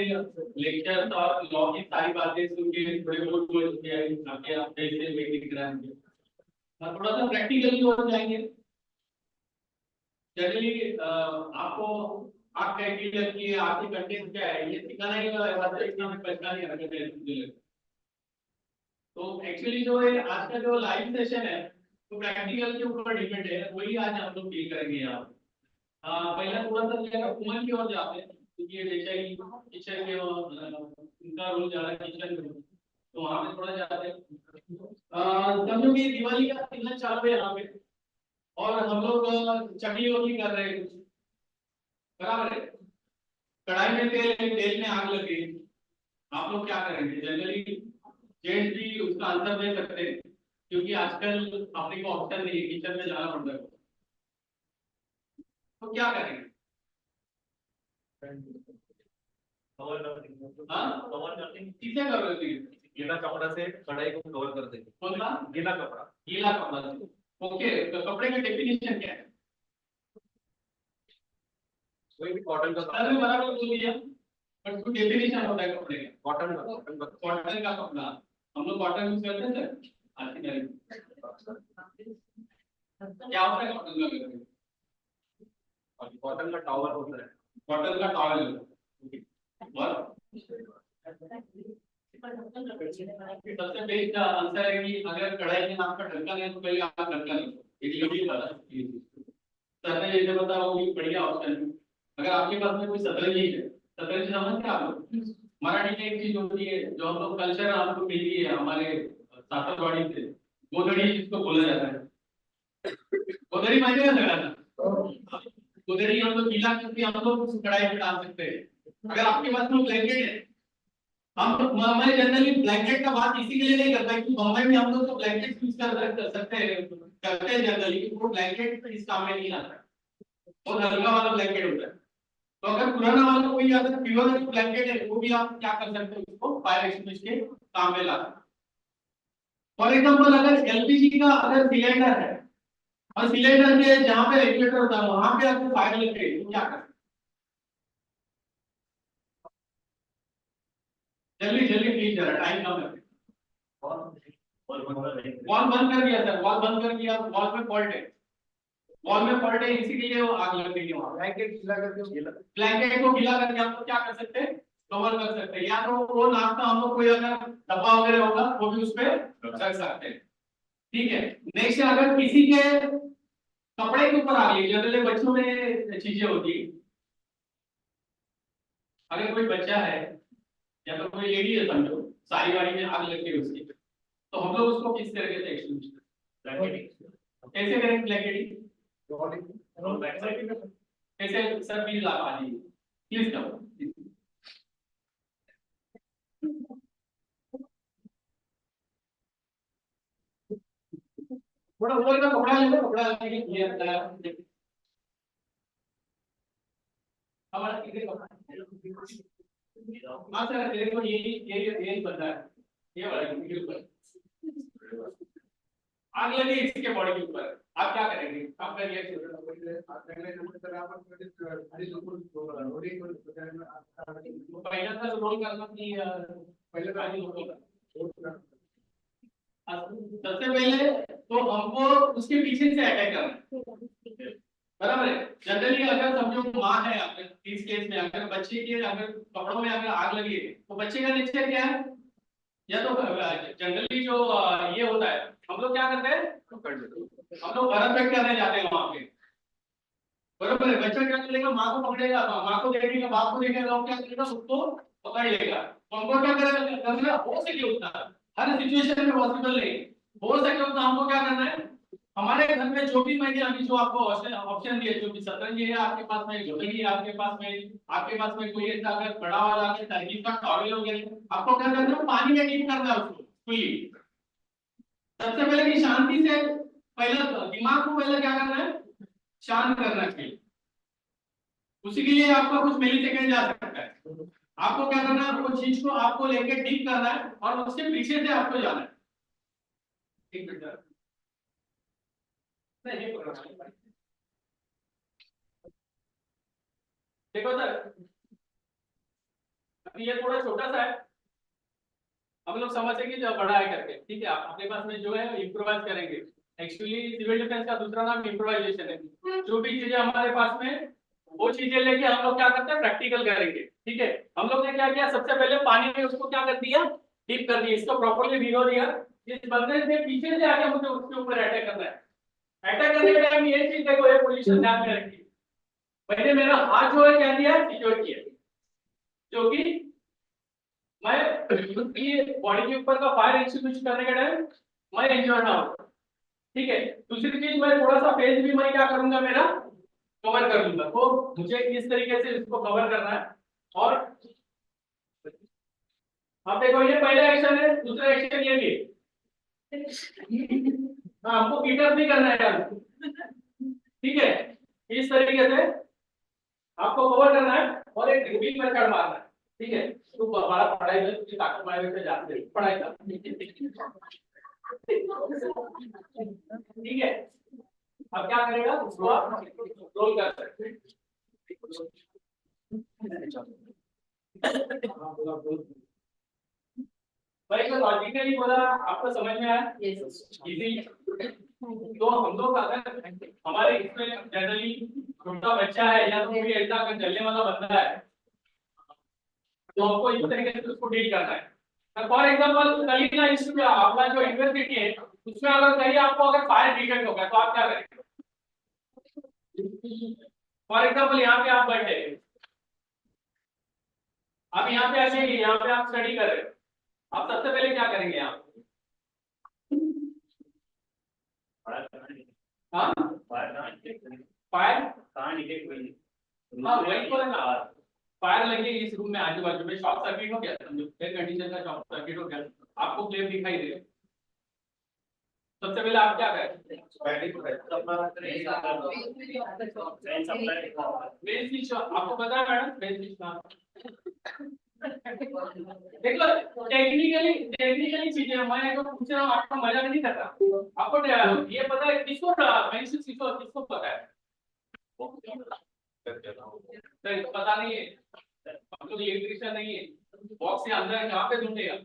लेक्चर और लॉ की सारी बातें सुन के थोड़े बहुत आगे अपने से वेटिंग कराएंगे, थोड़ा सा प्रैक्टिकली हो जाएंगे। जनरली आपको आप क्राइटेरिया की आपकी कंटेंट क्या है ये सिखाना ही वास्तविक में पहचान नहीं रखते। तो एक्चुअली जो है आज का जो लाइव सेशन है तो प्रैक्टिकल के ऊपर डिपेंड है, वही आज हम लोग डील करेंगे यहाँ। पहले थोड़ा सा कॉमन की ओर जाते हैं क्योंकि ये किचन के उनका रोल ज्यादा किचन में, तो वहाँ पे थोड़ा जाते हैं। समझो कि दिवाली का सीजन चालू है यहाँ पे और हम लोग चटनी वगली कर रहे हैं, बराबर है। कढ़ाई में तेल में आग लगी, आप लोग क्या करेंगे? जनरली जेंट्स भी उसका आंसर दे सकते हैं, क्योंकि आजकल अपने को ऑप्शन नहीं, किचन में जाना पड़ता है, तो क्या करेंगे? कवर करते किसे करोगे? गीला कपड़ा से कढ़ाई को कवर कर देंगे। कौन सा गीला कपड़ा? गीला कपड़ा से। ओके, तो कपड़े का डेफिनेशन क्या है? कोई भी कॉटन का कपड़ा। बराबर बोल दिया, बट कोई डेफिनेशन होता है कपड़े का। कॉटन का कपड़ा हम लोग कॉटन यूज करते हैं सर आज की तारीख में। क्या होता है कॉटन का? कॉटन का टॉवल होता है। कॉटन का टॉवल और सबसे बेस्ट आंसर है कि अगर कढ़ाई के नाम का ढक्कन है तो पहले आप ढक्कन रखो। सर ने जैसे बताया वो भी बढ़िया ऑप्शन है। अगर आपके पास में कोई सतरंजी है, सतरंजी समझते हैं आप लोग? मराठी में एक चीज होती है जो हम लोग कल्चर आपको मिली है हमारे सासरवाड़ी से, गोधड़ी जिसको बोला जाता है। गोधड़ी मायने में लगाना, गोधड़ी हम लोग गीला करके हम लोग कढ़ाई में डाल सकते हैं। अगर आपके पास में ब्लैंकेट है, मैं जनरली ब्लैंकेट का बात इसी के लिए नहीं करता कि बम्बई में हम लोग तो ब्लैंकेट यूज कर सकते हैं जनरली, वो ब्लैंकेट इस काम में नहीं आता, बहुत हल्का वाला ब्लैंकेट होता है। तो अगर पुराना वाला कोई अगर प्योर ब्लैंकेट है वो भी आप क्या कर सकते हैं, उसको फायर एक्सटिंग्विश के काम में ला सकते हैं। फॉर एग्जांपल अगर एलपीजी का अगर सिलेंडर है और सिलेंडर के जहां पे रेगुलेटर होता है वहां पे आपको फायर लग गई तो क्या करें? जल्दी जल्दी प्लीज, जरा टाइम कम है। वॉल बंद कर दिया सर, वॉल बंद कर दिया, वॉल में फॉल्ट है, वॉल में फॉल्ट है, इसी के लिए वो आग लग गई है वहां। ब्लैंकेट गीला करके, ब्लैंकेट को गीला करके हम लोग क्या कर सकते हैं, कवर कर सकते हैं, या तो वो नाप का हम लोग कोई अगर डब्बा वगैरह होगा वो भी उस पे रख सकते हैं। ठीक है, नेक्स्ट अगर किसी के कपड़े के ऊपर आ गई, जनरली बच्चों में चीजें होती है, अगर कोई बच्चा है या तो कोई लेडी है समझो, साड़ी वाड़ी में आग लग गई उसकी, तो हम लोग उसको किस तरीके से एक्सटिंग्विश कैसे करें? ब्लैंकेटिंग कैसे सर, प्लीज आप आ जाइए, प्लीज करो। थोड़ा ऊपर का कपड़ा ले लो, कपड़ा लेके क्लियर कराया हमारा किसी कपड़ा। हाँ सर, देखो यही बंदा है, ये वाला के ऊपर आग लगी इसके बॉडी के ऊपर, आप क्या करेंगे? आपका रिएक्शन पहले था रोल करना कि पहले पानी सबसे पहले तो हमको उसके पीछे से अटैक करना है, बराबर है। जनरली अगर समझो माँ है, अगर इस केस में अगर बच्चे के अगर कपड़ों में अगर आग लगी है तो बच्चे का नेचर क्या है, या तो जनरली जो ये होता है हम लोग क्या करते हैं, हम लोग बर्फ पेट करने जाते हैं वहां पे, बराबर है। बच्चा क्या करेगा, माँ को पकड़ेगा, माँ को देखेगा, बाप को देखेगा, वो क्या करेगा, उसको पकड़ लेगा। तो हमको क्या करना हो सके उतना, हर सिचुएशन में पॉसिबल नहीं, हो सके उतना हमको क्या करना है, हमारे घर में जो भी मैंने अभी जो आपको ऑप्शन दिए, जो भी सतरंजी है आपके पास में, गोदड़ी है आपके पास में कोई ऐसा अगर बड़ा वाला अगर टर्की का टॉवल वगैरह, आपको क्या करना है, पानी में डीप करना है उसको फुली। सबसे पहले कि शांति से, पहले दिमाग को पहले क्या करना है, शांत करना चाहिए। उसी के लिए आपका कुछ मिली सेकेंड जा सकता है। आपको क्या करना है, वो चीज को आपको लेके डीप करना है और उसके पीछे से आपको जाना है। ठीक है, देखो सर, अभी ये थोड़ा छोटा सा है, हम लोग समझेंगे जब बड़ा है करके, ठीक है। आप अपने पास में जो है इम्प्रोवाइज करेंगे। एक्चुअली सिविल डिफेंस का दूसरा नाम इम्प्रोवाइजेशन है। जो भी चीजें हमारे पास में, वो चीजें लेके हम लोग क्या करते हैं, प्रैक्टिकल करेंगे। ठीक है, हम लोग ने क्या किया, सबसे पहले पानी में उसको क्या कर दिया, डीप कर दिया, इसको प्रॉपर्ली भिगो दिया। इस बंदे से पीछे से आके मुझे उसके ऊपर अटैक करना है। अटैक करने के टाइम ये चीज देखो, ये पोजीशन ध्यान में रखिए। पहले मेरा हाथ जो है क्या दिया, सिक्योर किया, जो कि मैं ये बॉडी के ऊपर का फायर एक्सटिंग्विश करने के टाइम मैं इंजर्ड ना हो। ठीक है, दूसरी चीज मैं थोड़ा सा फेस भी मैं क्या करूंगा, मेरा कवर कर लूंगा। तो मुझे इस तरीके से इसको कवर करना है। और अब देखो, ये पहला एक्शन है, दूसरा एक्शन ये भी, हाँ, हमको कीटअप नहीं करना है यार, ठीक है। इस तरीके से आपको कवर करना है और एक ड्रिपिंग मेथड मारना है, ठीक है। तो बड़ा पढ़ाई में तुझे ताकत मारे से जाते हैं पढ़ाई का, ठीक है। अब क्या करेगा, उसको आप रोल कर सकते हैं। भाई तो लॉजिकली बोला, आपको समझ में आया? इजी। तो हम लोग अगर हमारे इसमें जनरली छोटा बच्चा है या तो कोई ऐसा अगर चलने वाला बंदा है, तो हमको इस तरीके से उसको डील करना है। फॉर एग्जाम्पल कलिंगा इंस्टीट्यूट आपका जो यूनिवर्सिटी है, उसमें अगर कहीं आपको अगर फायर डिटेक्ट होगा तो आप क्या करेंगे? फॉर एग्जाम्पल यहाँ पे आप बैठे, आप यहाँ पे आके यहाँ पे आप स्टडी कर रहे हो, आप सबसे पहले क्या करेंगे? आप हाँ फायर, हाँ वही तो है ना, फायर लगी इस रूम में आजू बाजू में, शॉर्ट सर्किट हो गया, समझो एयर कंडीशन का शॉर्ट सर्किट हो गया, आपको फ्लेम दिखाई दे, सबसे पहले आप क्या करें? मेन स्विच आपको पता है मैडम, मेन स्विच कहाँ? देखो टेक्निकली चीजें मैं तो पूछ रहा हूँ, आपका मजा नहीं कर रहा, आपको ये पता है किसको मेन स्विच किसको पता है? पता नहीं है, हम लोग इलेक्ट्रिशियन नहीं है, बॉक्स के अंदर कहाँ पे ढूंढेगा?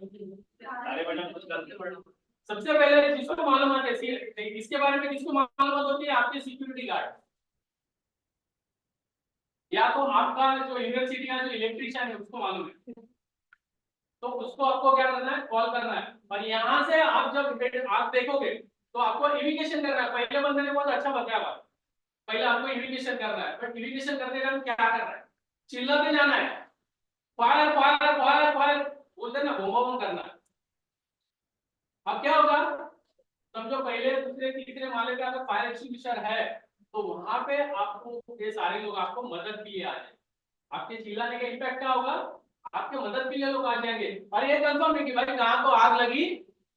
सारे बटन कुछ करते हैं। सबसे पहले जिसको मालूम है, इसके बारे में किसको मालूम होती है? आपके सिक्योरिटी गार्ड, या तो आपका जो यूनिवर्सिटी का जो इलेक्ट्रिशियन है उसको मालूम है, तो उसको आपको क्या करना है? कॉल करना है। और यहाँ से आप जब आप देखोगे तो आपको इरिगेशन करना है। पहले बंदे ने बहुत अच्छा बताया बात, पहले आपको इरिगेशन करना है, बट इरिगेशन करने का क्या करना है? चिल्लाते जाना है, फायर फायर फायर फायर बोलते ना, बम बम करना है। अब क्या होगा, समझो पहले दूसरे तीसरे माले पे अगर फायर एक्सटिंग्विशर है तो वहां पे आपको ये सारे लोग आपको मदद के लिए आ जाए, आपके चिल्लाने का इम्पैक्ट क्या होगा? आपके मदद के लिए लोग आ जाएंगे, और ये कंफर्म है कि भाई कहाँ को आग लगी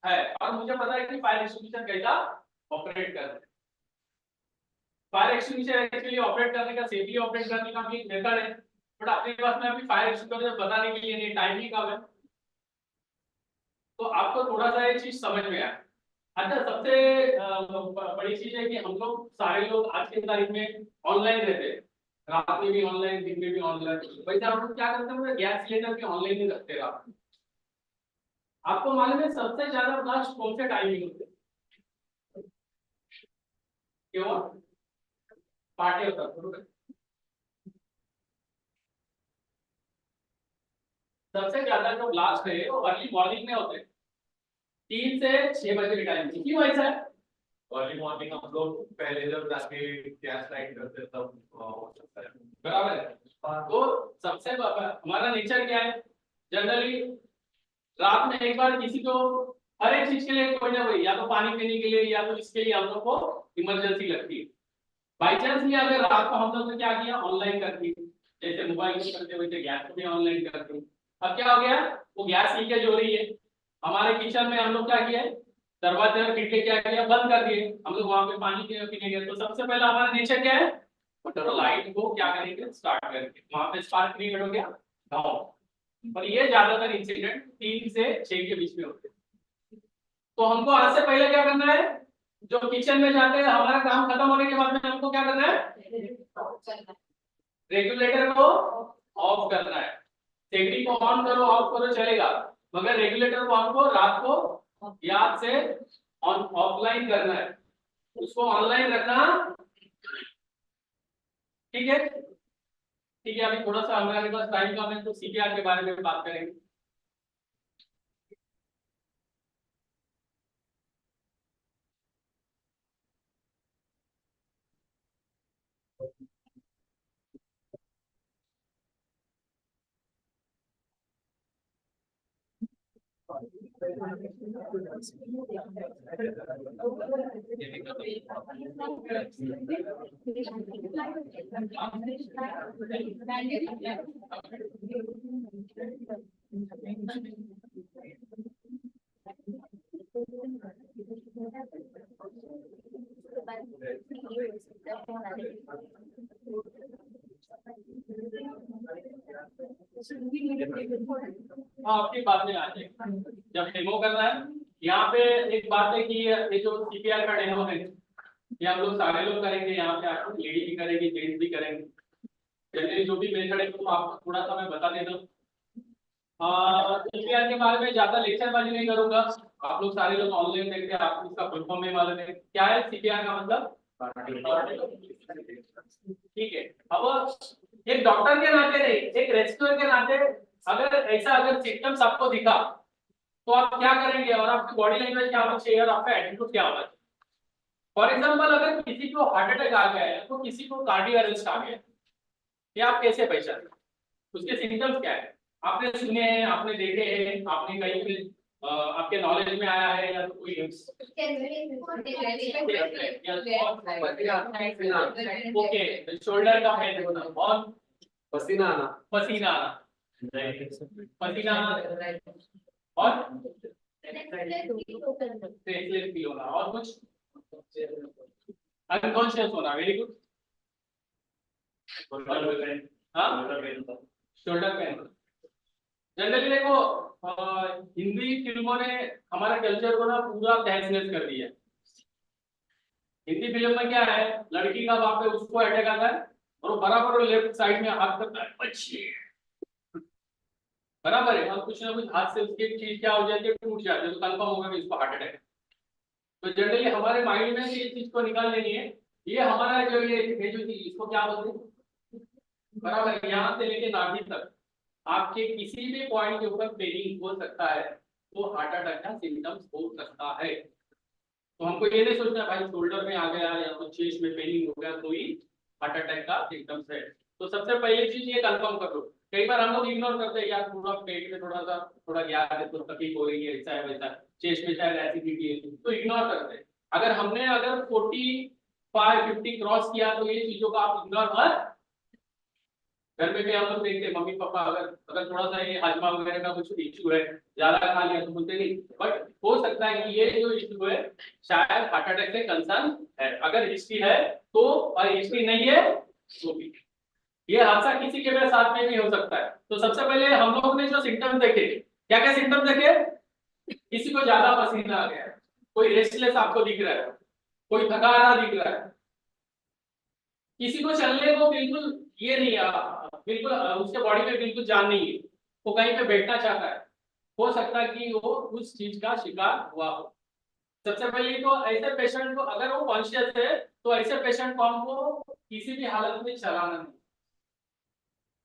है, और मुझे पता है कि फायर एक्सटिंग्विशर कैसा ऑपरेट करता है। फायर एक्सटिंग्विशर एक्चुअली ऑपरेट करने का, सेफली ऑपरेट करने का भी एक मेथड है, बट अपने पास में अभी फायर एक्सटिंग्विशर बताने के लिए नहीं, टाइम ही कम है, तो आपको थोड़ा सा ये चीज समझ में आए। अच्छा, सबसे बड़ी चीज है कि हम लोग सारे लोग आज की तारीख में ऑनलाइन रहते हैं, रात में भी ऑनलाइन, दिन में भी ऑनलाइन। वैसे हम लोग क्या करते हैं, गैस सिलेंडर भी ऑनलाइन ही रखते हैं रात में। आपको मालूम है सबसे ज्यादा ब्लास्ट कौन से टाइमिंग होते हैं? क्यों? पार्टी होता है, सबसे ज्यादा जो ब्लास्ट है वो अर्ली मॉर्निंग में होते हैं, 3 से 6 बजे के टाइम। क्यों ऐसा है? अर्ली मॉर्निंग हम लोग पहले जब जाके गैस लाइट करते तब हो सकता है, बराबर है। तो सबसे हमारा नेचर क्या है, जनरली रात में एक बार किसी को हर एक चीज के लिए कोई ना कोई, या तो पानी पीने के लिए या तो इसके लिए हम लोग को इमरजेंसी लगती है। बाई चांस ये अगर रात को हम लोग ने क्या किया, ऑनलाइन कर दी, जैसे मोबाइल में करते वैसे गैस को भी ऑनलाइन कर दी। अब क्या हो गया, वो गैस लीकेज हो रही है, हमारे किचन में हम लोग क्या किया, दरवाजे और खिड़की क्या किया, बंद कर दिए, हम लोग वहां पे पानी पीने गए। तो सबसे पहला हमारा नेचर क्या है, लाइट को क्या करेंगे, स्टार्ट करेंगे, वहां पे स्पार्क क्रिएट हो गया, और ये ज्यादातर इंसिडेंट 3 से 6 के बीच में होते हैं। तो हमको आज से पहले क्या करना है, जो किचन में जाते हैं हमारा काम खत्म होने के बाद में हमको क्या करना है, रेगुलेटर को ऑफ करना है। सेगड़ी को ऑन करो ऑफ करो चलेगा, मगर रेगुलेटर को हमको रात को याद से ऑन ऑफलाइन करना है, उसको ऑनलाइन रखना, ठीक है। ठीक है, अभी थोड़ा सा हमारे पास टाइम कम है तो सीपीआर के बारे में बात करेंगे। हाँ आपकी बात में आ जाएगी जब डेमो करना है। यहाँ पे एक बात है कि ये जो सीपीआर का डेमो है ये हम लोग सारे लोग करेंगे, यहाँ पे आपको लेडी भी करेंगे, जेंट्स भी करेंगे। जनरली जो भी मेथड है तो आपको थोड़ा सा मैं बता देता हूँ। सीपीआर के बारे में ज्यादा लेक्चर बाजी नहीं करूंगा, आप लोग सारे लोग ऑनलाइन देखते हैं, आपको इसका फुल फॉर्म में मालूम है क्या है सीपीआर का मतलब। ठीक है, अब एक डॉक्टर के नाते नहीं, एक रेस्क्यूअर के नाते अगर ऐसा अगर सिम्टम्स आपको दिखा तो आप क्या करेंगे और आपकी बॉडी लैंग्वेज क्या होनी चाहिए और आपका एटीट्यूड क्या होना चाहिए। फॉर एग्जांपल अगर किसी को हार्ट अटैक आ गया है तो किसी को कार्डियक अरेस्ट आ गया है, ये आप कैसे पहचानें, उसके सिम्टम्स क्या है। आपने सुने हैं, आपने देखे हैं, आपने कहीं पे आपके नॉलेज में आया है या तो कोई ओके शोल्डर का पेन होना और पसीना आना, पसीना आना, पसीना और फेसलेस फील होना और कुछ अनकॉन्शियस होना। Very good. Shoulder pain generally देखो हिंदी फिल्मों ने हमारे कल्चर को ना पूरा तहस नहस कर दिया है। हिंदी फिल्म में क्या है, लड़की का बाप है उसको अटैक आता है और वो बराबर लेफ्ट साइड में हाथ करता है, बच्ची बराबर है, और कुछ ना कुछ हाथ से उसकी चीज क्या हो जाती है, टूट जाती है, तो कंफर्म होगा कि इसको हार्ट अटैक है। तो जनरली हमारे माइंड में से ये चीज को निकाल लेनी है। ये हमारा जो ये जो चीज इसको क्या बोलते हैं, बराबर है, यहाँ से लेके नाभि तक आपके किसी भी पॉइंट के ऊपर पेनिंग हो सकता है तो हार्ट अटैक का सिम्टम्स हो सकता है। तो हमको ये नहीं सोचना भाई शोल्डर में आ गया या तो चेस्ट में पेनिंग हो गया तो ही हार्ट अटैक का सिम्टम्स है। तो सबसे पहली चीज ये कंफर्म कर लो। कई बार हम लोग इग्नोर करते हैं यार पूरा पेट में थोड़ा गैस है तो तकलीफ हो रही है, ऐसा है वैसा, चेस्ट में शायद एसिडिटी है तो इग्नोर करते हैं। अगर 45-50 क्रॉस किया तो ये चीजों का आप इग्नोर मत। घर में भी हम लोग देखते हैं मम्मी पापा अगर थोड़ा सा ये हाजमा वगैरह का कुछ इश्यू है, ज्यादा खा लिया तो बोलते नहीं, बट हो सकता है कि ये जो इश्यू है शायद हार्ट अटैक से कंसर्न है। अगर हिस्ट्री है तो, और हिस्ट्री नहीं है तो भी ये हादसा किसी के भी साथ में भी हो सकता है। तो सबसे पहले हम लोग ने जो सिम्टम्स देखे, क्या क्या सिम्टम्स देखे, किसी को ज्यादा पसीना आ गया है, कोई रेस्टलेस आपको दिख रहा है, कोई थका हारा दिख रहा है, किसी को चलने को बिल्कुल ये नहीं बिल्कुल उसके बॉडी में बिल्कुल जान नहीं है, वो कहीं पे बैठना चाहता है, हो सकता है कि वो उस चीज का शिकार हुआ हो। सबसे पहले तो ऐसे पेशेंट को अगर वो कॉन्शियस है तो ऐसे पेशेंट को हमको किसी भी हालत में चलाना नहीं।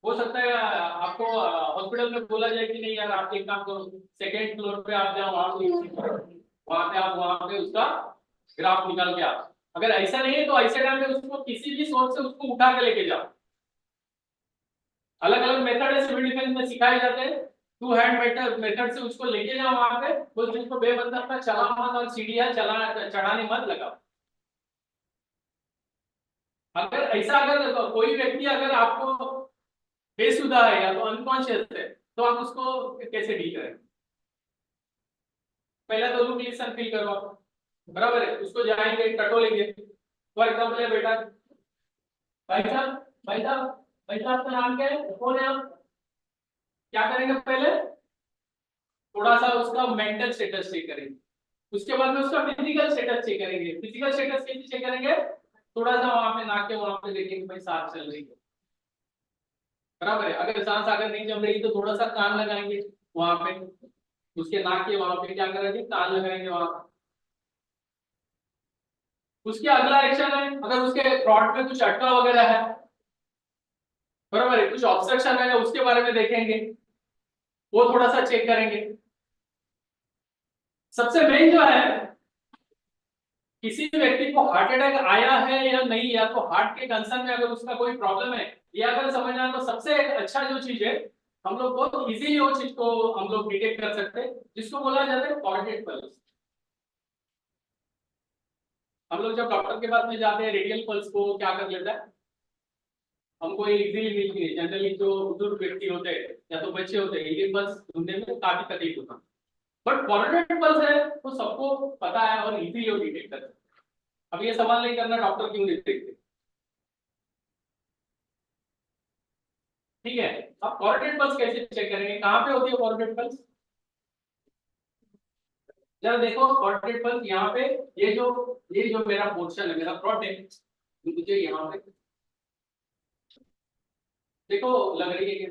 हो सकता है आपको हॉस्पिटल में बोला जाए कि नहीं यार आप एक काम करो, सेकेंड फ्लोर पे आप जाओ, वहां पे उसका ग्राफ निकाल के आप, अगर ऐसा नहीं है तो ऐसे टाइम में उसको किसी भी सोर्स से उसको उठा के लेके जाओ। अलग अलग मेथड है सिविल डिफेंस में सिखाए जाते हैं, टू हैंड मेथड से उसको लेके जाओ वहां पे, उस चीज को बेबंद अपना चला मत और सीढ़ियां चढ़ाने मत लगाओ। अगर कोई व्यक्ति अगर आपको बेसुधा है या तो अनकॉन्शियस है तो आप उसको कैसे डील करें। पहला तो लुक लिसन फील करो आप, बराबर है, उसको जाएंगे टटोलेंगे। फॉर एग्जांपल है बेटा, भाई साहब भाई साहब भाई साहब का नाम क्या है, कौन है आप, क्या करेंगे, पहले थोड़ा सा उसका मेंटल स्टेटस चेक करेंगे, उसके बाद में उसका फिजिकल स्टेटस चेक करेंगे। फिजिकल स्टेटस कैसे चेक करेंगे, थोड़ा सा वहां पे नाक के वहां पे देखेंगे भाई सांस चल रही है, बराबर है, अगर सांस अगर नहीं जम रही तो थोड़ा सा कान लगाएंगे वहां पे, उसके नाक के वहां पे क्या करेंगे, कान लगाएंगे वहां पे। उसके अगला एक्शन है, अगर उसके थ्रॉट में कुछ अटका वगैरह है, बराबर है, कुछ ऑब्स्ट्रक्शन है उसके बारे में देखेंगे, वो थोड़ा सा चेक करेंगे। सबसे मेन जो है, किसी व्यक्ति को हार्ट अटैक आया है या नहीं, या तो हार्ट के कंसर्न में अगर उसका कोई प्रॉब्लम है या अगर समझना, तो सबसे अच्छा जो चीज है हम लोग बहुत इजीली वो चीज को हम लोग डिटेक्ट कर सकते हैं, जिसको बोला जाता है कार्डियक पल्स। हम लोग जब डॉक्टर के पास में जाते हैं रेडियल पल्स को क्या कर लेता है, हमको ये इजीली मिलती है। जनरली जो बुजुर्ग व्यक्ति होते हैं या तो बच्चे होते हैं, ये पल्स ढूंढने में काफी तकलीफ होता है, बट कार्डियक पल्स है तो सबको पता है और इजीली वो डिटेक्ट करते हैं। अब ये सवाल नहीं करना डॉक्टर क्यों नहीं देखते, ठीक है, अब कोऑर्डिनेट पल्स कैसे चेक करेंगे, कहाँ पे होती है कोऑर्डिनेट पल्स? जरा देखो कोऑर्डिनेट पल्स यहाँ पे, ये जो मेरा पोर्शन है, मेरा प्लॉट है, मुझे यहाँ पे देखो लग रही है कि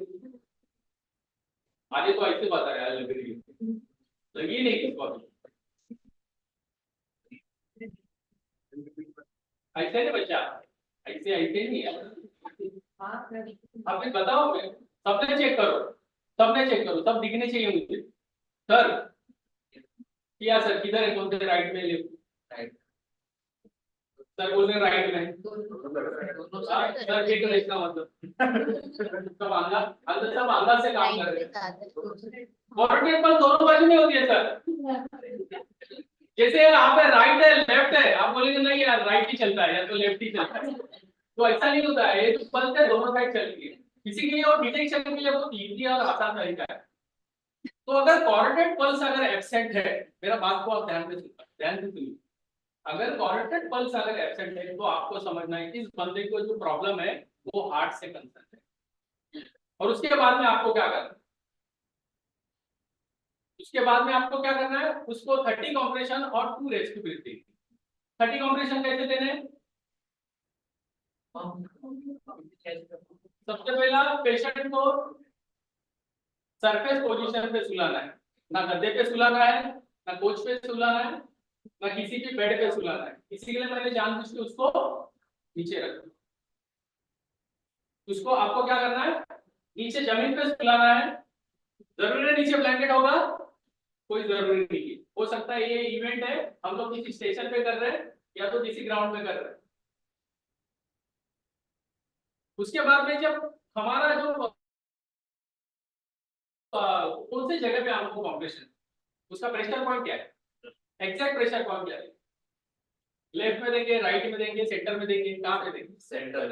आगे तो ऐसे बता रहा है लग रही है, लगी नहीं किसको अभी? ऐसे नहीं बच्चा, ऐसे नहीं है। आपने बताओ, मैं सबने चेक करो, सबने चेक करो, सब दिखने चाहिए मुझे। सर किया सर, किधर है, कौन से राइट में, लेफ्ट? राइट। सर बोल रहे राइट में। सर चेक करो इसका मतलब सब अंदर सब अंदर से काम कर रहे हैं। कोऑर्डिनेट पर दोनों बाजू में होती है सर। जैसे यहाँ पे राइट है लेफ्ट है, आप बोलेंगे नहीं यार राइट ही चलता है या तो लेफ्ट ही चलता है, तो ऐसा नहीं होता है, ये जो पल्स है दोनों साइड चलती है। किसी के लिए और डिटेक्शन के लिए बहुत इजी और आसान तरीका है। तो अगर कोऑर्डिनेट पल्स अगर एब्सेंट है, मेरा बात को आप ध्यान से सुनिए, अगर कोऑर्डिनेट पल्स अगर एब्सेंट है तो आपको समझना है कि इस बंदे को जो प्रॉब्लम है वो हार्ट से कंसर्न है। और उसके बाद में आपको क्या करना है, उसके बाद में आपको क्या करना है, उसको 30 कॉम्प्रेशन और 2 रेस्क्यू ब्रीथिंग। 30 कॉम्प्रेशन कैसे देने हैं? सबसे पहला पेशेंट को सरफेस पोजीशन पे सुलाना है, ना गद्दे पे सुलाना है, ना कोच पे सुलाना है, ना किसी भी बेड पे सुलाना है। इसी के लिए मैंने जानबूझ के उसको नीचे रखा। उसको आपको क्या करना है, नीचे जमीन पे सुलाना है। जरूरी है नीचे ब्लैंकेट होगा, कोई जरूरी नहीं है, हो सकता है ये इवेंट है हम लोग किसी स्टेशन पे कर रहे हैं या तो किसी ग्राउंड में कर रहे हैं। उसके बाद में जब हमारा जो कौन सी जगह पे आपको कॉम्प्रेशन, उसका प्रेशर पॉइंट क्या है, एग्जैक्ट प्रेशर पॉइंट क्या है, लेफ्ट में देंगे, राइट में देंगे, सेंटर में देंगे, कहाँ पे देंगे? सेंटर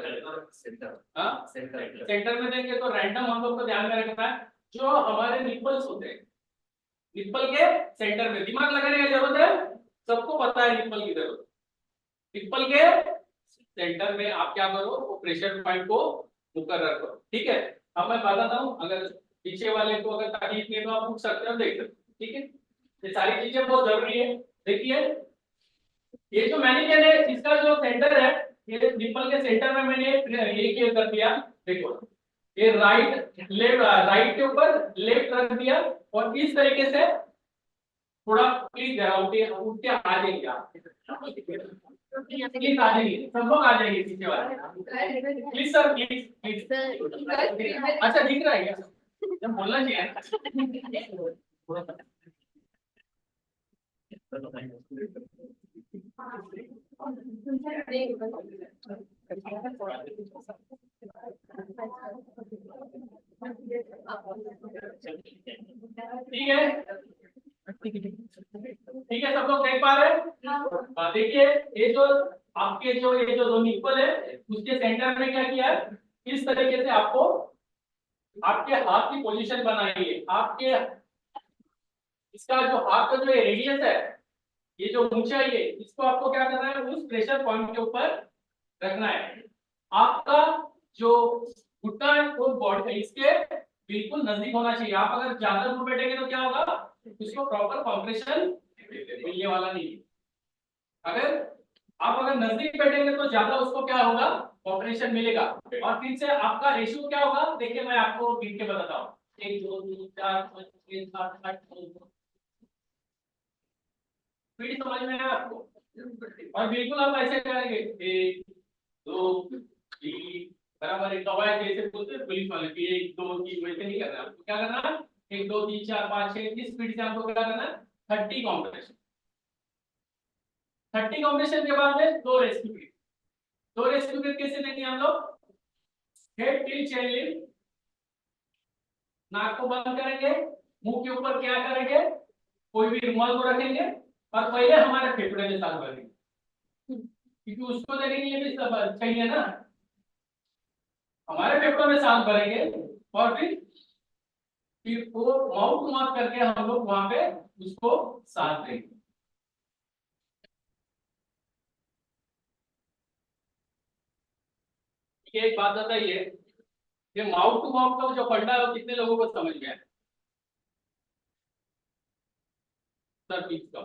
में देंगे तो रैंडम हम लोग को ध्यान में रखना है, जो हमारे निपल्स होते हैं निप्पल के सेंटर में, दिमाग लगाने की जरूरत है, सबको पता है निप्पल की जरूरत। निप्पल के सेंटर में आप क्या करो, वो प्रेशर पॉइंट को मुकर्रर करो। ठीक है, अब मैं बताता हूँ, अगर पीछे वाले को अगर तकलीफ नहीं तो आप पूछ सकते हो, देख सकते हो। ठीक है, ये सारी चीजें बहुत जरूरी है। देखिए ये जो मैनिकन है इसका जो सेंटर है, ये निप्पल के सेंटर में मैंने ये क्या कर दिया, देखो ये राइट लेफ्ट, राइट के ऊपर लेफ्ट रख दिया और इस तरीके से थोड़ा प्लीज जरा उठ के आ जाइए आप, प्लीज आ जाइए, सब लोग आ जाइए पीछे वाले, प्लीज सर प्लीज प्लीज। अच्छा दिख रहा है क्या, जब बोलना चाहिए ठीक है, ठीक है, सब लोग देख पा रहे हैं? देखिए ये जो आपके जो ये जो दो निप्पल है उसके सेंटर में क्या किया है, इस तरीके से आपको आपके हाथ की पोजीशन बनाई है। आपके इसका जो हाथ का जो रेडियस है, ये जो ऊंचाई है, इसको आपको क्या करना है, उस प्रेशर पॉइंट के ऊपर रखना है। आपका जो घुटना है वो बॉडी इसके बिल्कुल नजदीक होना चाहिए। आप अगर ज्यादा दूर बैठेंगे तो क्या होगा, इसको प्रॉपर कॉम्प्रेशन मिलने वाला नहीं है। अगर आप अगर नजदीक बैठेंगे तो ज्यादा उसको क्या होगा, कॉम्प्रेशन मिलेगा। और फिर से आपका रेशियो क्या होगा, देखिए मैं आपको गिन के बताता हूँ, 1 2 3 4 5 6 7 8 9। फिर समझ में आया आपको? और बिल्कुल आप ऐसे करेंगे 1 2 3 बराबर, एक कवायद जैसे बोलते हैं पुलिस वाले कि 1 2 3, वैसे नहीं करना है। आपको क्या करना है, 1 2 3 4 5 6, इस स्पीड से आपको क्या करना है, 30 कॉम्प्रेशन। 30 कॉम्प्रेशन के बाद में 2 रेस्क्यू ब्रीथ। 2 रेस्क्यू ब्रीथ कैसे देंगे हम लोग, हेड टिल चेन लिफ्ट, नाक को बंद करेंगे, मुंह के ऊपर क्या करेंगे, कोई भी रुमाल को रखेंगे और पहले हमारे फेफड़े में सांस भरेंगे, क्योंकि उसको देने के लिए भी सब चाहिए ना। हमारे फेफड़ों में सांस भरेंगे और फिर वो माउथ टू माउथ करके हम लोग वहां पे उसको सांस देंगे। एक बात बताइए, ये माउथ टू माउथ का जो फंडा है वो कितने लोगों को समझ में आया? सर प्लीज का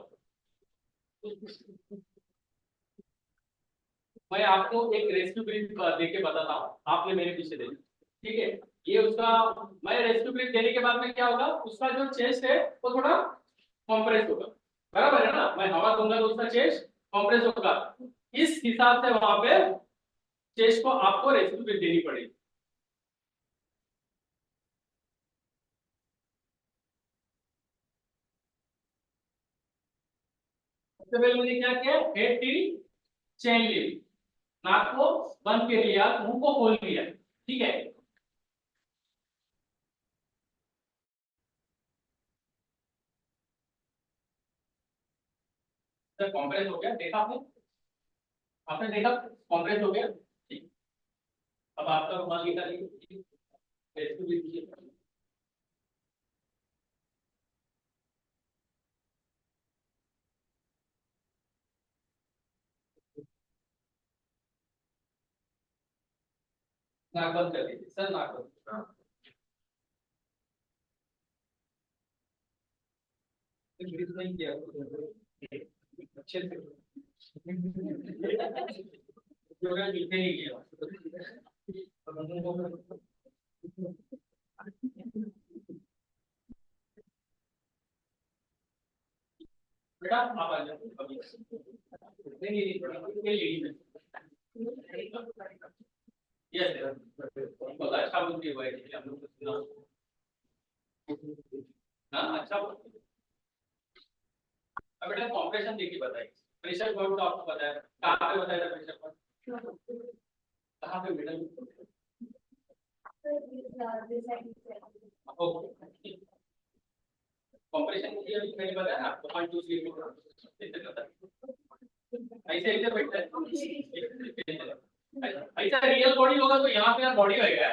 मैं आपको एक रेस्क्यू ब्रीथ दे के बताता हूँ, आपने मेरे पीछे देखी, ठीक है? ये उसका, मैं रेस्क्यू ब्रीथ देने के बाद में क्या होगा, उसका जो चेस्ट है वो थोड़ा कंप्रेस होगा, बराबर है ना? मैं हवा दूंगा तो उसका चेस्ट कंप्रेस होगा। इस हिसाब से वहां पे चेस्ट को आपको रेस्क्यू ब्रीथ देनी पड़ेगी। सबसे पहले मैंने क्या किया, हेड टिल चेन ली, नाक को बंद कर लिया, मुंह को खोल लिया, ठीक है? सर कॉम्प्रेस हो गया, देखा आपने? आपने देखा कॉम्प्रेस हो गया, ठीक। अब आपका रुमाल निकालिए, रेस्क्यू ब्रीथ कीजिए। नाक बंद कर दीजिए सर, नाक बंद। ब्रीथ नहीं किया अच्छे से, जो है लिखे नहीं किया। बेटा आप आ जाओ अभी। नहीं यस बहुत अच्छा बोलती हुआ है, हम लोग सुना। हाँ अच्छा बोलती है। अब बेटा कॉम्प्रेशन देखिए, बताइए प्रेशर पॉइंट तो आपको पता है, कहाँ पे बताया था प्रेशर पॉइंट, कहाँ पे मिडल? ओके कॉम्प्रेशन की अभी मैंने बताया ना आपको 1 2 3 ऐसे करता है, ऐसे ऐसे बैठता है। ऐसा रियल बॉडी होगा तो यहाँ पे यार बॉडी होगा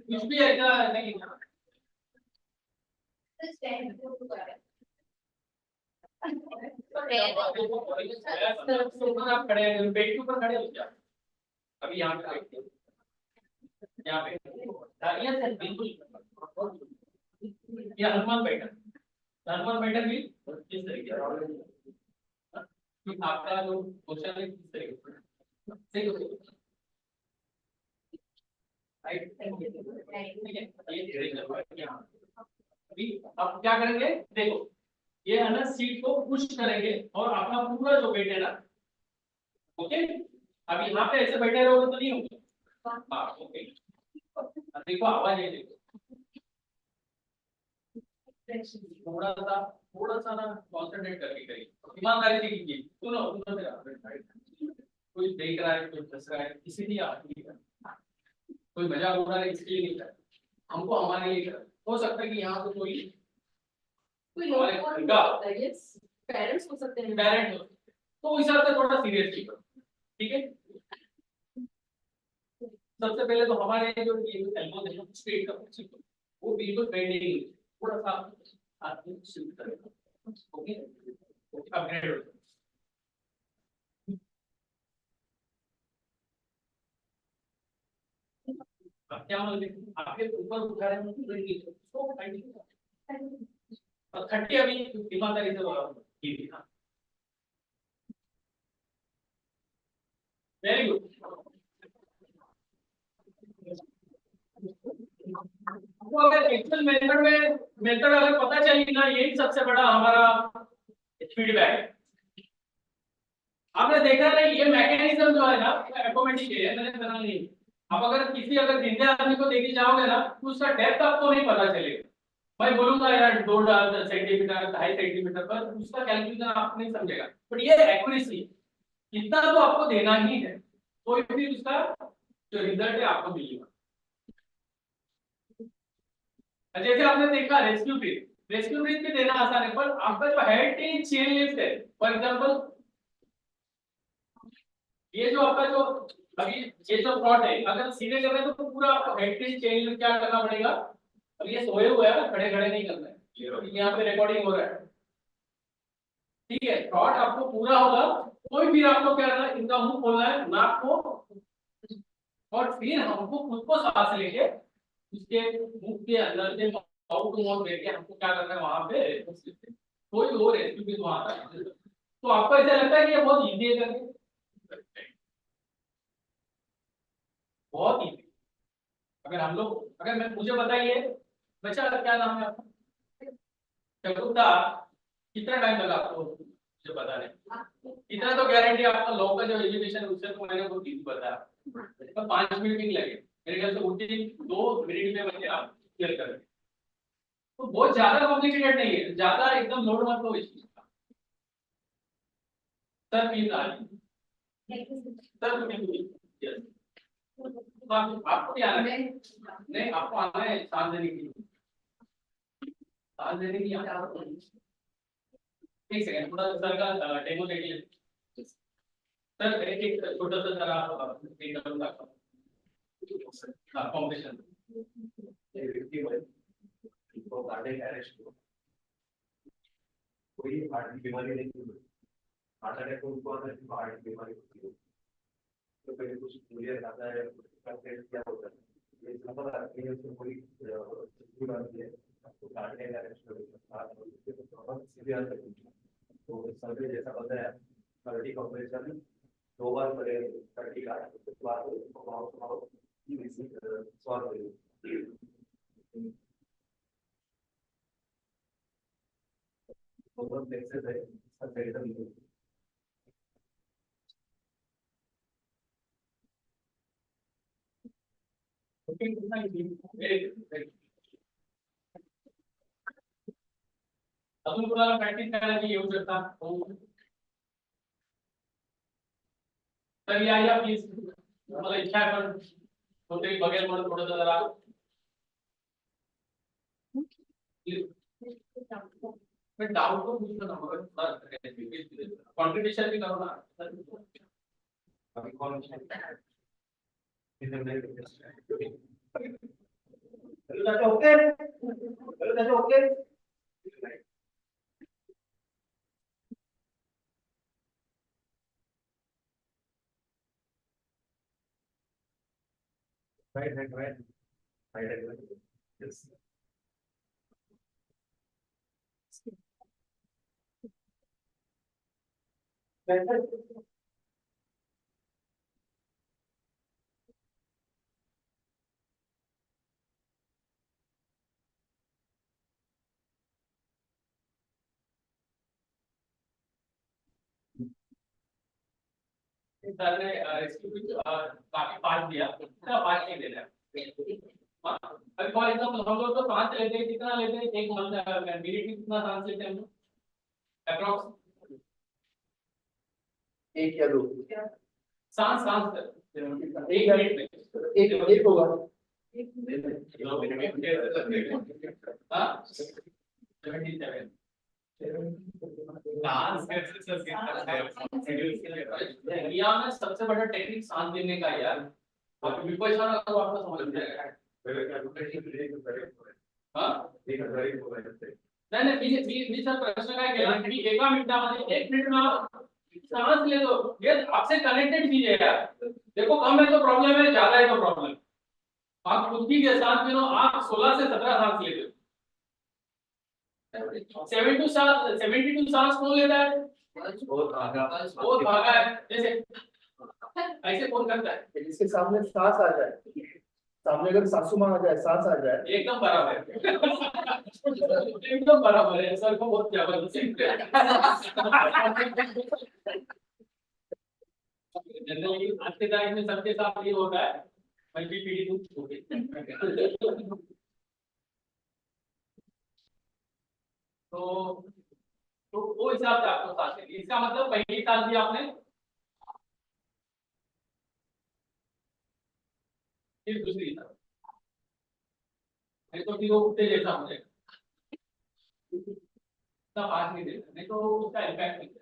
कुछ भी ऐसा नहीं। आप खड़े हैं, बेड के ऊपर खड़े हो क्या? अभी यहाँ पे बैठते हैं, यहाँ पे यस सर बिल्कुल, ये हनुमान बैठक, हनुमान बैठक भी किस तरीके से आपका जो क्वेश्चन है किस तरीके से सही हो राइट, ठीक है? ये धीरे चलता है। अभी अब क्या करेंगे, देखो ये है ना, सीट को पुश करेंगे और अपना पूरा जो वेट है ना, ओके? अब यहाँ पे ऐसे बैठे रहोगे तो नहीं होगा, हाँ ओके। देखो आवाज है, देखो थोड़ा सा ना कॉन्सेंट्रेट करके करिए, ईमानदारी से कीजिए। सुनो सुनो मेरा, कोई देख रहा है, कोई हंस रहा है, इसीलिए आप नहीं कर, कोई मजाक उड़ा रहा है इसलिए नहीं कर, हमको हमारे लिए कर। हो सकता है कि यहाँ पे कोई पेरेंट्स हो सकते हैं, पेरेंट हो, तो उस हिसाब से थोड़ा सीरियसली करो, ठीक है? सबसे पहले तो हमारे जो ये एल्बो है स्ट्रेट करो, वो बिल्कुल बेंडिंग, थोड़ा सा हाथ को शिफ्ट करें, ओके? अपग्रेड हो अब क्या मतलब आपके ऊपर उठा रहे हैं तो 30 अभी ईमानदारी से ठीक है, वेरी गुड। तो अगर एक्चुअल मेथड अगर पता चली ना, यही सबसे बड़ा हमारा फीडबैक है। आपने देखा ना ये मैकेनिज्म जो है ना ऑटोमेटिक है, मैंने बना नहीं। आप अगर किसी अगर जिंदे आदमी को देखे जाओगे ना तो उसका डेप्थ आपको नहीं पता चलेगा। मैं बोलूंगा यार 2 सेंटीमीटर 2.5 सेंटीमीटर पर उसका कैलकुलेशन आप नहीं समझेगा, बट ये एक्यूरेसी इतना तो आपको देना ही है, कोई भी उसका जो रिजल्ट है आपको मिलेगा। जैसे आपने देखा रेस्क्यू ब्रीथ भी देना आसान है, पर आपका जो हेड टिल चेन लिफ्ट है, फॉर एग्जांपल ये जो आपका जो अभी ये जो फ्रॉड है, अगर सीधे कर रहे हैं तो पूरा आपको हेड टिल चेन लिफ्ट क्या करना पड़ेगा। अब ये सोए हुए हैं, खड़े खड़े नहीं करना है, यहाँ पे रिकॉर्डिंग हो रहा है, ठीक है? फ्रॉड आपको पूरा होगा, कोई फिर आपको क्या करना है, इनका मुंह खोलना है, नाक को और फिर हमको खुद को सांस लेके उसके मुख के अंदर से माउथ टू माउथ लेके हमको क्या करना है वहां पे कोई और रेसिपी वहां तक। तो आपको ऐसा लगता है कि ये बहुत इजी है करके? बहुत इजी। अगर हम लोग, अगर मैं, मुझे बताइए बच्चा क्या नाम है आपका? चकुता, कितना टाइम लगा आपको मुझे बताने? इतना तो गारंटी आपका लॉ का जो एजुकेशन है उससे तो मैंने बहुत इजी बताया, तो 5 मिनट नहीं लगे मेरे ख्याल से, उल्टी 2 मिनट में बच्चे आप क्लियर कर। तो बहुत ज्यादा कॉम्प्लिकेटेड नहीं है, ज्यादा एकदम लोड मत लो इस चीज का। सर प्लीज सर यस, आपको भी आना है? नहीं, आपको आना है सांस देने के लिए, सांस देने के लिए। एक सेकंड, थोड़ा सर का डेमो देखिए सर, एक छोटा सा जरा एक कॉम्पिटिशन कोई हार्ट की बीमारी नहीं है, हार्ट अटैक को उनको आता है कि हार्ट की बीमारी होती है, तो पहले कुछ क्लियर आता है उसका टेस्ट क्या होता है, ये सब पता है उसको कोई बात है तो कार्डियक अरेस्ट हो सीरियस है। तो सर्वे जैसा बताया, कार्डियक ऑपरेशन 2 बार करेंगे, कार्डियक का उसके बाद बहुत सॉल्व करेंगे। बहुत एक्सेस है सेंटर में। अजून कोणाला प्रॅक्टिस करायची येऊ शकता? तर या प्लीज, मला इच्छा आहे पण कोणतरी बघेल म्हणून थोडंसं जरा पण डाउट को पूछना ना, कॉन्ट्रीब्यूशन भी करो ना। अभी कौन okay okay. Right. Yes. Sir ने इसकी कुछ काफी पार्ट दिया, इतना पार्ट नहीं देना है। अभी फॉर एग्जाम्पल हम लोग तो सांस लेते हैं, कितना लेते हैं एक मिनट में कितना सांस लेते हैं हम लोग अप्रॉक्स? 1 या 2 सांस सांस 1 मिनट में एक होगा। 2 मिनट में हाँ 77 इंडिया में सबसे बड़ा टेक्निक सांस लेने का यार, बिल्कुल तो आपको समझ में आएगा। हाँ नाही मी सर प्रश्न काय केला की एका मिनिटामध्ये 1 मिनिट में सांस ले लो, ये आपसे कनेक्टेड चीज है यार। देखो कम है तो प्रॉब्लम है, ज्यादा है तो प्रॉब्लम। आप खुद की सांस गिनो, आप 16 से 17 सांस लेते हो, 72 सांस कौन लेता है? बहुत भागा है। जैसे ऐसे कौन करता है? जिसके सामने सांस आ जाए, सामने अगर सासू माँ आ जाए, सांस आ जाए, एकदम बराबर एकदम बराबर है सर को बहुत जबरदस्त जनरली आज के टाइम में सबके साथ ये होता है, पहली पीढ़ी तो वो हिसाब से आपको साथ है। इसका मतलब पहली साल भी आपने फिर दूसरी साल, नहीं तो फिर वो उठते जैसा हो जाएगा, इतना पास नहीं देता, नहीं तो उसका इम्पैक्ट नहीं है।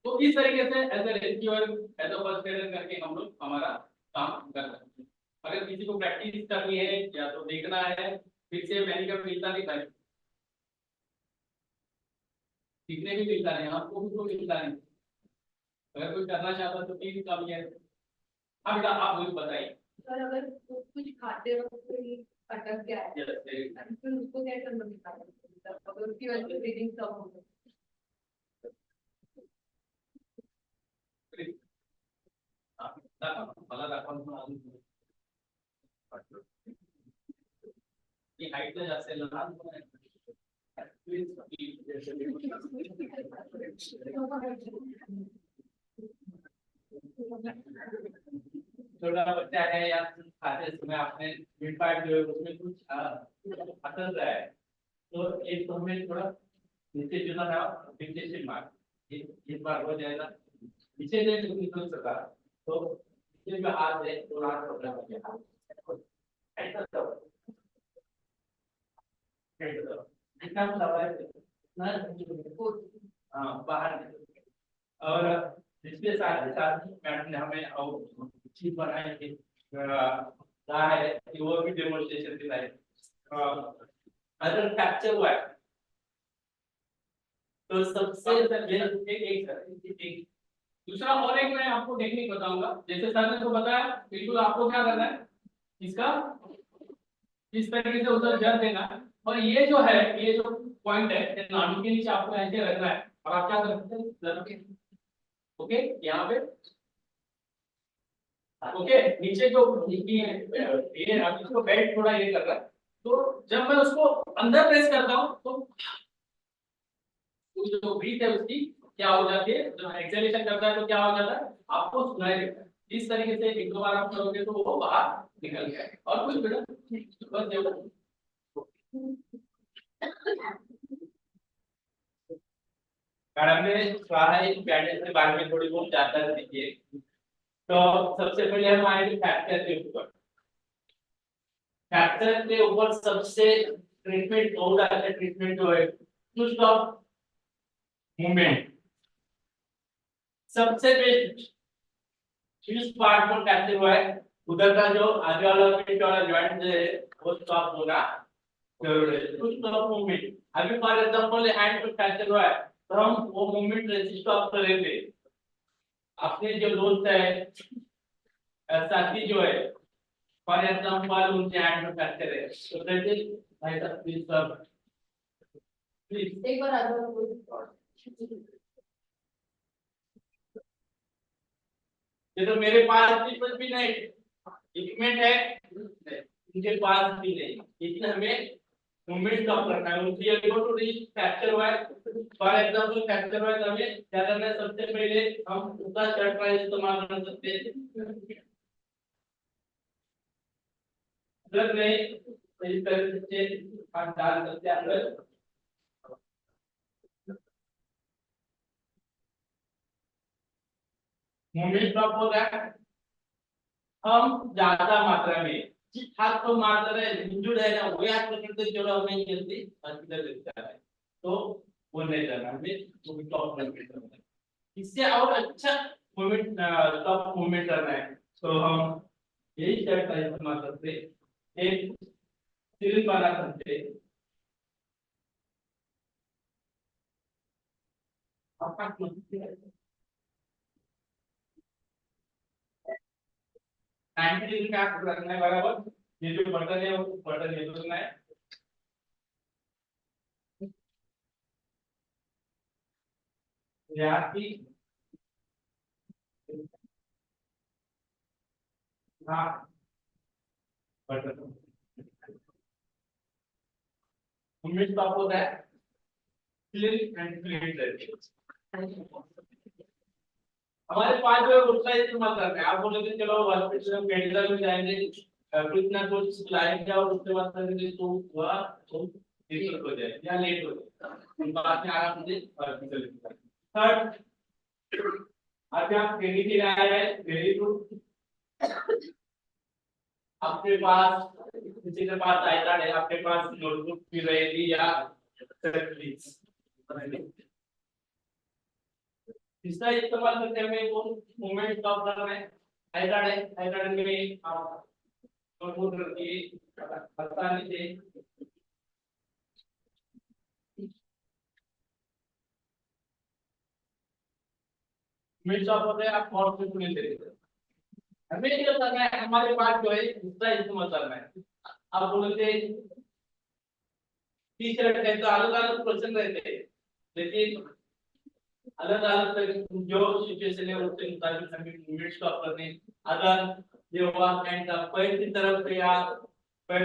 तो इस तरीके से as a rescuer as a first aider करके हम लोग हमारा काम कर सकते हैं। अगर किसी को प्रैक्टिस करनी है या तो देखना है, फिर से मेडिकल मिलता नहीं है, सीखने भी मिलता नहीं, आपको भी तो मिलता नहीं। अगर कोई करना चाहता तो प्लीज कम है, हाँ बेटा आप मुझे बताइए। सर अगर वो कुछ खाते वक्त कोई अटक गया है and फिर उसको क्या करना चाहिए अगर उसकी वजह से ब्रीदिंग कम हो गई मला दाखवा ही हाईट जास्त आहे लहान छोटा बच्चा है या खाते समय आपने मिड पार्ट जो है उसमें कुछ अटक रहा है तो एक तो हमें थोड़ा नीचे जो ना फिक्सेशन मार्क इस बार हो जाएगा नीचे नहीं निकल सका तो नीचे जो हाथ है तो हाथ पकड़ के ऐसा तो जितना दबाए ना हाँ बाहर और इसके साथ मैडम ने हमें चीज बनाई थी कहा है कि वो भी डेमोन्स्ट्रेशन दिखाए अगर कैप्चर हुआ है तो सबसे एक दूसरा और एक मैं आपको टेक्निक बताऊंगा जैसे सर ने तो बताया बिल्कुल आपको क्या करना है इसका इस तरीके से उधर जर देना और ये जो है ये जो पॉइंट है नाभि के नीचे आपको ऐसे रखना है और आप क्या करते हैं ओके यहाँ पे ओके नीचे जो ये आप इसको बेल्ट थोड़ा ये कर रहा है तो जब मैं उसको अंदर प्रेस करता हूँ तो जो ब्रीथ है उसकी क्या हो जाती है जब एक्सेलेरेशन करता है तो क्या हो जाता है आपको सुनाई देता है इस तरीके से एक दो बार आप करोगे तो वो बाहर निकल गया और कुछ बेटा बस देखो मैडम ने कहा है कि गाइडेंस के बारे में थोड़ी बहुत जानकारी दीजिए तो सबसे पहले हम आएंगे फ्रैक्चर के ऊपर फ्रैक्चर के ऊपर सबसे ट्रीटमेंट बहुत अच्छा ट्रीटमेंट जो है टू स्टॉप मूवमेंट सबसे बेस्ट जिस पार्ट पर फ्रैक्चर हुआ है उधर का जो आगे वाला पेट वाला जॉइंट है वो स्टॉप होना जरूरी है टू स्टॉप मूवमेंट अभी फॉर एग्जांपल हैंड पे फ्रैक्चर हुआ है तो हम वो मूवमेंट स्टॉप करेंगे अपने जो दोस्त है साथी जो है फॉर एग्जांपल उनके हैंड में फ्रैक्चर है तो दैट इज भाई साहब प्लीज एक बार आ जाओ ये तो मेरे पास भी नहीं इक्विपमेंट है इनके पास भी नहीं लेकिन हमें मूवमेंट स्टॉप करना है उनकी एबल टू रीच फ्रैक्चर हुआ है फॉर एग्जांपल फ्रैक्चर हुआ है तो हमें क्या करना है सबसे पहले हम उसका शर्ट का इस्तेमाल कर सकते हैं अगर नहीं तो इस तरह से हम डाल सकते हैं अंदर मूवमेंट स्टॉप हो गया हम ज्यादा मात्रा में जिस हाथ को मार रहे इंजुर्ड है ना वो हाथ पकड़ते चलो हमें जल्दी हॉस्पिटल लेकर जाए तो वो नहीं करना हमें वो स्टॉप करना है इससे और अच्छा मूवमेंट स्टॉप मूवमेंट करना है तो हम यही स्टेप का इस्तेमाल करते एक सिरिंज बना सकते नाइनटी का रखना है बराबर ये जो बटन है वो बटन ये करना है यहाँ की हाँ बटन मूवमेंट स्टॉप होता है क्लिक एंड क्लिक हमारे पास जो है उसका इस्तेमाल करना है आप बोलोगे चलो हॉस्पिटल में मेडिकल में जाएंगे कुछ ना कुछ लाएंगे और उसके बाद करेंगे तो हुआ तो दिक्कत हो जाए या लेट हो जाए बाद में आराम से हॉस्पिटल थर्ड आज आप ट्रेनिंग के लिए आए हैं वेरी गुड आपके पास किसी के पास आईकार्ड है आपके पास नोटबुक भी रहेगी या प्लीज इसका इस्तेमाल करते हमें वो मूवमेंट स्टॉप करना है आईकार्ड में आप नोटबुक रखिए आसानी से मूवमेंट स्टॉप होता है आप और कुछ नहीं देते हमें क्या करना है, हमारे पास जो है दूसरा इस्तेमाल करना है। आप बोलते टी शर्ट है तो अलग अलग क्वेश्चन रहते हैं, लेकिन अलग अलग जो सिचुएशन है उसके मुताबिक हमें मूवमेंट स्टॉप करने। अगर ये हुआ एंड पैर की तरफ या पैर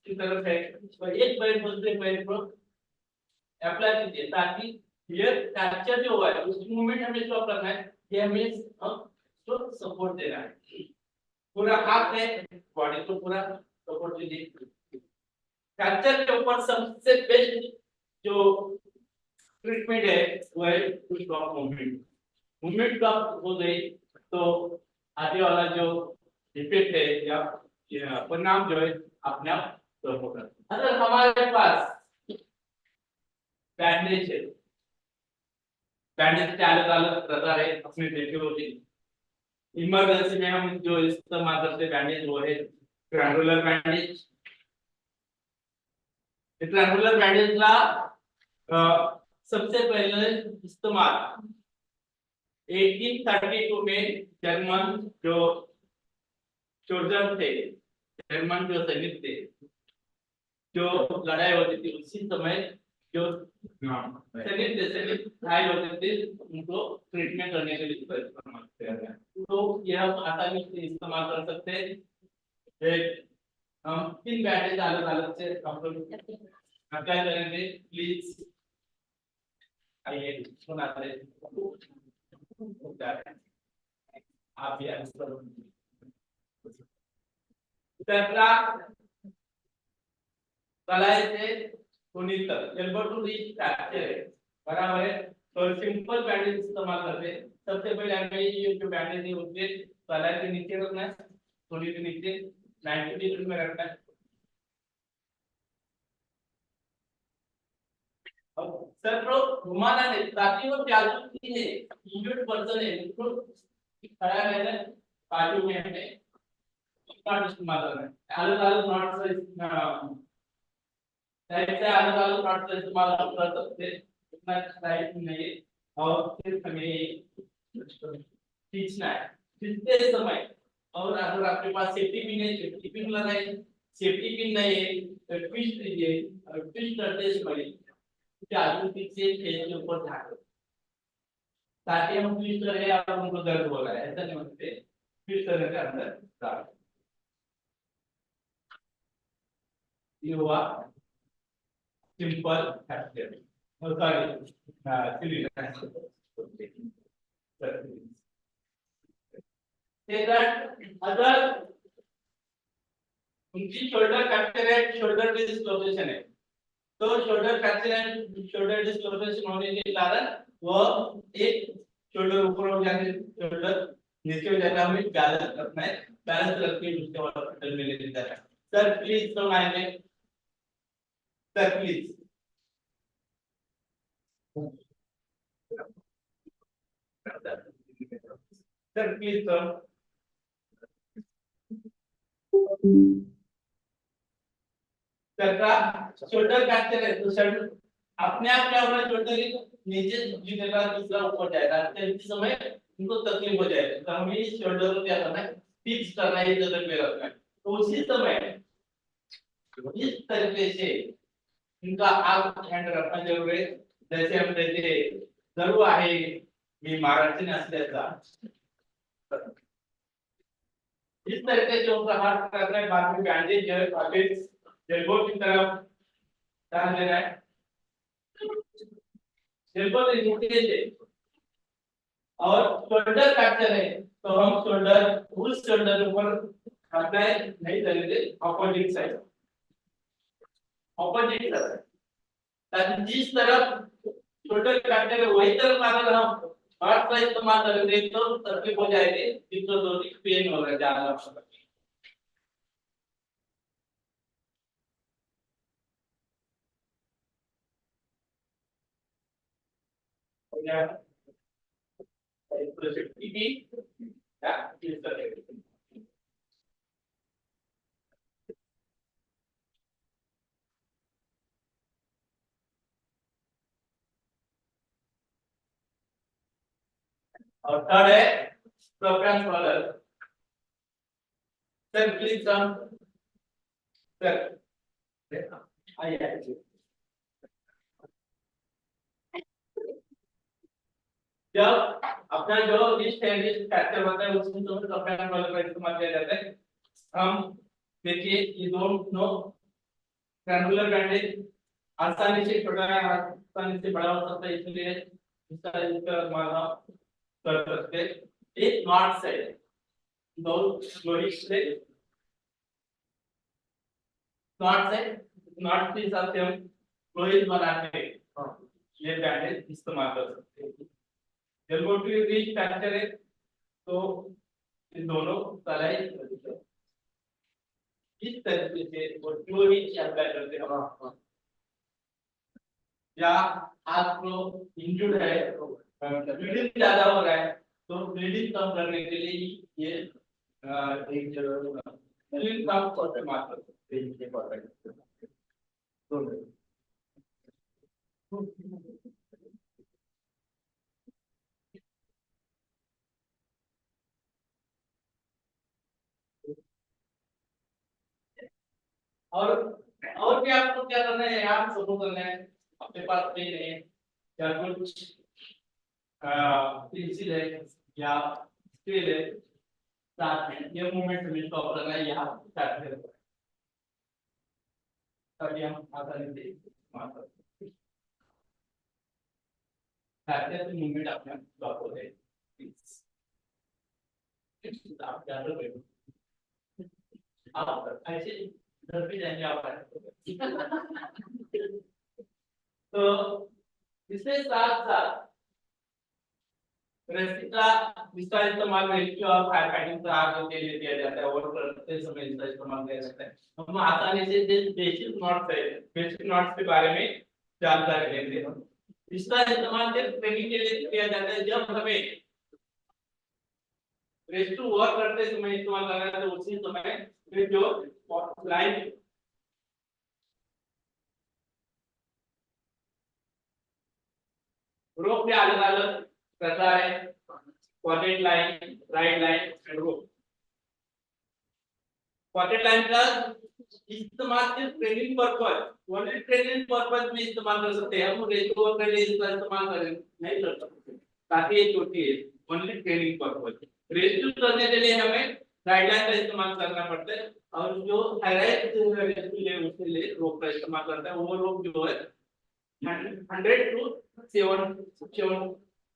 की तरफ है तो एक पैर दूसरे पैर को अप्लाई कीजिए ताकि ये कैप्चर जो हुआ है उसकी मूवमेंट हमें स्टॉप करना है। ये हमें तो सपोर्ट दे रहा है, पूरा हाथ है बॉडी को पूरा सपोर्ट दीजिए। कैप्चर के ऊपर सबसे बेस्ट जो ट्रीटमेंट है वो है to stop movement. Movement stop हो गई तो आगे वाला जो इफेक्ट है या परिणाम जो है अपने आप स्टॉप होगा। अगर हमारे पास बैंडेज है, बैंडेज के अलग अलग प्रकार है, अपने देखे होंगे। इमरजेंसी में हम जो इस्तेमाल करते बैंडेज वो है ट्रायंगुलर बैंडेज। ट्रायंगुलर बैंडेज का सबसे पहले इस्तेमाल 1832 में जर्मन जो सोल्जर थे, जर्मन जो सैनिक थे, जो लड़ाई होती थी उसी समय जो सैनिक थे, सैनिक घायल होते थे, उनको ट्रीटमेंट करने के लिए इस्तेमाल किया गया। तो यह हम आसानी से इस्तेमाल कर सकते हैं। हम 3 बैंडेज अलग अलग से अप्लाई करेंगे। प्लीज आइए सुनाते आप भी आंसर पहला कलाई से कुनी तक एल्बो टू रीच फ्रैक्चर है, बराबर है। तो सिंपल बैंडेज इस्तेमाल करते हैं। सबसे पहले हमें ये जो बैंडेज है उसके कलाई के नीचे रखना है, कुनी के नीचे 90 डिग्री में रखना है। अब सर को घुमाना है ताकि वो जादू है इंजर्ड पर्सन है उसको खड़ा रहना है। बाजू में हमें नॉट इस्तेमाल करना है, अलग अलग नॉट से ऐसे अलग अलग नॉट से इस्तेमाल हम कर सकते हैं, इतना टाइट नहीं है। और फिर हमें खींचना है खींचते समय। और अगर आपके पास सेफ्टी पिन है, सेफ्टी पिन लगाए। सेफ्टी पिन नहीं है तो ट्विस्ट कीजिए और ट्विस्ट करते समय आलू पीछे खेल के ऊपर ढाको ताकि हम ट्विस्ट करें और उनको दर्द हो रहा है ऐसा नहीं होते। ट्विस्ट करने के अंदर डाल ये हुआ सिंपल फ्रैक्चर। सॉरी अगर उनकी शोल्डर फ्रैक्चर है, शोल्डर डिस्लोकेशन है, तो shoulder fracture and shoulder dislocation होने के कारण वो एक शोल्डर ऊपर हो जाते हैं, शोल्डर नीचे हो जाता है। हमें बैलेंस रखना है, बैलेंस रख के उसके हॉस्पिटल में लेके जाना है। सर प्लीज कम आएंगे, sir please. Sir please come. Shoulder fracture है तो शोल्डर अपने आप क्या होगा, शोल्डर नीचे झुकेगा, दूसरा ऊपर जाएगा, तो इस समय उनको तकलीफ हो जाएगी। तो हमें इस शोल्डर को क्या करना है, फिक्स करना है, जगह पे रखना है। तो उसी समय इस तरीके से इनका आप हैंड रखना जरूरी है। जैसे हम देते जरूर आहे मी महाराष्ट्र असल्याचा इस तरीके से उनका हाथ रखना है। बाद में बैंडेज जो है वापस एल्बो की तरफ डाल देना है। एल्बो के नीचे से और शोल्डर फ्रैक्चर है तो हम शोल्डर उस शोल्डर ऊपर अप्लाई नहीं करेंगे, ऑपोजिट साइड, ऑपोजिट तरफ। ताकि जिस तरफ शोल्डर फ्रैक्चर है वही तरफ अगर हम हाथ का इस्तेमाल करेंगे तो तकलीफ हो जाएगी, जिसको दो पेन होगा ज्यादा। Yeah. और थर्ड है programme caller. Sir, please come. Sir. आइए. जब अपना जो लिस्ट है, लिस्ट फैक्टर होता है, उसमें तो कंपेयर वाले का इस्तेमाल किया जाता है. हम देखिए ये दोनों ट्रायंगुलर बैंडेज आसानी से छोटा है, आसानी से बड़ा हो सकता है, इसलिए इसका माना कर सकते हैं. एक नॉर्थ साइड दो लोही से नॉर्थ के हिसाब से हम लोही बनाते हैं, ये बैंडेज इस्तेमाल कर सकते हैं. जब मोटी रीच फ्रैक्चर है तो इन दोनों तलाई इस तरीके से वो जो ही अप्लाई करते हैं. या आपको इंजर्ड है, ब्लीडिंग ज्यादा हो रहा है, तो ब्लीडिंग कम करने के लिए ये एक ब्लीडिंग कम करते मात्र और भी आपको क्या करना है, आप शुरू करना है. अपने पास पेन है या कुछ पेंसिल है या स्केल है, साथ में ये मूवमेंट में स्टॉप करना है, यहाँ स्टार्ट करना है, तभी हम आसानी से मार सकते हैं. फ्रैक्चर से मूवमेंट अपने आप स्टॉप हो जाएगी. आप क्या कर रहे हो, आप ऐसे घर पे जाएंगे आप तो इसके साथ साथ रेसिका इसका इस्तेमाल रेस्क्यू और फायर फाइटिंग के लिए किया जाता है, और करते समय इसका इस्तेमाल किया जाता है. हम आसानी से बेसिक नॉट्स के बारे में जानकारी लेते हैं. इसका इस्तेमाल सिर्फ ट्रेनिंग के लिए किया जाता है. जब हमें रेस्क्यू वर्क करते समय इस्तेमाल करना है, तो उसी समय फिर जो लाइन रोप के अलग अलग प्रकार है, quadrant line, right line and rope. Quadrant line का इस्तेमाल सिर्फ training purpose, only training purpose में इस्तेमाल कर सकते हैं. हम रेस्क्यू वर्क के लिए इसका इस्तेमाल करें नहीं कर सकते, ताकि ये छोटी है. Only training purpose. रेस्क्यू करने के लिए हमें राइट लाइन का इस्तेमाल करना पड़ता है, और जो हाईराइट रेस्क्यू है उसके लिए रोप का इस्तेमाल करता है. वो रोप जो है 100 to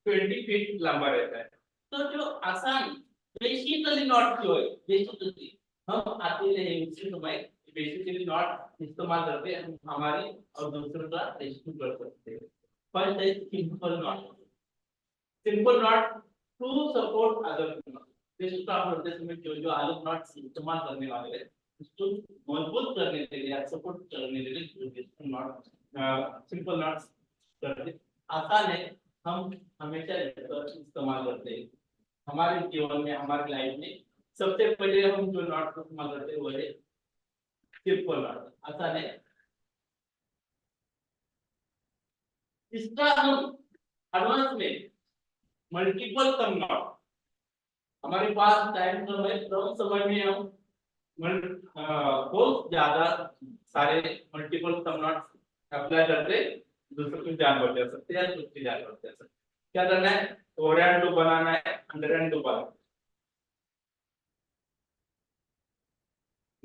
720 फीट लंबा रहता है. तो जो आसान बेसिकली नॉट जो है, बेसिकली हम अकेले हैं, उसी समय बेसिकली नॉट इस्तेमाल करते हैं, हम हमारी और दूसरों का रेस्क्यू कर सकते हैं. फर्स्ट है simple knot. Simple knot to support other knot. Rescue करते समय जो अलग नॉट इस्तेमाल करने वाले हैं, उसको मजबूत करने के लिए, सपोर्ट करने के लिए नॉट सिंपल नॉट्स करते आसान है. हम हमेशा इस्तेमाल करते हैं हमारे जीवन में, हमारी लाइफ में. सबसे पहले हम जो नॉट इस्तेमाल करते हैं वो है सिंपल नॉट. आसान है. इसका हम एडवांस में मल्टीपल कम नॉट, हमारे पास टाइम समय कम समय में हम बहुत ज्यादा सारे मल्टीपल कम नॉट अप्लाई करते, दूसरों की जान बचा सकते हैं, खुद की जान बचा सकते. क्या करना है, ओवरहैंड लूप बनाना है, अंडरहैंड लूप बनाना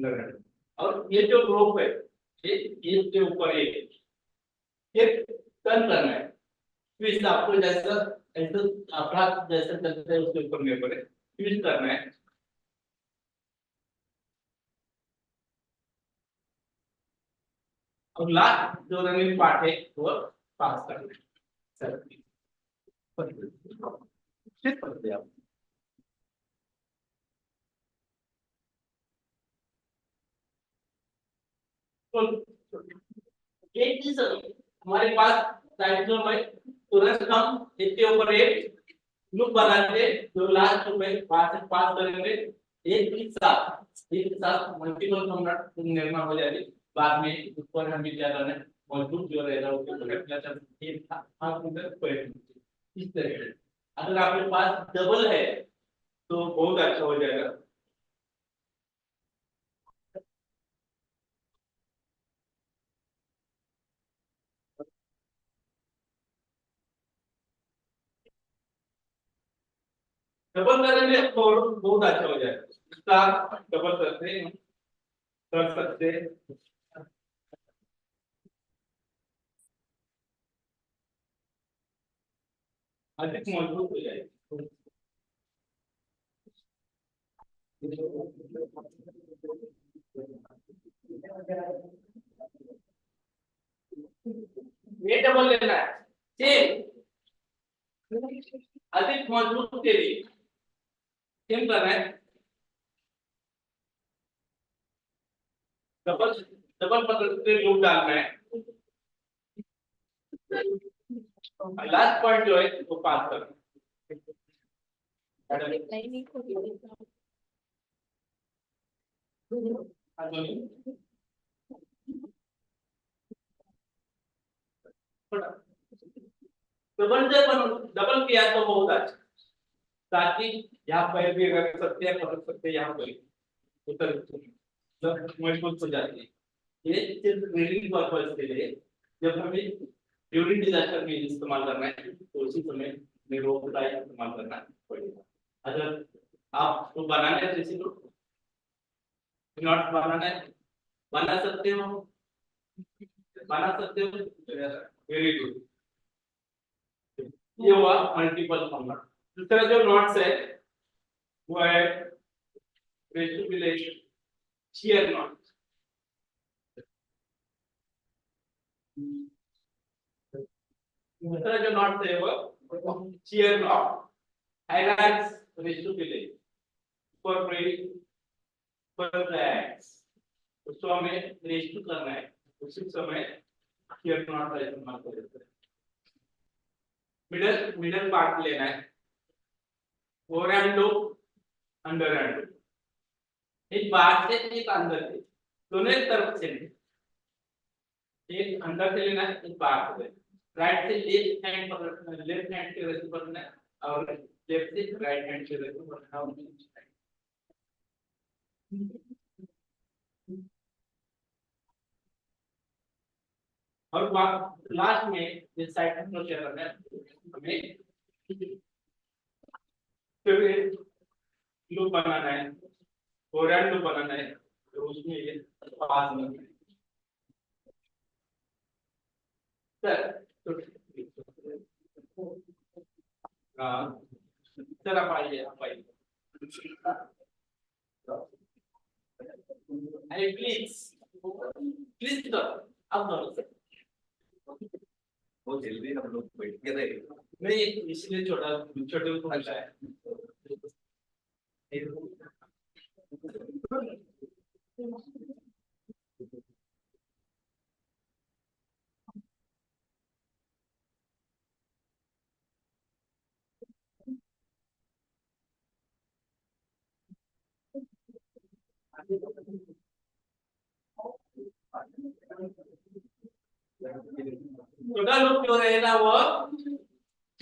है. और ये जो रोप है, ये इसके ऊपर एक टर्न करना है. ट्विस्ट आपको जैसा ऐसा अपराध जैसा चलता है उसके ऊपर निर्भर है. ट्विस्ट करना है. और लास्ट जो रनिंग पार्ट है वो पास करना है. सर शिफ्ट करते हैं आप. तो एक ही समय हमारे पास साइड में तुरंत हम इसके ऊपर एक लूप बनाते, जो लास्ट में पास करेंगे. एक साथ मल्टीपल कॉम्पोनेंट निर्माण हो जाएगी. बाद में ऊपर हमें क्या करना है, मजबूत जो रहेगा उसको क्या करना है, आप उधर पॉइंट इस तरह से. अगर आपके पास डबल है तो बहुत अच्छा हो जाएगा. डबल करेंगे तो बहुत अच्छा हो जाएगा, स्टार डबल कर सकते हैं। अधिक मजबूत हो जाएगी। ये डबल लेना है, सेम अधिक मजबूत के लिए सेम करना है, डबल डबल पकड़ के लूप डालना है। लास्ट पॉइंट जो है वो पास करना डबल किया तो बहुत अच्छा, ताकि यहाँ पैर भी रख सकते हैं, पकड़ सकते हैं, यहाँ पर उतर मजबूत हो जाती है। ये सिर्फ ड्रिलिंग पर्पज के लिए, जब हमें ड्यूरिंग डिजास्टर में इस्तेमाल करना है तो उसी समय में रोप का इस्तेमाल करना पड़ेगा। अगर आप तो बनाना है जैसे तो नॉट बनाना है, बना सकते हो, वेरी गुड। ये हुआ मल्टीपल नंबर। दूसरा जो नॉट्स है वो है रेस्टिकुलेशन शियर नॉट। दूसरा जो नॉट है वो शियर नॉट हाइलाइट्स रेस्टिकुलेशन पर उसको हमें रेस्टू करना है, उसी समय शियर नॉट का इस्तेमाल करते हैं। मिडल पार्ट लेना है, over and low, under and low, एक बाहर से एक अंदर से, दोनों एक तरफ से नहीं, एक अंदर से लेना है, एक बाहर से। राइट से लेफ्ट हैंड पकड़ना, लेफ्ट हैंड के वैसे पकड़ना है, और लेफ्ट से राइट हैंड के वैसे पकड़ना है। और लास्ट में इस साइड में क्लोज करना है, हमें फिर लूप बनाना है, ओरेंड लूप बनाना है, तो उसमें ये पास में सर हाँ सर आप आइए, आप आइए, अरे प्लीज प्लीज तो आप दोनों सर वो जल्दी हम लोग बैठ के रहे नहीं, इसलिए छोटे को हल्ला है। छोटा लोग जो रहेगा वो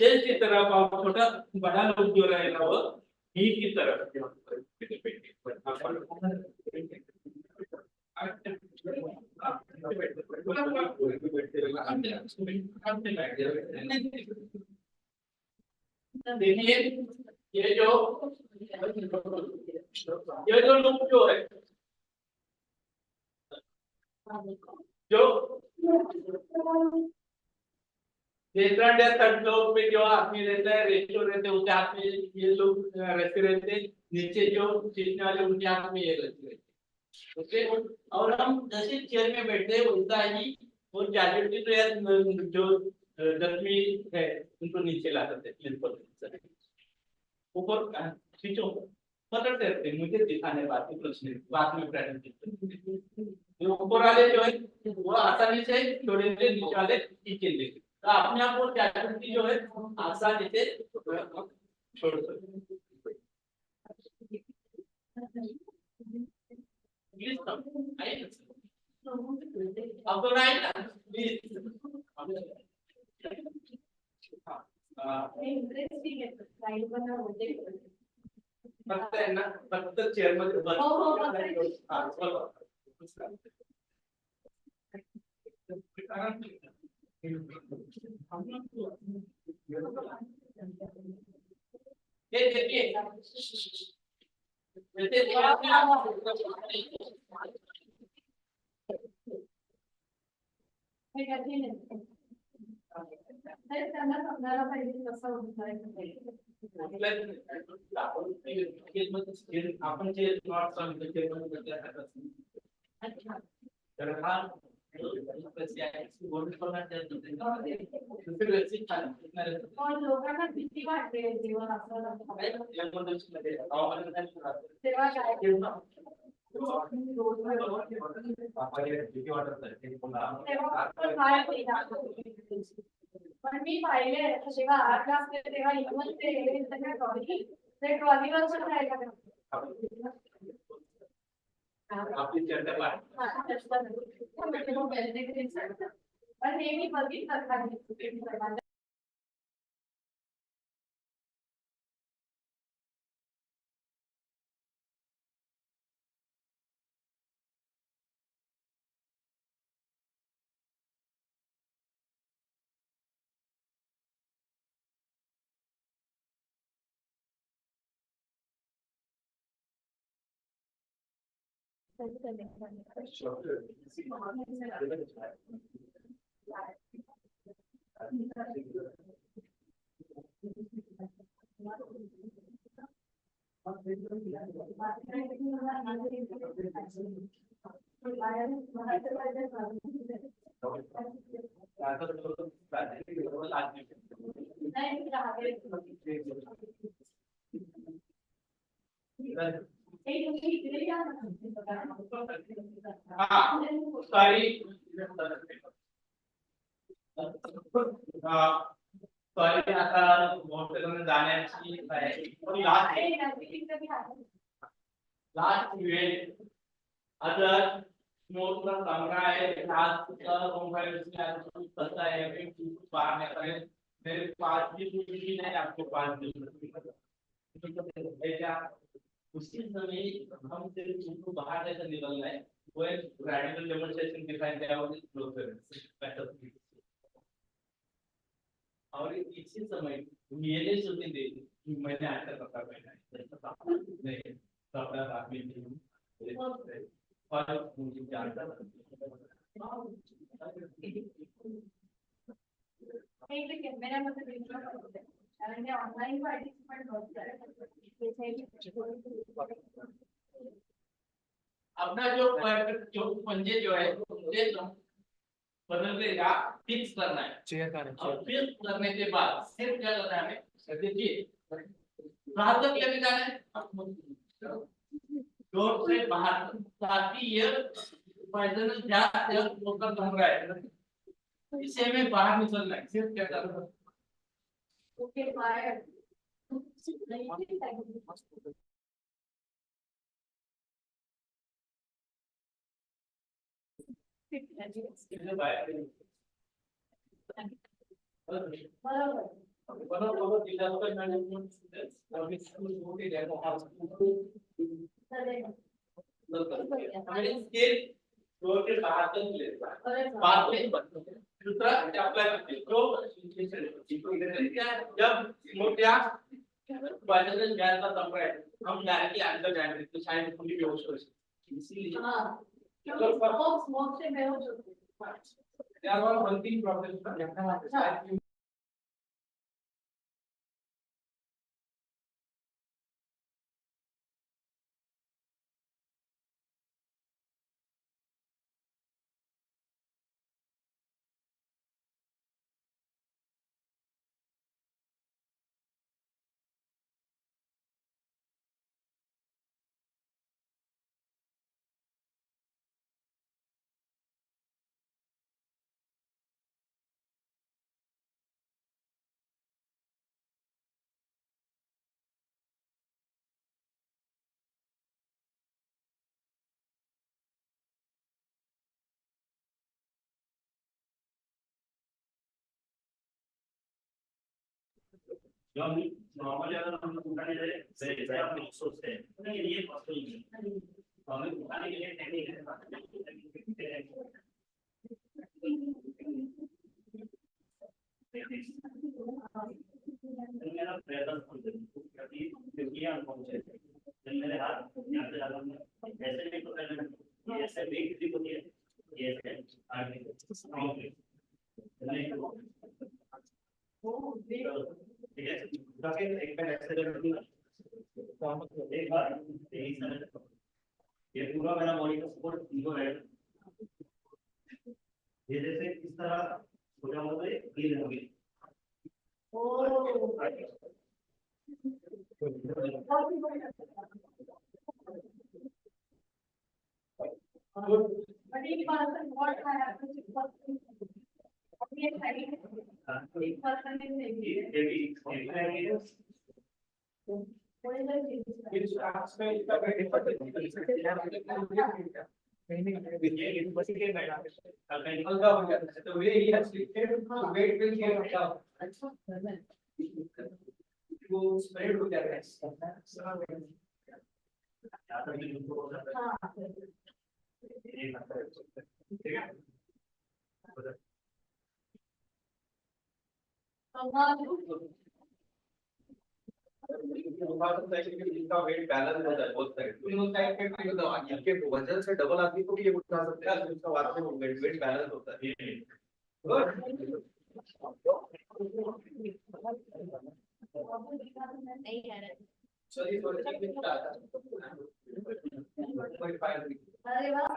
चेस्ट की तरफ, और छोटा बड़ा लोग जो रहेगा वो नी की तरफ। देखिए ये जो लोग जो है जो सेकंड या थर्ड फ्लोर पे जो आदमी रहता है, रेशियो रहते हैं, उनके हाथ में ये लोग रहते हैं, नीचे जो सीटने वाले उनके हाथ में ये रहते हैं। ओके, और हम जैसे चेयर में बैठते हैं वैसा ही वो कैजुअलिटी तो यार जो जख्मी है उनको नीचे ला सकते हैं, ऊपर खींचो पकड़ सकते हैं, मुझे दिखाने बाकी प्रश्न बाद में प्रेजेंटेशन। जो ऊपर वाले जो है वो आसानी से छोड़ेंगे, नीचे वाले खींच लेंगे, तो अपने आप को कैजुअलिटी जो है आसानी से छोड़ सकते हैं। प्लीज कम आइए, अब तो राइट ना प्लीज। इंटरेस्टिंग है, साइड बना होते फक्त आहे ना, फक्त चेअर मध्ये बस। हां चलो त्यांना समजायला पाहिजे कसं उभारायचं ते. आपण जे नॉट सांगतो ते पण तर हा लोकांना भीती वाटते जीवन असं तेव्हा काय पण मी पाहिले जेव्हा 8 असते तेव्हा इव्हन ते ट्रॉलीवर पण राहायला आपली चर्चा पण हे मी बघितलं सॉरी आता मोठं जाण्याची लास्ट वेळ आता मोठा कमरा है लास्ट का रूम है उसमें पता है कि बाहर निकले मेरे पास भी नहीं आपके पास भी उसी समय हम सिर्फ उनको बाहर जैसे निकलना है वो एक रेडिकल डेमोन्स्ट्रेशन दिखाई दिया और और इसी समय मेरे सोचने दे कि मैंने आज तक कपड़ा पहना है नहीं कपड़ा आदमी नहीं और मुझे जानता ऑनलाइन पार्टिसिपेंट अपना जो पंजे जो है बदल देगा फिक्स करना है चेयर का और फिक्स करने के बाद सिर्फ क्या करना है हमें देखिए कहाँ तक लेके जाना है डोर से बाहर ताकि ये पैदल ज्यादा लोकल बन रहा है इसे हमें बाहर निकलना है सिर्फ क्या करना है ओके बाय हम डायरेक्टली अंदर जाएंगे तो शायद पूरी बेहोश हो जाए इसीलिए स्मोक से बेहोश होते हैं There are all one thing problems. Normally अगर हम लोग उठाने जाए जैसे आप लोग सोचते हैं लेकिन ये पॉसिबल नहीं है हमें उठाने के लिए टेक्निक है मेरा प्रयत्न क्योंकि यहाँ पहुंचे जब मेरे हाथ यहाँ से ज्यादा ऐसे भी तो करना ये ऐसे भी किसी को दिया ये ऐसे आगे स्ट्रॉन्ग ठीक है ताकि एक बार ऐसे कर दूंगा एक बार यही समय ये पूरा मेरा बॉडी का सपोर्ट इनको रहेगा ये जैसे इस तरह हो जाओगे क्लीन होगी स्प्रेड हो जाएगा वेट बैलेंस होता है बोथ साइड इनके वजन से डबल आदमी को भी ये उठा सकते हैं उसका बाद में वेट बैलेंस होता है सॉरी अरे वाह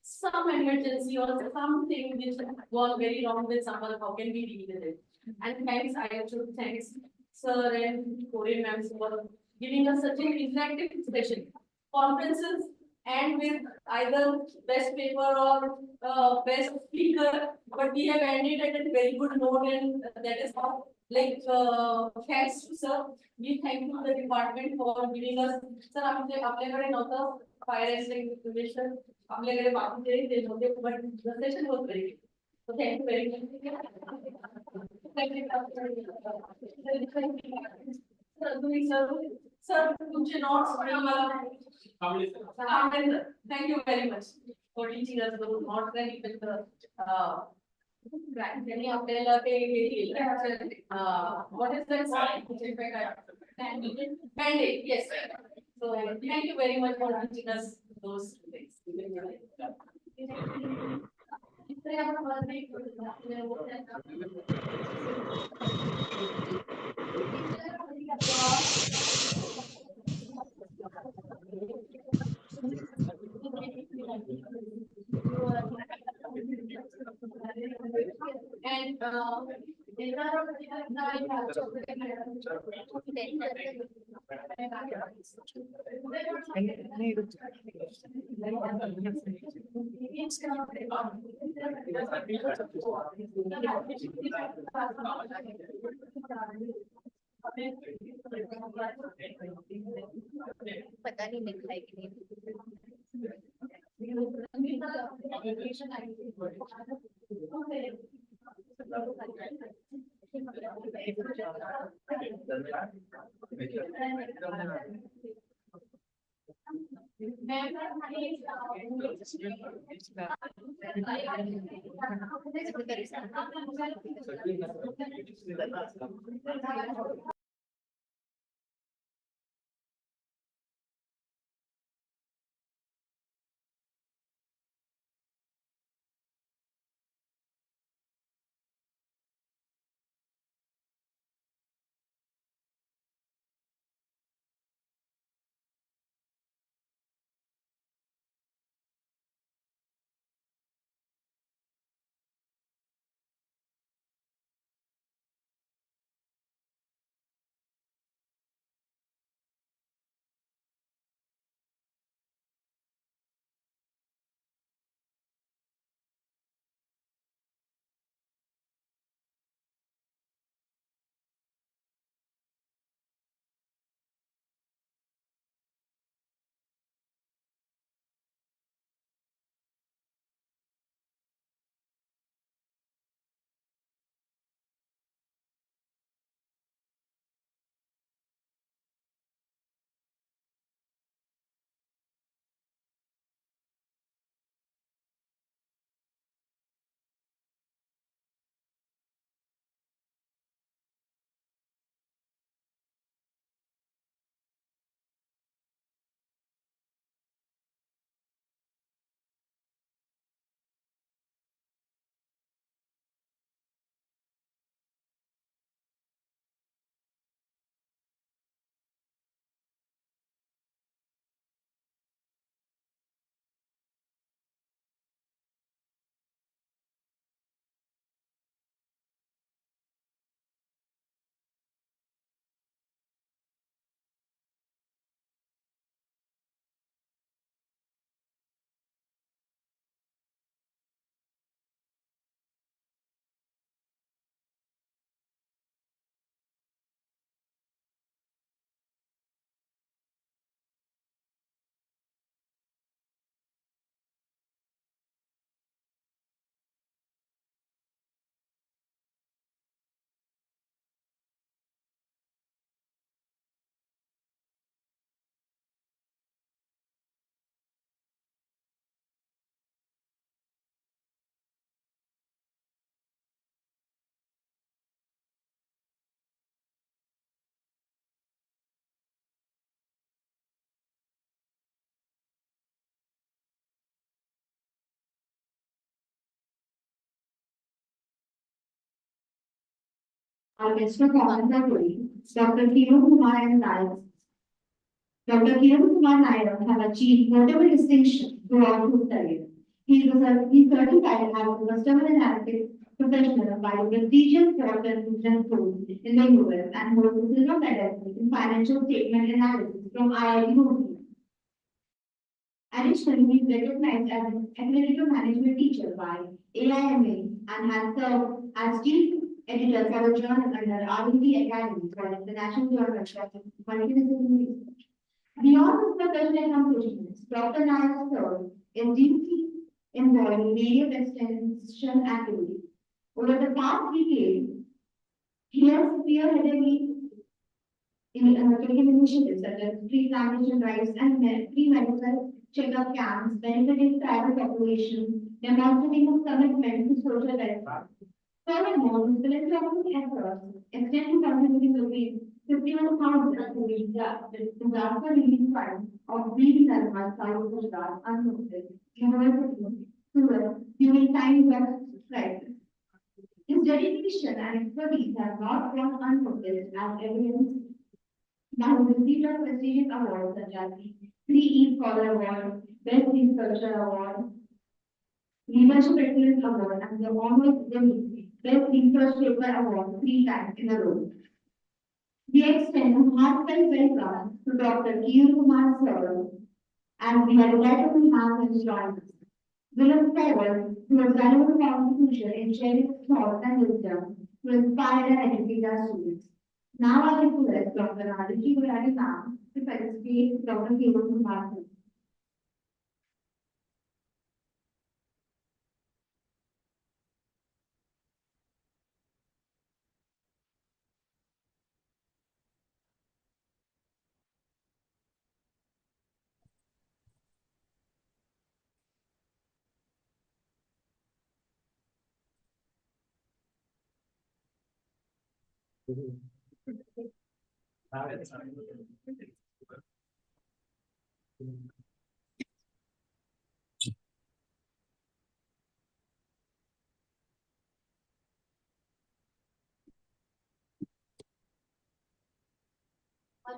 some emergency or something which gone very wrong with someone, how can we deal with it? And hence I should thanks sir and Korean ma'am for giving us such an interactive session. Conferences and with either best paper or best speaker, but we have ended at a very good note, and that is how, like, thanks to sir, we thank you the department for giving us, sir, आपल्याकडे नव्हतं fire extinguisher, आपल्याकडे बाकीचे ते नव्हते, but the session was very good. So thank you very much. Thank you. Sir, तुमचे notes thank you very much for teaching us those notes and even the त्यांनी आपल्याला ते हे केलं. What is that sign? Mandate, yes. So thank you very much for teaching us those things. And पता नहीं लिखा है कि नहीं Our guest performers are today Dr. Kiran Kumar and Nair. Dr. Kiran Kumar Nair have achieved notable distinction throughout his career. He's certified as a customer analytics professional by the prestigious Wharton School in the US and holds a silver medal in financial statement analysis from IIT Roorkee. Additionally, he is recognized as an analytical management teacher by AIMA and has served as chief editor for the journal under R&D Academy for the National Journal of Multidisciplinary Research. Beyond his professional accomplishments, Dr. Nayak served is deeply involved in various extension activities. Over the past decade, he has spearheaded taken initiatives such as free plantation drives and free medical checkup camps benefiting tribal populations, demonstrating his commitment to social welfare. Furthermore, his philanthropic efforts extend to contributing rupees 51,000 to the disaster relief fund of Green Dharma South Gujarat unnoticed University during times of crisis. His dedication and expertise have not gone unnoticed as evidenced by his received of prestigious awards such as the 3E Scholar Award, Best Researcher Award, Leadership Excellence Award, and the Honors Best Research Paper Award 3 times in a row. We extend a heartfelt welcome to Dr. Kiyur Kumar Sir, and we are delighted to have him join us. We look forward to a valuable contribution in sharing his thoughts and wisdom to inspire and educate our students. Now I request Dr. Aditi Gurani ma'am to participate Dr. Kiyur Kumar Sir. On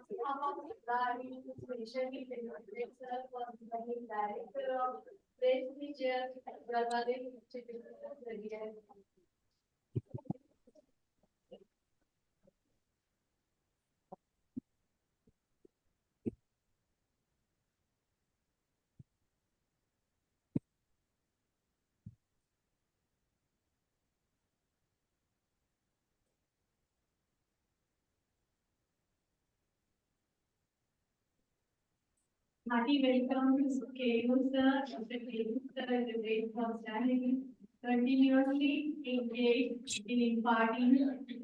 behalf of the Institution, we congratulate sir for becoming director of prestigious Brahmadic Institute of Career. Hearty welcome to KU sir. Dr. KU sir is a great personality, continuously engaged in imparting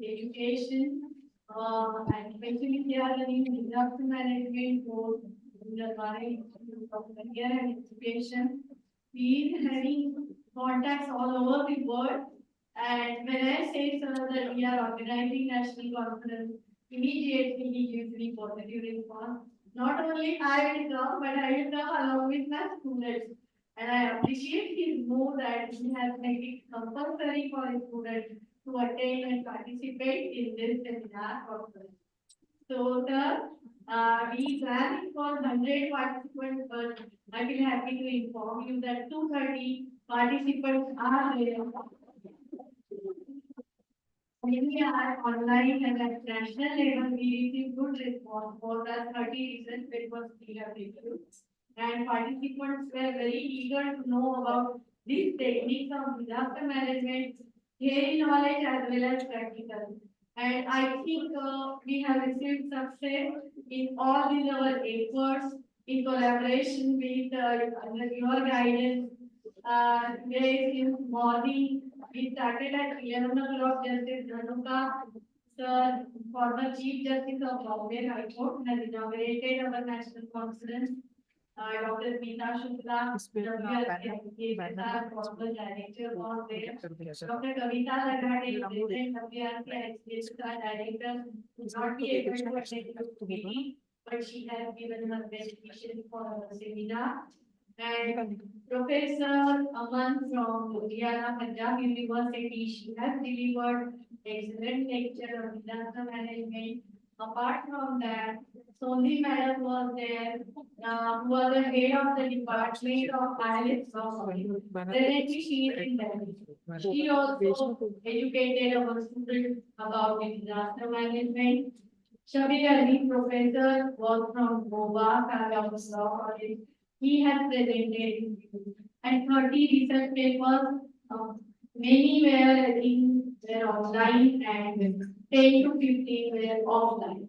education, and especially they are learning disaster management both in the Bharat Institute of Career and Education. He is having contacts all over the world. And when I say sir that we are organizing national conference, immediately he gives me positive response. Not only I will come, but I will come along with my students. And I appreciate his move that he has made it compulsory for his students to attend and participate in this seminar conference. So, sir, we planned for 100 participants, but I feel happy to inform you that 230 participants are there. We are online and at national level, we receive good response for the 30 recent papers we have reviewed. And participants were very eager to know about these techniques of disaster management, theory knowledge as well as practical. And I think we have received success in all these our efforts in collaboration with under your guidance. Today since morning we started at 11 o'clock. Justice Dhanuka, sir, former Chief Justice of Bombay High Court, has inaugurated our national conference. Dr. Meeta Shukla, WRC, former director was there. Dr. Kavita Laghade, present WRC, director, could not be able to attend the meeting, but she has given her best wishes for our seminar. And Professor Aman from Ludhiana, Punjab University, she has delivered excellent lecture on disaster management. Apart from that, Sondi madam was there, who was the head of the department of IELTS. Presently, she is in Delhi. She also educated our students about disaster management. Shabir Ali, professor, was from Goa, Law College. He has presented and 30 research papers. Many were online and 10 to 15 were offline.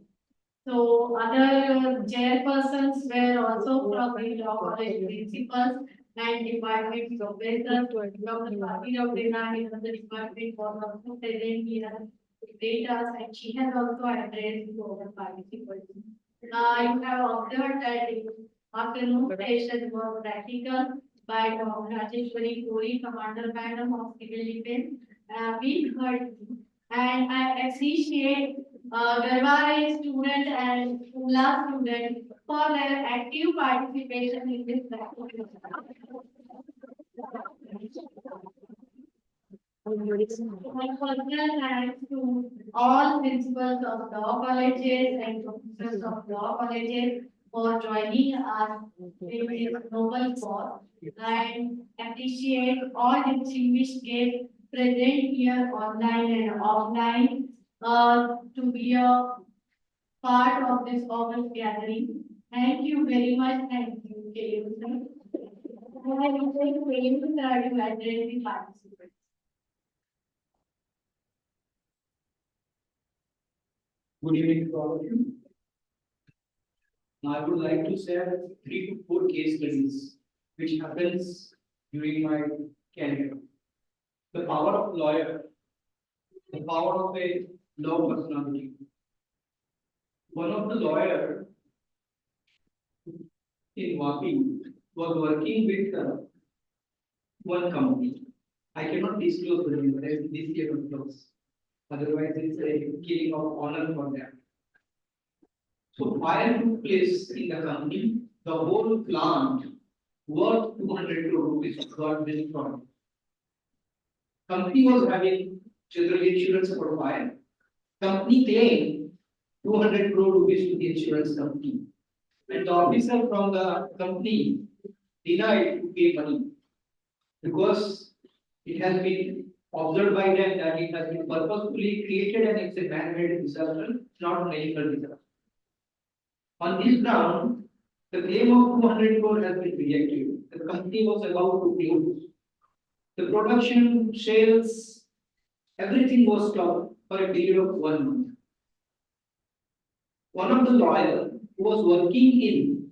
So other chairpersons were also from the law college principals and department professors. Dr. Swati Ravdena is from the department was also present here. Data and she has also addressed to our participants. You have observed that the afternoon session was practical by Dr. Rajeshwari Puri, Commander Madam of Civil Defense. We heard and I appreciate Garware student and UMLA student for their active participation in this practice. My personal thanks to all principals of law colleges and professors of law colleges for joining us in this noble cause and appreciate all distinguished guests present here online and offline to be a part of this august gathering. Thank you very much. Thank you, KU sir. I will take KU sir to address the participants. Good evening to all of you. I would like to share 3 to 4 case studies which happens during my career. The power of lawyer, the power of a law personality. One of the lawyer in Wapi was working with one company. I cannot disclose the name, this year of close. Otherwise, it's a killing of honor for them. So fire took place in the company. The whole plant worth 200 crore rupees got destroyed. Company was having general insurance for fire. Company claimed 200 crore rupees to the insurance company. And the officer from the company denied to pay money because it has been observed by them that it has been purposefully created and it's a man-made disaster, not a natural disaster. On this ground, the claim of 200 crore has been rejected. The company was about to close. The production, sales, everything was stopped for a period of 1 month. One of the lawyers who was working in